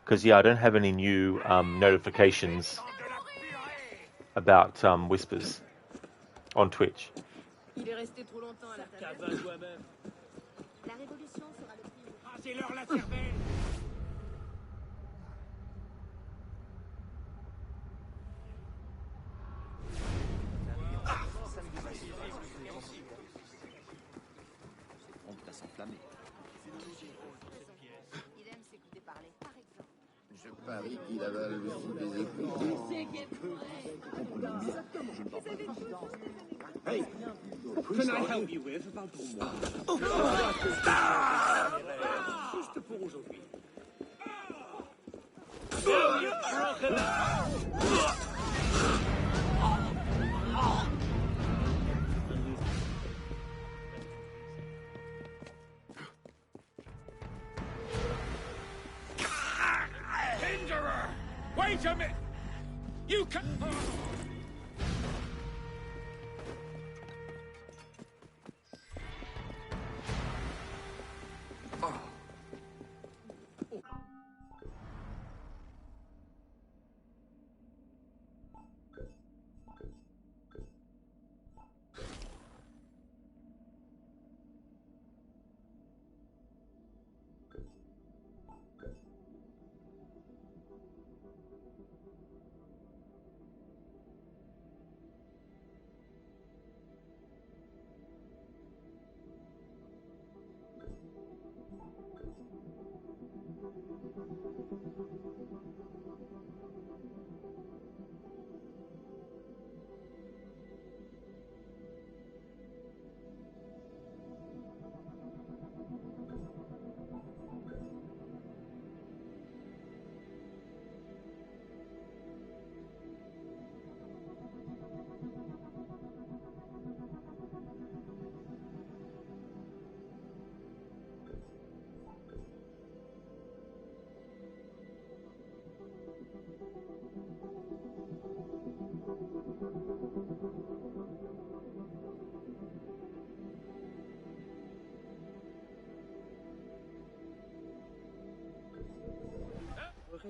Because, yeah, I don't have any new notifications about whispers on Twitch. Il est resté trop longtemps à la table. La révolution sera le prix. Rasez-leur la cervelle! Prompt à s'enflammer. Il aime s'écouter parler, par exemple. Je parie qu'il avale aussi des écoutes. Hey, can I help you with about the war? You've broken it. Hinderer! Wait a minute! You can...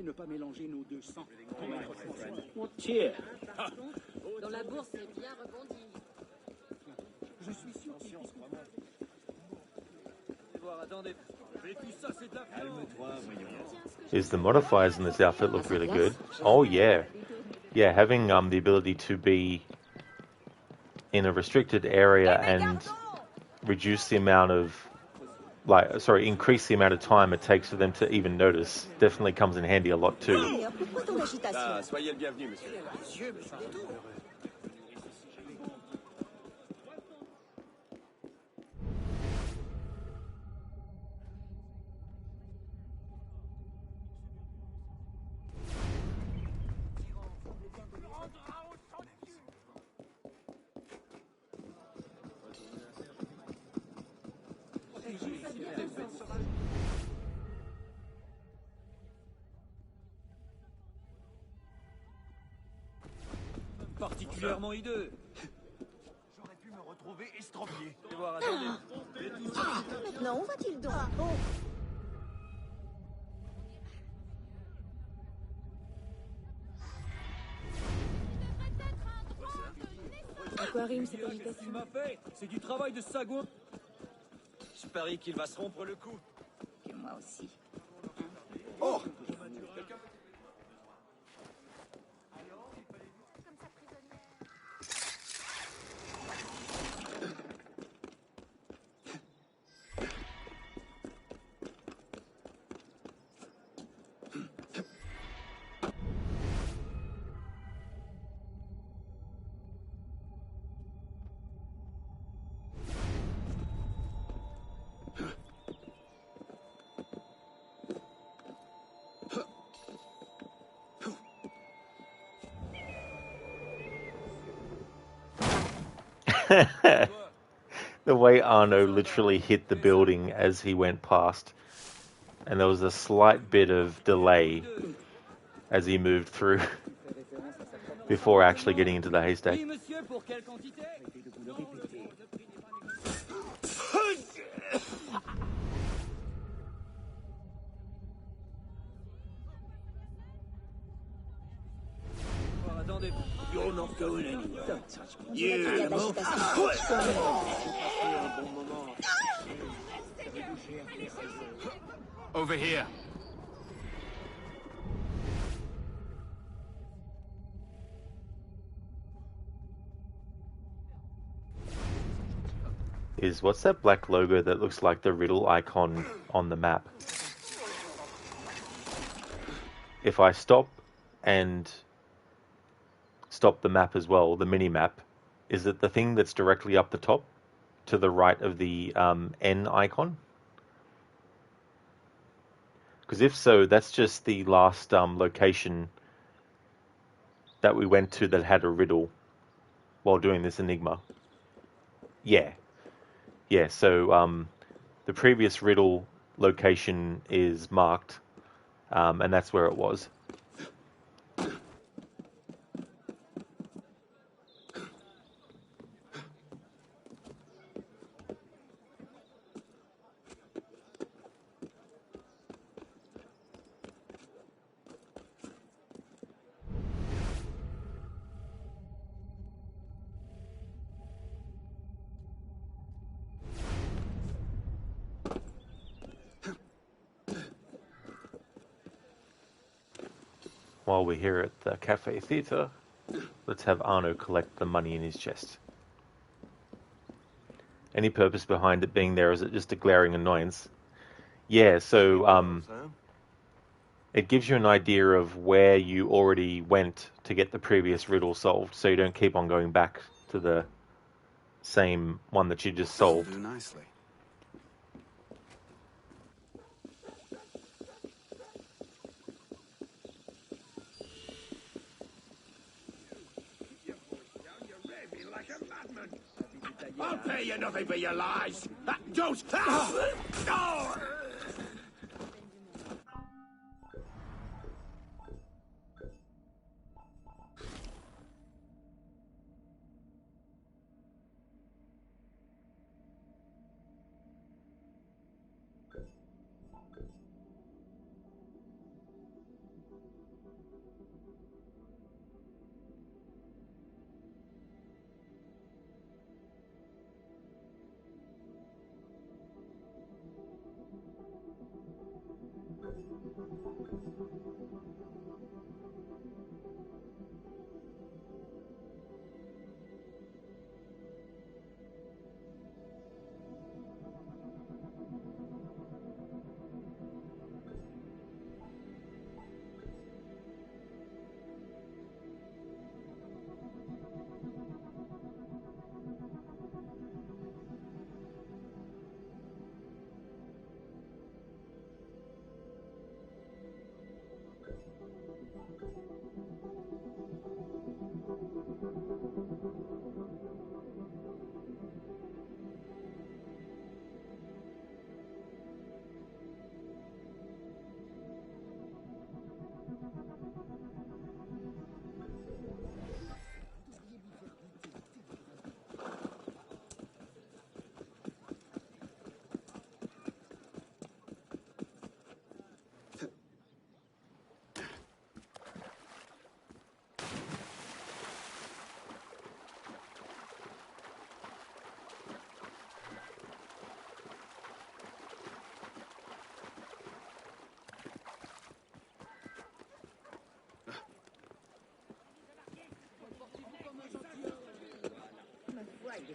Ne pas mélanger nos deux sangs. Tiens. Dans la bourse, c'est bien rebondi. Je suis sûr qu'il Attendez. Mais tout ça, c'est de la Is the modifiers in this outfit look really good? Oh yeah. Yeah, having the ability to be in a restricted area and reduce the amount of increase the amount of time it takes for them to even notice definitely comes in handy a lot too. Ah, soyez le bienvenu, monsieur. particulièrement hideux. J'aurais pu me retrouver estropié. Et voir, attendez. Maintenant, où va-t-il donc? Aquarium, c'est pas Qu'est-ce qu'il m'a fait? C'est du travail de sagouin. Je parie qu'il va se rompre le cou. Et moi aussi. Oh! The way Arno literally hit the building as he went past, and there was a slight bit of delay as he moved through before actually getting into the haystack. Oui, monsieur, pour quelle quantité? Attendez. You're not going anywhere. Don't touch me. You Over here. What's that black logo that looks like the riddle icon on the map? If I stop and stop the map as well, the mini map, is it the thing that's directly up the top to the right of the N icon? Because if so, that's just the last location that we went to that had a riddle while doing this Enigma. Yeah. Yeah, so the previous riddle location is marked, and that's where it was. While we're here at the Cafe Theatre, let's have Arno collect the money in his chest. Any purpose behind it being there? Is it just a glaring annoyance? Yeah, so it gives you an idea of where you already went to get the previous riddle solved, so you don't keep on going back to the same one that you just solved. Do nicely. I'll pay you nothing for your lies. Don't.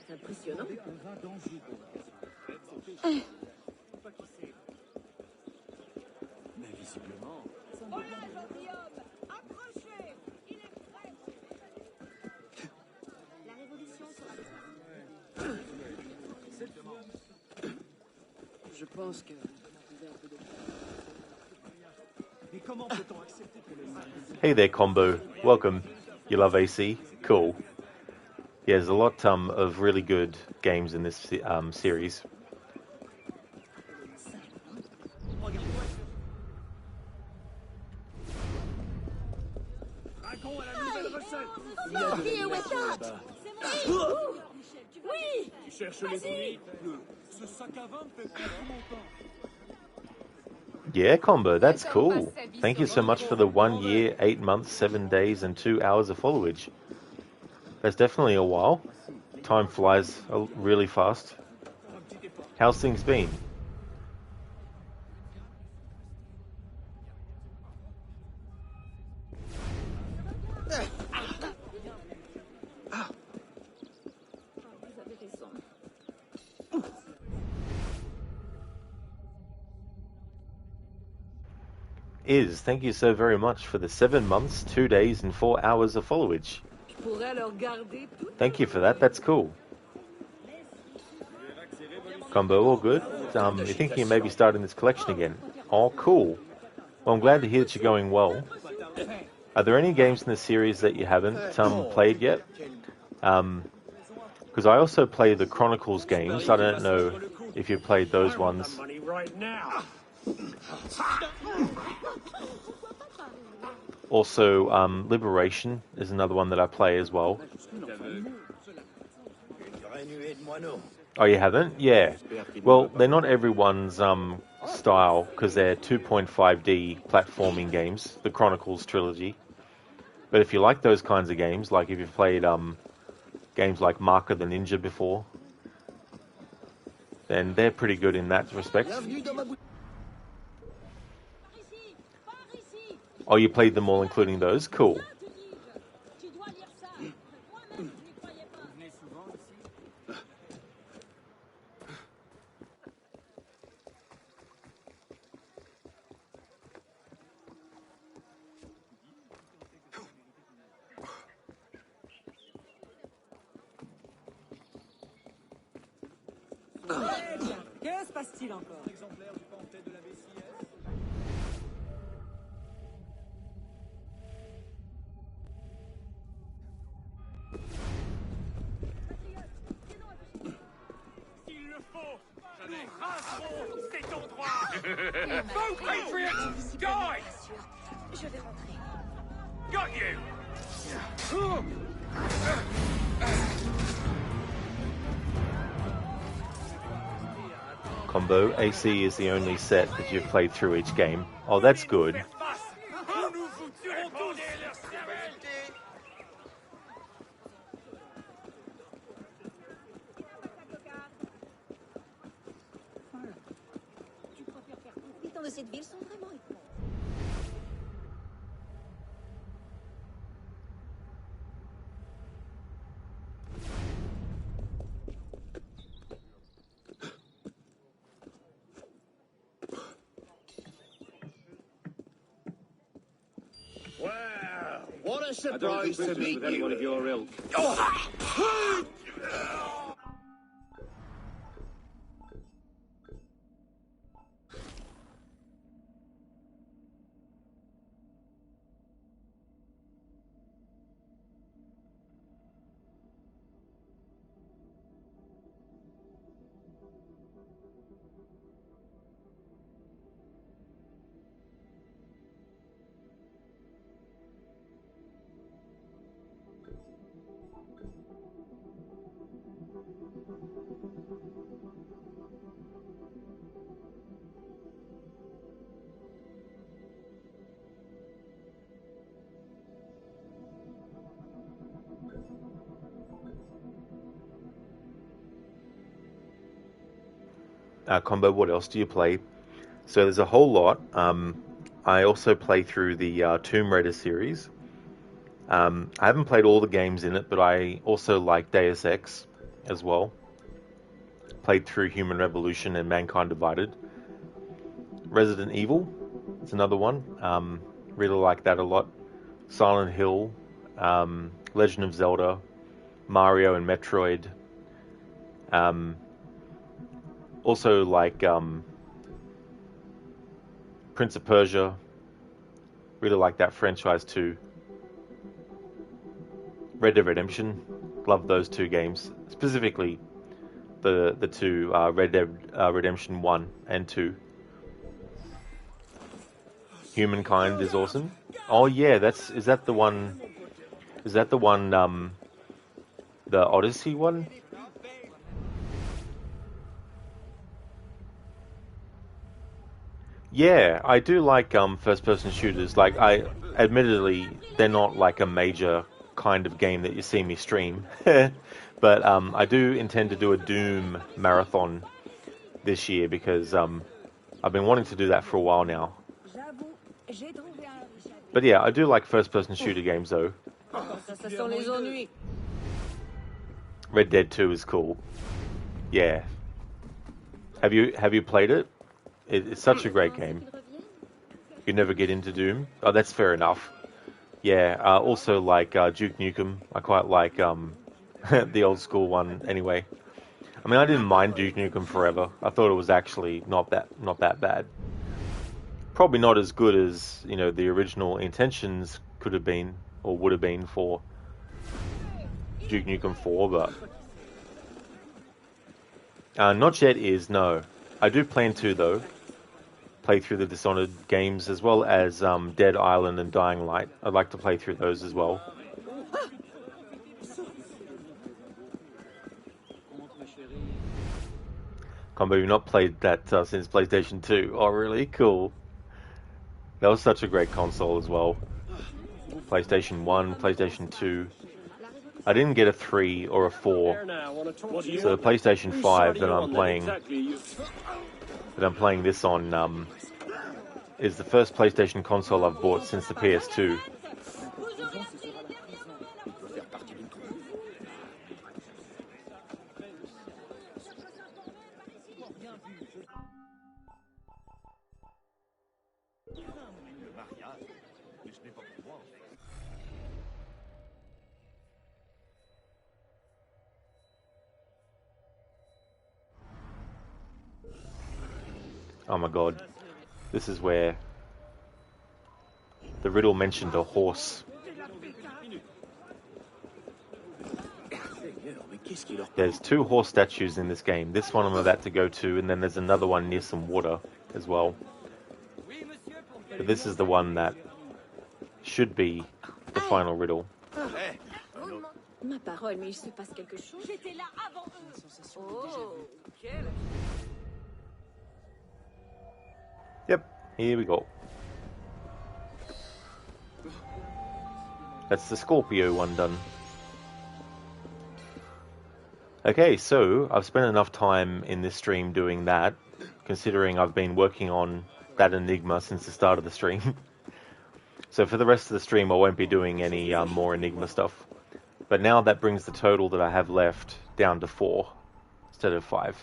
C'est impressionnant. Mais visiblement. Voilà, gentilhomme! Accrochez! Il est prêt! La révolution sera Je pense que... Mais comment peut-on accepter que le mal... Hey there, Combo. Welcome. You love AC? Cool. Yeah, there's a lot of really good games in this series. Not here with that! Oui! Tu cherches les ennuis? Ce sac à vin me fait perdre mon temps. Yeah, Combo, that's cool. Thank you so much for the 1 year, 8 months, 7 days, and 2 hours of followage. That's definitely a while. Time flies really fast. How's things been? Thank you so very much for the 7 months, 2 days, and 4 hours of followage. Thank you for that. That's cool. Combo, all good. You're thinking of maybe starting this collection again. Oh, cool. Well, I'm glad to hear that you're going well. Are there any games in the series that you haven't played yet? Because I also play the Chronicles games. I don't know if you played those ones. Money right now. Also, Liberation is another one that I play as well. Oh, you haven't? Yeah. Well, they're not everyone's style, because they're 2.5D platforming games, the Chronicles trilogy. But if you like those kinds of games, like if you've played games like Mark of the Ninja before, then they're pretty good in that respect. Oh, you played them all, including those? Cool. Que se passe-t-il encore? S'il le faut, nous raserons cet endroit. Vos patriots, die! Je vais rentrer. Got you! Combo, AC is the only set that you've played through each game. Oh, that's good. Les habitants de cette ville sont vraiment étranges. Well, what a surprise to meet you. Anyone of your ilk. Combo, what else do you play? So there's a whole lot. I also play through the Tomb Raider series. I haven't played all the games in it, but I also like Deus Ex as well. Played through Human Revolution and Mankind Divided. Resident Evil, it's another one. Really like that a lot. Silent Hill, Legend of Zelda, Mario and Metroid. Also like Prince of Persia. Really like that franchise too. Red Dead Redemption. Love those two games. Specifically the two Red Dead Redemption 1 and 2. Humankind is awesome. Oh yeah, is that the one the Odyssey one? Yeah, I do like first-person shooters. Like, admittedly, they're not like a major kind of game that you see me stream, but I do intend to do a Doom marathon this year because I've been wanting to do that for a while now. But yeah, I do like first-person shooter games though. Red Dead 2 is cool. Yeah. Have you played it? It's such a great game. You never get into Doom. Oh, that's fair enough. Yeah. Also like Duke Nukem. I quite like the old school one. Anyway, I mean, I didn't mind Duke Nukem Forever. I thought it was actually not that bad. probably not as good as, you know, the original intentions could have been or would have been for Duke Nukem 4, but not yet is no. I do plan to though play through the Dishonored games as well as Dead Island and Dying Light. I'd like to play through those as well. Combo, you've not played that since PlayStation 2. Oh, really? Cool. That was such a great console as well. PlayStation 1, PlayStation 2. I didn't get a 3 or a 4. So the PlayStation 5 that I'm playing this on is the first PlayStation console I've bought since the PS2. Oh my god, this is where the riddle mentioned a horse. There's 2 horse statues in this game. This one I'm about to go to, and then there's another one near some water as well. But this is the one that should be the final riddle. Ma parole, mais il se passe quelque chose. J'étais là avant eux. Oh, Yep, here we go. That's the Scorpio one done. Okay, so I've spent enough time in this stream doing that, considering I've been working on that Enigma since the start of the stream. So for the rest of the stream I won't be doing any more Enigma stuff. But now that brings the total that I have left down to 4 instead of 5.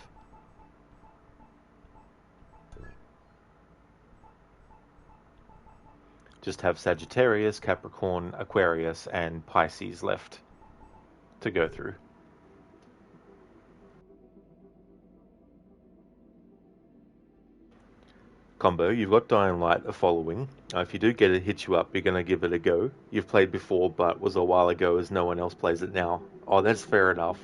Just have Sagittarius, Capricorn, Aquarius, and Pisces left to go through. Combo, you've got Dying Light a following. If you do get it hit you up, you're going to give it a go. You've played before, but was a while ago as no one else plays it now. Oh, that's fair enough.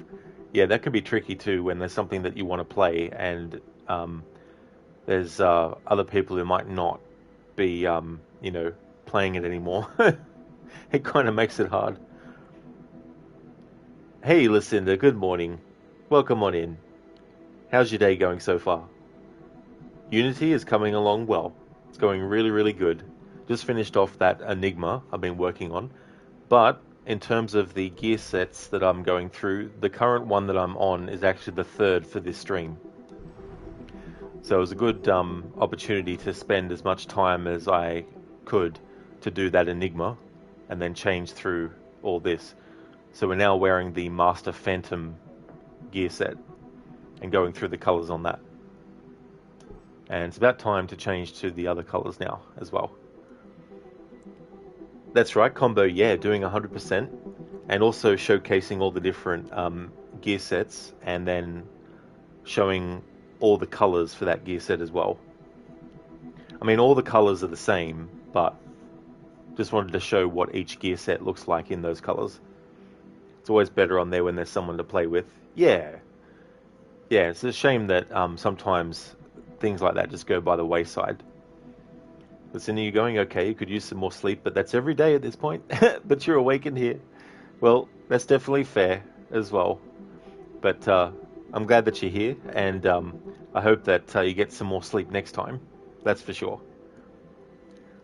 Yeah, that can be tricky too when there's something that you want to play and there's other people who might not be, you know, playing it anymore. It kind of makes it hard. Hey, Lucinda, good morning. Welcome on in. How's your day going so far? Unity is coming along well. It's going really, really good. Just finished off that Enigma I've been working on. But in terms of the gear sets that I'm going through, the current one that I'm on is actually the 3rd for this stream. So it was a good opportunity to spend as much time as I could to do that Enigma and then change through all this. So we're now wearing the Master Phantom gear set and going through the colours on that. And it's about time to change to the other colours now as well. That's right, Combo, yeah, doing 100% and also showcasing all the different gear sets and then showing all the colours for that gear set as well. I mean, all the colours are the same, but just wanted to show what each gear set looks like in those colours. It's always better on there when there's someone to play with. Yeah, it's a shame that sometimes things like that just go by the wayside. Listen, are you going okay? You could use some more sleep, but that's every day at this point. But you're awakened here. Well, that's definitely fair as well. But I'm glad that you're here, and I hope that you get some more sleep next time. That's for sure.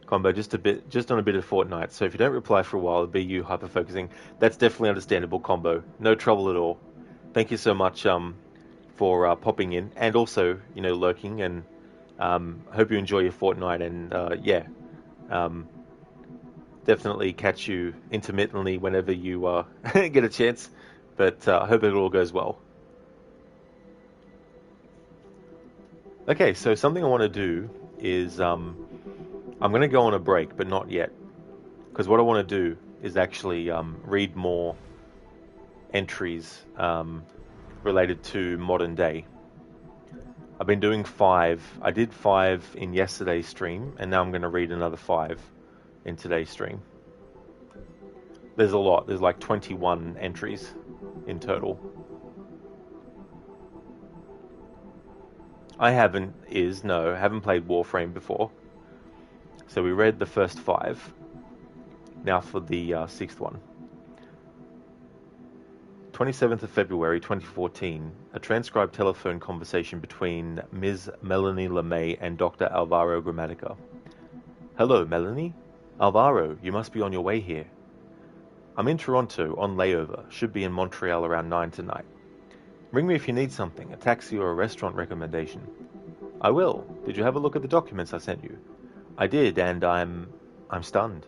Combo, just on a bit of Fortnite. So if you don't reply for a while, it'll be you hyper-focusing. That's definitely understandable, Combo. No trouble at all. Thank you so much for popping in, and also, you know, lurking, and hope you enjoy your Fortnite, and definitely catch you intermittently whenever you get a chance, but I hope it all goes well. Okay, so something I want to do is I'm going to go on a break, but not yet, because what I want to do is actually read more entries related to modern day. I've been doing 5. I did 5 in yesterday's stream, and now I'm going to read another 5 in today's stream. There's a lot. There's like 21 entries in total. I haven't played Warframe before. So we read the first 5. Now for the 6th one. 27th of February 2014, a transcribed telephone conversation between Ms. Melanie LeMay and Dr. Alvaro Gramatica. Hello, Melanie? Alvaro, you must be on your way here. I'm in Toronto on layover, should be in Montreal around 9 tonight. Ring me if you need something, a taxi or a restaurant recommendation. I will. Did you have a look at the documents I sent you? I did, and I'm stunned.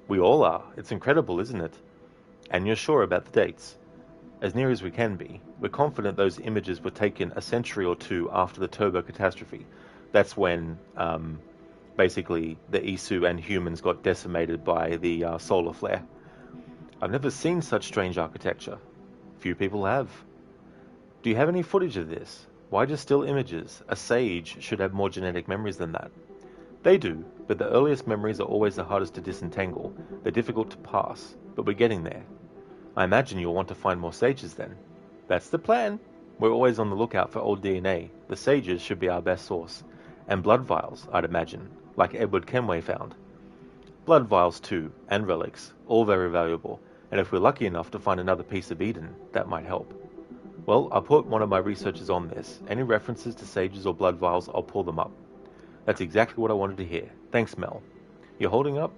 We all are. It's incredible, isn't it? And you're sure about the dates? As near as we can be. We're confident those images were taken a century or two after the Turbo catastrophe. That's when, basically, the Isu and humans got decimated by the solar flare. I've never seen such strange architecture. Few people have. Do you have any footage of this? Why just still images? A sage should have more genetic memories than that. They do, but the earliest memories are always the hardest to disentangle. They're difficult to pass, but we're getting there. I imagine you'll want to find more sages then. That's the plan. We're always on the lookout for old DNA. The sages should be our best source. And blood vials, I'd imagine, like Edward Kenway found. Blood vials too, and relics, all very valuable. And if we're lucky enough to find another piece of Eden, that might help. Well, I'll put one of my researchers on this. Any references to sages or blood vials, I'll pull them up. That's exactly what I wanted to hear. Thanks, Mel. You're holding up?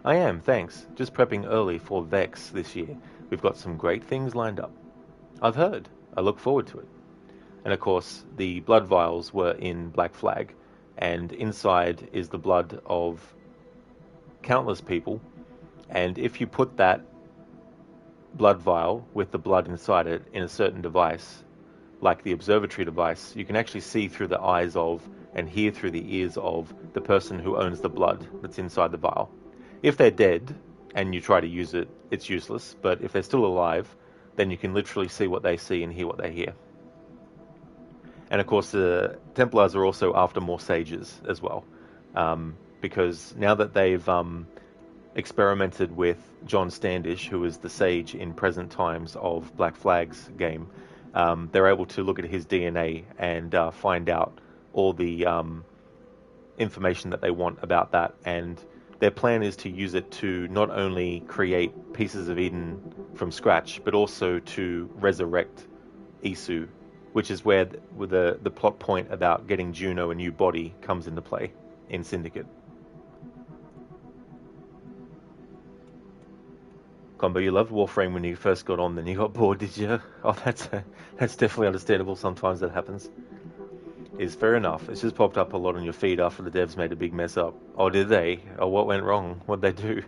I am, thanks. Just prepping early for Vex this year. We've got some great things lined up. I've heard. I look forward to it. And of course, the blood vials were in Black Flag, and inside is the blood of countless people. And if you put that blood vial with the blood inside it in a certain device, like the observatory device, you can actually see through the eyes of and hear through the ears of the person who owns the blood that's inside the vial. If they're dead and you try to use it, it's useless, but if they're still alive, then you can literally see what they see and hear what they hear. And of course, the Templars are also after more sages as well, because now that they've experimented with John Standish, who is the sage in present times of Black Flag's game, they're able to look at his DNA and find out all the information that they want about that, and their plan is to use it to not only create pieces of Eden from scratch, but also to resurrect Isu, which is where the plot point about getting Juno a new body comes into play in Syndicate. Combo, you loved Warframe when you first got on, then you got bored, did you? Oh, that's definitely understandable. Sometimes that happens. Is fair enough. It's just popped up a lot on your feed after the devs made a big mess up. Oh, did they? Oh, what went wrong? What'd they do?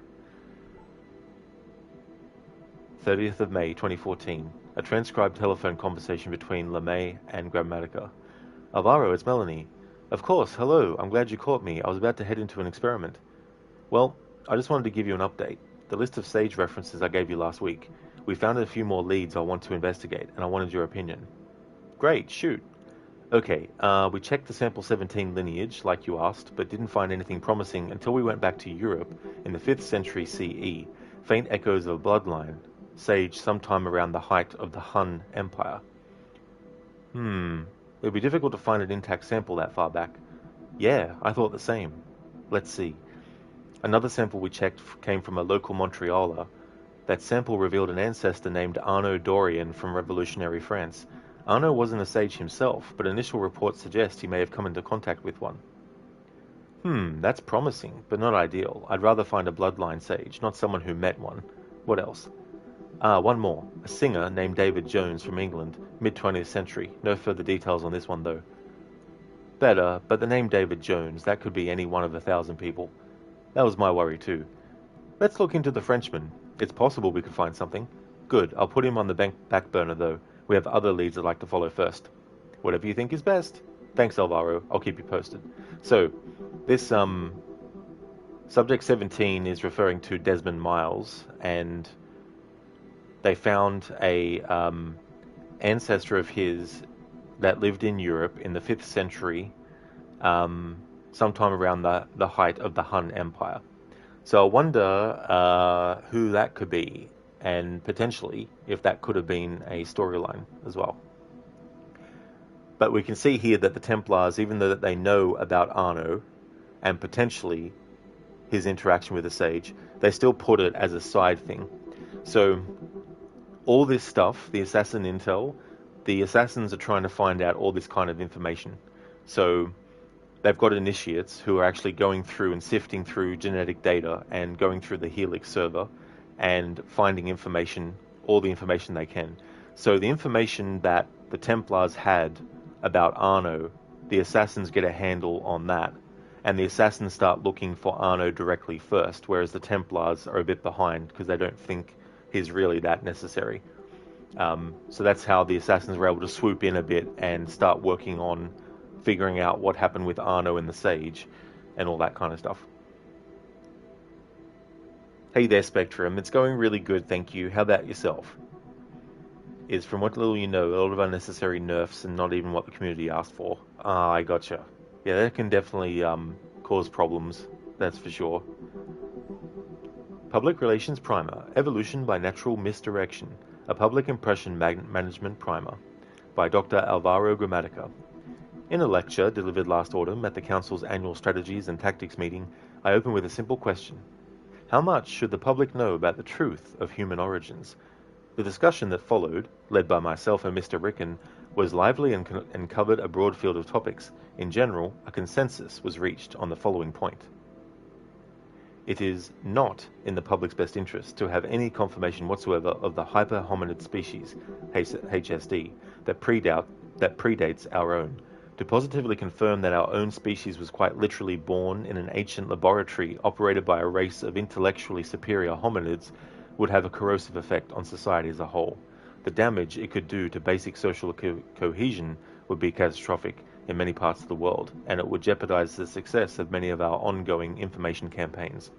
30th of May, 2014. A transcribed telephone conversation between LeMay and Gramatica. Alvaro, it's Melanie. Of course, hello. I'm glad you caught me. I was about to head into an experiment. Well, I just wanted to give you an update. The list of sage references I gave you last week. We found a few more leads I want to investigate, and I wanted your opinion. Great, shoot. Okay, we checked the Sample 17 lineage, like you asked, but didn't find anything promising until we went back to Europe in the 5th century CE. Faint echoes of a bloodline, sage sometime around the height of the Hun Empire. It would be difficult to find an intact sample that far back. Yeah, I thought the same. Let's see. Another sample we checked came from a local Montrealer. That sample revealed an ancestor named Arnaud Dorian from revolutionary France. Arnaud wasn't a sage himself, but initial reports suggest he may have come into contact with one. That's promising, but not ideal. I'd rather find a bloodline sage, not someone who met one. What else? One more. A singer named David Jones from England, mid-20th century. No further details on this one, though. Better, but the name David Jones, that could be any one of 1,000 people. That was my worry, too. Let's look into the Frenchman. It's possible we could find something. Good, I'll put him on the back burner, though. We have other leads I'd like to follow first. Whatever you think is best. Thanks, Alvaro. I'll keep you posted. So, this Subject 17 is referring to Desmond Miles, and they found a ancestor of his that lived in Europe in the 5th century, sometime around the height of the Hun Empire. So I wonder who that could be, and potentially if that could have been a storyline as well. But we can see here that the Templars, even though that they know about Arno and potentially his interaction with the Sage, they still put it as a side thing. So all this stuff, the assassin intel, the assassins are trying to find out all this kind of information. So they've got initiates who are actually going through and sifting through genetic data and going through the Helix server and finding information, all the information they can. So the information that the Templars had about Arno, the assassins get a handle on that, and the assassins start looking for Arno directly first, whereas the Templars are a bit behind because they don't think he's really that necessary. So that's how the assassins were able to swoop in a bit and start working on figuring out what happened with Arno and the Sage and all that kind of stuff. Hey there, Spectrum. It's going really good, thank you. How about yourself? Is from what little you know, a lot of unnecessary nerfs and not even what the community asked for. Ah, I gotcha. Yeah, that can definitely cause problems, that's for sure. Public Relations Primer, Evolution by Natural Misdirection, a Public Impression Management Primer, by Dr. Alvaro Gramatica. In a lecture delivered last autumn at the Council's annual Strategies and Tactics meeting, I opened with a simple question. How much should the public know about the truth of human origins? The discussion that followed, led by myself and Mr. Rickon, was lively and covered a broad field of topics. In general, a consensus was reached on the following point. It is not in the public's best interest to have any confirmation whatsoever of the hyper-hominid species, HSD, that predates our own. To positively confirm that our own species was quite literally born in an ancient laboratory operated by a race of intellectually superior hominids would have a corrosive effect on society as a whole. The damage it could do to basic social cohesion would be catastrophic in many parts of the world, and it would jeopardize the success of many of our ongoing information campaigns.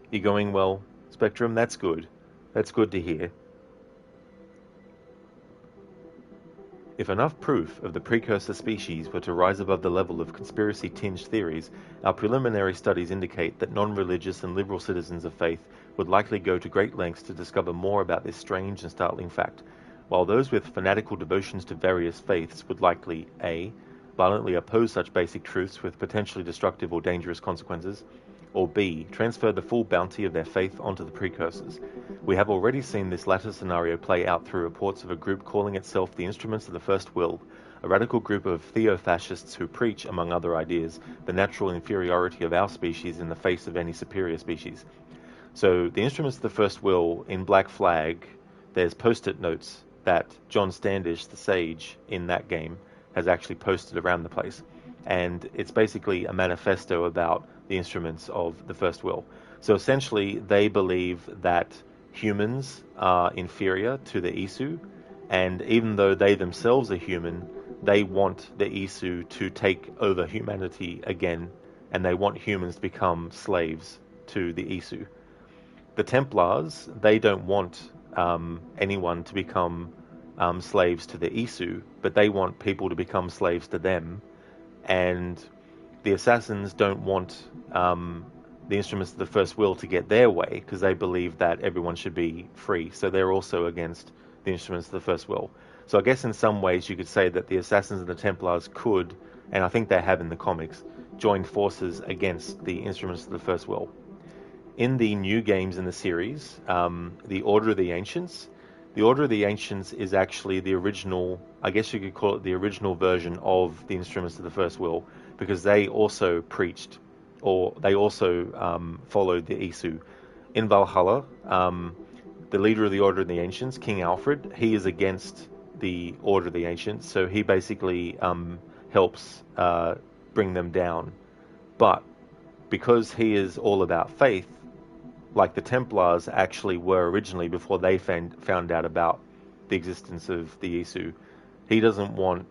You going well, Spectrum? That's good. That's good to hear. If enough proof of the precursor species were to rise above the level of conspiracy-tinged theories, our preliminary studies indicate that non-religious and liberal citizens of faith would likely go to great lengths to discover more about this strange and startling fact, while those with fanatical devotions to various faiths would likely a. violently oppose such basic truths with potentially destructive or dangerous consequences, or b. transfer the full bounty of their faith onto the precursors. We have already seen this latter scenario play out through reports of a group calling itself the Instruments of the First Will, a radical group of theo-fascists who preach, among other ideas, the natural inferiority of our species in the face of any superior species. So the Instruments of the First Will, in Black Flag, there's post-it notes that John Standish, the Sage, in that game, has actually posted around the place. And it's basically a manifesto about the Instruments of the First Will. So essentially, they believe that humans are inferior to the Isu, and even though they themselves are human, they want the Isu to take over humanity again, and they want humans to become slaves to the Isu. The Templars, they don't want anyone to become slaves to the Isu, but they want people to become slaves to them. And the Assassins don't want the Instruments of the First Will to get their way, because they believe that everyone should be free. So they're also against the Instruments of the First Will. So I guess in some ways you could say that the Assassins and the Templars could, and I think they have in the comics, join forces against the Instruments of the First Will. In the new games in the series, the Order of the Ancients is actually the original, I guess you could call it the original version of the Instruments of the First Will, because they also preached, or they also followed the Isu. In Valhalla, the leader of the Order of the Ancients, King Alfred, he is against the Order of the Ancients, so he basically helps bring them down. But because he is all about faith, like the Templars actually were originally before they found out about the existence of the Isu, he doesn't want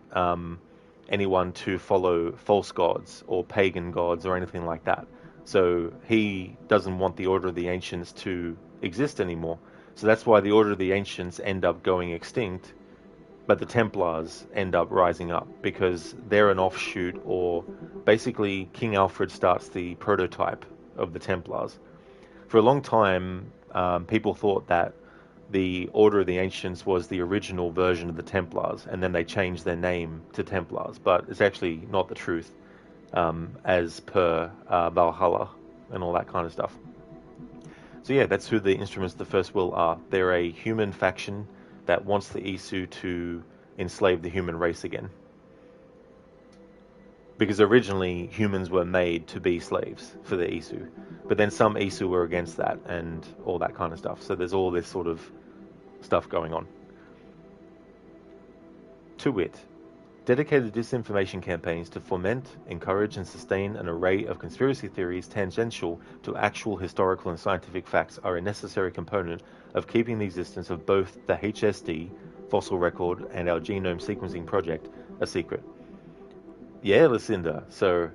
anyone to follow false gods or pagan gods or anything like that. So he doesn't want the Order of the Ancients to exist anymore. So that's why the Order of the Ancients end up going extinct, but the Templars end up rising up because they're an offshoot, or basically King Alfred starts the prototype of the Templars. For a long time, people thought that the Order of the Ancients was the original version of the Templars, and then they changed their name to Templars, but it's actually not the truth, as per Valhalla and all that kind of stuff. So yeah, that's who the Instruments of the First Will are. They're a human faction that wants the Isu to enslave the human race again. Because originally humans were made to be slaves for the Isu, but then some Isu were against that and all that kind of stuff. So there's all this sort of stuff going on. To wit, dedicated disinformation campaigns to foment, encourage and sustain an array of conspiracy theories tangential to actual historical and scientific facts are a necessary component of keeping the existence of both the HSD, fossil record, and our genome sequencing project a secret. Yeah, Lucinda. So,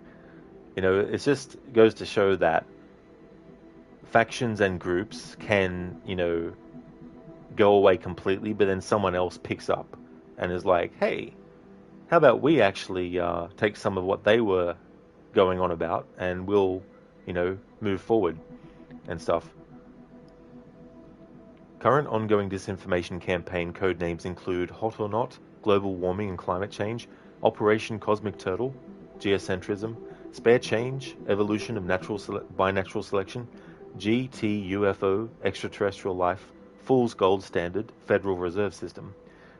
it just goes to show that factions and groups can, go away completely, but then someone else picks up and is like, hey, how about we actually take some of what they were going on about and we'll, move forward and stuff. Current ongoing disinformation campaign code names include Hot or Not, Global Warming and Climate Change, Operation Cosmic Turtle, Geocentrism, Spare Change, Evolution of by Natural Selection, GTUFO, Extraterrestrial Life, Fool's Gold Standard, Federal Reserve System.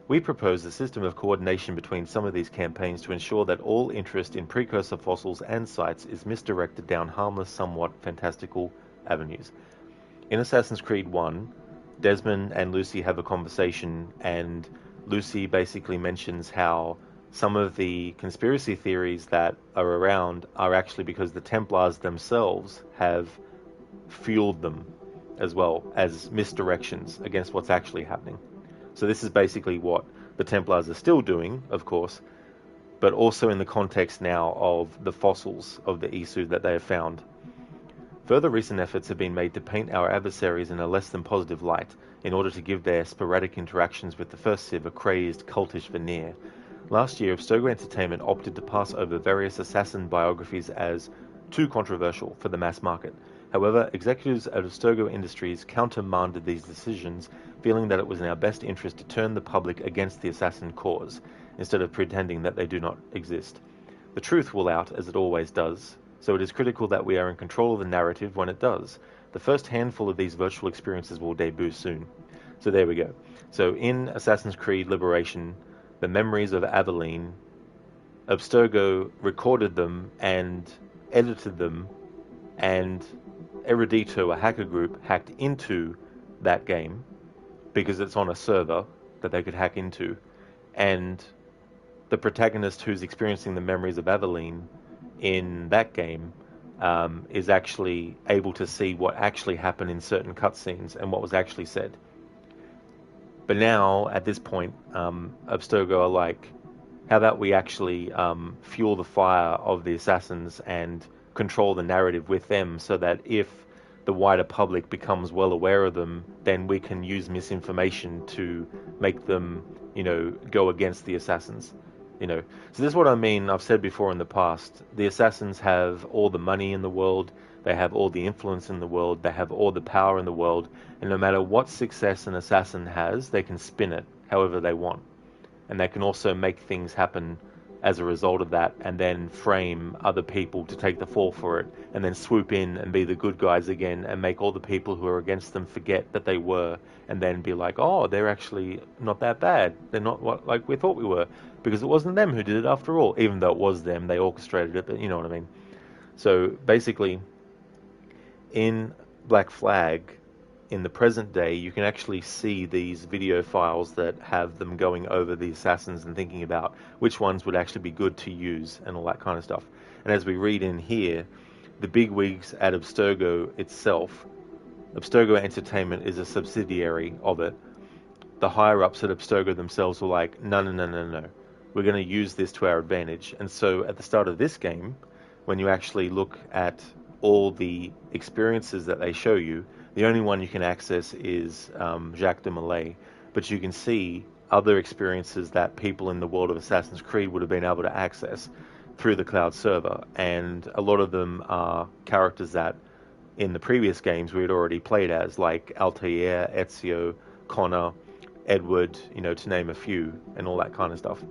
We propose a system of coordination between some of these campaigns to ensure that all interest in precursor fossils and sites is misdirected down harmless, somewhat fantastical avenues. In Assassin's Creed 1, Desmond and Lucy have a conversation, and Lucy basically mentions how some of the conspiracy theories that are around are actually because the Templars themselves have fueled them, as well as misdirections against what's actually happening. So this is basically what the Templars are still doing, of course, but also in the context now of the fossils of the Isu that they have found. Further recent efforts have been made to paint our adversaries in a less than positive light in order to give their sporadic interactions with the First Civ a crazed, cultish veneer. Last year, Abstergo Entertainment opted to pass over various assassin biographies as too controversial for the mass market. However, executives at Abstergo Industries countermanded these decisions, feeling that it was in our best interest to turn the public against the assassin cause, instead of pretending that they do not exist. The truth will out, as it always does, so it is critical that we are in control of the narrative when it does. The first handful of these virtual experiences will debut soon. So there we go. So in Assassin's Creed Liberation, the memories of Aveline, Abstergo recorded them and edited them, and Erudito, a hacker group, hacked into that game because it's on a server that they could hack into, and the protagonist who's experiencing the memories of Aveline in that game is actually able to see what actually happened in certain cutscenes and what was actually said. But now, at this point, Abstergo are like, how about we actually fuel the fire of the assassins and control the narrative with them, so that if the wider public becomes well aware of them, then we can use misinformation to make them, go against the assassins. So this is what I mean. I've said before in the past, the assassins have all the money in the world, they have all the influence in the world, they have all the power in the world, and no matter what success an assassin has, they can spin it however they want. And they can also make things happen as a result of that, and then frame other people to take the fall for it, and then swoop in and be the good guys again, and make all the people who are against them forget that they were, and then be like, oh, they're actually not that bad. They're not what like we thought we were, because it wasn't them who did it after all, even though it was them. They orchestrated it, but you know what I mean. So basically, in Black Flag, in the present day, you can actually see these video files that have them going over the assassins and thinking about which ones would actually be good to use and all that kind of stuff. And as we read in here, the bigwigs at Abstergo itself, Abstergo Entertainment is a subsidiary of it. The higher-ups at Abstergo themselves were like, no. We're going to use this to our advantage. And so at the start of this game, when you actually look at all the experiences that they show you, the only one you can access is Jacques de Molay, but you can see other experiences that people in the world of Assassin's Creed would have been able to access through the cloud server, and a lot of them are characters that in the previous games we had already played as, like Altair, Ezio, Connor, Edward, to name a few, and all that kind of stuff.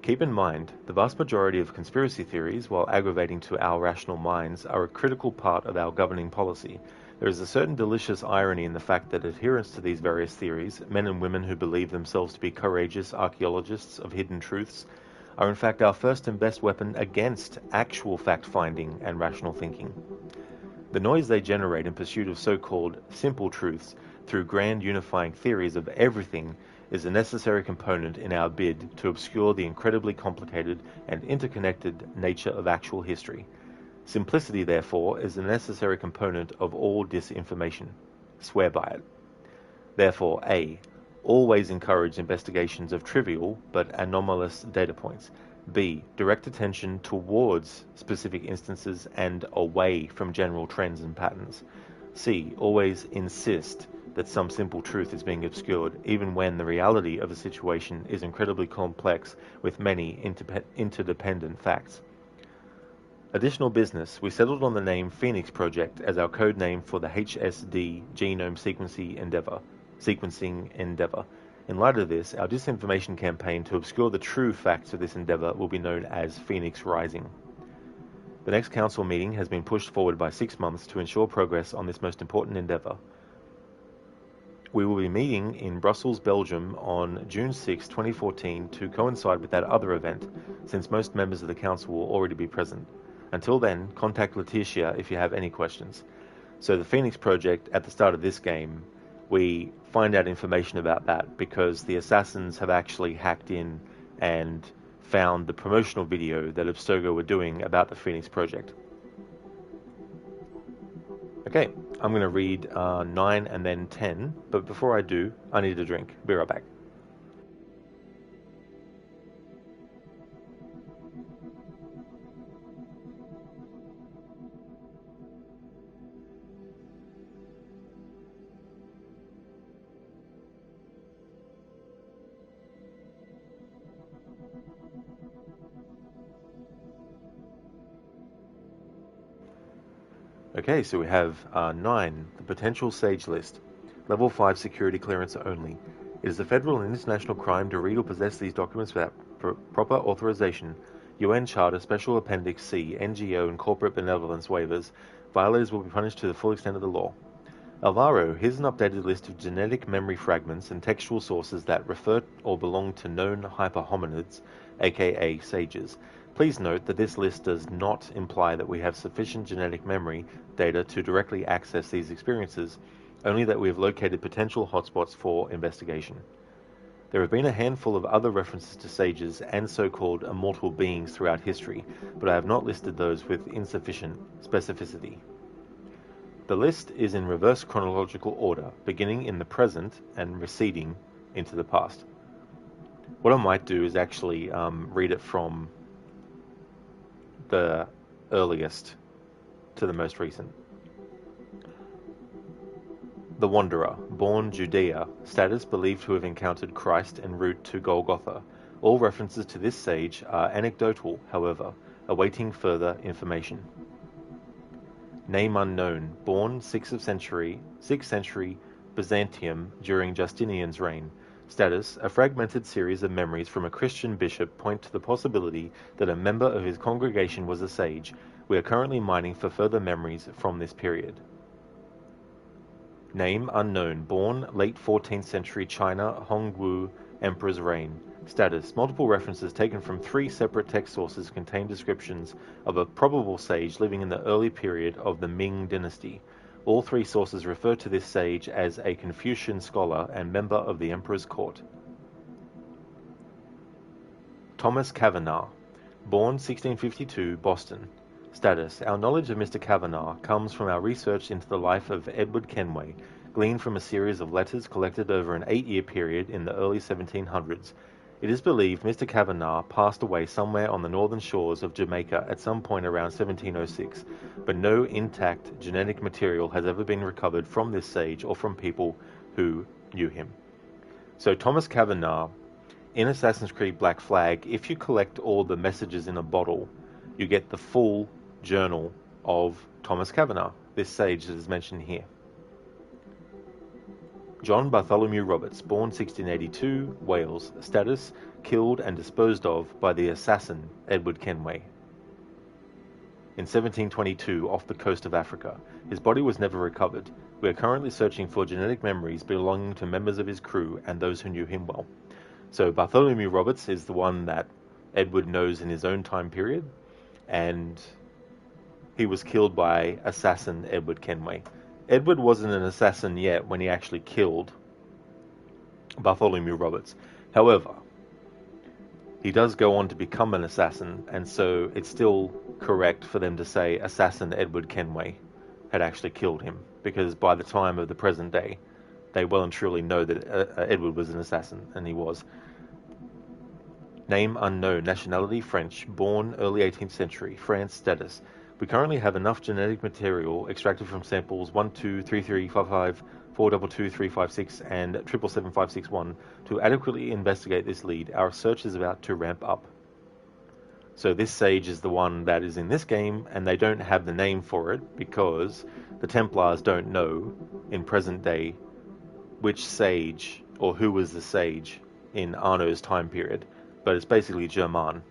Keep in mind, the vast majority of conspiracy theories, while aggravating to our rational minds, are a critical part of our governing policy. There is a certain delicious irony in the fact that adherents to these various theories, men and women who believe themselves to be courageous archaeologists of hidden truths, are in fact our first and best weapon against actual fact-finding and rational thinking. The noise they generate in pursuit of so-called simple truths through grand unifying theories of everything is a necessary component in our bid to obscure the incredibly complicated and interconnected nature of actual history. Simplicity, therefore, is a necessary component of all disinformation. Swear by it. Therefore, A. Always encourage investigations of trivial but anomalous data points. B. Direct attention towards specific instances and away from general trends and patterns. C. Always insist that some simple truth is being obscured, even when the reality of a situation is incredibly complex with many interdependent facts. Additional business, we settled on the name Phoenix Project as our code name for the HSD genome sequencing endeavor. In light of this, our disinformation campaign to obscure the true facts of this endeavor will be known as Phoenix Rising. The next council meeting has been pushed forward by 6 months to ensure progress on this most important endeavor. We will be meeting in Brussels, Belgium on June 6, 2014 to coincide with that other event, since most members of the council will already be present. Until then, contact Letitia if you have any questions. So the Phoenix Project, at the start of this game, we find out information about that because the assassins have actually hacked in and found the promotional video that Abstergo were doing about the Phoenix Project. Okay, I'm going to read 9 and then 10, but before I do, I need a drink. Be right back. Okay, so we have 9, the potential Sage list. Level 5 security clearance only. It is a federal and international crime to read or possess these documents without proper authorization. UN Charter, Special Appendix C, NGO and Corporate Benevolence waivers. Violators will be punished to the full extent of the law. Alvaro, here's an updated list of genetic memory fragments and textual sources that refer or belong to known hyperhominids, aka sages. Please note that this list does not imply that we have sufficient genetic memory data to directly access these experiences, only that we have located potential hotspots for investigation. There have been a handful of other references to sages and so-called immortal beings throughout history, but I have not listed those with insufficient specificity. The list is in reverse chronological order, beginning in the present and receding into the past. What I might do is actually read it from the earliest to the most recent. The Wanderer, born Judea, status believed to have encountered Christ en route to Golgotha. All references to this sage are anecdotal, however, awaiting further information. Name unknown, born 6th century Byzantium during Justinian's reign. Status, a fragmented series of memories from a Christian bishop point to the possibility that a member of his congregation was a sage. We are currently mining for further memories from this period. Name unknown, born late 14th century China, Hongwu Emperor's reign. Status, multiple references taken from 3 separate text sources contain descriptions of a probable sage living in the early period of the Ming dynasty. All 3 sources refer to this sage as a Confucian scholar and member of the emperor's court. Thomas Kavanagh, born 1652, Boston. Status, our knowledge of Mr. Kavanagh comes from our research into the life of Edward Kenway, gleaned from a series of letters collected over an 8-year period in the early 1700s. It is believed Mr. Kavanagh passed away somewhere on the northern shores of Jamaica at some point around 1706, but no intact genetic material has ever been recovered from this sage or from people who knew him. So Thomas Kavanagh, in Assassin's Creed Black Flag, if you collect all the messages in a bottle, you get the full journal of Thomas Kavanagh, this sage that is mentioned here. John Bartholomew Roberts, born 1682, Wales. Status: killed and disposed of by the assassin Edward Kenway. In 1722, off the coast of Africa. His body was never recovered. We are currently searching for genetic memories belonging to members of his crew and those who knew him well. So Bartholomew Roberts is the one that Edward knows in his own time period, and he was killed by assassin Edward Kenway. Edward wasn't an assassin yet when he actually killed Bartholomew Roberts. However, he does go on to become an assassin, and so it's still correct for them to say assassin Edward Kenway had actually killed him, because by the time of the present day, they well and truly know that Edward was an assassin, and he was. Name unknown, nationality French, born early 18th century, France. Status: we currently have enough genetic material extracted from samples 123355, 422356, and 777561 to adequately investigate this lead. Our search is about to ramp up. So this sage is the one that is in this game, and they don't have the name for it because the Templars don't know in present day which sage or who was the sage in Arno's time period. But it's basically Germain.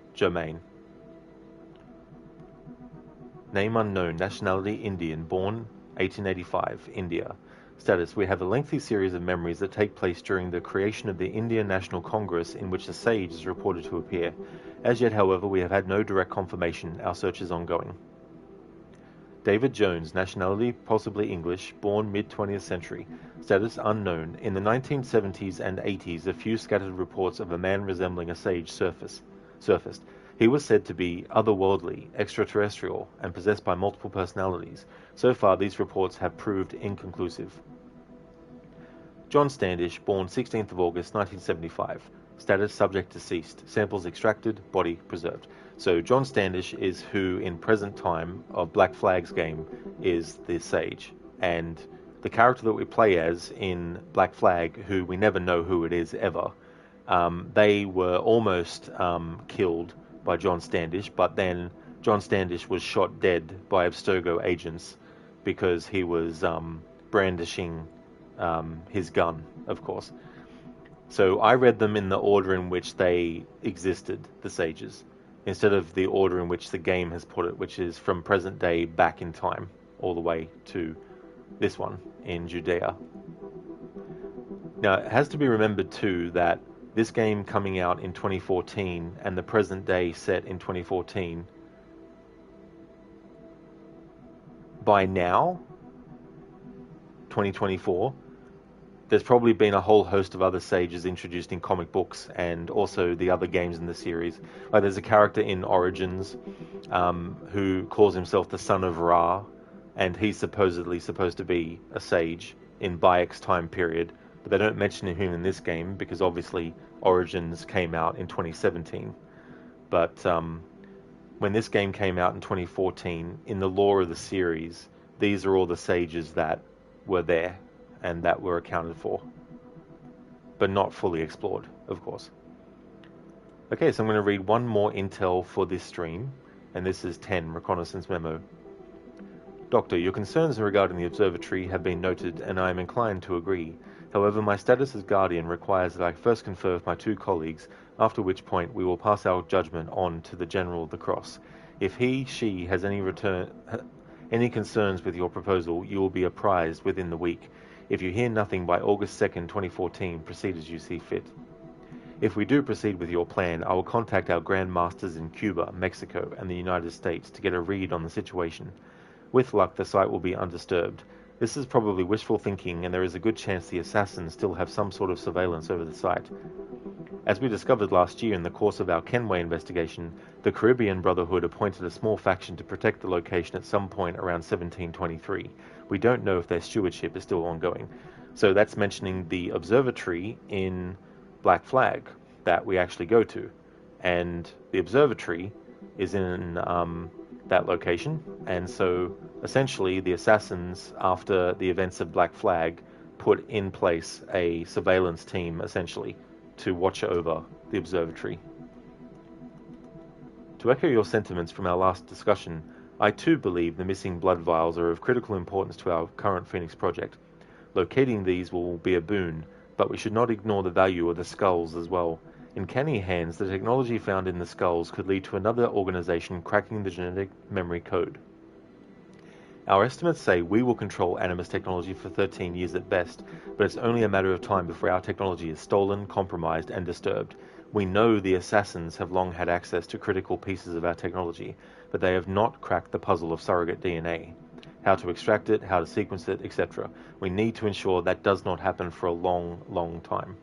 Name unknown, nationality Indian, born 1885, India. Status: we have a lengthy series of memories that take place during the creation of the Indian National Congress in which the sage is reported to appear. As yet, however, we have had no direct confirmation. Our search is ongoing. David Jones, nationality possibly English, born mid-20th century. Status unknown. In the 1970s and 80s, a few scattered reports of a man resembling a sage surfaced. He was said to be otherworldly, extraterrestrial, and possessed by multiple personalities. So far, these reports have proved inconclusive. John Standish, born 16th of August 1975. Status: subject deceased. Samples extracted, body preserved. So John Standish is who, in present time of Black Flag's game, is the sage. And the character that we play as in Black Flag, who we never know who it is ever, they were almost killed by John Standish, but then John Standish was shot dead by Abstergo agents because he was brandishing his gun, of course. So I read them in the order in which they existed, the sages, instead of the order in which the game has put it, which is from present day back in time, all the way to this one in Judea. Now, it has to be remembered too that this game coming out in 2014 and the present day set in 2014, by now, 2024, there's probably been a whole host of other sages introduced in comic books and also the other games in the series. Like there's a character in Origins who calls himself the Son of Ra, and he's supposedly supposed to be a sage in Bayek's time period, but they don't mention him in this game because obviously Origins came out in 2017. But when this game came out in 2014, in the lore of the series, these are all the sages that were there and that were accounted for, but not fully explored, of course. Okay, so I'm going to read one more intel for this stream, and this is 10, Reconnaissance Memo. Doctor, your concerns regarding the observatory have been noted, and I am inclined to agree. However, my status as Guardian requires that I first confer with my two colleagues, after which point we will pass our judgment on to the General of the Cross. If she has any concerns with your proposal, you will be apprised within the week. If you hear nothing by August 2nd, 2014, proceed as you see fit. If we do proceed with your plan, I will contact our Grand Masters in Cuba, Mexico, and the United States to get a read on the situation. With luck, the site will be undisturbed. This is probably wishful thinking, and there is a good chance the assassins still have some sort of surveillance over the site. As we discovered last year in the course of our Kenway investigation, the Caribbean Brotherhood appointed a small faction to protect the location at some point around 1723. We don't know if their stewardship is still ongoing. So that's mentioning the observatory in Black Flag that we actually go to. And the observatory is in that location. And so essentially the assassins, after the events of Black Flag, put in place a surveillance team, essentially, to watch over the observatory. To echo your sentiments from our last discussion, I too believe the missing blood vials are of critical importance to our current Phoenix project. Locating these will be a boon, but we should not ignore the value of the skulls as well. In canny hands, the technology found in the skulls could lead to another organization cracking the genetic memory code. Our estimates say we will control Animus technology for 13 years at best, but it's only a matter of time before our technology is stolen, compromised, and disturbed. We know the assassins have long had access to critical pieces of our technology, but they have not cracked the puzzle of surrogate DNA. How to extract it, how to sequence it, etc. We need to ensure that does not happen for a long, long time.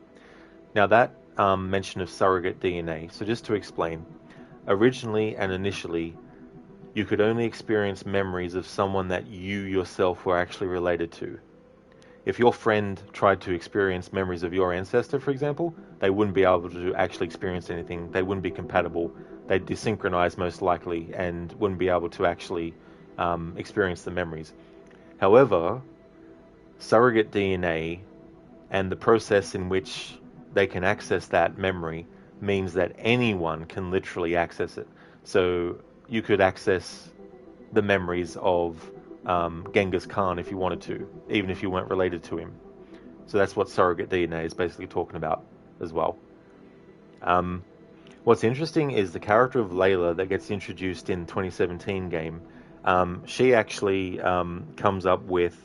Now that mention of surrogate DNA, so just to explain, originally and initially, you could only experience memories of someone that you yourself were actually related to. If your friend tried to experience memories of your ancestor, for example, they wouldn't be able to actually experience anything. They wouldn't be compatible. They'd desynchronize most likely and wouldn't be able to actually experience the memories. However, surrogate DNA and the process in which they can access that memory means that anyone can literally access it. So you could access the memories of Genghis Khan if you wanted to, even if you weren't related to him. So that's what surrogate DNA is basically talking about as well. What's interesting is the character of Layla that gets introduced in 2017 game. She actually comes up with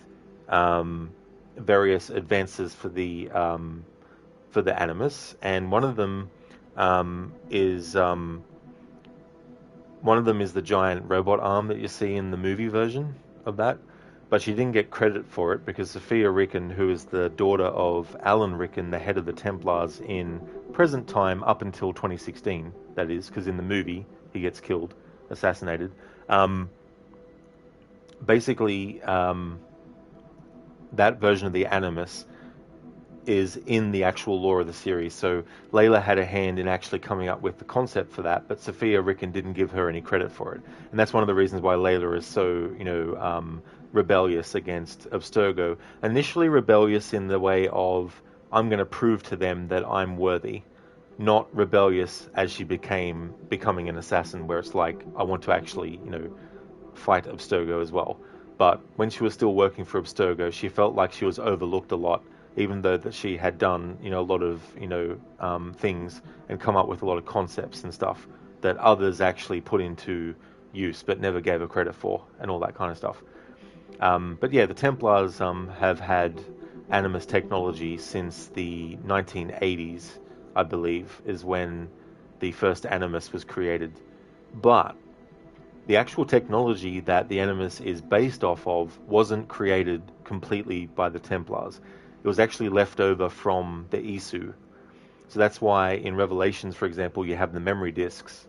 various advances for the Animus, and one of them is the giant robot arm that you see in the movie version of that, but she didn't get credit for it because Sophia Ricken, who is the daughter of Alan Ricken, the head of the Templars in present time up until 2016, that is, because in the movie he gets killed, assassinated. Basically, that version of the Animus is in the actual lore of the series. So Layla had a hand in actually coming up with the concept for that, but Sophia Ricken didn't give her any credit for it. And that's one of the reasons why Layla is so, rebellious against Abstergo. Initially rebellious in the way of, I'm going to prove to them that I'm worthy. Not rebellious as she becoming an assassin, where it's like, I want to actually, fight Abstergo as well. But when she was still working for Abstergo, she felt like she was overlooked a lot, even though that she had done, a lot of, things and come up with a lot of concepts and stuff that others actually put into use, but never gave her credit for, and all that kind of stuff. But yeah, the Templars have had Animus technology since the 1980s, I believe, is when the first Animus was created. But the actual technology that the Animus is based off of wasn't created completely by the Templars. It was actually left over from the Isu. So that's why in Revelations, for example, you have the memory discs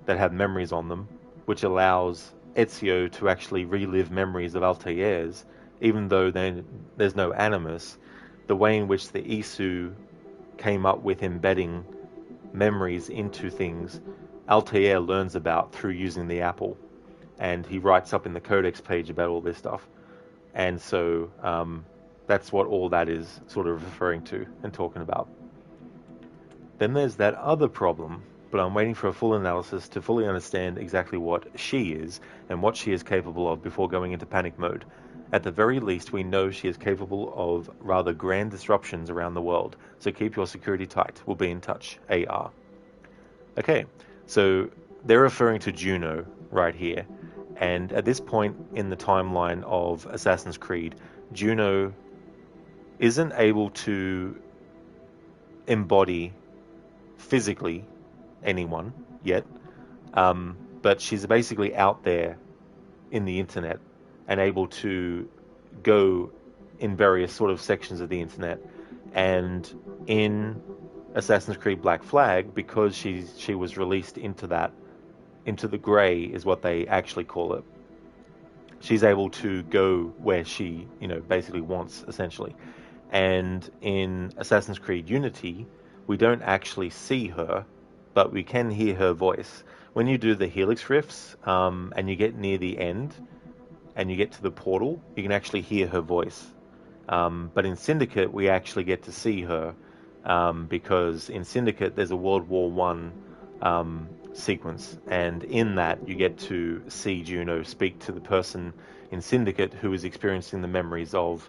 that have memories on them, which allows Ezio to actually relive memories of Altair's, even though there's no Animus. The way in which the Isu came up with embedding memories into things, Altair learns about through using the apple. And he writes up in the Codex page about all this stuff. And so that's what all that is sort of referring to and talking about. Then there's that other problem, but I'm waiting for a full analysis to fully understand exactly what she is and what she is capable of before going into panic mode. At the very least, we know she is capable of rather grand disruptions around the world, so keep your security tight. We'll be in touch. AR. Okay, so they're referring to Juno right here, and at this point in the timeline of Assassin's Creed, Juno isn't able to embody physically anyone yet, but she's basically out there in the internet and able to go in various sort of sections of the internet. And in Assassin's Creed Black Flag, because she was released into the grey is what they actually call it, she's able to go where she basically wants, essentially. And in Assassin's Creed Unity, we don't actually see her, but we can hear her voice. When you do the Helix rifts and you get near the end and you get to the portal, you can actually hear her voice. But in Syndicate, we actually get to see her, because in Syndicate there's a World War One sequence, and in that you get to see Juno speak to the person in Syndicate who is experiencing the memories of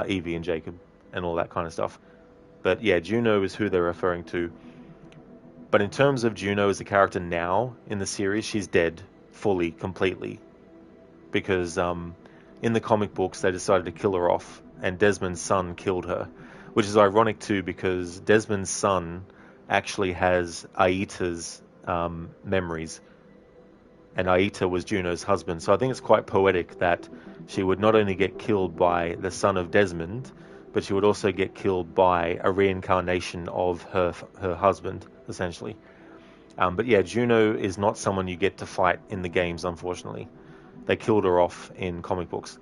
Evie and Jacob and all that kind of stuff. But yeah, Juno is who they're referring to. But in terms of Juno as a character now in the series, she's dead fully, completely, because in the comic books they decided to kill her off, and Desmond's son killed her, which is ironic too, because Desmond's son actually has Aita's memories, and Aita was Juno's husband. So I think it's quite poetic that she would not only get killed by the son of Desmond, but she would also get killed by a reincarnation of her husband, essentially. But yeah, Juno is not someone you get to fight in the games, unfortunately. They killed her off in comic books.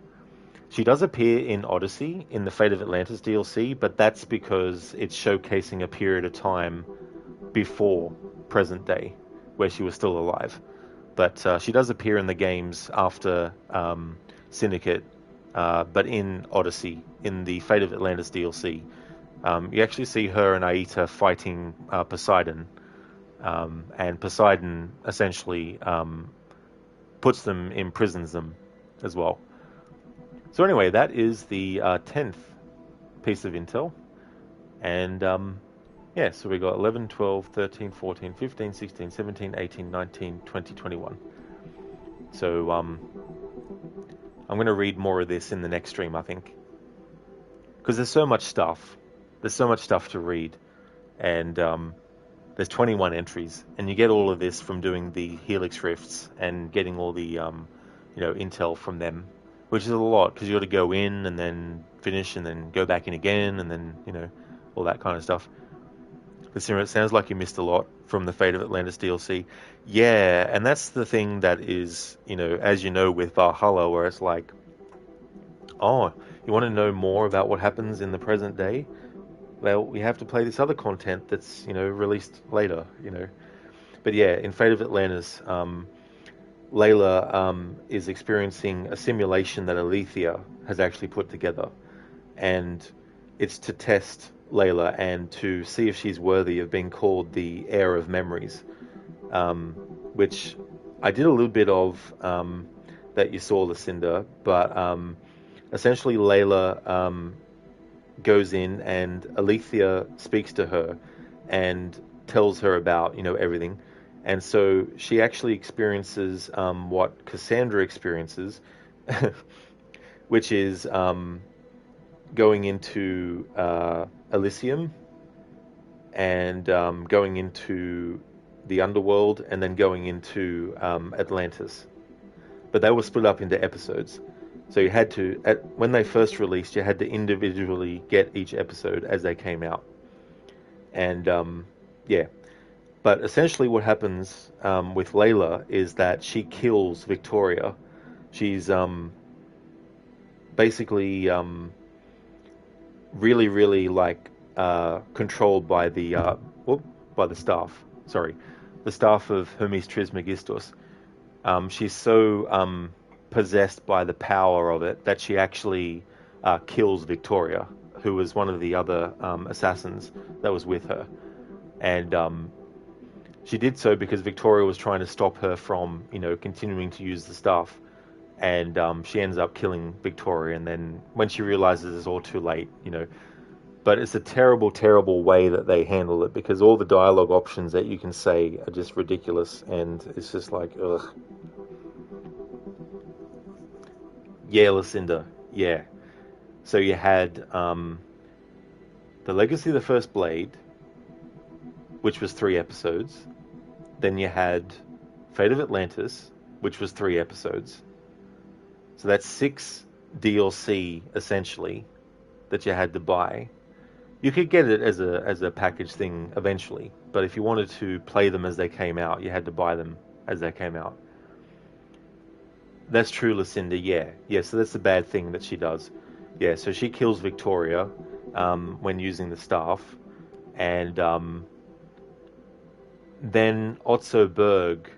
She does appear in Odyssey, in the Fate of Atlantis DLC, but that's because it's showcasing a period of time before present day, where she was still alive. But she does appear in the games after Syndicate, but in Odyssey, in the Fate of Atlantis DLC, you actually see her and Aita fighting Poseidon, and Poseidon essentially imprisons them as well. So anyway, that is the 10th piece of intel, and yeah, so we got 11, 12, 13, 14, 15, 16, 17, 18, 19, 20, 21. So I'm going to read more of this in the next stream, I think, because there's so much stuff. There's so much stuff to read, and there's 21 entries, and you get all of this from doing the Helix rifts and getting all the intel from them, which is a lot, because you got to go in and then finish and then go back in again and then all that kind of stuff. Considering it sounds like you missed a lot from the Fate of Atlantis DLC. Yeah, and that's the thing that is, as you know, with Valhalla, where it's like, oh, you want to know more about what happens in the present day? Well, we have to play this other content that's, released later, But yeah, in Fate of Atlantis, Layla is experiencing a simulation that Alethea has actually put together. And it's to test Layla and to see if she's worthy of being called the heir of memories, which I did a little bit of that you saw, Lucinda, but essentially Layla goes in and Alethea speaks to her and tells her about everything, and so she actually experiences what Cassandra experiences, which is going into Elysium and going into the underworld and then going into Atlantis. But they were split up into episodes. So you had to, when they first released, you had to individually get each episode as they came out. And yeah. But essentially what happens with Layla is that she kills Victoria. She's basically really, really controlled by the staff. Sorry, the staff of Hermes Trismegistus. She's so possessed by the power of it that she actually kills Victoria, who was one of the other assassins that was with her, and she did so because Victoria was trying to stop her from, continuing to use the staff. And she ends up killing Victoria, and then when she realizes it's all too late, But it's a terrible, terrible way that they handle it, because all the dialogue options that you can say are just ridiculous, and it's just like, ugh. Yeah, Lucinda, yeah. So you had The Legacy of the First Blade, which was 3 episodes. Then you had Fate of Atlantis, which was 3 episodes. So that's 6 DLC, essentially, that you had to buy. You could get it as a package thing eventually, but if you wanted to play them as they came out, you had to buy them as they came out. That's true, Lucinda, yeah. Yeah, so that's the bad thing that she does. Yeah, so she kills Victoria when using the staff, and then Otso Berg,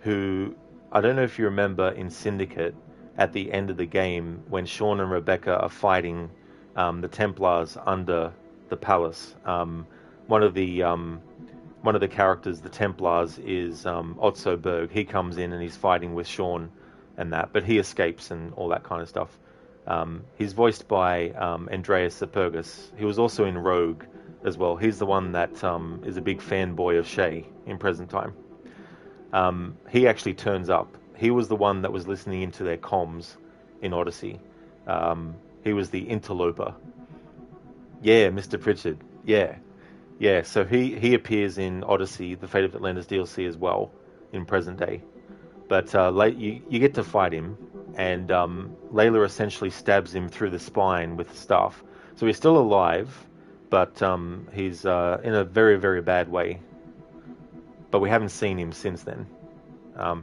who, I don't know if you remember in Syndicate, at the end of the game when Sean and Rebecca are fighting the Templars under the palace. One of the characters, the Templars, is Otso Berg. He comes in and he's fighting with Sean and that, but he escapes and all that kind of stuff. He's voiced by Andreas Supergus. He was also in Rogue as well. He's the one that is a big fanboy of Shay in present time. He actually turns up. He was the one that was listening into their comms in Odyssey. He was the interloper. Yeah, Mr. Pritchard. Yeah. So he appears in Odyssey, the Fate of Atlantis DLC as well, in present day. But you get to fight him, and Layla essentially stabs him through the spine with the staff. So he's still alive, but he's in a very, very bad way. But we haven't seen him since then.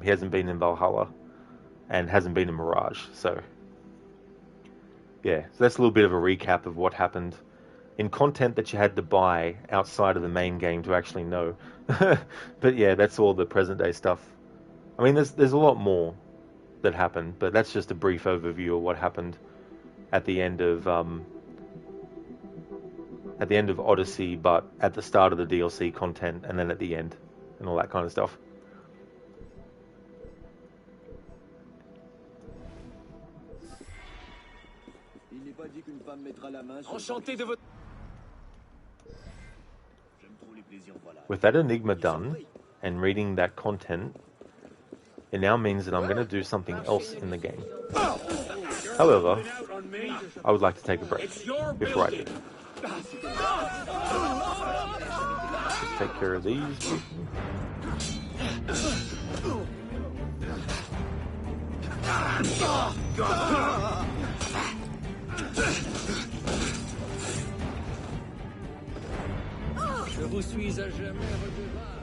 He hasn't been in Valhalla, and hasn't been in Mirage. So yeah, so that's a little bit of a recap of what happened in content that you had to buy outside of the main game to actually know. But yeah, that's all the present day stuff. I mean, there's a lot more that happened, but that's just a brief overview of what happened at the end of Odyssey, but at the start of the DLC content, and then at the end, and all that kind of stuff. With that Enigma done, and reading that content, it now means that I'm going to do something else in the game. However, I would like to take a break before I do. Just take care of these. Je vous suis à jamais redevable.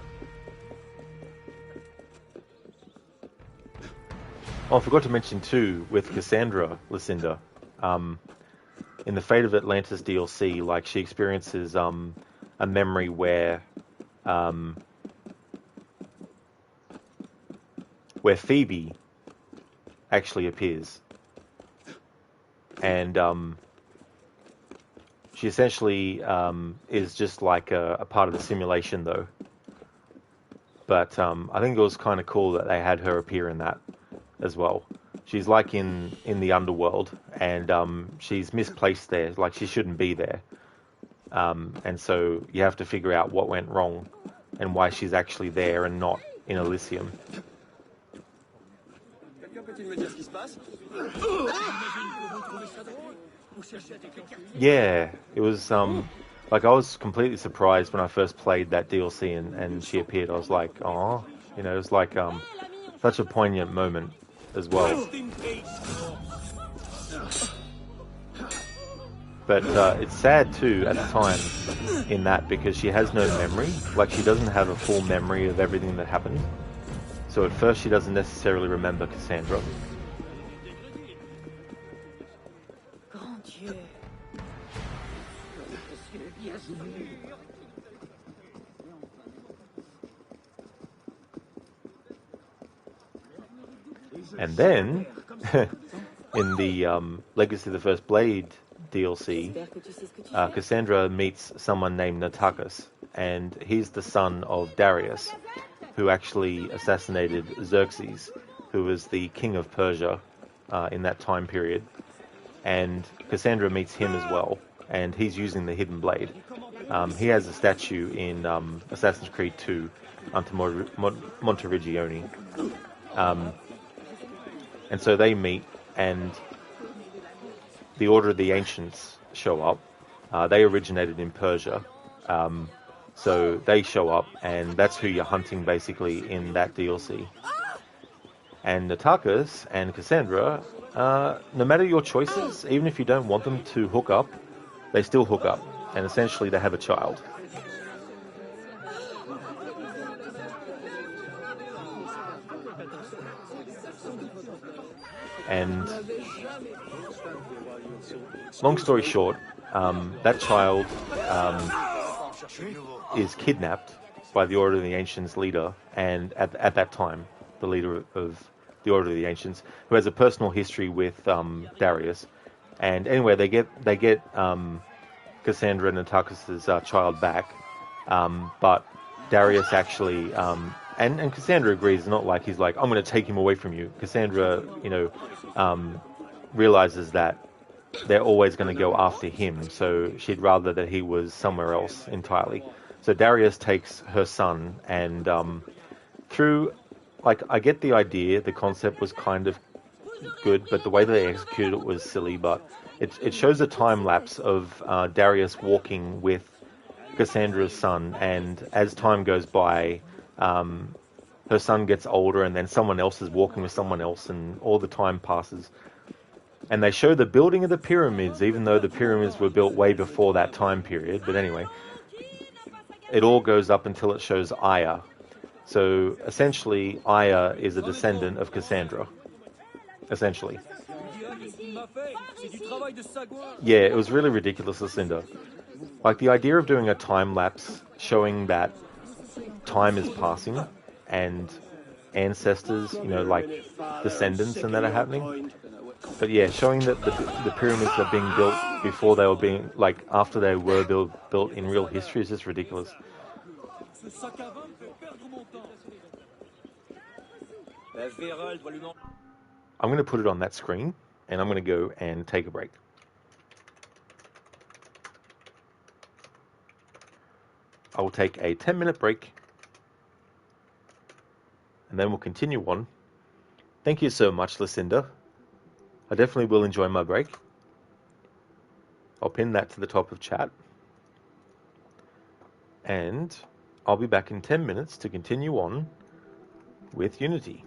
Oh, I forgot to mention too, with Cassandra, Lucinda, in the Fate of Atlantis DLC, like, she experiences a memory where Phoebe actually appears, and she essentially is just like a part of the simulation, though. But I think it was kind of cool that they had her appear in that as well. She's like in the underworld, and she's misplaced there, like she shouldn't be there. And so you have to figure out what went wrong and why she's actually there and not in Elysium. Yeah, it was like, I was completely surprised when I first played that DLC and she appeared. I was like, oh, you know, it was like such a poignant moment as well. But it's sad too at the time in that, because she has no memory. Like, she doesn't have a full memory of everything that happened. So at first she doesn't necessarily remember Cassandra. And then, in the Legacy of the First Blade DLC, Cassandra meets someone named Nostradamus, and he's the son of Darius, who actually assassinated Xerxes, who was the king of Persia in that time period. And Cassandra meets him as well, and he's using the Hidden Blade. He has a statue in Assassin's Creed 2, Ante Monteriggioni. And so they meet, and the Order of the Ancients show up. They originated in Persia. So they show up, and that's who you're hunting basically in that DLC. And Nostradamus and Cassandra, no matter your choices, even if you don't want them to hook up, they still hook up. And essentially they have a child. And long story short, that child is kidnapped by the Order of the Ancients leader, and at that time, the leader of the Order of the Ancients, who has a personal history with Darius. And anyway, they get Cassandra and Natakis's child back, but Darius actually and Cassandra agrees. Not like he's like, I'm going to take him away from you. Cassandra, realizes that they're always going to go after him, so she'd rather that he was somewhere else entirely. So Darius takes her son, and through, like, I get the idea, the concept was kind of good, but the way that they executed it was silly. But it shows a time lapse of Darius walking with Cassandra's son, and as time goes by, her son gets older, and then someone else is walking with someone else, and all the time passes. And they show the building of the pyramids, even though the pyramids were built way before that time period. But anyway, it all goes up until it shows Aya. So essentially, Aya is a descendant of Cassandra. Essentially. Yeah, it was really ridiculous, Lucinda. Like, the idea of doing a time lapse showing that time is passing and ancestors, like descendants and that are happening. But yeah, showing that the pyramids are being built before they were being, like, after they were built in real history is just ridiculous. I'm going to put it on that screen, and I'm going to go and take a break. I will take a 10-minute break, and then we'll continue on. Thank you so much, Lucinda. I definitely will enjoy my break. I'll pin that to the top of chat. And I'll be back in 10 minutes to continue on with Unity.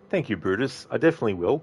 Thank you, Brutus. I definitely will.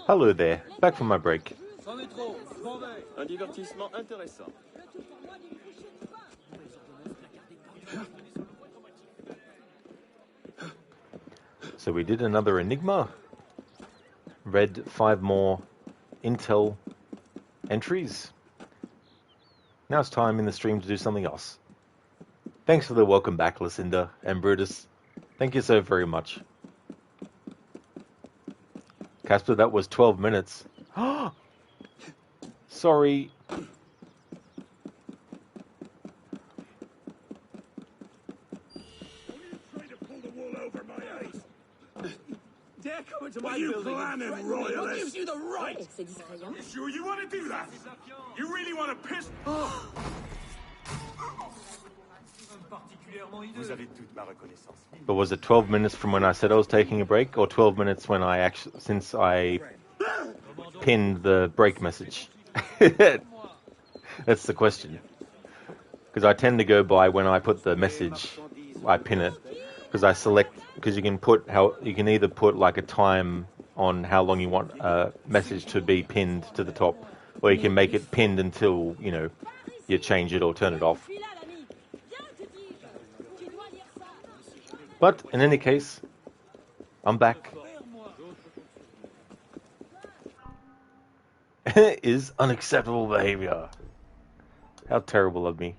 Hello there, back from my break. Un divertissement intéressant. So we did another Enigma, read 5 more intel entries. Now it's time in the stream to do something else. Thanks for the welcome back, Lucinda and Brutus. Thank you so very much. Casper, that was 12 minutes. Sorry. What are you planning, Royalist? What gives you the right? You sure you want to do that? You really want to piss? Vous avez toute ma reconnaissance. But was it 12 minutes from when I said I was taking a break, or 12 minutes when I actually, since I pinned the break message? That's the question. Because I tend to go by when I put the message, I pin it. Because I select, because you can put you can either put like a time on how long you want a message to be pinned to the top, or you can make it pinned until, you know, you change it or turn it off. But in any case, I'm back. Is unacceptable behavior. How terrible of me.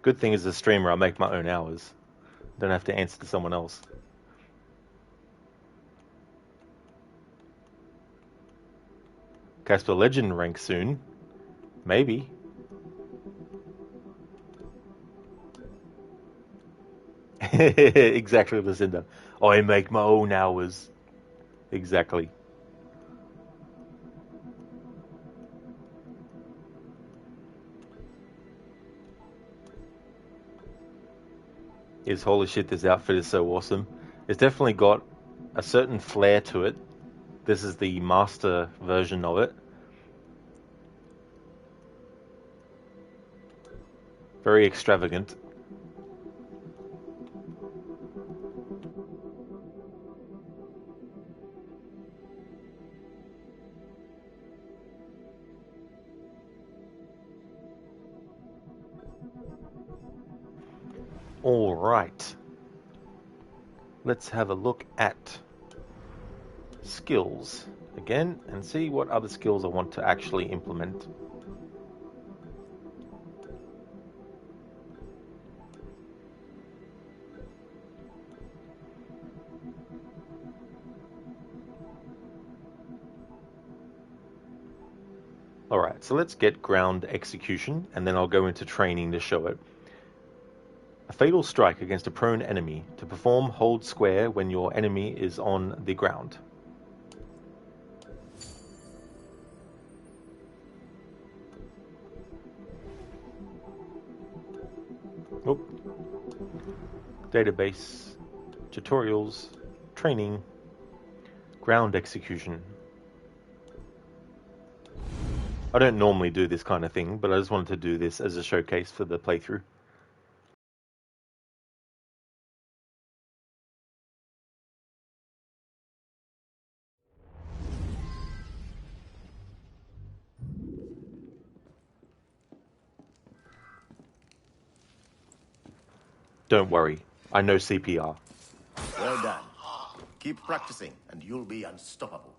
Good thing as a streamer, I make my own hours. Don't have to answer to someone else. Casper Legend rank soon. Maybe. Exactly, Lucinda. I make my own hours. Exactly. Holy shit, this outfit is so awesome. It's definitely got a certain flair to it. This is the master version of it. Very extravagant. All right. Let's have a look at skills again and see what other skills I want to actually implement. Alright, so let's get ground execution, and then I'll go into training to show it. A fatal strike against a prone enemy. To perform, hold square when your enemy is on the ground. Oh. Database, tutorials, training, ground execution. I don't normally do this kind of thing, but I just wanted to do this as a showcase for the playthrough. Don't worry, I know CPR. Well done. Keep practicing, and you'll be unstoppable.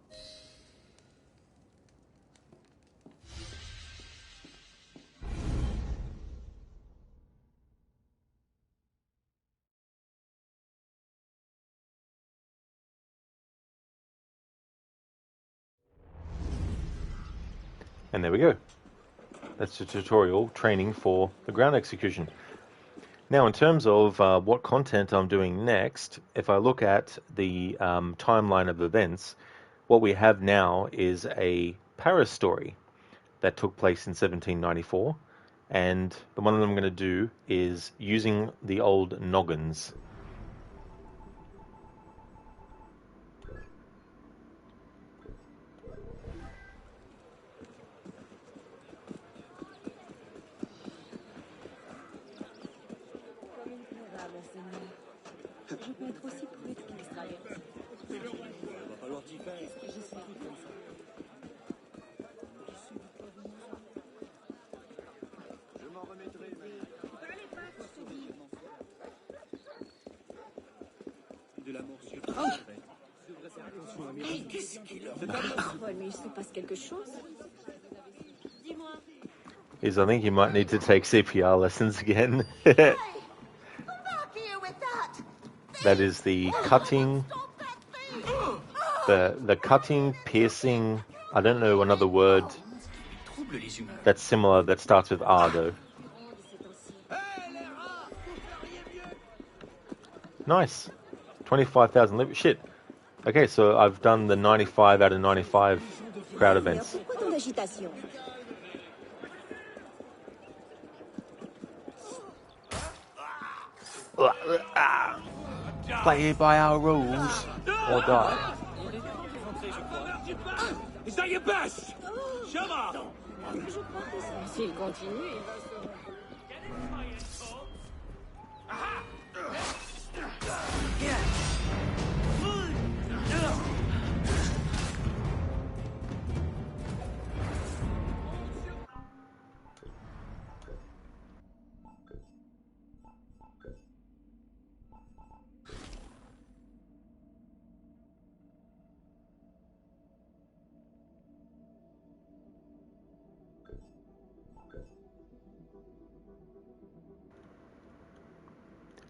And there we go. That's the tutorial training for the ground execution. Now, in terms of what content I'm doing next, if I look at the timeline of events, what we have now is a Paris story that took place in 1794, and the one that I'm going to do is using the old noggins. Je peux être aussi prude qu'extravertie. Va falloir t'y faire. Qu'est-ce que j'essaie de faire ça? Je m'en remettrai, De l'amour sur. Hey, qu'est-ce qu'il a? Mais il se passe quelque chose? Dis-moi. Is I think you might need to take CPR lessons again. That is the cutting, the cutting, piercing, I don't know another word that's similar that starts with R though. Nice. 25,000 livres. Shit. Okay, so I've done the 95 out of 95 crowd events. Play by our rules or die. Is that your best? Shut up! S'il continue.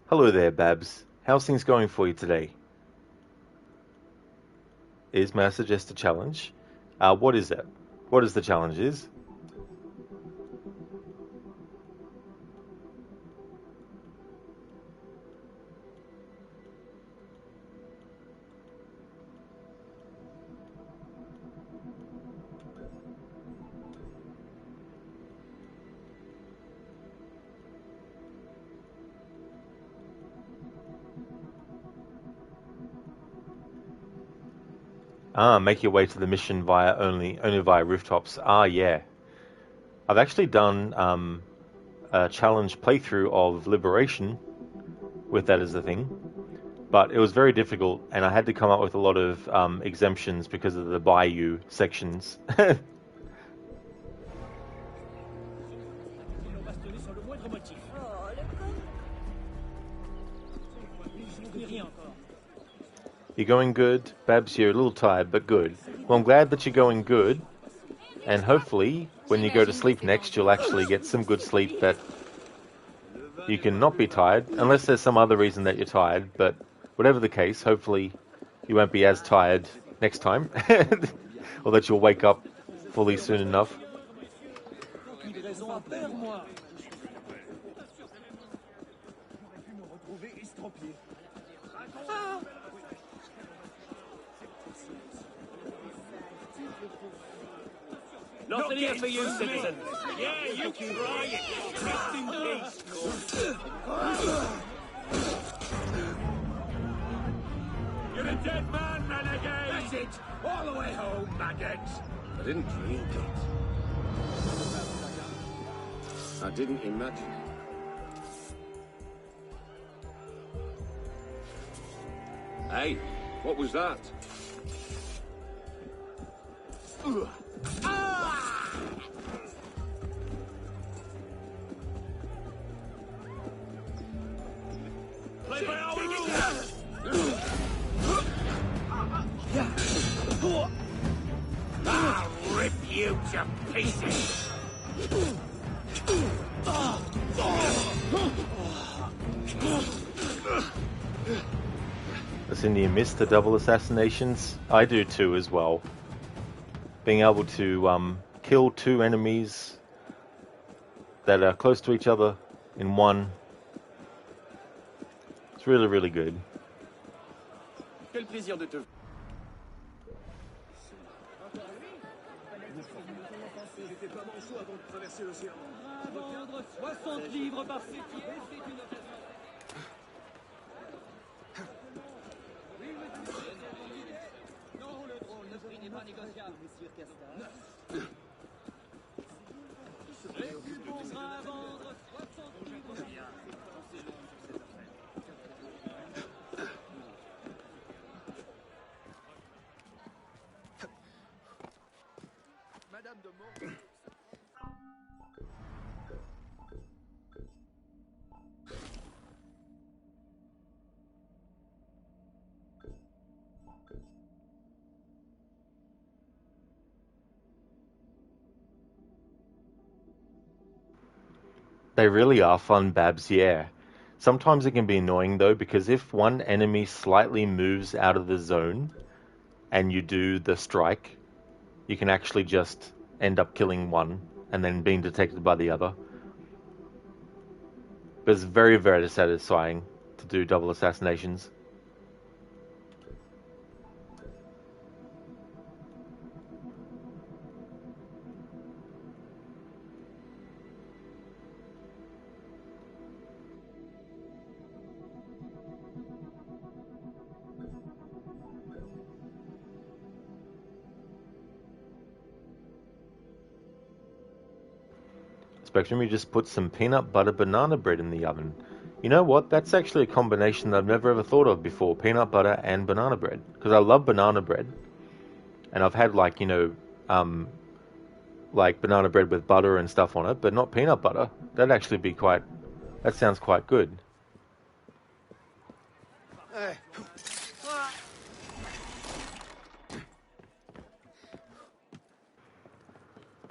Hello there, Babs. How's things going for you today? May I suggest a challenge? What is that? What is the challenge is? Make your way to the mission via only via rooftops. Yeah. I've actually done a challenge playthrough of Liberation with that as the thing, but it was very difficult, and I had to come up with a lot of exemptions because of the bayou sections. You're going good? Babs, you're a little tired, but good. Well, I'm glad that you're going good, and hopefully, when you go to sleep next, you'll actually get some good sleep that you can not be tired, unless there's some other reason that you're tired, but whatever the case, hopefully you won't be as tired next time, or that you'll wake up fully soon enough. Nothing here for you, citizen. Yeah, you try it. Rest in peace. You're a dead man, renegade. That's it. All the way home, maggots. I didn't drink it. I didn't imagine it. Hey, what was that? Play by our rules. I'll rip you to pieces. Listen, do you miss the double assassinations? I do too as well. Being able to kill 2 enemies that are close to each other in one. It's really, really good. Quel plaisir de te... J'étais pas manchot avant de traverser l'océan. Vendre 60 livres par sétier, c'est une occasion. Oui, monsieur. Non, le drôle, le prix n'est pas négociable, monsieur Castor. Et du bon grain à vendre 60 livres. Madame de Mont... They really are fun, Babs, yeah. Sometimes it can be annoying, though, because if one enemy slightly moves out of the zone and you do the strike, you can actually just end up killing one and then being detected by the other. But it's very, very satisfying to do double assassinations. Spectrum, you just put some peanut butter banana bread in the oven. You know what? That's actually a combination that I've never ever thought of before. Peanut butter and banana bread. Because I love banana bread. And I've had like, you know, like banana bread with butter and stuff on it, but not peanut butter. That'd actually be quite... That sounds quite good.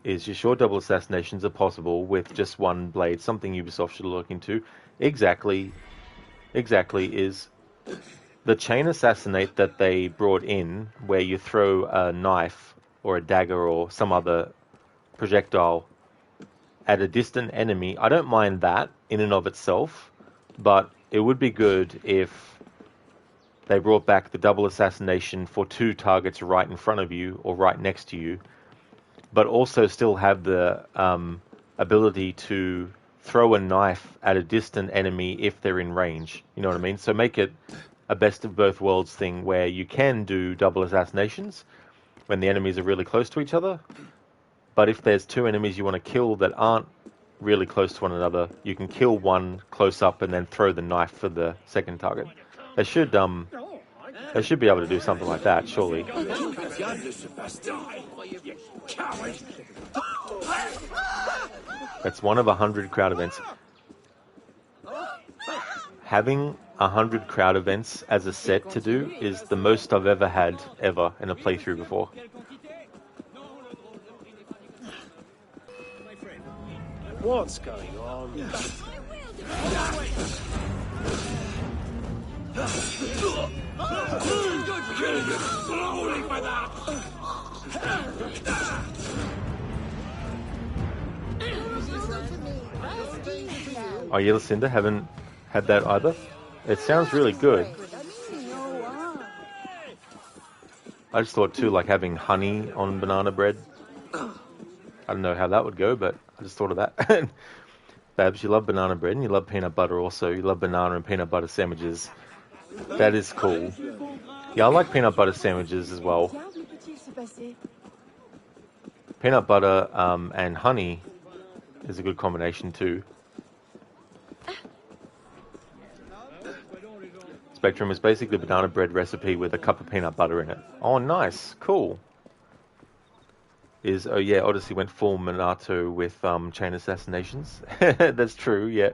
Is you sure double assassinations are possible with just one blade? Something Ubisoft should look into. Exactly is the chain assassinate that they brought in, where you throw a knife or a dagger or some other projectile at a distant enemy. I don't mind that in and of itself, but it would be good if they brought back the double assassination for 2 targets right in front of you or right next to you, but also still have the ability to throw a knife at a distant enemy if they're in range. You know what I mean? So make it a best of both worlds thing where you can do double assassinations when the enemies are really close to each other, but if there's 2 enemies you want to kill that aren't really close to one another, you can kill one close up and then throw the knife for the second target. They should be able to do something like that, surely. That's one of 100 crowd events. Having 100 crowd events as a set to do is the most I've ever had ever in a playthrough before. What's going on? Slowly for that! Oh yeah, Lucinda, haven't had that either. It sounds really good. I just thought too, like having honey on banana bread. I don't know how that would go, but I just thought of that. Babs, you love banana bread and you love peanut butter also. You love banana and peanut butter sandwiches. That is cool. Yeah, I like peanut butter sandwiches as well. Peanut butter and honey is a good combination too. Spectrum is basically a banana bread recipe with a cup of peanut butter in it. Oh, nice. Cool. Oh yeah, Odyssey went full Minato with chain assassinations. That's true, yeah.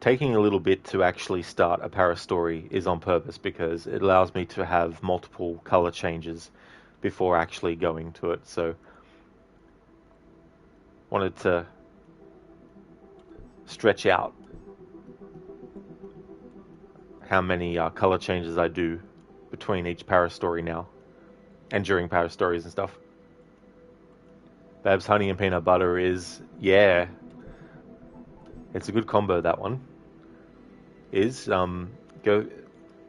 Taking a little bit to actually start a para story is on purpose because it allows me to have multiple color changes before actually going to it. So wanted to stretch out how many color changes I do between each para story now, and during para stories and stuff. Babs, honey and peanut butter is, yeah, it's a good combo, that one. Go,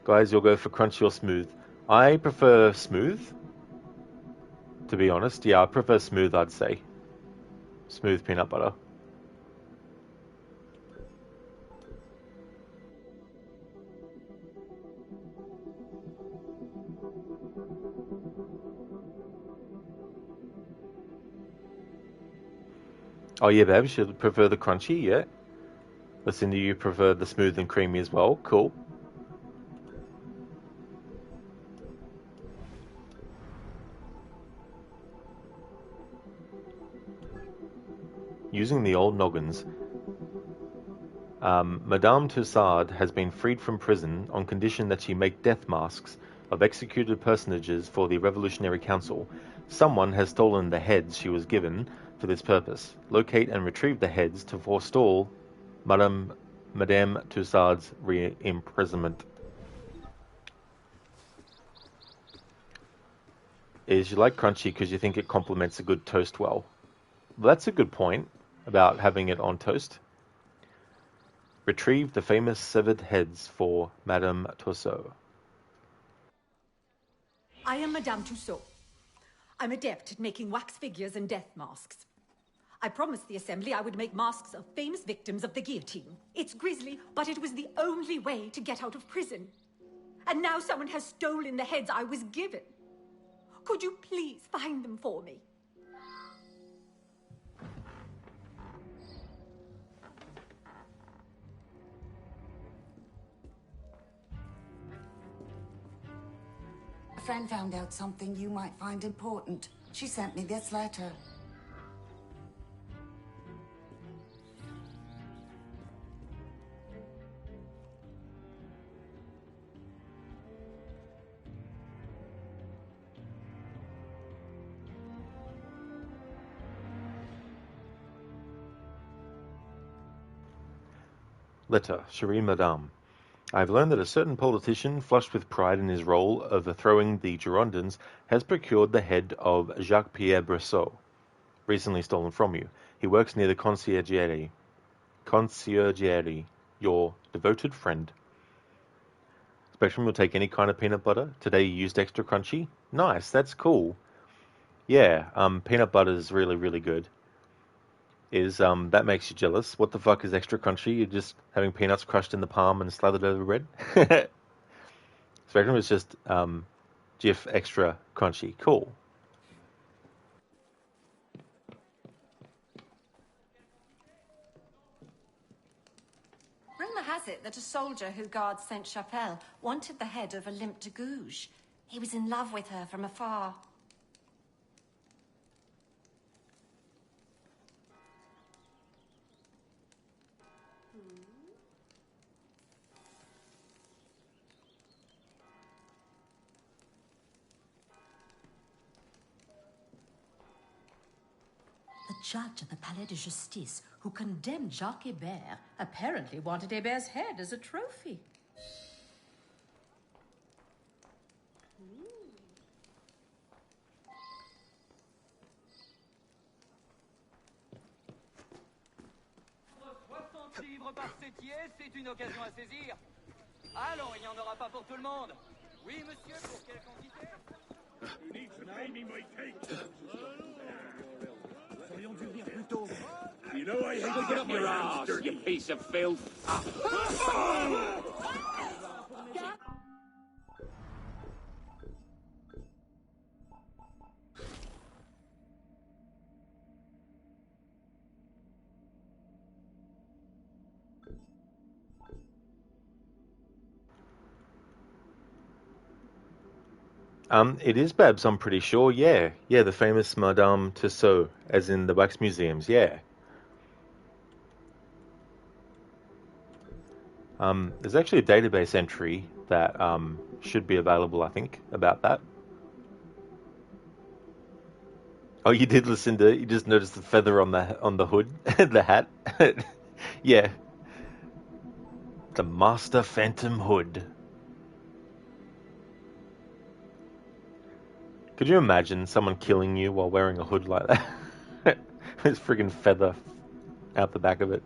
guys, you'll go for crunchy or smooth. I prefer smooth, to be honest. Yeah, I prefer smooth, I'd say. Smooth peanut butter. Oh yeah, Babs, you prefer the crunchy, yeah? Listen, do you prefer the smooth and creamy as well? Cool. Using the old noggins. Madame Tussaud has been freed from prison on condition that she make death masks of executed personages for the Revolutionary Council. Someone has stolen the heads she was given for this purpose. Locate and retrieve the heads to forestall Madame Tussaud's re-imprisonment. Is you like crunchy because you think it complements a good toast well? Well, that's a good point about having it on toast. Retrieve the famous severed heads for Madame Tussaud. I am Madame Tussaud. I'm adept at making wax figures and death masks. I promised the Assembly I would make masks of famous victims of the guillotine. It's grisly, but it was the only way to get out of prison. And now someone has stolen the heads I was given. Could you please find them for me? A friend found out something you might find important. She sent me this letter. Letter, Cherie Madame. I have learned that a certain politician, flushed with pride in his role of overthrowing the Girondins, has procured the head of Jacques-Pierre Brissot, recently stolen from you. He works near the Conciergerie. Your devoted friend. Spectrum will take any kind of peanut butter. Today you used extra crunchy. Nice, that's cool. Yeah, peanut butter is really, really good. That makes you jealous. What the fuck is extra crunchy? You're just having peanuts crushed in the palm and slathered over bread? Spectrum is just Jif extra crunchy. Cool. Rumour has it that a soldier who guards Sainte-Chapelle wanted the head of Olympe de Gouges. He was in love with her from afar. The judge at the Palais de Justice who condemned Jacques Hébert apparently wanted Hébert's head as a trophy. Livres par septier, c'est une occasion à saisir. Allons, il n'y en aura pas pour tout le monde. Oui, monsieur, pour quelle quantité? You need to pay me my take. Aurions dû venir plus tôt. You know I hate to Get get up my your hands ass, dirty. you piece of filth. It is Babs, I'm pretty sure, yeah. Yeah, the famous Madame Tussaud, as in the wax museums, yeah. There's actually a database entry that should be available, I think, about that. Oh, you did listen to it? You just noticed the feather on the hood, the hat? Yeah. The Master Phantom Hood. Could you imagine someone killing you while wearing a hood like that? This friggin' feather out the back of it.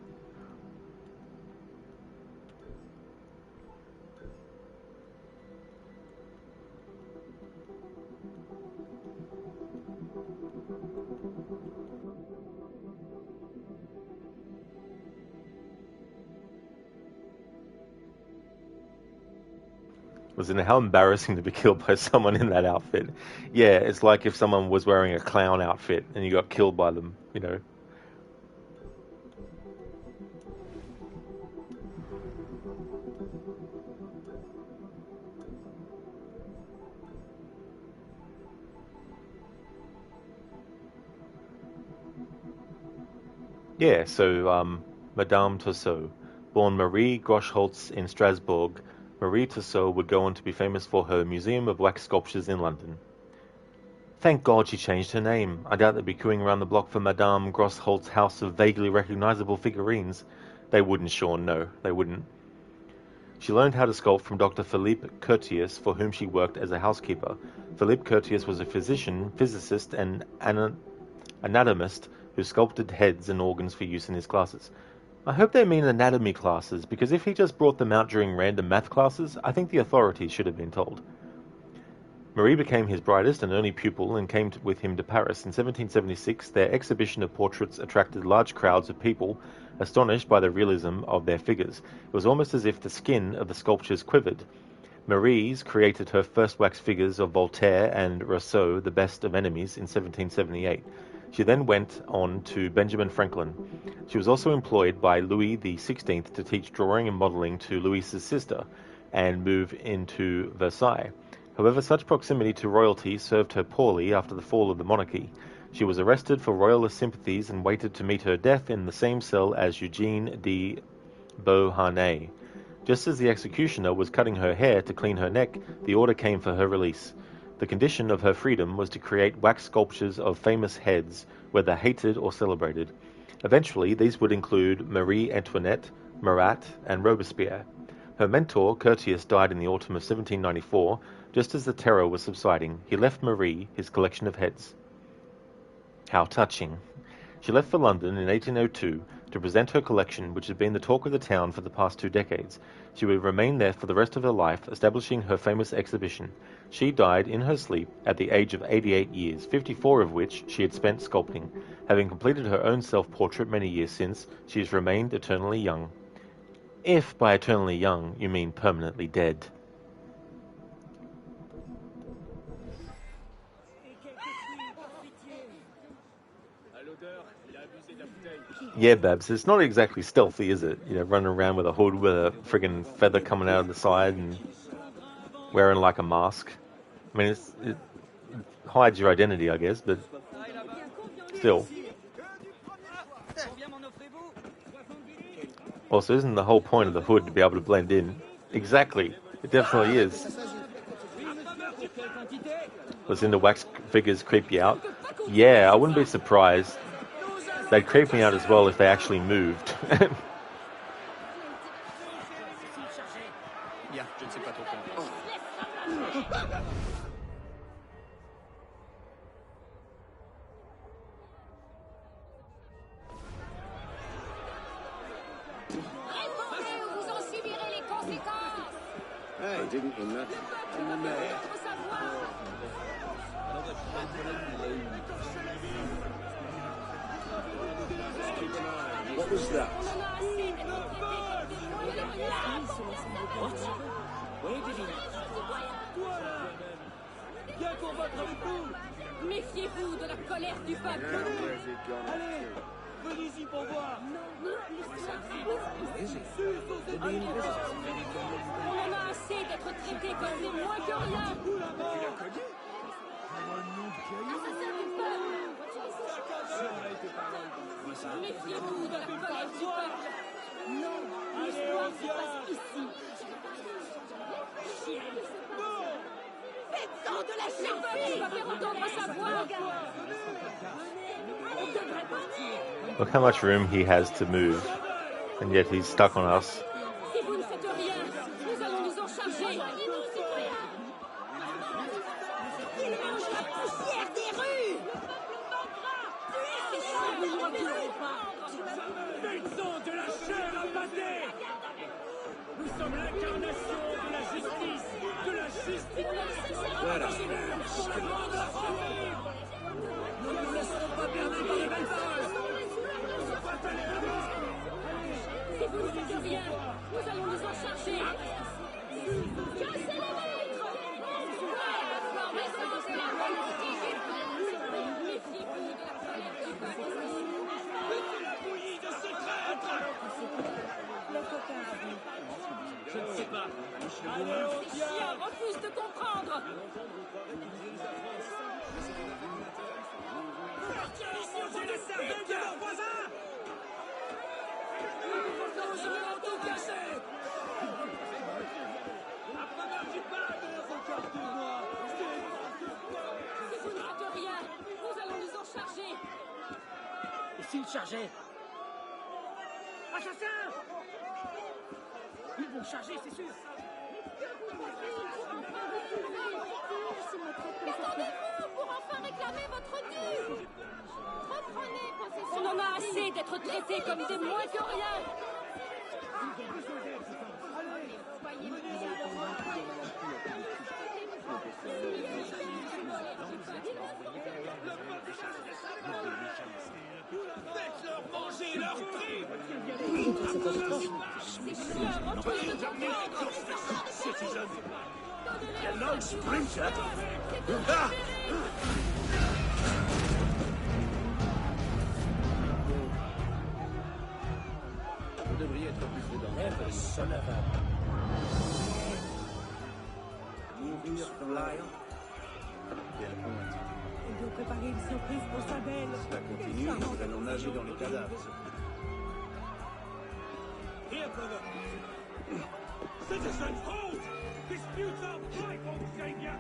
Listen, how embarrassing to be killed by someone in that outfit. Yeah, it's like if someone was wearing a clown outfit and you got killed by them, you know. Yeah, so, Madame Tussaud, born Marie Groschholz in Strasbourg, Marie Tussaud would go on to be famous for her Museum of Wax Sculptures in London. Thank God she changed her name. I doubt they'd be queuing around the block for Madame Groschholz's house of vaguely recognizable figurines. They wouldn't, Sean, no, they wouldn't. She learned how to sculpt from Dr. Philippe Curtius, for whom she worked as a housekeeper. Philippe Curtius was a physician, physicist, and anatomist who sculpted heads and organs for use in his classes. I hope they mean anatomy classes, because if he just brought them out during random math classes, I think the authorities should have been told. Marie became his brightest and only pupil and came with him to Paris. In 1776, their exhibition of portraits attracted large crowds of people, astonished by the realism of their figures. It was almost as if the skin of the sculptures quivered. Marie's created her first wax figures of Voltaire and Rousseau, the best of enemies, in 1778. She then went on to Benjamin Franklin. She was also employed by Louis XVI to teach drawing and modeling to Louis's sister and move into Versailles. However, such proximity to royalty served her poorly after the fall of the monarchy. She was arrested for royalist sympathies and waited to meet her death in the same cell as Eugène de Beauharnais. Just as the executioner was cutting her hair to clean her neck, the order came for her release. The condition of her freedom was to create wax sculptures of famous heads, whether hated or celebrated. Eventually, these would include Marie Antoinette, Marat, and Robespierre. Her mentor, Curtius, died in the autumn of 1794. Just as the terror was subsiding, he left Marie his collection of heads. How touching. She left for London in 1802 to present her collection, which had been the talk of the town for the past 2 decades. She would remain there for the rest of her life, establishing her famous exhibition. She died in her sleep at the age of 88 years, 54 of which she had spent sculpting. Having completed her own self-portrait many years since, she has remained eternally young. If by eternally young you mean permanently dead. Yeah, Babs, it's not exactly stealthy, is it? You know, running around with a hood with a friggin' feather coming out of the side and wearing like a mask. I mean, it hides your identity, I guess, but still. Also, isn't the whole point of the hood to be able to blend in? Exactly. It definitely is. Listen, the wax figures creep you out? Yeah, I wouldn't be surprised. They'd creep me out as well if they actually moved. Hey, didn't you know? What was that? What? Where did he... Viens qu'on vote avec vous. Méfiez-vous de la colère du peuple. Allez, venez ici pour voir. On en a assez d'être traités comme des moins que rien. Assassin du peuple. Méfiez-vous de la colère du peuple. Non, l'histoire se passe ici. Faites-en de la charité. Va faire entendre sa voix. On devrait partir. Look how much room he has to move, and yet he's stuck on us. Si vous ne faites Revenez! Nous sommes l'incarnation de la justice! De la justice! Voilà. Nous ne nous laisserons pas berner par les belles paroles! Si vous ne faites rien, nous allons nous en charger. Cassez les vitres! Je ne sais pas. Ces chiens refusent de comprendre. J'ai la cervelle de leurs voisins! Nous allons tout casser! Après marche pas de vos cartes de moi! Si vous ne faites rien, nous allons nous en charger. Et s'ils chargeaient? Assassins! Ils vont charger, c'est sûr. Qu'attendez-vous pour enfin réclamer votre dû? Reprenez possession. On en a assez d'être traités comme des moins que rien. Faites-leur manger leur tripes! Citizen! Hello, Splinter! Ah! Vous devriez être plus prudent. Never son of a... Mourir flyer? Quelle honte. Il doit préparer une surprise pour sa belle. Ça continue, nous allons nager dans les cadavres. Here, brother! Citizens, hold! Disputes are right, old savior!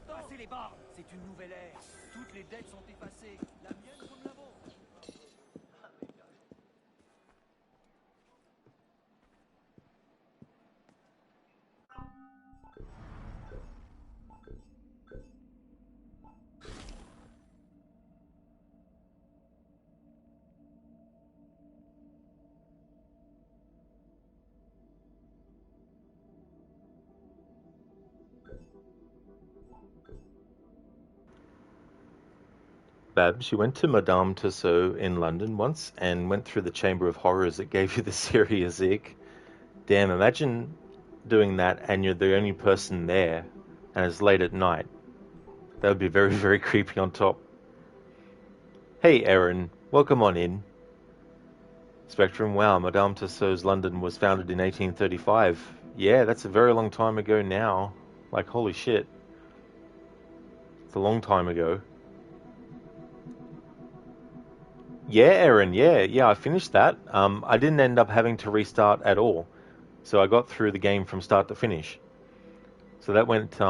Passez les barres. C'est une nouvelle ère. Toutes les dettes sont effacées. La mienne comme la vôtre. Babs, you went to Madame Tussauds in London once and went through the Chamber of Horrors that gave you the serious ick. Damn, imagine doing that and you're the only person there and it's late at night. That would be very, very creepy on top. Hey, Aaron, welcome on in. Spectrum, wow, Madame Tussauds London was founded in 1835. Yeah, that's a very long time ago now. Like, holy shit. It's a long time ago. Yeah, Aaron, yeah, I finished that. I didn't end up having to restart at all. So I got through the game from start to finish. So that went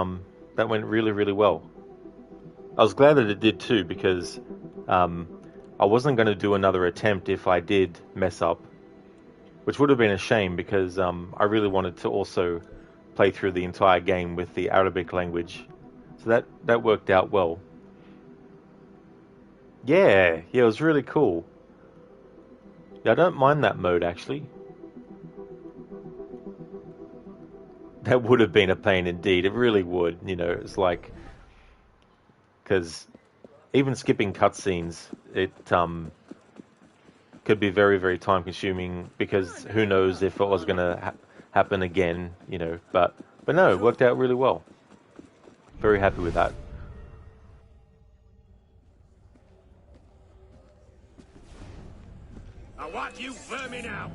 really, really well. I was glad that it did too, because I wasn't going to do another attempt if I did mess up, which would have been a shame, because I really wanted to also play through the entire game with the Arabic language. So that worked out well. Yeah, it was really cool. Yeah, I don't mind that mode, actually. That would have been a pain indeed. It really would. You know, it's like... Because even skipping cutscenes, it could be very, very time-consuming, because who knows if it was going to happen again, you know. But no, it worked out really well. Very happy with that. I want you vermin out!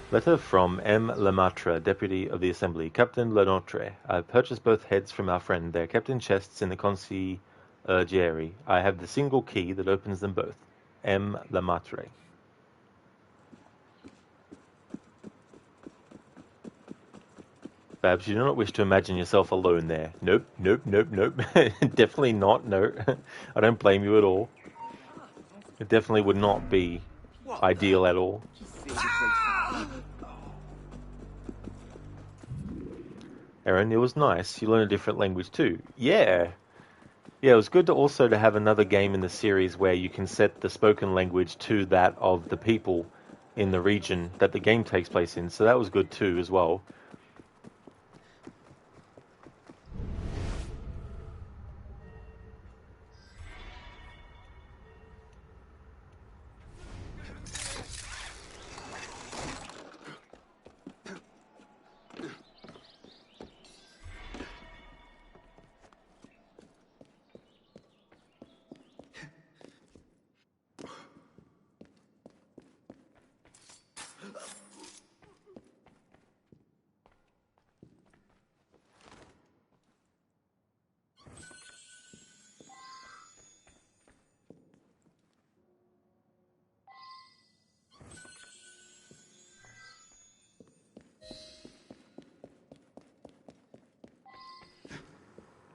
Letter from M. Lemaitre, Deputy of the Assembly. Captain Lenotre, I've purchased both heads from our friend. They're kept in chests in the conciergerie. I have the single key that opens them both. M. Lemaitre. Babs, you do not wish to imagine yourself alone there. Nope, nope, nope, nope. Definitely not, no. I don't blame you at all. It definitely would not be ideal at all. Aaron, it was nice. You learned a different language too. Yeah. Yeah, it was good to also to have another game in the series where you can set the spoken language to that of the people in the region that the game takes place in. So that was good too as well.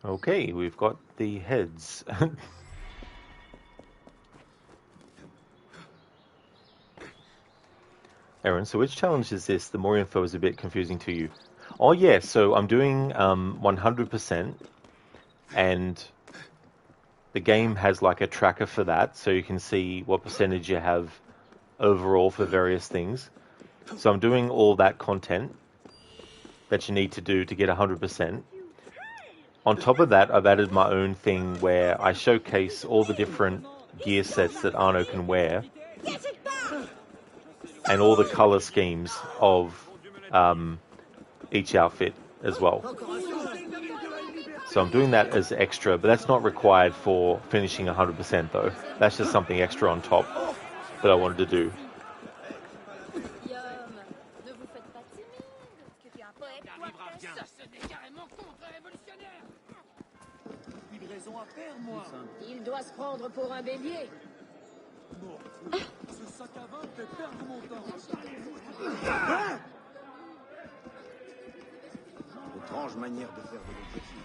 Okay, we've got the heads. Aaron, so which challenge is this? The more info is a bit confusing to you. Oh yeah, so I'm doing 100%, and the game has like a tracker for that, so you can see what percentage you have overall for various things. So I'm doing all that content that you need to do to get 100%. On top of that, I've added my own thing where I showcase all the different gear sets that Arno can wear, and all the color schemes of each outfit as well. So I'm doing that as extra, but that's not required for finishing 100% though. That's just something extra on top that I wanted to do. Il doit se prendre pour un bélier. Ce sac à vin fait perdre mon temps. Étrange manière de faire de l'éducation.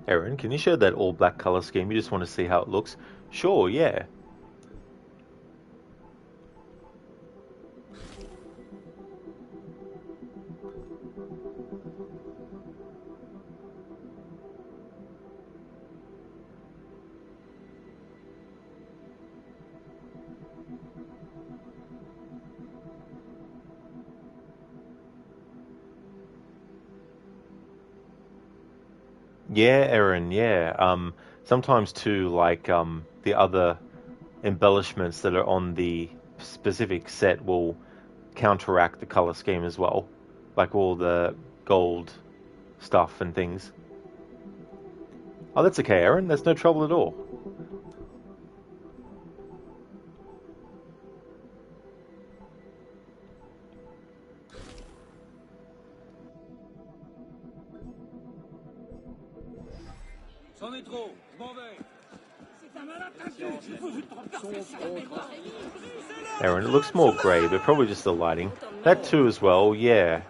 Aaron, can you show that all black color scheme? You just want to see how it looks? Sure, yeah. Yeah, Aaron, yeah. Sometimes too, like the other embellishments that are on the specific set will counteract the color scheme as well, like all the gold stuff and things. Oh, that's okay, Aaron. That's no trouble at all. trop, je m'en vais. Aaron, it looks more grey, but probably just the lighting. That too as well, yeah.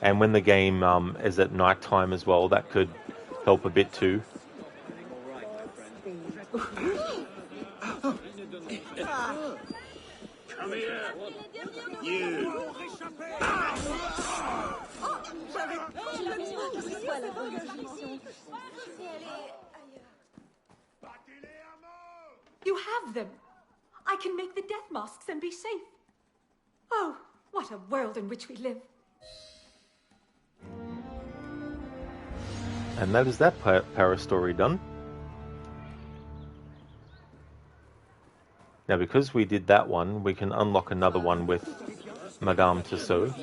And when the game is at night time as well, that could help a bit too. Come here, you. You have them. I can make the death masks and be safe. Oh, what a world in which we live. And that is that para story done. Now, because we did that one, we can unlock another one with Madame Tussauds.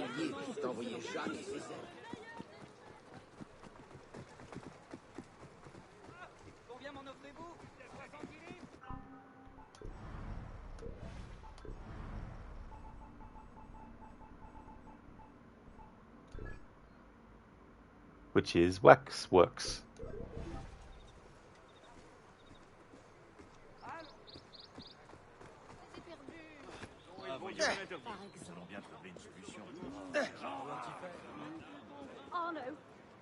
Which is Waxworks. Arno,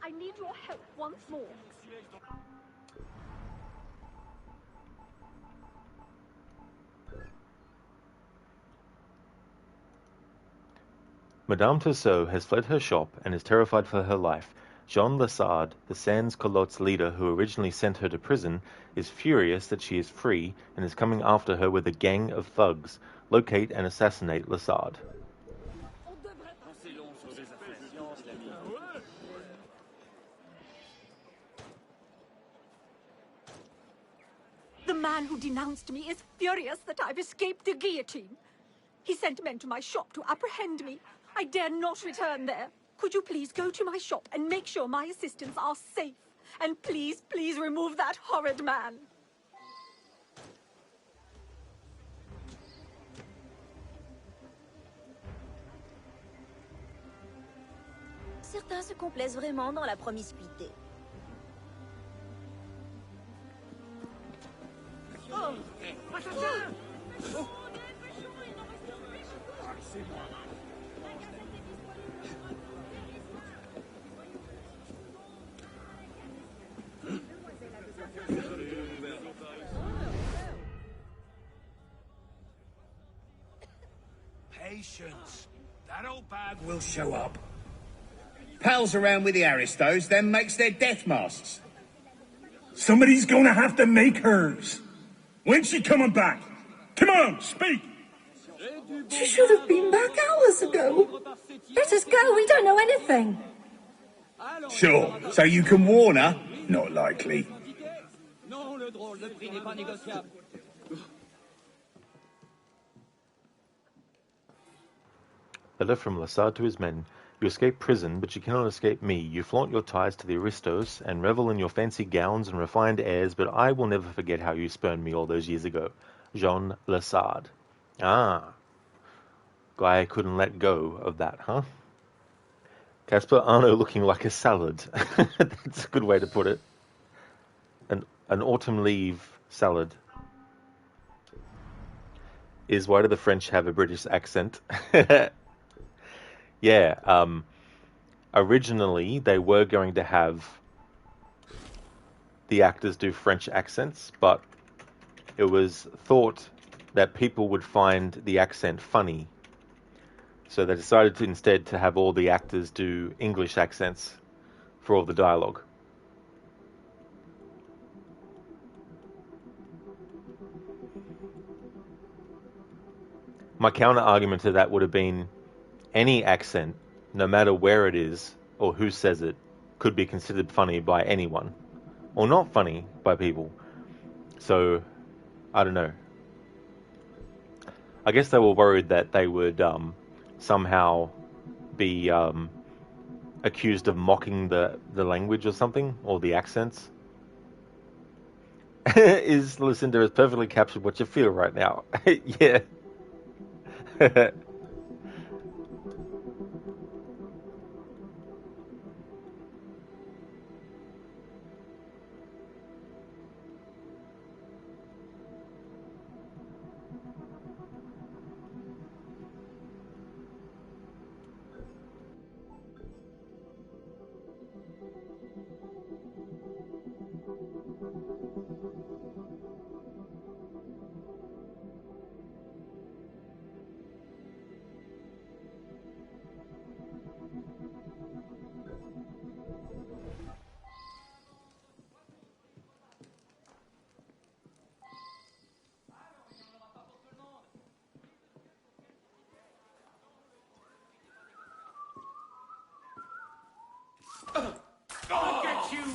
I need your help once more. Madame Tussauds has fled her shop and is terrified for her life. Jean Lassard, the sans-culottes leader who originally sent her to prison, is furious that she is free and is coming after her with a gang of thugs. Locate and assassinate Lassard. The man who denounced me is furious that I've escaped the guillotine. He sent men to my shop to apprehend me. I dare not return there. Could you please go to my shop and make sure my assistants are safe? And please, please remove that horrid man. Certains se complaisent vraiment dans la promiscuité. Patience. That old bag will show up. Pals around with the aristos, then makes their death masks. Somebody's gonna have to make hers. When's she coming back? Come on, speak! She should have been back hours ago. Let us go, we don't know anything. Sure, so you can warn her? Not likely. Non, le drôle, le prix n'est pas négociable. Letter from Lassard to his men. You escape prison, but you cannot escape me. You flaunt your ties to the aristos and revel in your fancy gowns and refined airs, but I will never forget how you spurned me all those years ago. Jean Lassard. Ah. Guy couldn't let go of that, huh? Caspar Arno looking like a salad. That's a good way to put it. An autumn leaf salad. Is why do the French have a British accent? Yeah, originally they were going to have the actors do French accents, but it was thought that people would find the accent funny. So they decided to instead to have all the actors do English accents for all the dialogue. My counter argument to that would have been any accent, no matter where it is or who says it, could be considered funny by anyone, or not funny by people. So, I don't know. I guess they were worried that they would somehow be accused of mocking the language or something, or the accents. Is Lucinda has perfectly captured what you feel right now. Yeah.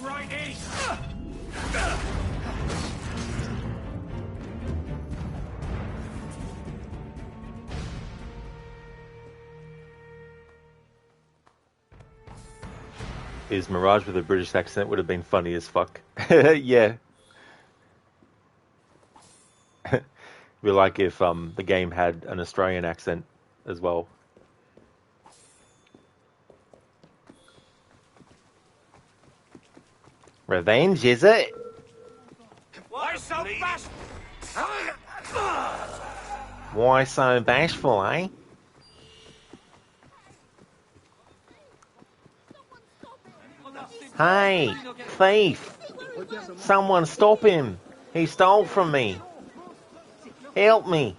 right in! Is Mirage with a British accent would have been funny as fuck. Yeah. Be like if the game had an Australian accent as well. Revenge, is it? Why so fast? Why so bashful, eh? Hey, thief! Someone stop him! He stole from me! Help me!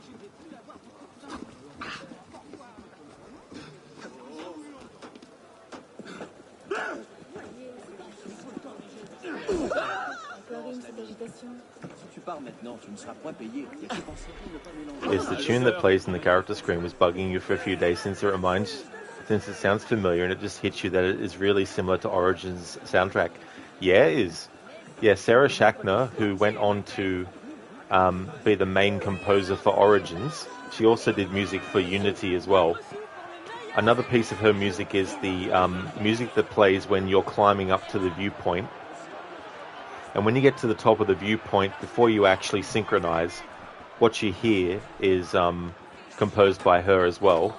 Is the tune that plays in the character screen was bugging you for a few days since it sounds familiar and it just hits you that it is really similar to Origins soundtrack? Yeah, it is. Yeah, Sarah Schachner, who went on to be the main composer for Origins, she also did music for Unity as well. Another piece of her music is the music that plays when you're climbing up to the viewpoint. And when you get to the top of the viewpoint, before you actually synchronize, what you hear is composed by her as well.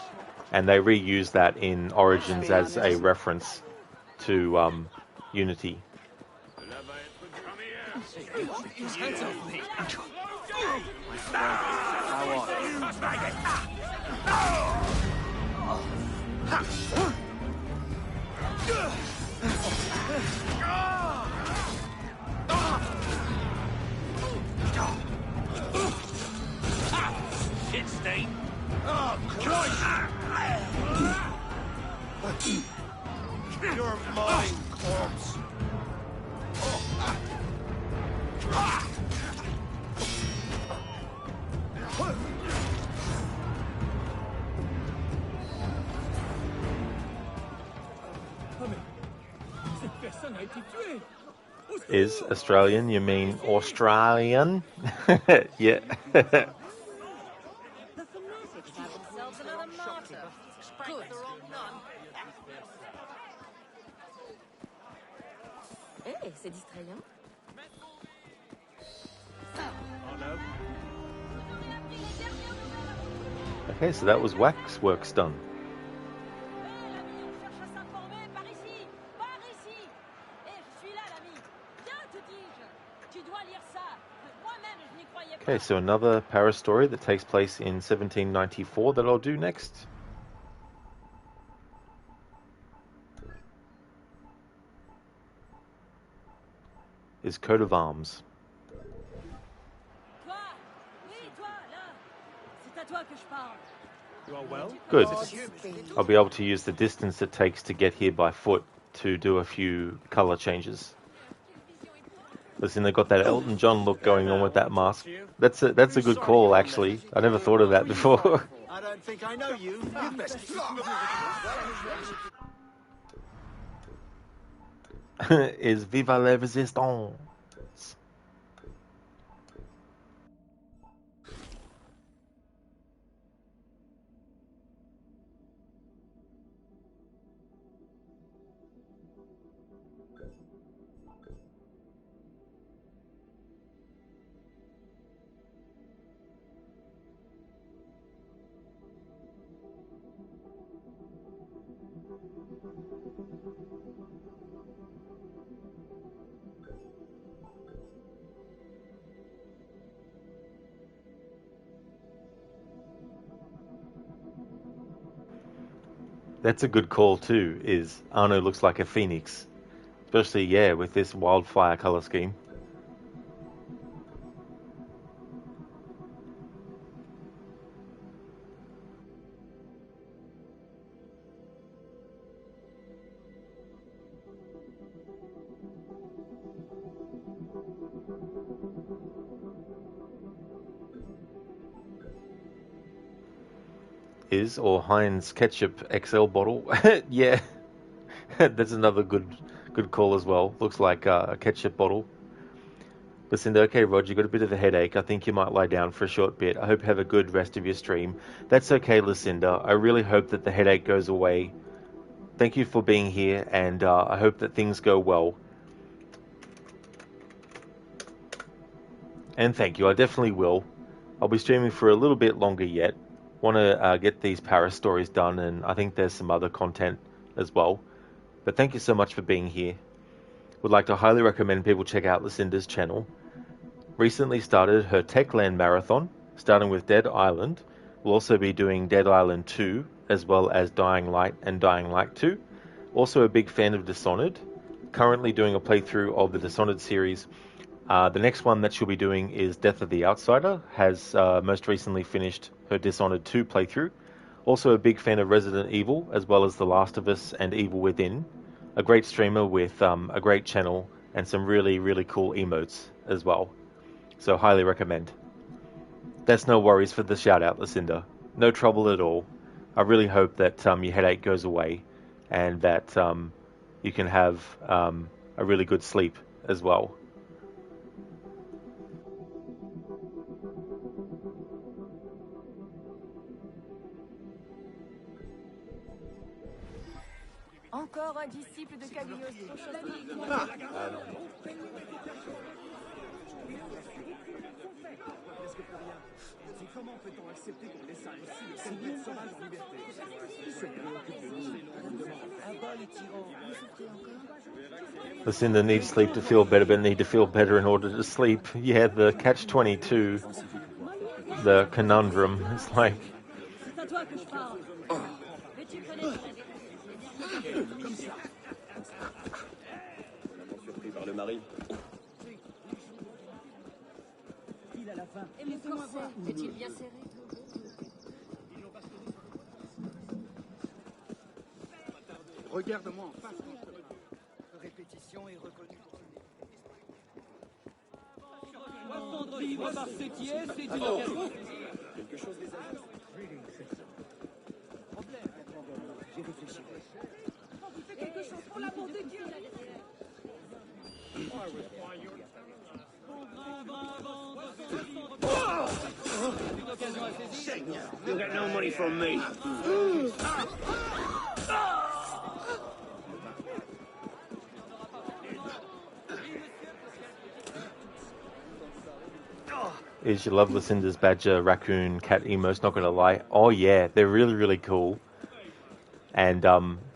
And they reuse that in Origins as a reference to Unity. Shit, Steve. You're mine, corpse. Is Australian, you mean Australian? Yeah. Hey, c'est distrayant. Okay, so that was Waxworks done. Okay, so another Paris story that takes place in 1794 that I'll do next. Is Coat of Arms. You are well? Good. I'll be able to use the distance it takes to get here by foot to do a few colour changes. Listen, they've got that Elton John look going on with that mask. That's a good call, actually. I never thought of that before. I don't think I know you. You best Is Viva la Resistance. That's a good call too, is Arno looks like a phoenix. Especially, yeah, with this wildfire colour scheme. Is or Heinz ketchup XL bottle. Yeah, that's another good Good call as well. Looks like a ketchup bottle. Lucinda, okay, Rod, you got a bit of a headache. I think you might lie down for a short bit. I hope you have a good rest of your stream. That's okay, Lucinda. I really hope that the headache goes away. Thank you for being here, and I hope that things go well. And thank you, I definitely will. I'll be streaming for a little bit longer yet. Want to get these Paris stories done, and I think there's some other content as well. But thank you so much for being here. Would like to highly recommend people check out Lucinda's channel. Recently started her Techland Marathon, starting with Dead Island. We'll also be doing Dead Island 2, as well as Dying Light and Dying Light 2. Also a big fan of Dishonored. Currently doing a playthrough of the Dishonored series. The next one that she'll be doing is Death of the Outsider. Has most recently finished her Dishonored 2 playthrough. Also a big fan of Resident Evil, as well as The Last of Us and Evil Within. A great streamer with a great channel and some really, really cool emotes as well. So highly recommend. That's no worries for the shout out, Lucinda. No trouble at all. I really hope that your headache goes away and that you can have a really good sleep as well. Encore un disciple de Cagliostro. Comment peut-on accepter qu'on laisse ainsi cette bête sauvage en liberté? Se préoccupe de nous. Un bol tyran. Lucinda needs sleep to feel better, but need to feel better in order to sleep. Yeah, the catch-22, the conundrum. It's like... C'est à toi que je parle. Veux-tu connaître comme ça. Surpris par le mari. Et mon corset, est-il bien serré? Regarde-moi en face. Répétition est reconnue pour Vendre vivre par sétier, c'est une occasion. quelque chose des agents. Problème. J'y réfléchirai. Tu fais quelque chose pour l'amour de Dieu. You'll get no money from me. Is you love Lucinda's badger, raccoon, cat emotes, not gonna lie. Oh yeah, they're really, really cool. And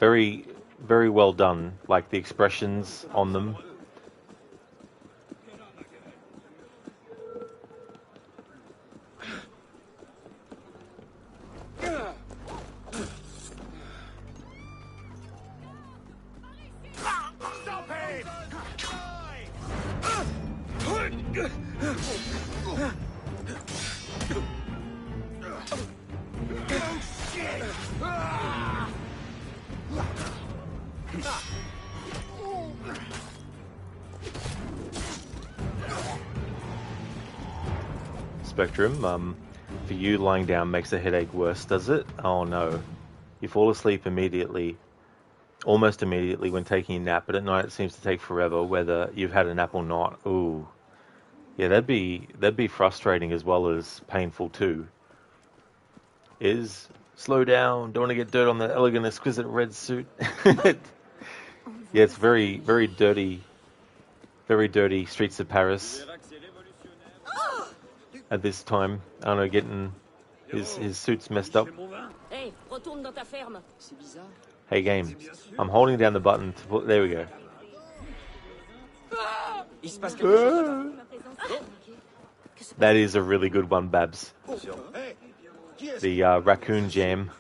very, very well done. Like the expressions on them. Spectrum, for you, lying down makes the headache worse, does it? Oh no. You fall asleep immediately, almost immediately when taking a nap, but at night it seems to take forever, whether you've had a nap or not. Ooh. Yeah, that'd be frustrating as well as painful too. Slow down, don't want to get dirt on the elegant, exquisite red suit. Yeah, it's very, very dirty streets of Paris at this time. I don't know, getting his suit's messed up. Hey, retourne dans ta ferme. Hey game, I'm holding down the button to put, there we go. That is a really good one, Babs. The raccoon jam.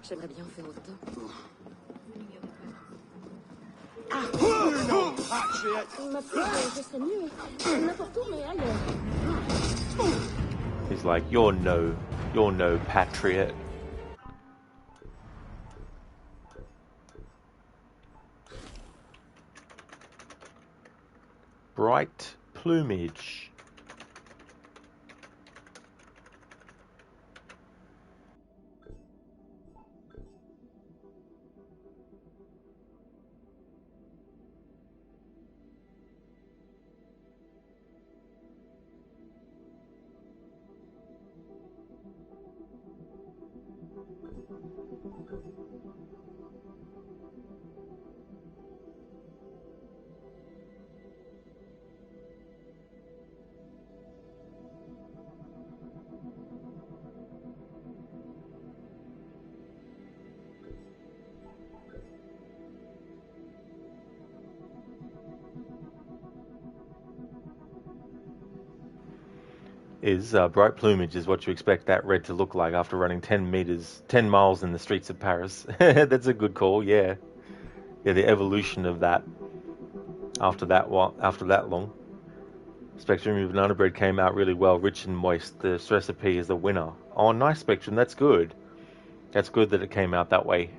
J'aimerais bien faire autant. Ma fille, je serais mieux. N'importe où, mais ailleurs. He's like, you're no patriot. Bright plumage. is bright plumage is what you expect that red to look like after running 10 miles in the streets of Paris. That's a good call, yeah. Yeah, the evolution of that after that long. Spectrum of Banana Bread came out really well, rich and moist. This recipe is the winner. Oh, nice, Spectrum. That's good. That's good that it came out that way.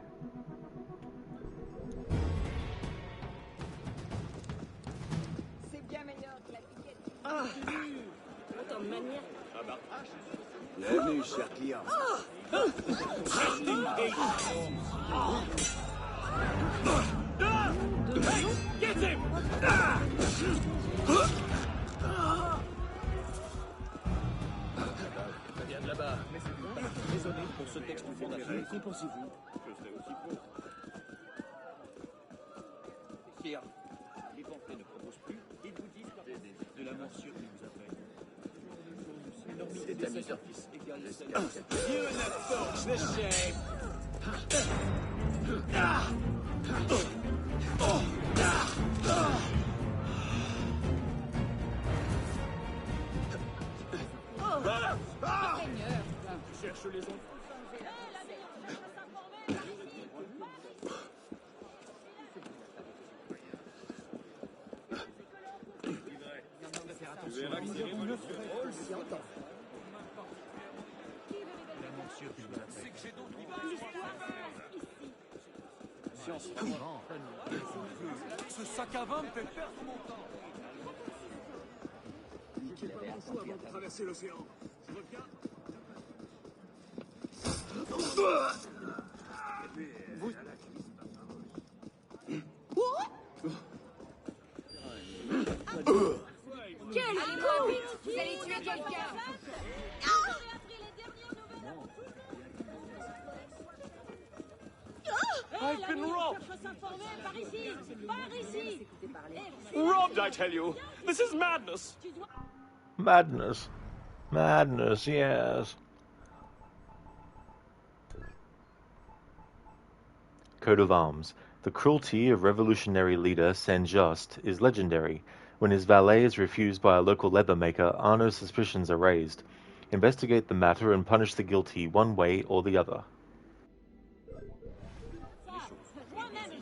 Bienvenue, cher client. Get him! Ça vient de là-bas. Désolé pour ce texte fondateur. Qu'en pensez-vous? Je serais aussi pour. Sire, les pamphlets ne proposent plus. Ils vous disent de la morsure qui vous appelle. C'est amusant, fils. You and that folks, this shame. Cherche les enfants. Tu verras que c'est rigolo. C'est que j'ai d'autres Science. Ce sac à vin me fait perdre mon temps. Niquez pas mon choix avant de traverser l'océan. Je reviens. Quel con! Vous allez tuer quelqu'un! I've been robbed! Par ici! Par ici! Robbed, I tell you! This is madness! Madness. Madness, yes. Coat of arms. The cruelty of revolutionary leader Saint-Just is legendary. When his valet is refused by a local leather maker, Arno's suspicions are raised. Investigate the matter and punish the guilty one way or the other.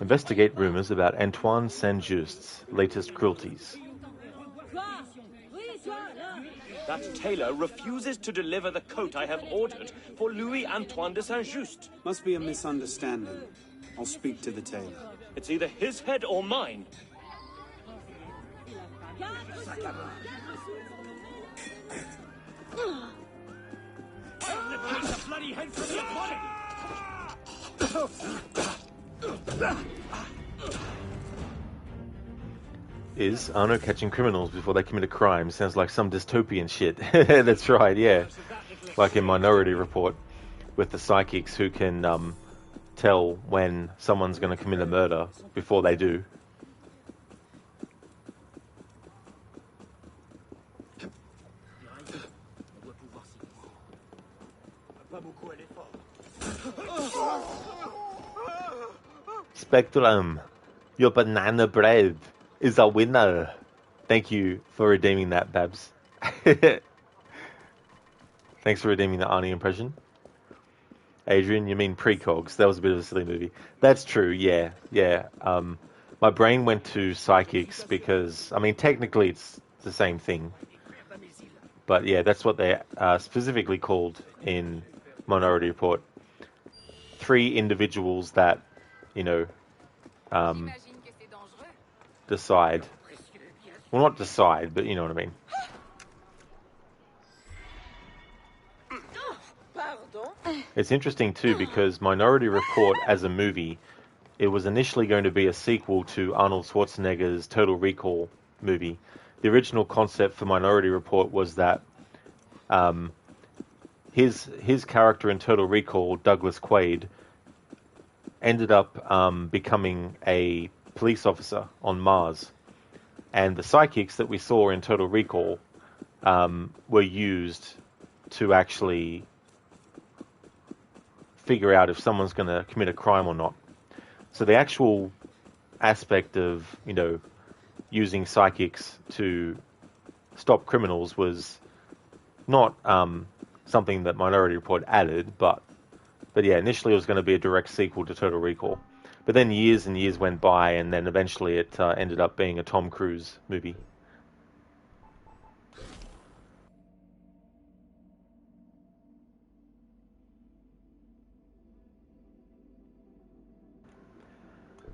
Investigate rumors about Antoine Saint-Just's latest cruelties. That tailor refuses to deliver the coat I have ordered for Louis-Antoine de Saint-Just. Must be a misunderstanding. I'll speak to the tailor. It's either his head or mine. Take the bloody head from your body! Is Arno catching criminals before they commit a crime? Sounds like some dystopian shit. That's right, yeah. Like in Minority Report, with the psychics who can tell when someone's going to commit a murder before they do. Spectrum, your banana bread is a winner. Thank you for redeeming that, Babs. Thanks for redeeming the Arnie impression. Adrian, you mean precogs? That was a bit of a silly movie. That's true, yeah. My brain went to psychics because, I mean, technically it's the same thing. But yeah, that's what they specifically called in Minority Report. 3 individuals that, you know, decide. Well, not decide, but you know what I mean. It's interesting too because Minority Report as a movie, it was initially going to be a sequel to Arnold Schwarzenegger's Total Recall movie. The original concept for Minority Report was that his character in Total Recall, Douglas Quaid, ended up becoming a police officer on Mars. And the psychics that we saw in Total Recall were used to actually figure out if someone's going to commit a crime or not. So the actual aspect of, you know, using psychics to stop criminals was Not something that Minority Report added, but yeah, initially it was going to be a direct sequel to Total Recall. But then years and years went by, and then eventually it ended up being a Tom Cruise movie.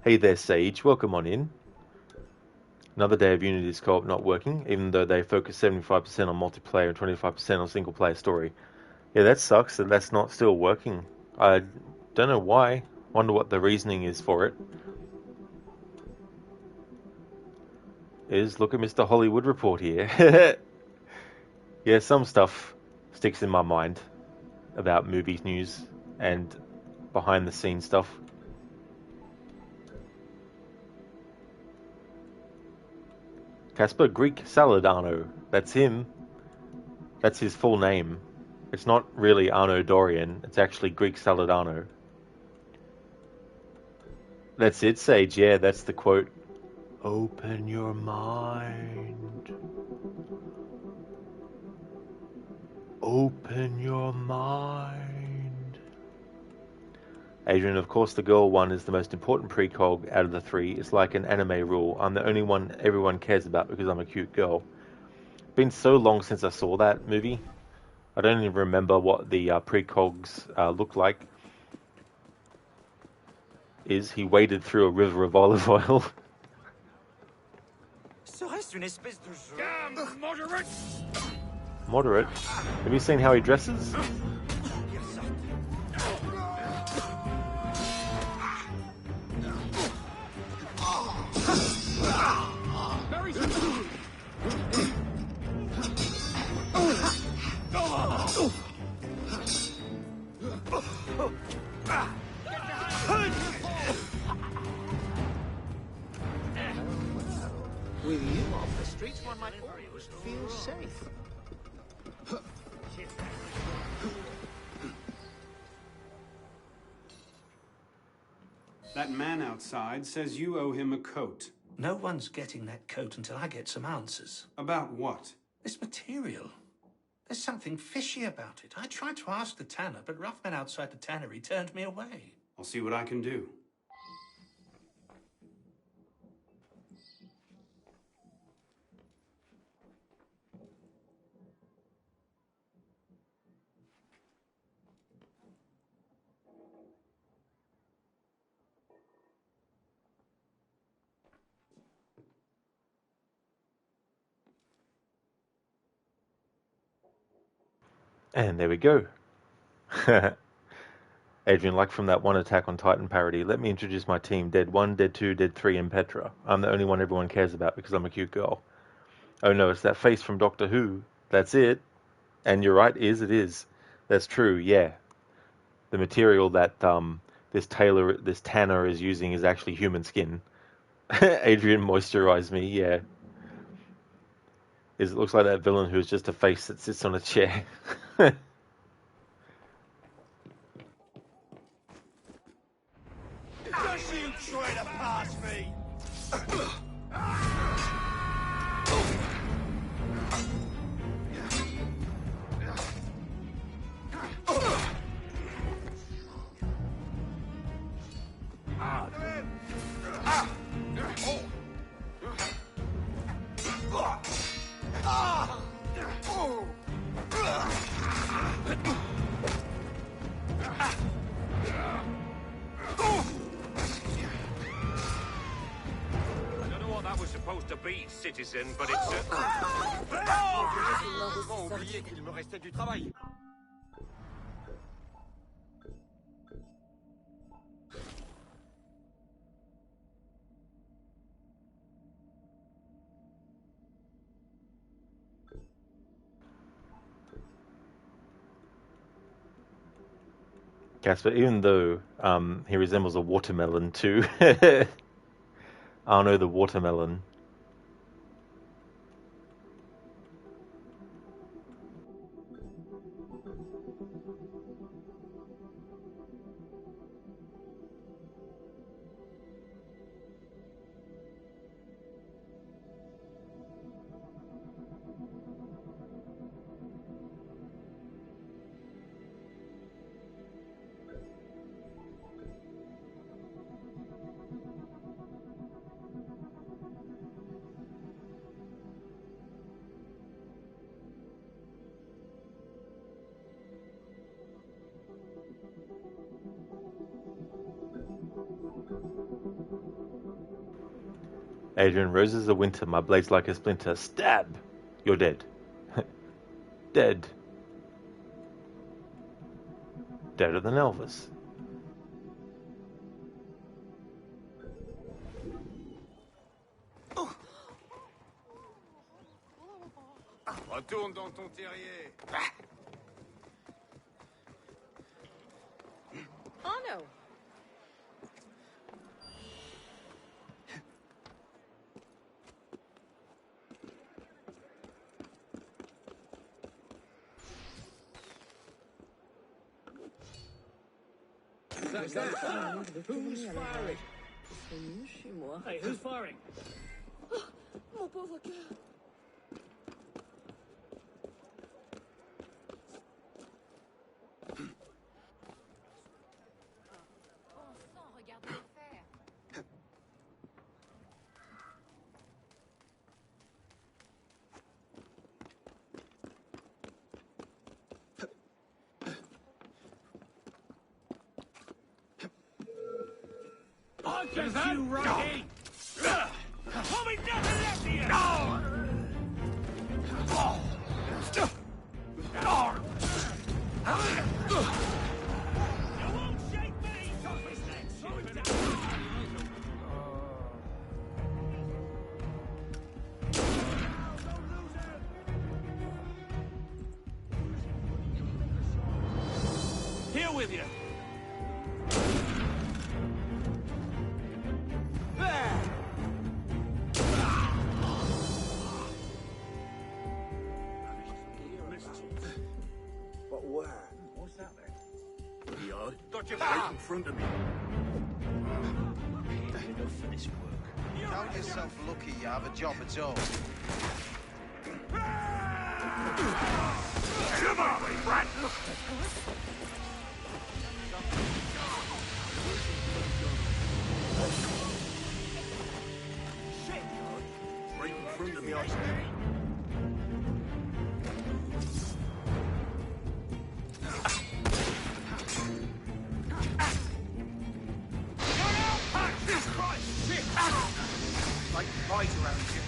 Hey there, Sage. Welcome on in. Another day of Unity's co-op not working, even though they focus 75% on multiplayer and 25% on single-player story. Yeah, that sucks that that's not still working. I don't know why. Wonder what the reasoning is for it. Look at Mr. Hollywood Report here. Yeah, some stuff sticks in my mind about movie news and behind-the-scenes stuff. Casper Greek Salad Arno. That's him. That's his full name. It's not really Arno Dorian. It's actually Greek Salad Arno. That's it, Sage. Yeah, that's the quote. Open your mind. Open your mind. Adrian, of course, the girl one is the most important precog out of the three. It's like an anime rule. I'm the only one everyone cares about because I'm a cute girl. Been so long since I saw that movie. I don't even remember what the precogs looked like. He waded through a river of olive oil. Serait-ce une espèce de jeu? Damn, moderate! Moderate? Have you seen how he dresses? With you off the streets, one might almost feel safe. That man outside says you owe him a coat. No one's getting that coat until I get some answers. About what? This material. There's something fishy about it. I tried to ask the tanner, but rough men outside the tannery turned me away. I'll see what I can do. And there we go. Adrian, like from that one Attack on Titan parody, let me introduce my team. Dead 1, Dead 2, Dead 3, and Petra. I'm the only one everyone cares about because I'm a cute girl. Oh no, it's that face from Doctor Who. That's it. And you're right, it is. That's true, yeah. The material that this tanner is using is actually human skin. Adrian moisturized me, yeah. It looks like that villain who's just a face that sits on a chair. Don't you try to pass me! To be, citizen, but it's oublié qu'il me restait du travail. Casper, even though he resembles a watermelon too. Arno the watermelon. Adrian, roses of winter, my blade's like a splinter. Stab! You're dead. Dead. Deader than Elvis. Retourne dans ton terrier. Oh no. Who's firing? Hey, who's firing? Mon pauvre cœur. I'll get you, Rocky! I'll be nothing left of you! You won't shake me! Off his neck! Slow him down! Here with you! But where? What's that then? Yard. Got you right in front of me. Enough for this work. Count yourself lucky you have a job at all. Come on, brat! Shit! Right in front of me, I say. Like right around here.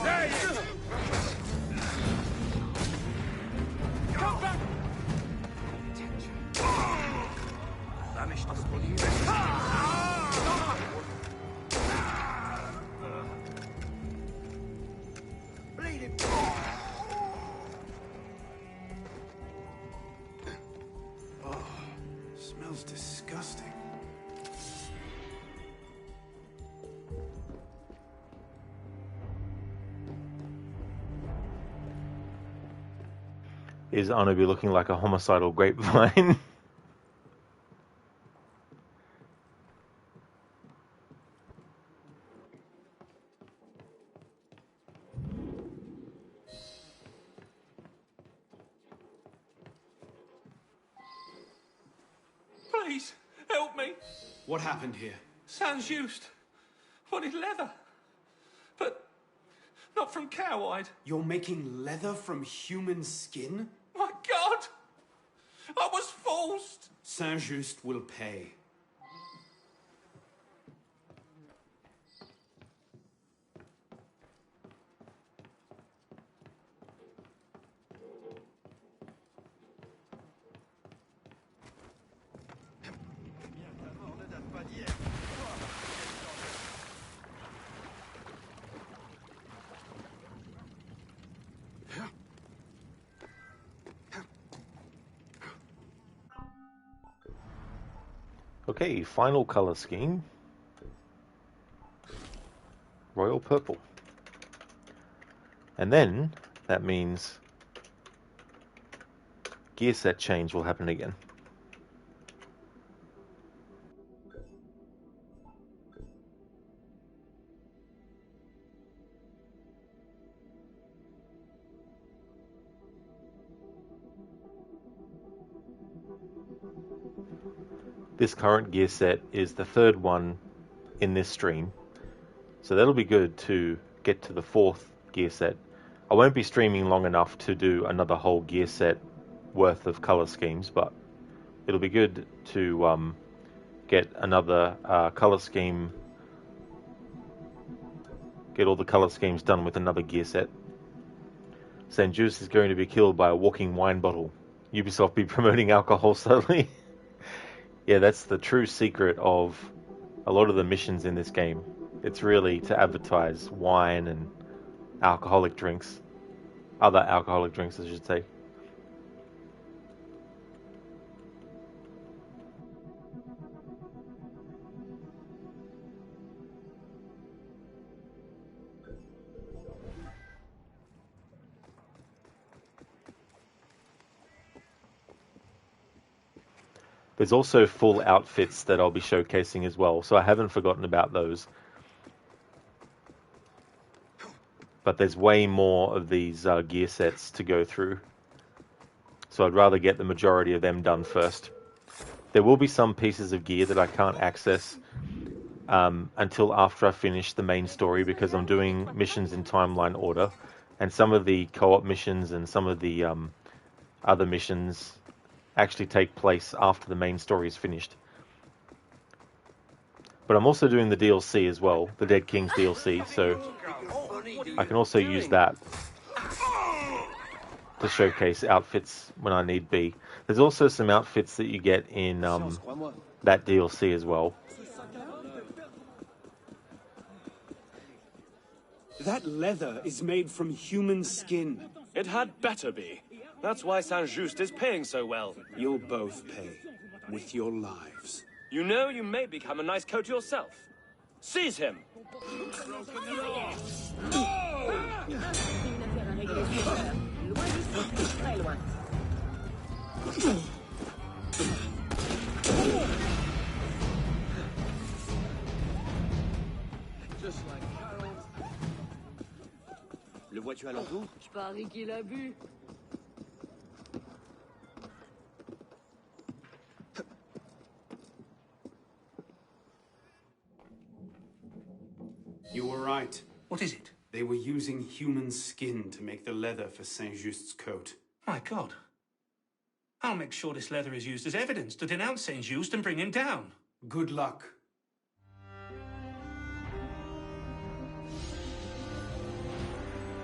There you go! Come back! Famished us, will you? Bleeding! Oh, smells disgusting. Is Onobi looking like a homicidal grapevine? Please, help me. What happened here? Sans used. Wanted leather. But not from cowhide. You're making leather from human skin? My God! I was forced! Saint-Just will pay. Okay, final color scheme. Royal purple. And then that means gear set change will happen again. This current gear set is the third one in this stream, so that'll be good to get to the fourth gear set. I won't be streaming long enough to do another whole gear set worth of color schemes, but it'll be good to get another color scheme get all the color schemes done with another gear set. St. Just is going to be killed by a walking wine bottle. Ubisoft be promoting alcohol slowly. Yeah, that's the true secret of a lot of the missions in this game. It's really to advertise wine and alcoholic drinks. Other alcoholic drinks, I should say. There's also full outfits that I'll be showcasing as well, so I haven't forgotten about those. But there's way more of these gear sets to go through, so I'd rather get the majority of them done first. There will be some pieces of gear that I can't access until after I finish the main story, because I'm doing missions in timeline order, and some of the co-op missions and some of the other missions actually take place after the main story is finished. But I'm also doing the DLC as well, the Dead Kings DLC, so I can also use that to showcase outfits when I need be. There's also some outfits that you get in that DLC as well. That leather is made from human skin. It had better be. That's why Saint-Just is paying so well. You'll both pay with your lives. You know, you may become a nice coat yourself. Seize him! Le vois-tu à l'entour? Je parie qu'il a bu. You were right. What is it? They were using human skin to make the leather for Saint-Just's coat. My God. I'll make sure this leather is used as evidence to denounce St. Just and bring him down. Good luck.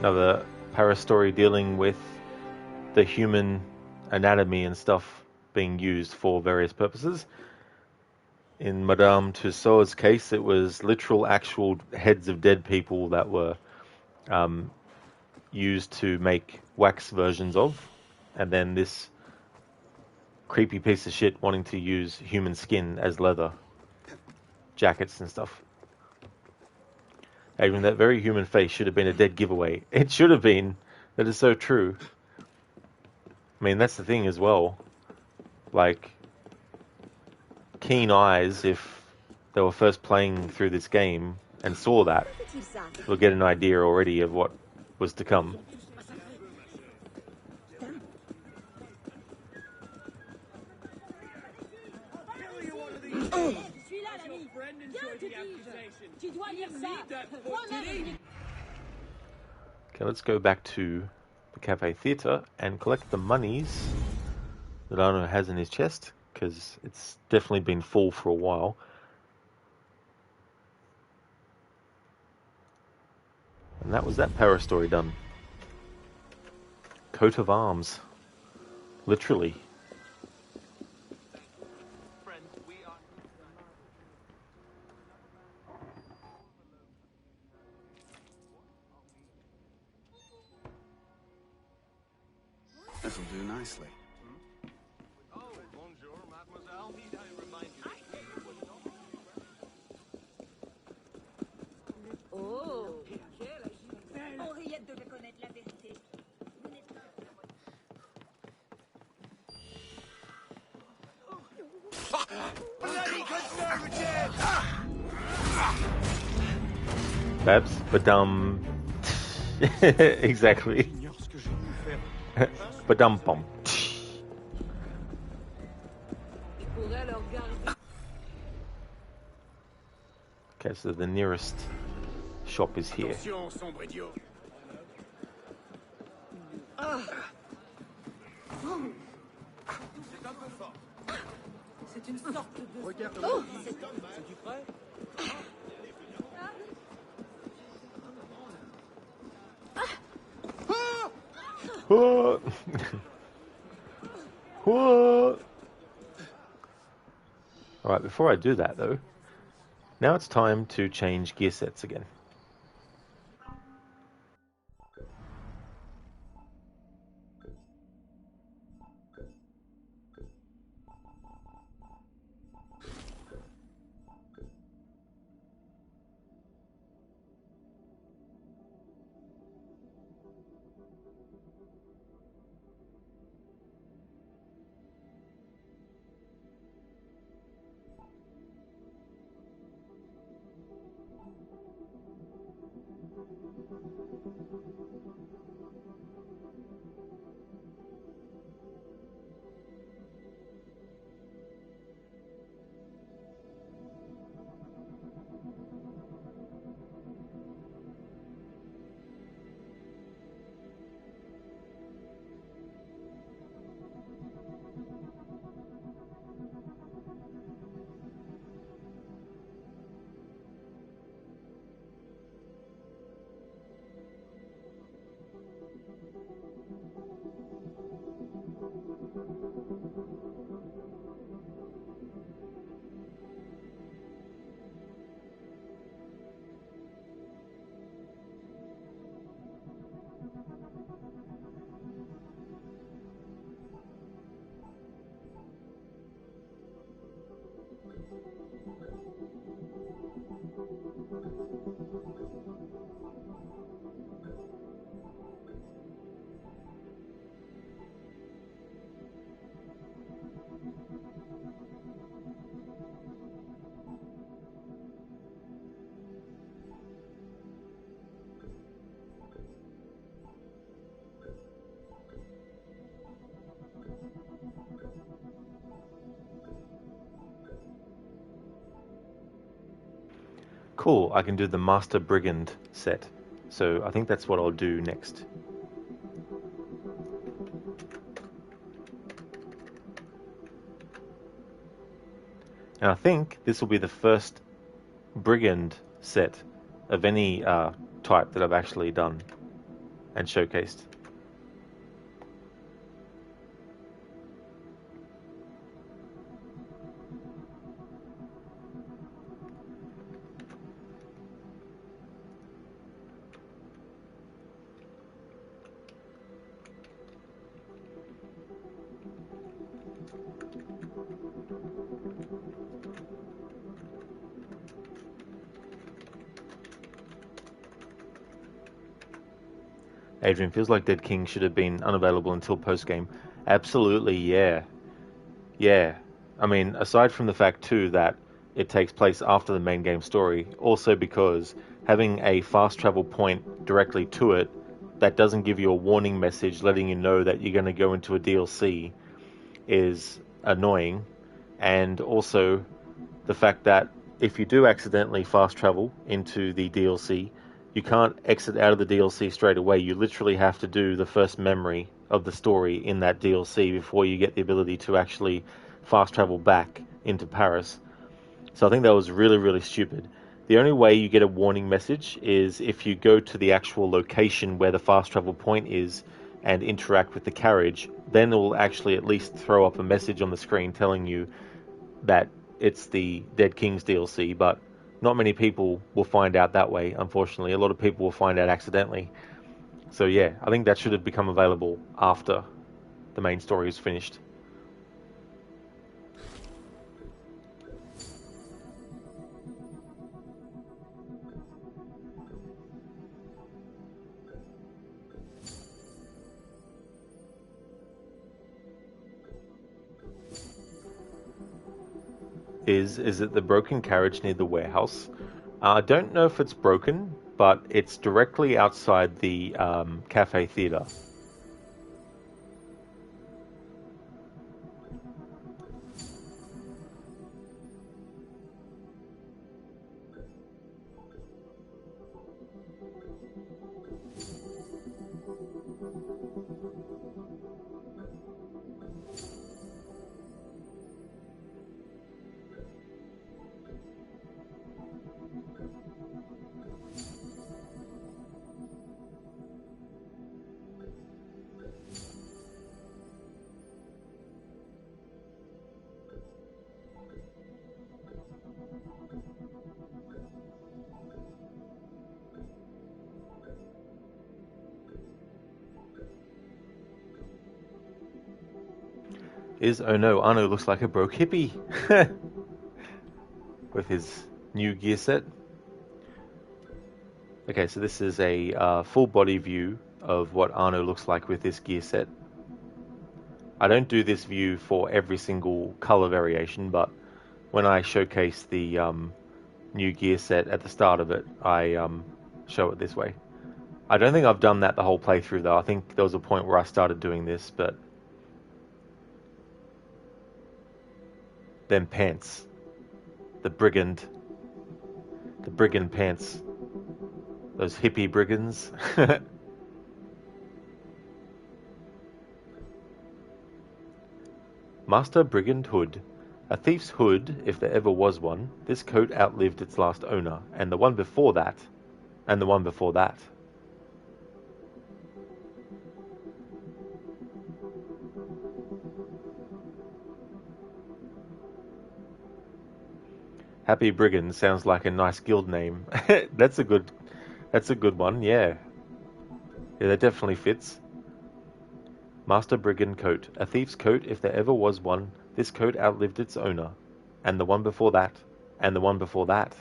Another para-story dealing with the human anatomy and stuff being used for various purposes. In Madame Tussauds' case, it was literal, actual heads of dead people that were used to make wax versions of, and then this creepy piece of shit wanting to use human skin as leather jackets and stuff. Even that very human face should have been a dead giveaway. It should have been. That is so true. I mean, that's the thing as well. Like, keen eyes, if they were first playing through this game and saw that, will get an idea already of what was to come. Okay, let's go back to the Cafe Theatre and collect the monies that Arno has in his chest, because it's definitely been full for a while. And that was that para story done. Coat of arms. Literally. This'll do nicely. Oh, Henriette devait connaître la vérité. Bloody conservative! Babs, badum. Exactly. Badum bum. Okay, so the nearest shop is here. Attention, sombre idiot. C'est une sorte de... Regarde-moi. C'est du frais? What? What? Alright, before I do that though, now it's time to change gear sets again. Cool, I can do the Master Brigand set. So I think that's what I'll do next. And I think this will be the first Brigand set of any type that I've actually done and showcased. Adrian, feels like Dead King should have been unavailable until post-game. Absolutely, yeah. Yeah. I mean, aside from the fact, too, that it takes place after the main game story, also because having a fast travel point directly to it that doesn't give you a warning message letting you know that you're going to go into a DLC is annoying. And also the fact that if you do accidentally fast travel into the DLC, you can't exit out of the DLC straight away. You literally have to do the first memory of the story in that DLC before you get the ability to actually fast travel back into Paris. So I think that was really, really stupid. The only way you get a warning message is if you go to the actual location where the fast travel point is and interact with the carriage. Then it will actually at least throw up a message on the screen telling you that it's the Dead Kings DLC, but not many people will find out that way, unfortunately. A lot of people will find out accidentally. So yeah, I think that should have become available after the main story is finished. Is it the broken carriage near the warehouse? I don't know if it's broken, but it's directly outside the cafe theater. Oh no, Arno looks like a broke hippie with his new gear set. Okay, so this is a full body view of what Arno looks like with this gear set. I don't do this view for every single color variation, but when I showcase the new gear set at the start of it, I show it this way. I don't think I've done that the whole playthrough though. I think there was a point where I started doing this, but them pants. The brigand pants. Those hippie brigands. Master Brigand Hood. A thief's hood, if there ever was one. This coat outlived its last owner, and the one before that, and the one before that. Happy Brigand sounds like a nice guild name. That's a good one, yeah. Yeah, that definitely fits. Master Brigand coat. A thief's coat, if there ever was one. This coat outlived its owner. And the one before that. And the one before that.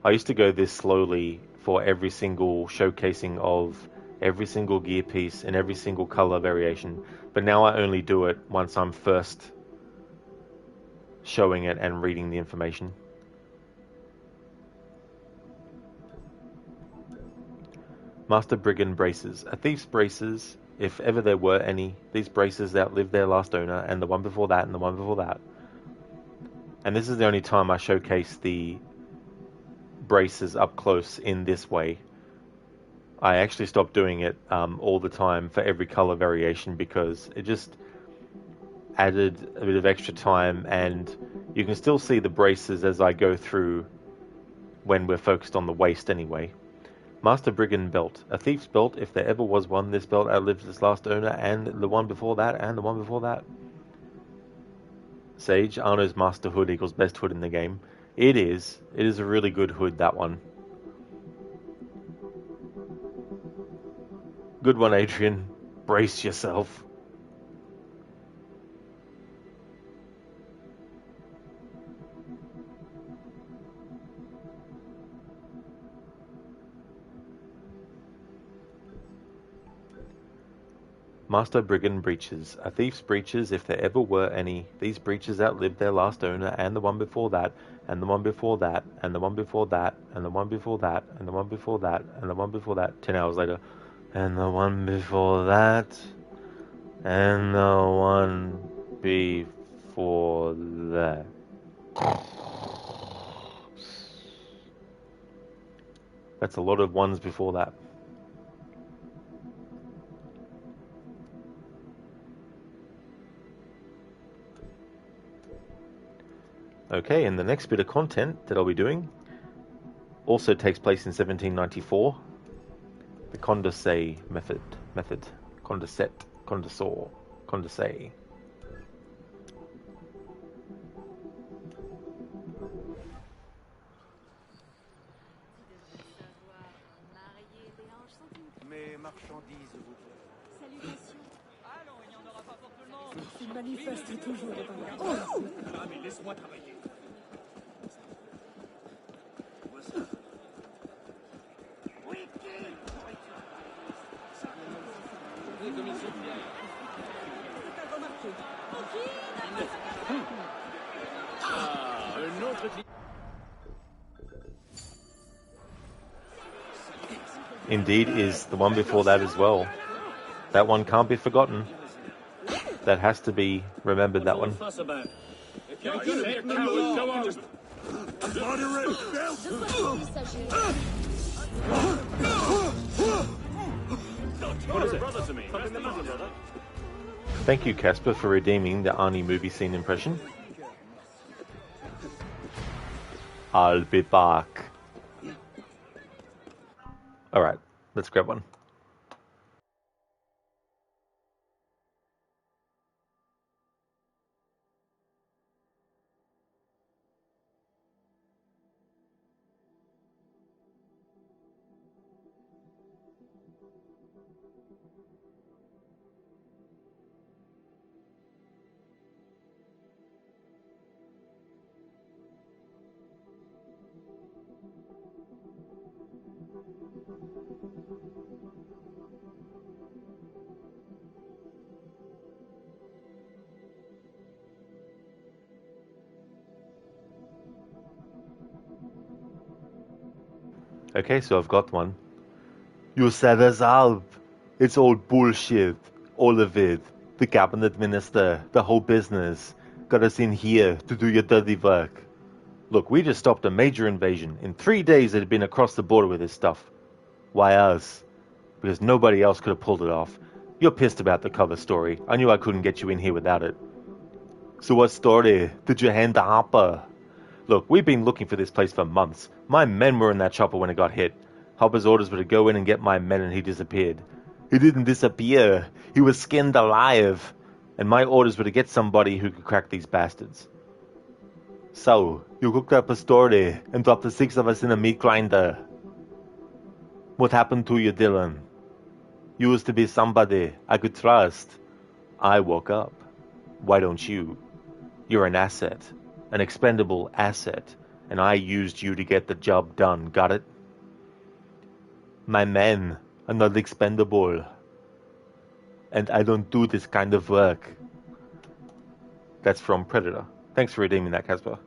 I used to go this slowly for every single showcasing of every single gear piece and every single color variation, but now I only do it once I'm first showing it and reading the information. Master Brigand braces. A thief's braces, if ever there were any. These braces outlived their last owner, and the one before that, and the one before that. And this is the only time I showcase the braces up close in this way. I actually stopped doing it all the time for every color variation because it just added a bit of extra time, and you can still see the braces as I go through when we're focused on the waist anyway. Master Brigand belt. A thief's belt, if there ever was one. This belt outlived its last owner, and the one before that, and the one before that. Sage, Arno's Master Hood equals best hood in the game. It is. It is a really good hood, that one. Good one, Adrian. Brace yourself. Master Brigand breeches. A thief's breeches, if there ever were any. These breeches outlived their last owner, and the one before that, and the one before that, and the one before that, and the one before that, and the one before that, and the one before that. 10 hours later. And the one before that, and the one before that. That's a lot of ones before that. Okay, and the next bit of content that I'll be doing also takes place in 1794. The Condorcet method. Condorcet. Condorcet. Condorcet. Mes marchandises, vous plaît. Salutations. Allons, il n'y en aura pas pour tout le monde. Il manifeste toujours devant moi. Oh ah, mais laisse-moi travailler. Vois ça. Oui, Comme ils sont fiers. Ah, un autre client. Indeed is the one before that as well. That one can't be forgotten. That has to be remembered, that one. Fuss about. You're gonna be a coward. Go on. What is it? Brother to me. Thank you, Casper, for redeeming the Arnie movie scene impression. I'll be back. Alright, let's grab one. Okay, so I've got one. You set us up. It's all bullshit. All of it. The cabinet minister, the whole business. Got us in here to do your dirty work. Look, we just stopped a major invasion. In 3 days it had been across the border with this stuff. Why us? Because nobody else could have pulled it off. You're pissed about the cover story. I knew I couldn't get you in here without it. So what story? Did you hand the hopper? Look, we've been looking for this place for months. My men were in that chopper when it got hit. Hopper's orders were to go in and get my men, and he disappeared. He didn't disappear. He was skinned alive. And my orders were to get somebody who could crack these bastards. So, you cooked up a story and dropped the 6 of us in a meat grinder. What happened to you, Dylan? You used to be somebody I could trust. I woke up. Why don't you? You're an asset. An expendable asset. And I used you to get the job done. Got it? My men are not expendable. And I don't do this kind of work. That's from Predator. Thanks for redeeming that, Casper.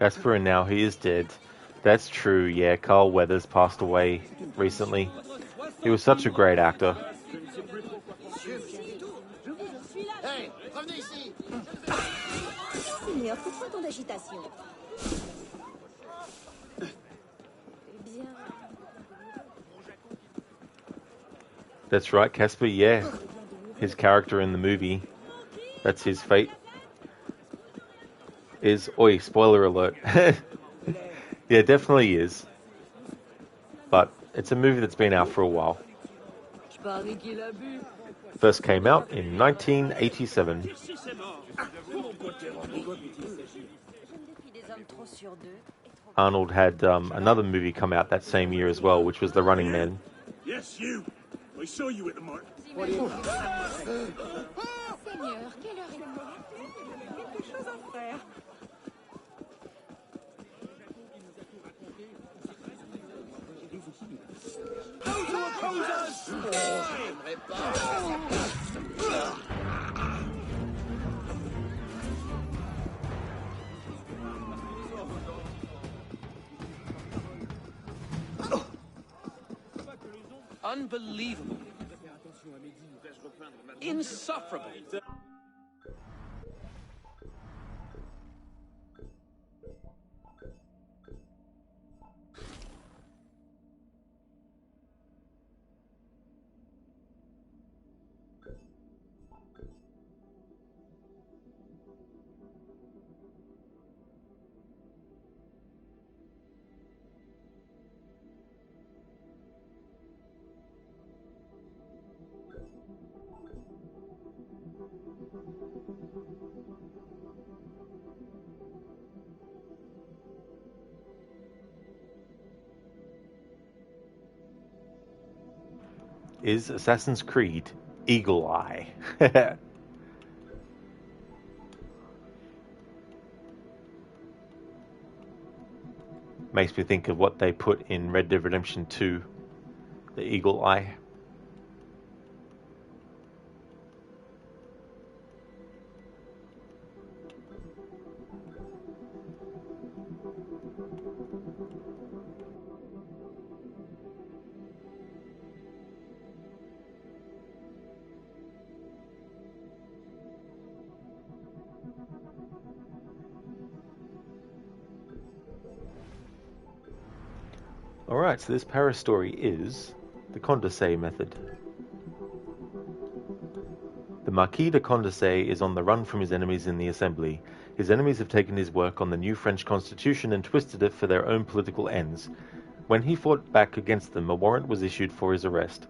Casper, and now he is dead. That's true, yeah. Carl Weathers passed away recently. He was such a great actor. Hey, revenez ici. Seigneur, pourquoi tant d'agitation? That's right, Casper, yeah. His character in the movie, that's his fate. Is, oi, spoiler alert. Yeah, it definitely is. But it's a movie that's been out for a while. First came out in 1987. Arnold had another movie come out that same year as well, which was The Running Man. Yes, you. I saw you at the mark. Seigneur, quelle heure est-il? Quelque chose à faire. Unbelievable. Insufferable. Is Assassin's Creed Eagle Eye. Makes me think of what they put in Red Dead Redemption 2, the Eagle Eye. Alright, so this Paris story is the Condorcet method. The Marquis de Condorcet is on the run from his enemies in the Assembly. His enemies have taken his work on the new French constitution and twisted it for their own political ends. When he fought back against them, a warrant was issued for his arrest.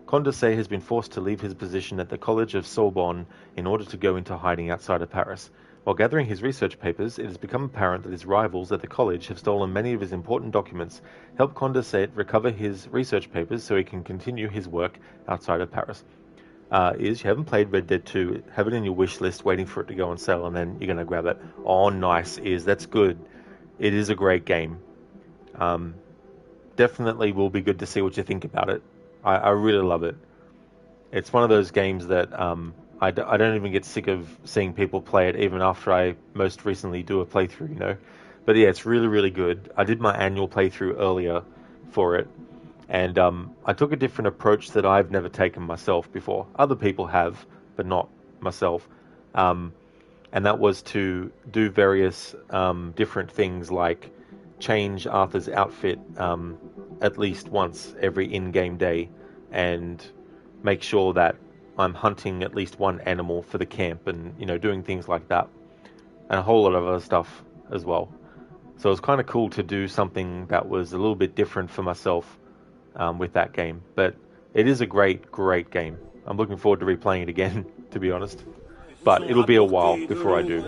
Condorcet has been forced to leave his position at the College of Sorbonne in order to go into hiding outside of Paris. While gathering his research papers, it has become apparent that his rivals at the college have stolen many of his important documents. Help Condorcet recover his research papers so he can continue his work outside of Paris. You haven't played Red Dead 2, have it in your wish list waiting for it to go on sale, and then you're going to grab it. Oh, nice, that's good. It is a great game. Definitely will be good to see what you think about it. I really love it. It's one of those games that I don't even get sick of seeing people play it, even after I most recently do a playthrough, you know. But yeah, it's really, really good. I did my annual playthrough earlier for it, and I took a different approach that I've never taken myself before. Other people have, but not myself. And that was to do various different things, like change Arthur's outfit at least once every in-game day, and make sure that I'm hunting at least one animal for the camp, and doing things like that, and a whole lot of other stuff as well. So it was kind of cool to do something that was a little bit different for myself with that game. But it is a great, great game. I'm looking forward to replaying it again, to be honest. But it'll be a while before I do.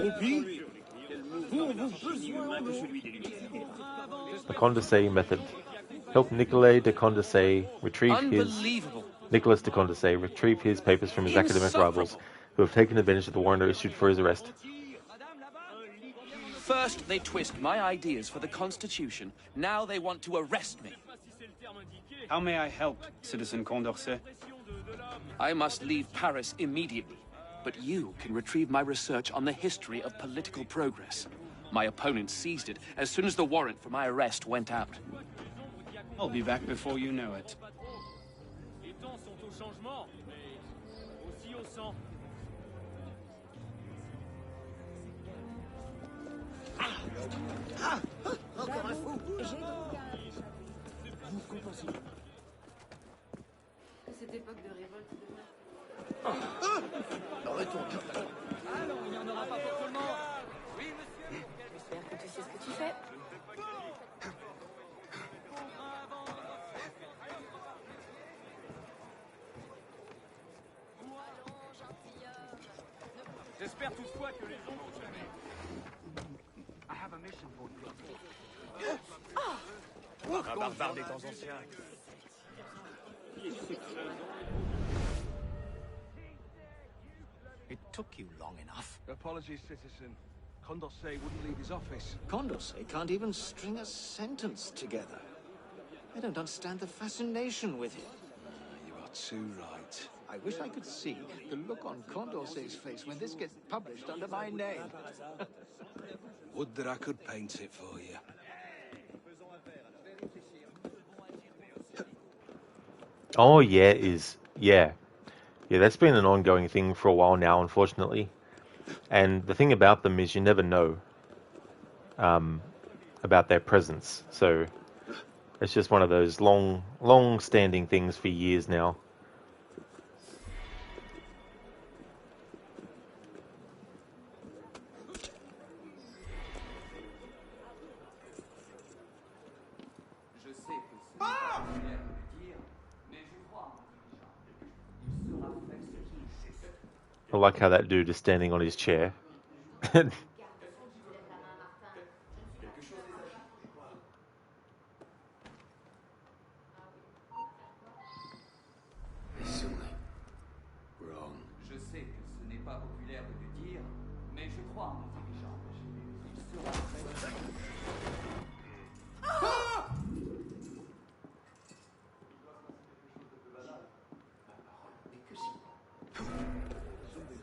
The Condorcet method. Help Nicolas de Condorcet retrieve Nicolas de Condorcet retrieve his papers from his academic rivals who have taken advantage of the warrant issued for his arrest. First, they twist my ideas for the Constitution. Now they want to arrest me. How may I help, Citizen Condorcet? I must leave Paris immediately, but you can retrieve my research on the history of political progress. My opponent seized it as soon as the warrant for my arrest went out. I'll be back before you know it. Encore un fou. Cette époque de révolte Retourne. Allons, il n'y en aura pas pour tout le monde. Oui, monsieur. J'espère que tu sais ce que tu fais. J'espère toutefois que les gens vont jamais. I have a mission for you. Un barbare des temps anciens. It took you long enough. Apologies, citizen. Condorcet wouldn't leave his office. Condorcet can't even string a sentence together. I don't understand the fascination with him. You are too right. I wish I could see the look on Condorcet's face when this gets published under my name. Would that I could paint it for you. Oh yeah, yeah, that's been an ongoing thing for a while now, unfortunately. And the thing about them is you never know about their presence. So it's just one of those long-standing things for years now. I like how that dude is standing on his chair.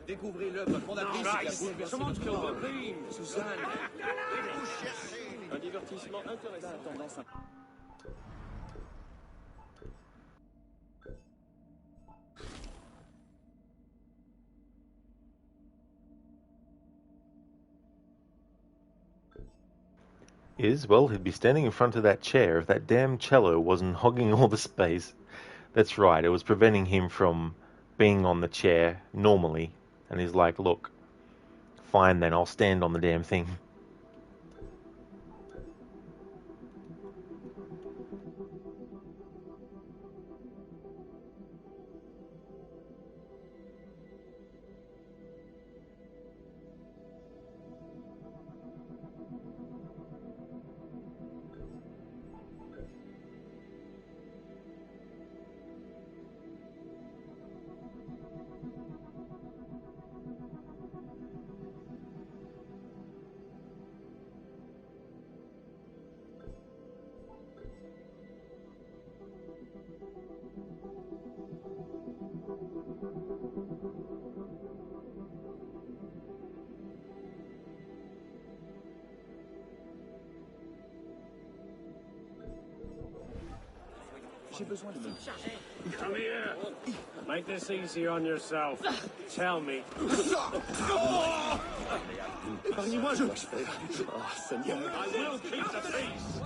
Découvrez l'œuvre fondatrice qui a bouleversé notre monde. Suzanne. Un divertissement intéressant. Tendance à... Well, he'd be standing in front of that chair if that damn cello wasn't hogging all the space. That's right, it was preventing him from being on the chair normally. And he's like, look, fine then, I'll stand on the damn thing. Come here. Make this easier on yourself. Tell me. Épargnez-moi, je... Oh, Seigneur. I will keep the peace.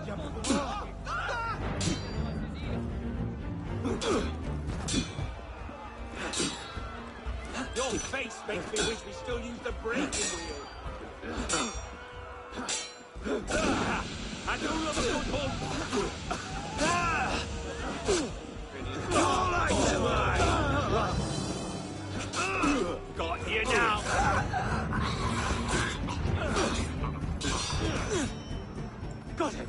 Your face makes me wish we still used the breaking wheel. I do love a good hug. All right, got you now. Got him.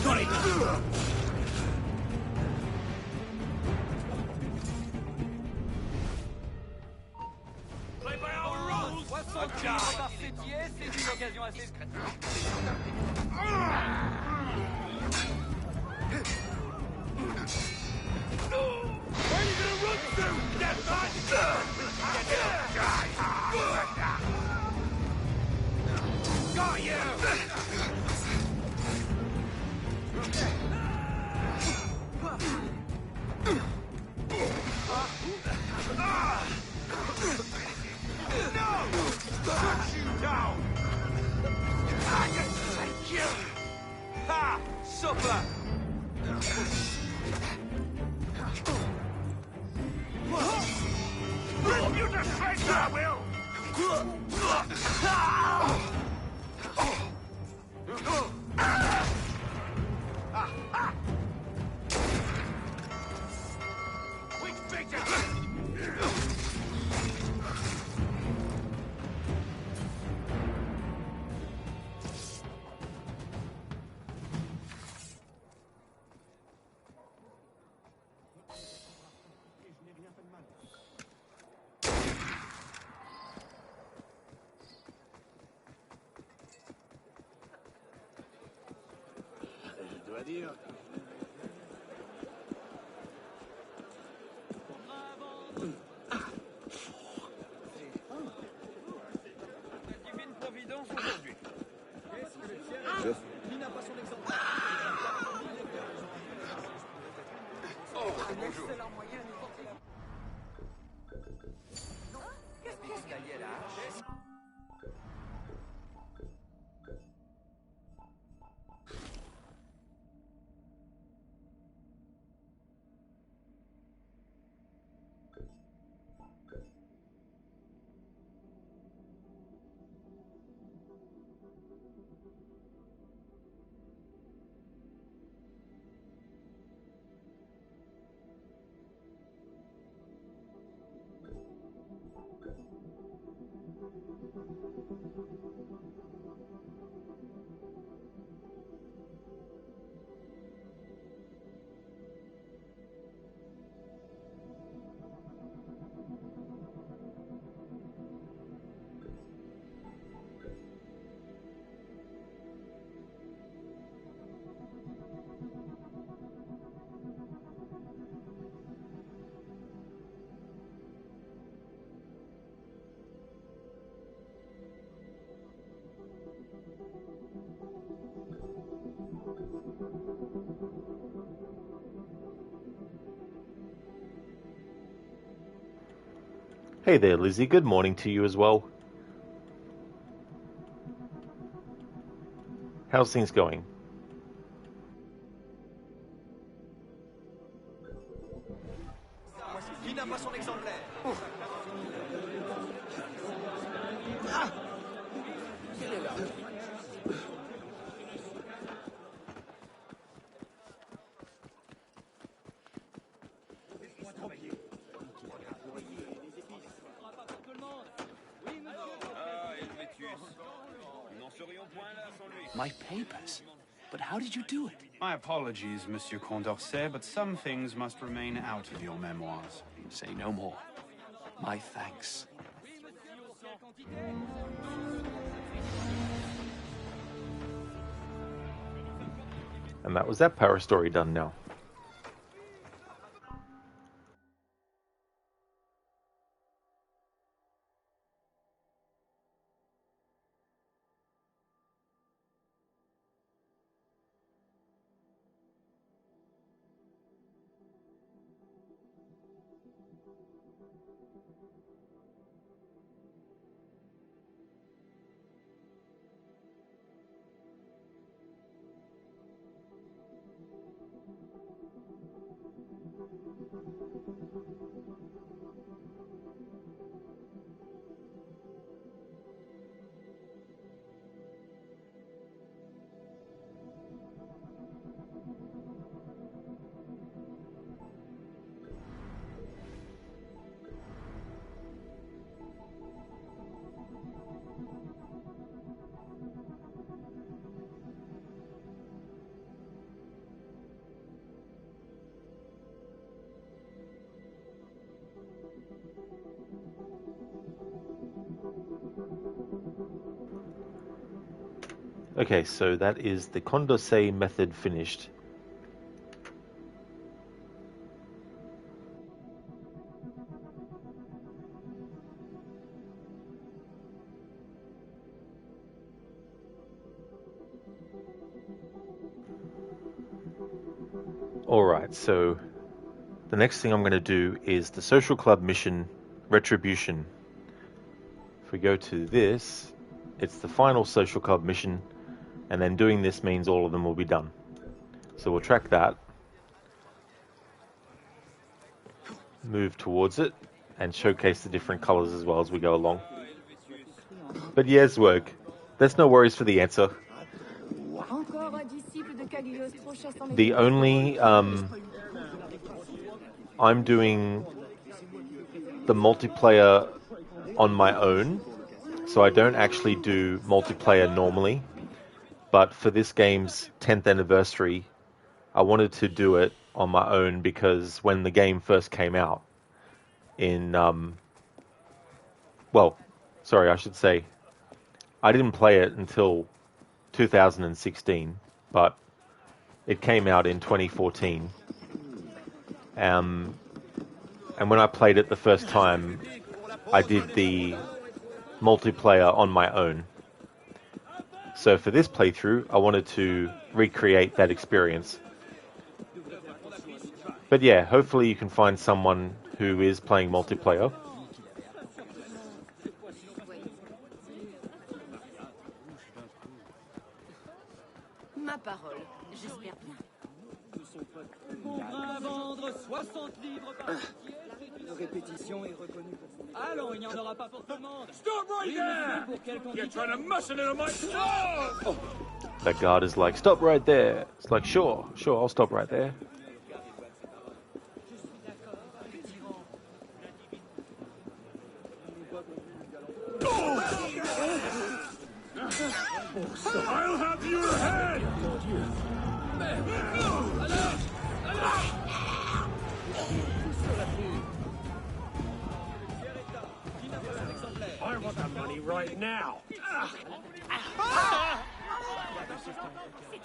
Got it. Play by our rules. 60 livres par fêtier, c'est une occasion assez... Where are you gonna run to? Get back! Got you! No! Put you down! I can take you! Ha! Supper! Rip you to shreds, I will! Which bit Je dois dire... Divine providence aujourd'hui. Qui n'a pas son exemple? Oh, bonjour. Hey there, Lizzie. Good morning to you as well. How's things going? Qui n'a pas son exemplaire? My papers? But how did you do it? My apologies, Monsieur Condorcet, but some things must remain out of your memoirs. Say no more. My thanks. And that was that power story done now. Okay, so that is the Condorcet method finished. Alright, so the next thing I'm going to do is the social club mission, Retribution. If we go to this, it's the final social club mission, and then doing this means all of them will be done. So we'll track that, move towards it, and showcase the different colors as well as we go along. But yes, work. There's no worries for the answer. The only I'm doing the multiplayer on my own, so I don't actually do multiplayer normally, but for this game's 10th anniversary I wanted to do it on my own because when the game first came out in well, sorry, I should say I didn't play it until 2016, but it came out in 2014. And when I played it the first time, I did the multiplayer on my own. So for this playthrough, I wanted to recreate that experience. But yeah, hopefully you can find someone who is playing multiplayer. Ma parole, j'espère bien. Contrat à vendre 60 livres par tiers, c'est une répétition est reconnue pour son... Allons, il n'y en aura pas pour tout le monde. Stop right Oui, there! monsieur, pour quel You're candidat? trying to muscle into my... Oh! That guard is like, stop right there. It's like, sure, I'll stop right there. I'll have your head! I want that money right now. C'est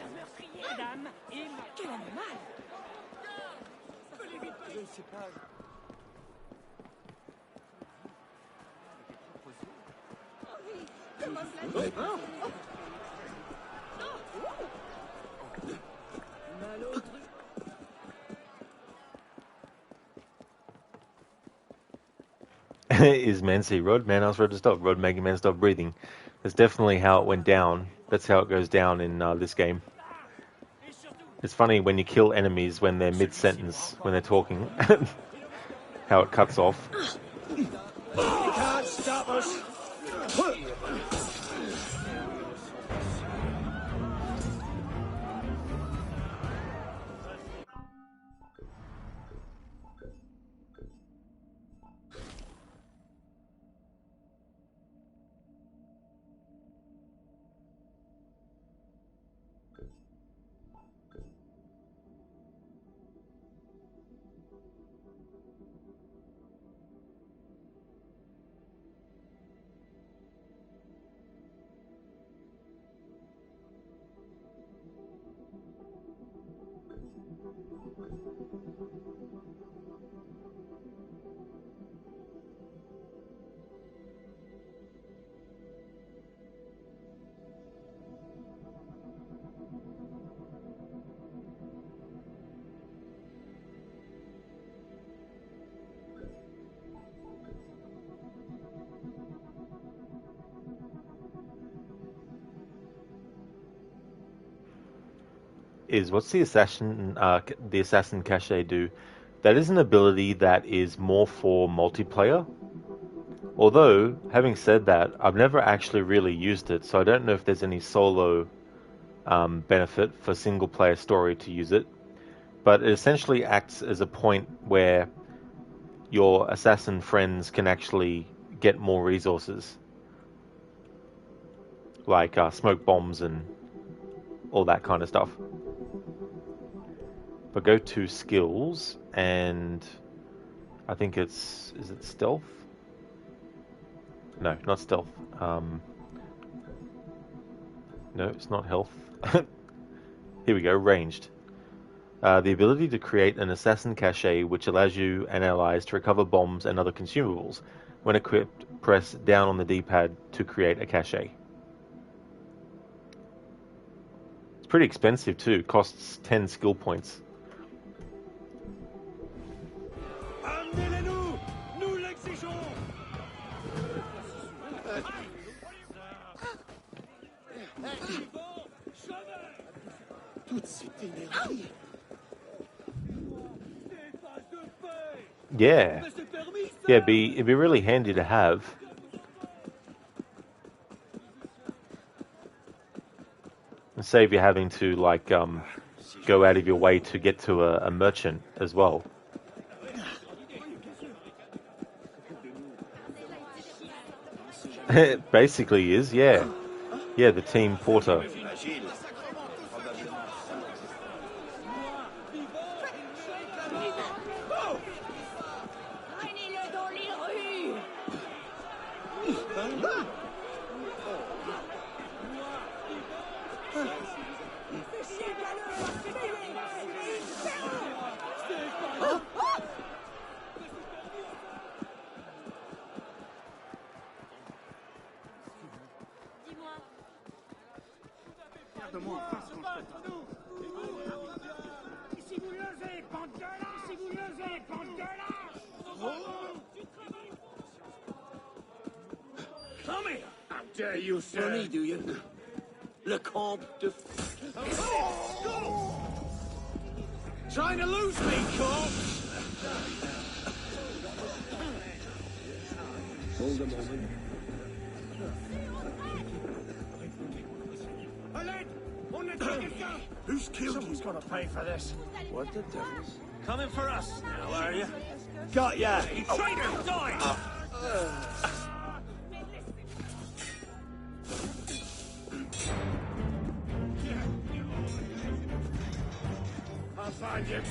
un meurtrier, dame. Quel animal! Je ne sais pas. Is man see Rod? Man asked Rod to stop. Rod making man stop breathing. That's definitely how it went down. That's how it goes down in this game. It's funny when you kill enemies when they're mid-sentence, when they're talking, how it cuts off. You can't stop us. Is what's the assassin cachet do? That is an ability that is more for multiplayer. Although, having said that, I've never actually really used it, so I don't know if there's any solo benefit for single player story to use it. But it essentially acts as a point where your assassin friends can actually get more resources, like smoke bombs and all that kind of stuff. But go to skills, and I think is it stealth? No, not stealth. No, it's not health. Here we go, ranged. The ability to create an assassin cache which allows you and allies to recover bombs and other consumables. When equipped, press down on the D-pad to create a cache. It's pretty expensive too, costs 10 skill points. Yeah. Yeah, it'd be really handy to have. And save you having to like go out of your way to get to a merchant as well. It basically is, yeah. Yeah, the team porter. Come here! How dare you, sir? Funny, do you? Le Comte de... Trying to lose me, corpse! Hold a moment. Who's killed Someone's gonna pay for this. What the devil's? Coming for us now, are you? Got ya! You traitor! Die! I'll find you.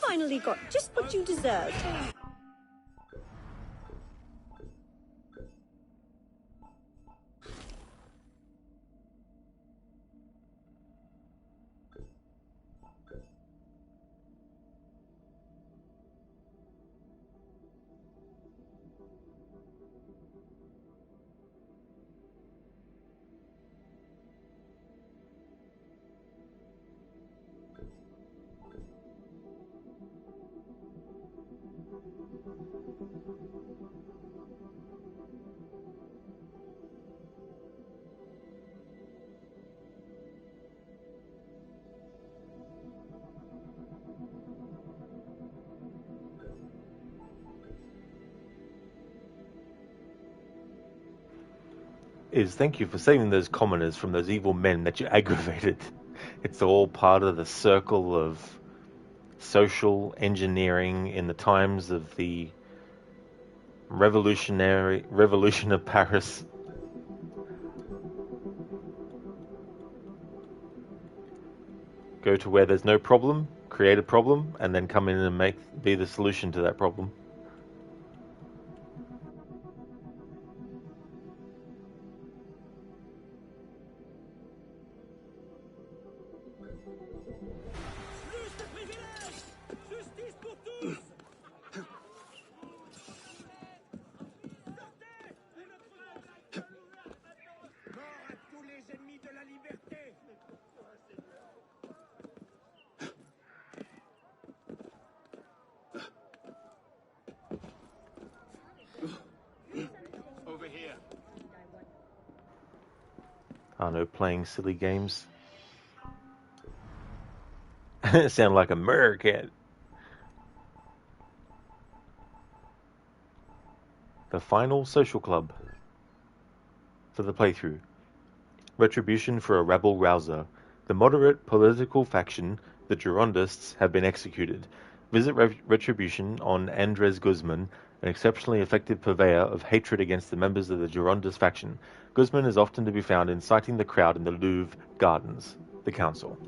Finally got just what you deserved. Thank you for saving those commoners from those evil men that you aggravated. It's all part of the circle of social engineering in the times of the revolution of Paris. Go to where there's no problem, create a problem, and then come in and be the solution to that problem. I don't know, playing silly games. Sound like a mercat. The final social club for the playthrough. Retribution for a rabble rouser. The moderate political faction, the Girondists, have been executed. Visit Retribution on Andres Guzman, an exceptionally effective purveyor of hatred against the members of the Girondist faction. Guzman is often to be found inciting the crowd in the Louvre Gardens, the council.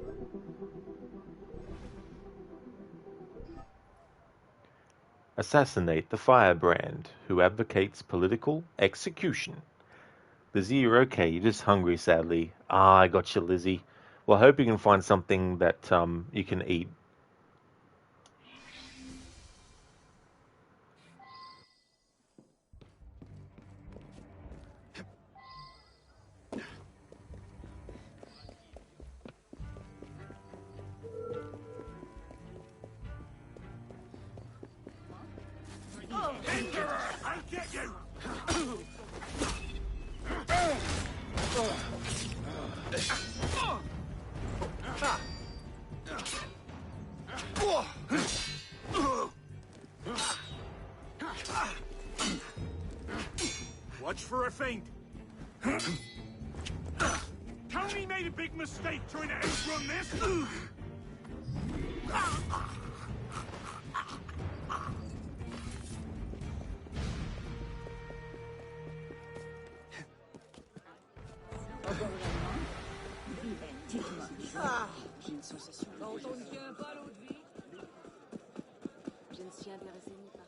Assassinate the firebrand, who advocates political execution. Lizzie, you're okay. You're just hungry, sadly. Ah, I got you, Lizzie. Well, I hope you can find something that you can eat. Hinderer! I'll get you! Watch for a feint. Tony made a big mistake trying to outrun this. J'ai une sensation. Quand on ne tient pas l'eau de vie. Je ne suis intéressé ni pas.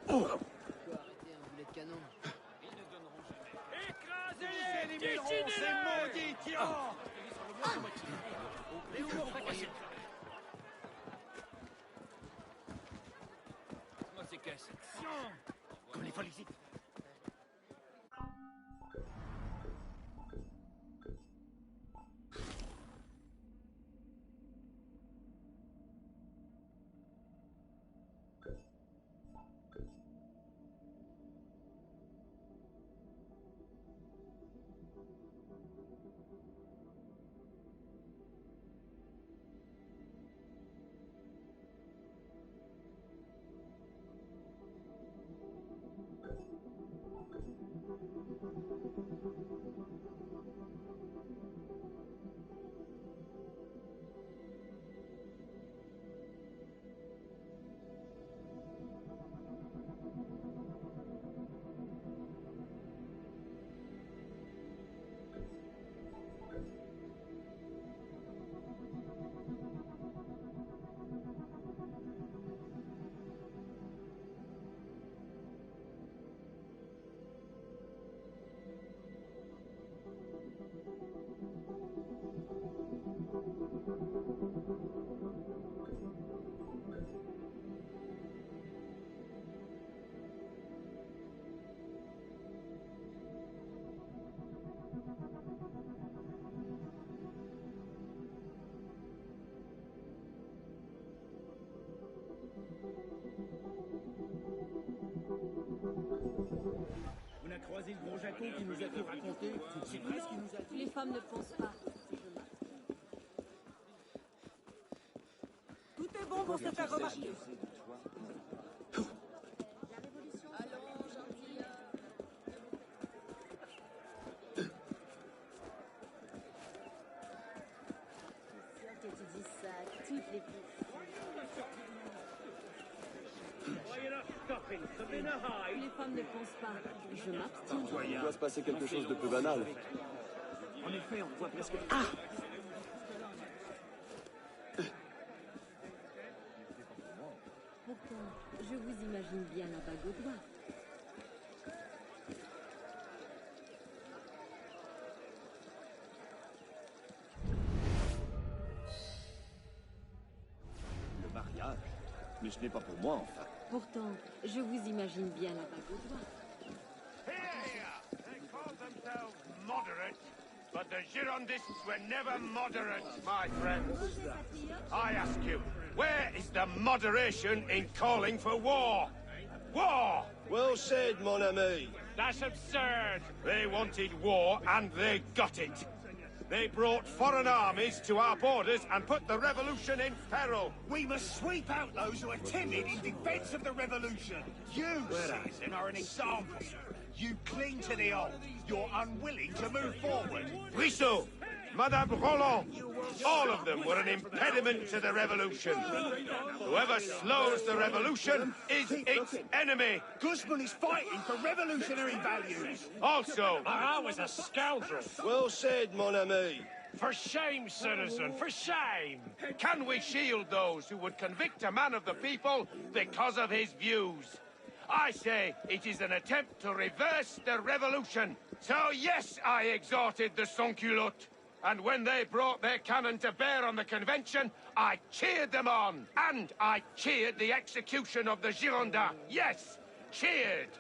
Oh. Faut arrêter un boulet de canon. Ils ne donneront jamais. Écrasez-les, les mirons, ces maudits tyrans! Les lourds fracassés. Moi, c'est caisse. Comme les folles ici. On a croisé le gros Jaco qui nous a tout raconté. C'est vrai ce qu'il nous a dit. Les femmes ne pensent pas. Tout est bon pour se faire remarquer. Les femmes ne pensent pas. Je m'abstiens. Il doit se passer quelque chose de peu banal. En effet, on voit presque... Pourtant, je vous imagine bien la bague au doigt. Le mariage? Mais ce n'est pas pour moi, enfin. Pourtant, je vous imagine bien la bague au doigt. They call themselves moderate, but the Girondists were never moderate, my friends. I ask you, where is the moderation in calling for war? War! Well said, mon ami. That's absurd. They wanted war, and they got it. They brought foreign armies to our borders and put the revolution in peril. We must sweep out those who are timid in defense of the revolution. You, citizen, are an example. You cling to the old. You're unwilling to move forward. Brissot, Madame Roland, all of them were an impediment to the revolution. Whoever slows the revolution is its enemy. Guzman is fighting for revolutionary values. Also, I was a scoundrel. Well said, mon ami. For shame, citizen, for shame! Can we shield those who would convict a man of the people because of his views? I say it is an attempt to reverse the revolution. So yes, I exhorted the sans-culottes. And when they brought their cannon to bear on the convention, I cheered them on. And I cheered the execution of the Girondins. Yes, cheered.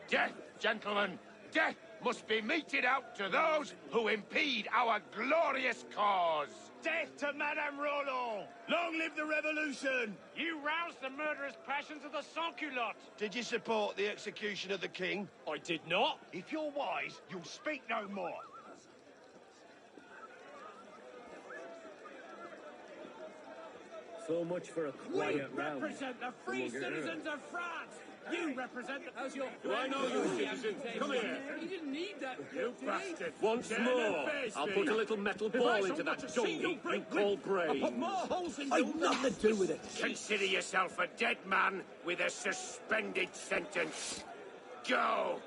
Death, gentlemen, death must be meted out to those who impede our glorious cause. Death to Madame Roland! Long live the revolution! You roused the murderous passions of the sans-culottes. Did you support the execution of the king? I did not. If you're wise, you'll speak no more. So much for a quiet round. We represent the free citizens of France! You represent the... How's your... Do I know you, citizen? Come here. You didn't need that. You bastard! Once more, I'll put a little metal ball into that donkey you call brave. I'll put more holes in I've nothing to do with it. Consider yourself a dead man with a suspended sentence. Go!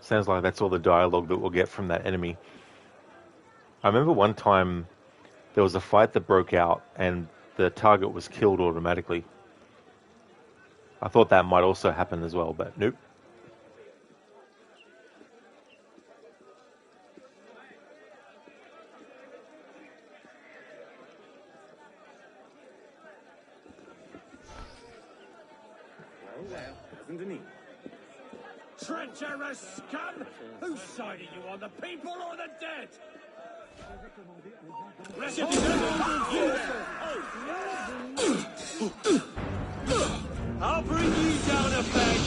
Sounds like that's all the dialogue that we'll get from that enemy. I remember one time there was a fight that broke out and the target was killed automatically. I thought that might also happen as well, but nope. Well, hasn't any. Treacherous scum! Whose side are you on, the people or the dead? I'll bring you down a peg!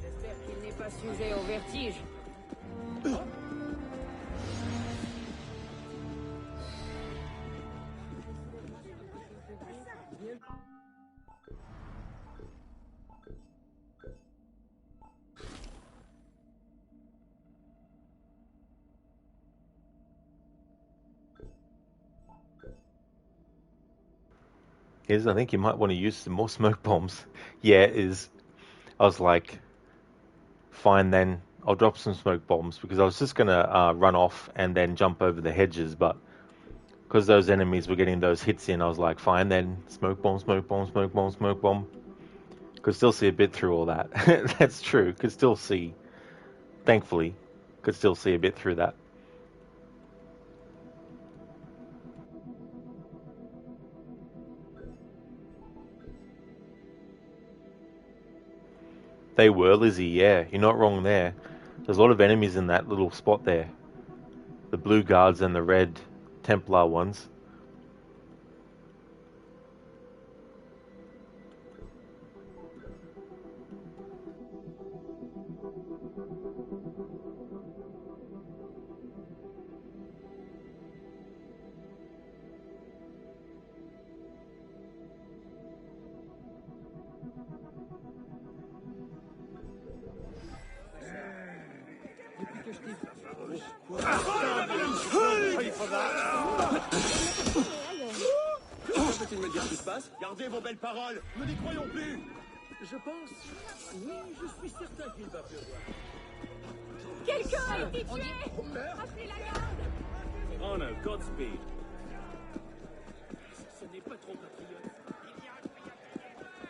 J'espère qu'il n'est pas sujet au vertige. I think you might want to use some more smoke bombs. Yeah, I was like, fine then, I'll drop some smoke bombs, because I was just going to run off and then jump over the hedges, but because those enemies were getting those hits in, I was like, fine then, smoke bomb, smoke bomb, smoke bomb, smoke bomb. Could still see a bit through all that. That's true, could still see, thankfully, could still see a bit through that. They were, Lizzie, yeah, you're not wrong there. There's a lot of enemies in that little spot there. The blue guards and the red Templar ones. Peux-tu me dire ce qui se passe? Gardez vos belles paroles, ne les croyons plus. Je pense. Oui, je suis certain qu'il va pleuvoir. Quelqu'un a été tué! Appelez la garde! Oh no, Godspeed. Ce n'est pas trop patriote.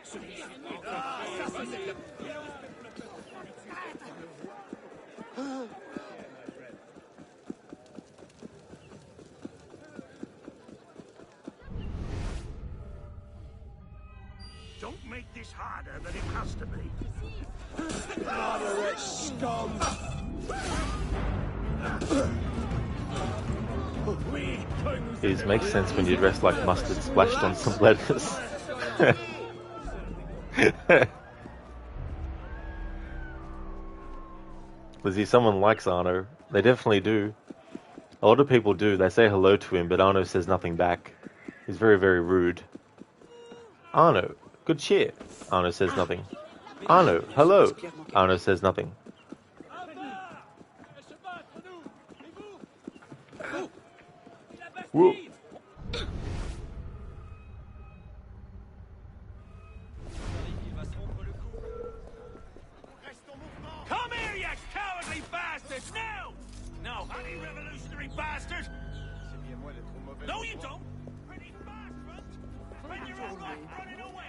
Ça Don't make this harder than it has to be. Moderate scum! It makes sense when you dress like mustard splashed on some lettuce. Lizzie, someone likes Arno. They definitely do. A lot of people do. They say hello to him, but Arno says nothing back. He's very, very rude. Arno, good cheer. Arno says nothing. Arno, hello. Arno says nothing. Whoa. Come here, you cowardly bastards! Now! No, honey, revolutionary bastard! No, you don't! Pretty fast, front! When you're all right running away!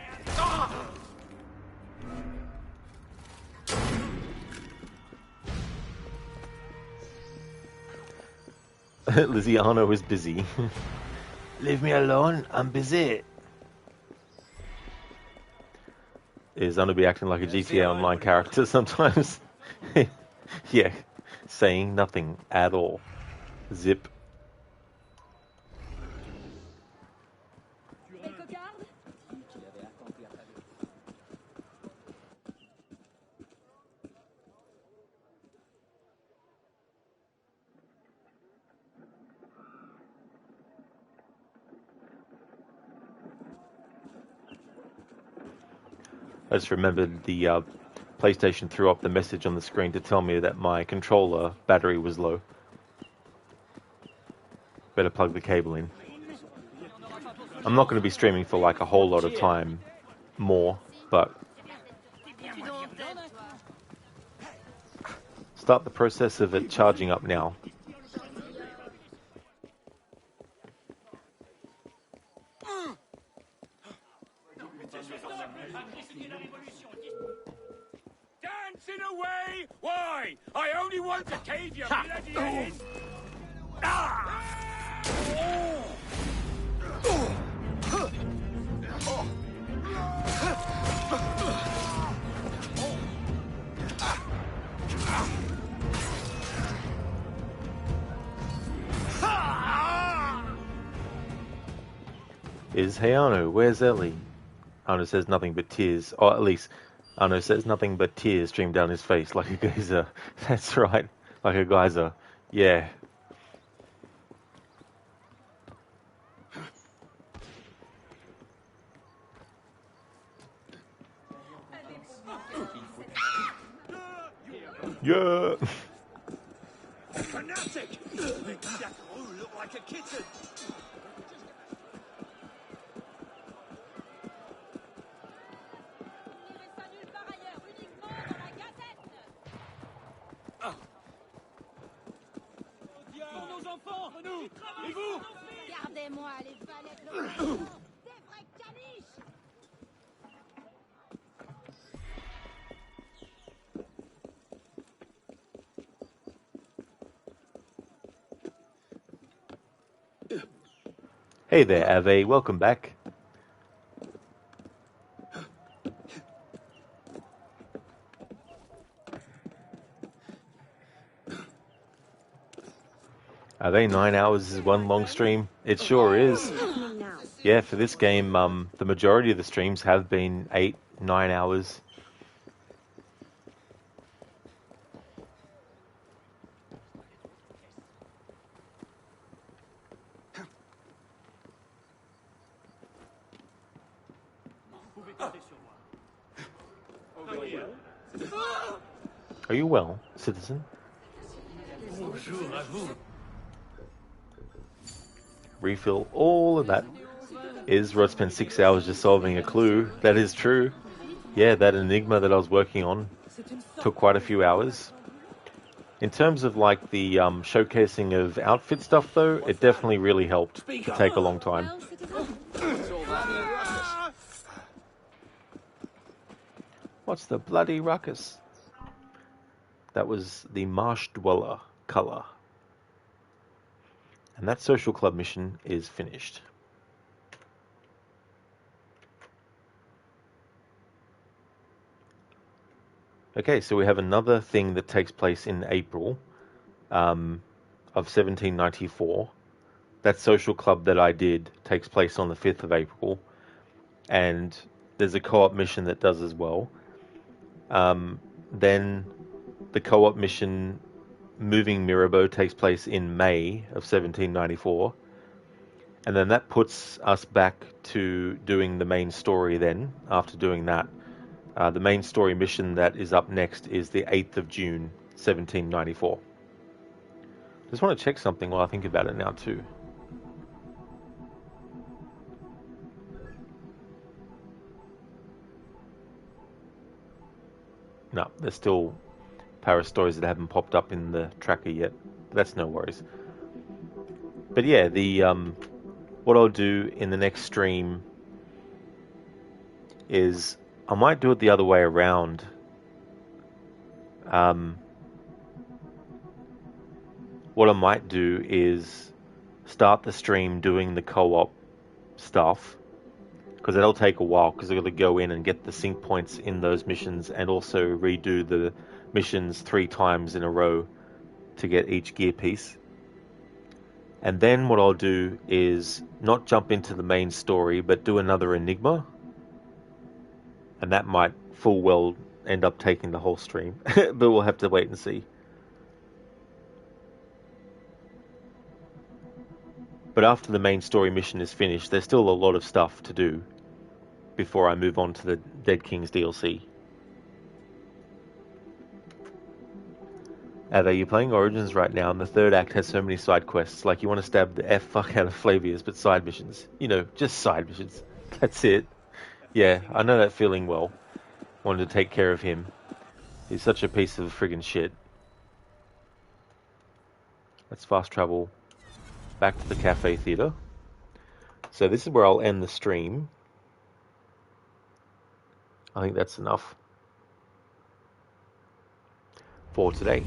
Lizzie, Arno is busy. Leave me alone, I'm busy. Is Arno be acting like a GTA Online character sometimes? Yeah, saying nothing at all. Zip. I just remembered the PlayStation threw up the message on the screen to tell me that my controller battery was low. Better plug the cable in. I'm not going to be streaming for like a whole lot of time more, but start the process of it charging up now. Dancing away? Why? I only want to cave your bloody head in. Is, hey Arno, where's Ellie? Arno says nothing but tears, or at least Arno says nothing but tears stream down his face like a geyser. That's right, like a geyser. Yeah. Yeah. Fanatic! Makes that look like a kitten. Et vous? Gardez-moi les valettes locales. Des vrais caniches. Hey there, Ave. Welcome back. Are they 9 hours is one long stream? It sure is. Yeah, for this game, the majority of the streams have been 8, 9 hours. Are you well, citizen? Refill all of that. Rod spent 6 hours just solving a clue. That is true. Yeah, that enigma that I was working on took quite a few hours. In terms of like the showcasing of outfit stuff though, it definitely really helped to take a long time. What's the bloody ruckus? That was the Marsh Dweller colour. And that social club mission is finished. Okay, so we have another thing that takes place in April of 1794. That social club that I did takes place on the 5th of April. And there's a co-op mission that does as well. Then the co-op mission Moving Mirabeau takes place in May of 1794. And then that puts us back to doing the main story then, after doing that. The main story mission that is up next is the 8th of June, 1794. Just want to check something while I think about it now too. No, there's still Paris stories that haven't popped up in the tracker yet. But that's no worries. But yeah, the what I'll do in the next stream is I might do it the other way around. What I might do is start the stream doing the co-op stuff, because that'll take a while, because I've got to go in and get the sync points in those missions and also redo the missions 3 times in a row to get each gear piece. And then what I'll do is not jump into the main story, but do another Enigma. And that might full well end up taking the whole stream, but we'll have to wait and see. But after the main story mission is finished, there's still a lot of stuff to do before I move on to the Dead Kings DLC. Are you playing Origins right now? And the third act has so many side quests. Like, you want to stab the F fuck out of Flavius, but side missions. You know, just side missions. That's it. Yeah, I know that feeling well. Wanted to take care of him. He's such a piece of friggin' shit. Let's fast travel back to the Cafe Theatre. So this is where I'll end the stream. I think that's enough for today.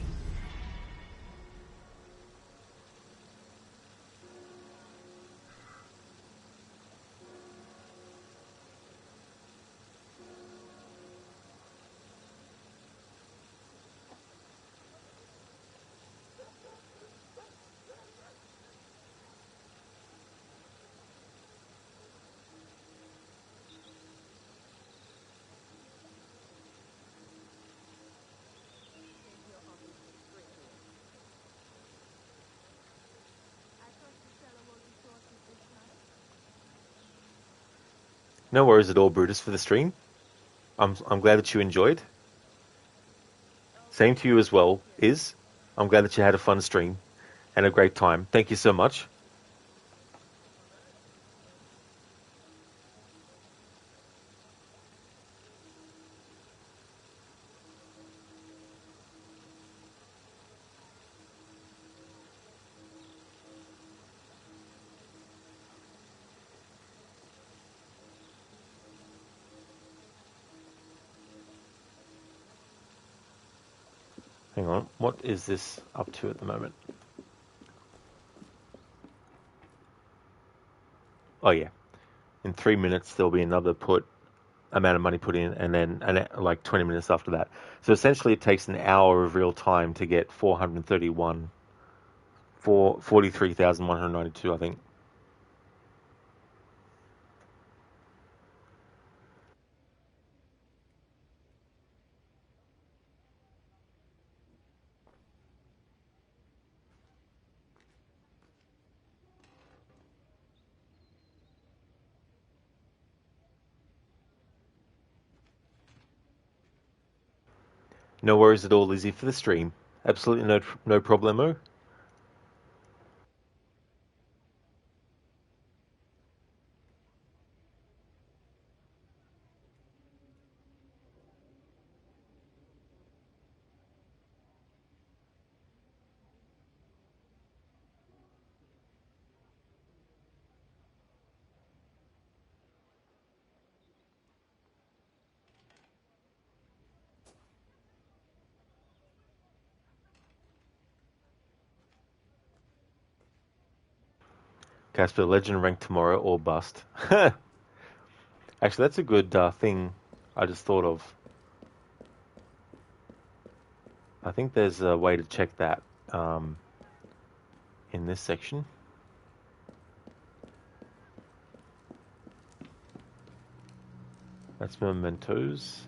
No worries at all, Brutus, for the stream. I'm glad that you enjoyed. Same to you as well, Iz. I'm glad that you had a fun stream and a great time. Thank you so much. Hang on, what is this up to at the moment? Oh yeah, in 3 minutes there'll be another amount of money put in, and then like 20 minutes after that. So essentially it takes an hour of real time to get 431, 43,192, I think. No worries at all, Lizzie, for the stream. Absolutely no problemo. Casper, legend rank tomorrow or bust. Actually, that's a good thing I just thought of. I think there's a way to check that in this section. That's mementos.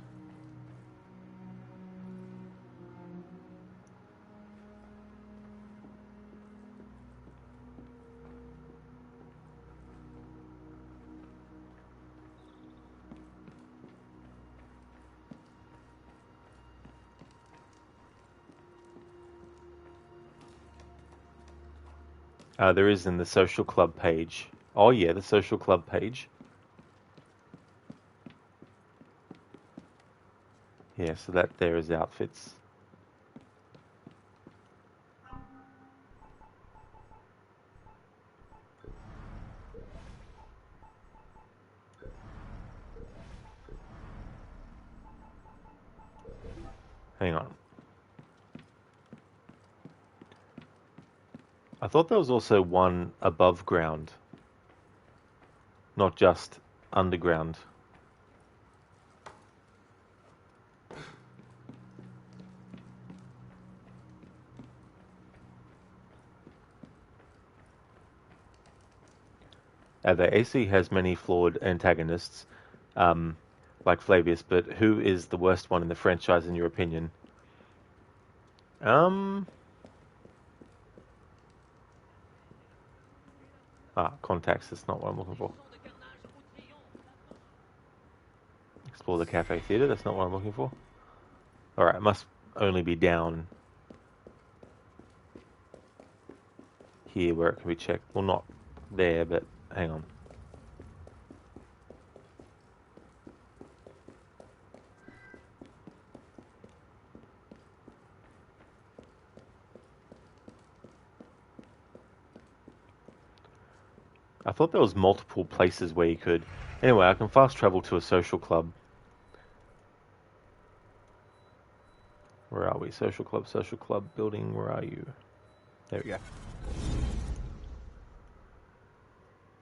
There is in the social club page. Oh yeah, the social club page. Yeah, so that there is outfits. Hang on. I thought there was also one above ground, not just underground. The AC has many flawed antagonists, like Flavius, but who is the worst one in the franchise in your opinion? Contacts, that's not what I'm looking for. Explore the cafe theatre, that's not what I'm looking for. Alright, it must only be down here where it can be checked. Well, not there, but hang on. I thought there was multiple places where you could. Anyway, I can fast travel to a social club. Where are we? Social club building, where are you? There we go.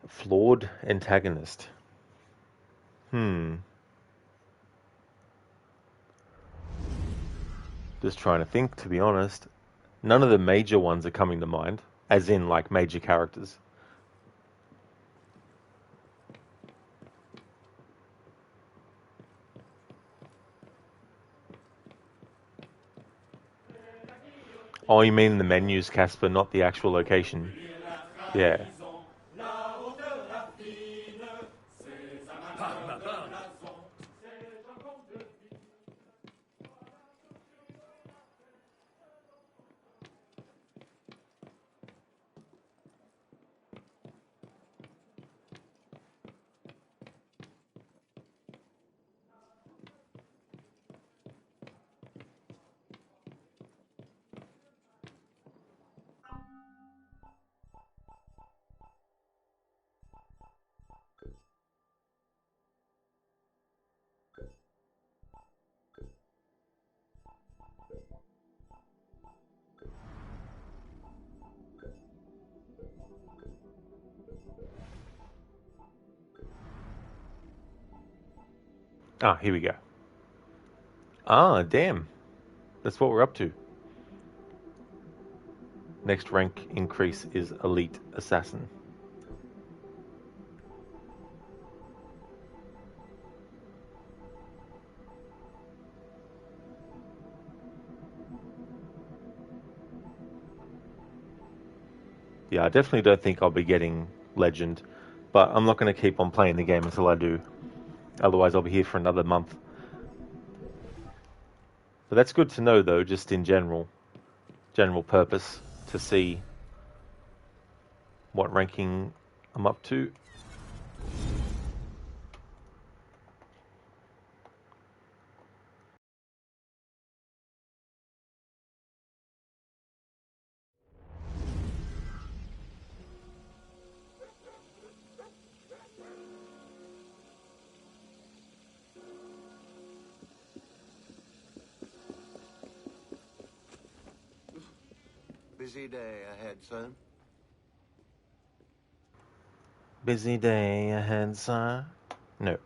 Flawed antagonist. Just trying to think, to be honest. None of the major ones are coming to mind, as in, like, major characters. Oh, you mean the menus, Casper, not the actual location? Yeah. Ah, here we go. Ah, damn. That's what we're up to. Next rank increase is Elite Assassin. Yeah, I definitely don't think I'll be getting Legend, but I'm not going to keep on playing the game until I do. Otherwise, I'll be here for another month. But that's good to know, though, just in general purpose, to see what ranking I'm up to. Busy day ahead, son. Busy day ahead, sir. No.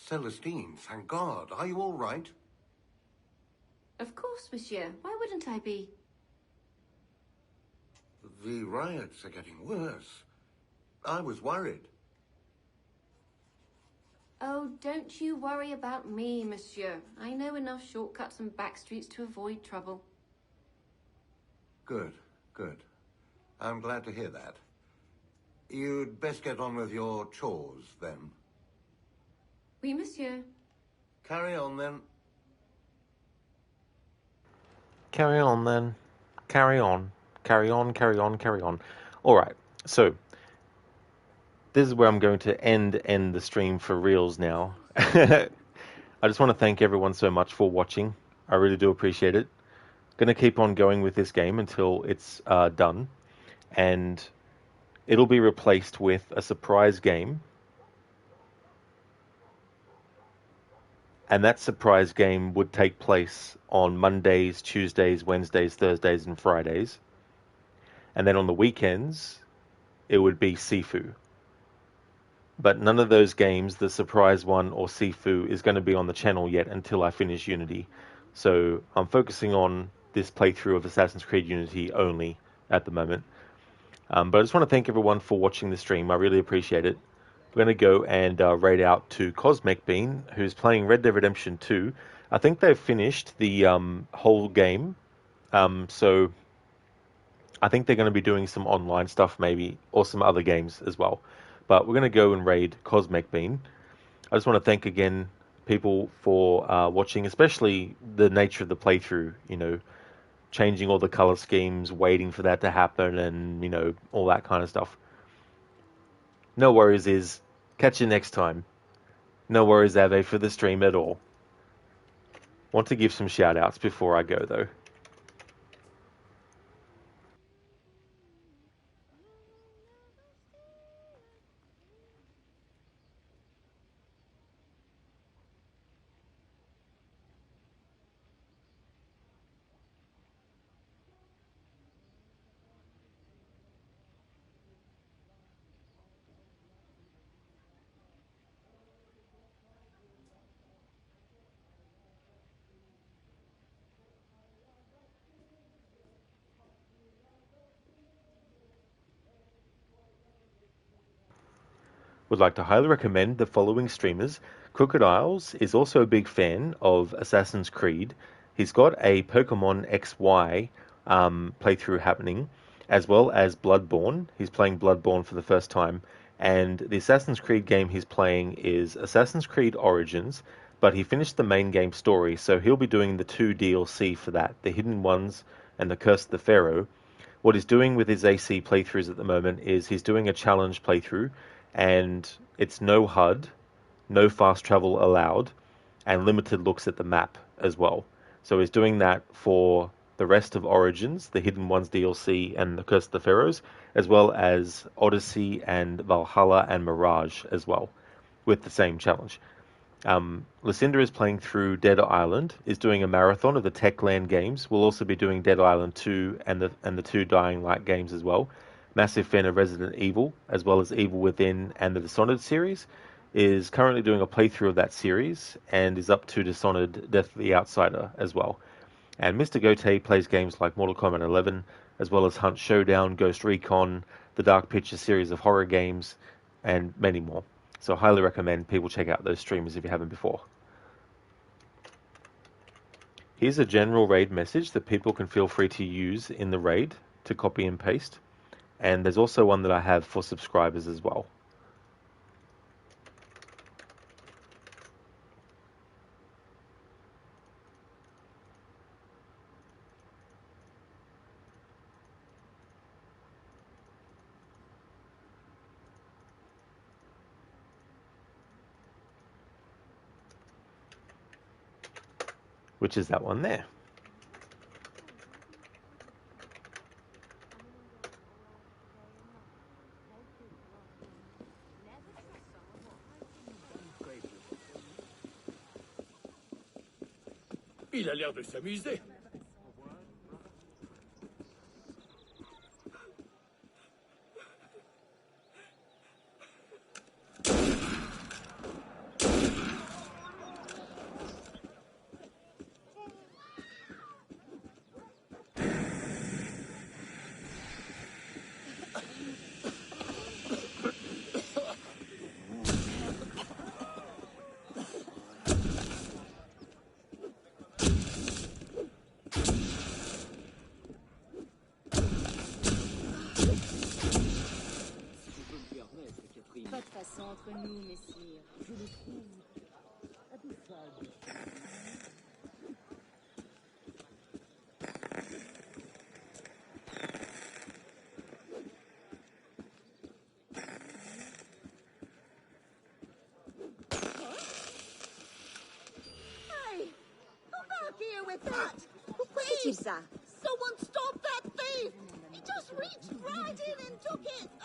Celestine, thank God. Are you all right? Of course, monsieur. Why wouldn't I be? The riots are getting worse. I was worried. Oh, don't you worry about me, monsieur. I know enough shortcuts and back streets to avoid trouble. Good, good. I'm glad to hear that. You'd best get on with your chores, then. Oui, monsieur. Carry on, then. Carry on, then. Carry on. Carry on, carry on, carry on. Alright, so this is where I'm going to end the stream for reals now. I just want to thank everyone so much for watching. I really do appreciate it. Going to keep on going with this game until it's done. And it'll be replaced with a surprise game. And that surprise game would take place on Mondays, Tuesdays, Wednesdays, Thursdays, and Fridays. And then on the weekends, it would be Sifu. But none of those games, the surprise one or Sifu, is going to be on the channel yet until I finish Unity. So I'm focusing on this playthrough of Assassin's Creed Unity only at the moment. But I just want to thank everyone for watching the stream. I really appreciate it. We're going to go and raid out to Cosmic Bean, who's playing Red Dead Redemption 2. I think they've finished the whole game. So I think they're going to be doing some online stuff maybe, or some other games as well. But we're going to go and raid Cosmic Bean. I just want to thank again people for watching, especially the nature of the playthrough, you know, changing all the color schemes, waiting for that to happen, and, you know, all that kind of stuff. No worries, is catch you next time. No worries, Ave, for the stream at all. Want to give some shout outs before I go though. Would like to highly recommend the following streamers. Cockades is also a big fan of Assassin's Creed. He's got a Pokemon XY playthrough happening, as well as Bloodborne. He's playing Bloodborne for the first time. And the Assassin's Creed game he's playing is Assassin's Creed Origins, but he finished the main game story, so he'll be doing the 2 DLC for that, the Hidden Ones and the Curse of the Pharaoh. What he's doing with his AC playthroughs at the moment is he's doing a challenge playthrough, and it's no HUD, no fast travel allowed, and limited looks at the map as well. So he's doing that for the rest of Origins, the Hidden Ones DLC, and the Curse of the Pharaohs, as well as Odyssey and Valhalla and Mirage as well, with the same challenge. Lucinda is playing through Dead Island, is doing a marathon of the Techland games. We'll also be doing Dead Island 2 and the 2 Dying Light games as well. Massive fan of Resident Evil, as well as Evil Within and the Dishonored series, is currently doing a playthrough of that series, and is up to Dishonored Death of the Outsider as well. And Mr. Gote plays games like Mortal Kombat 11, as well as Hunt Showdown, Ghost Recon, the Dark Picture series of horror games, and many more. So I highly recommend people check out those streamers if you haven't before. Here's a general raid message that people can feel free to use in the raid to copy and paste. And there's also one that I have for subscribers as well. Which is that one there. Il a l'air de s'amuser. entre nous, messire. Je le trouve abyssal. Hey! Come back here with that! Thief! Someone stop that thief! He just reached right in and took it!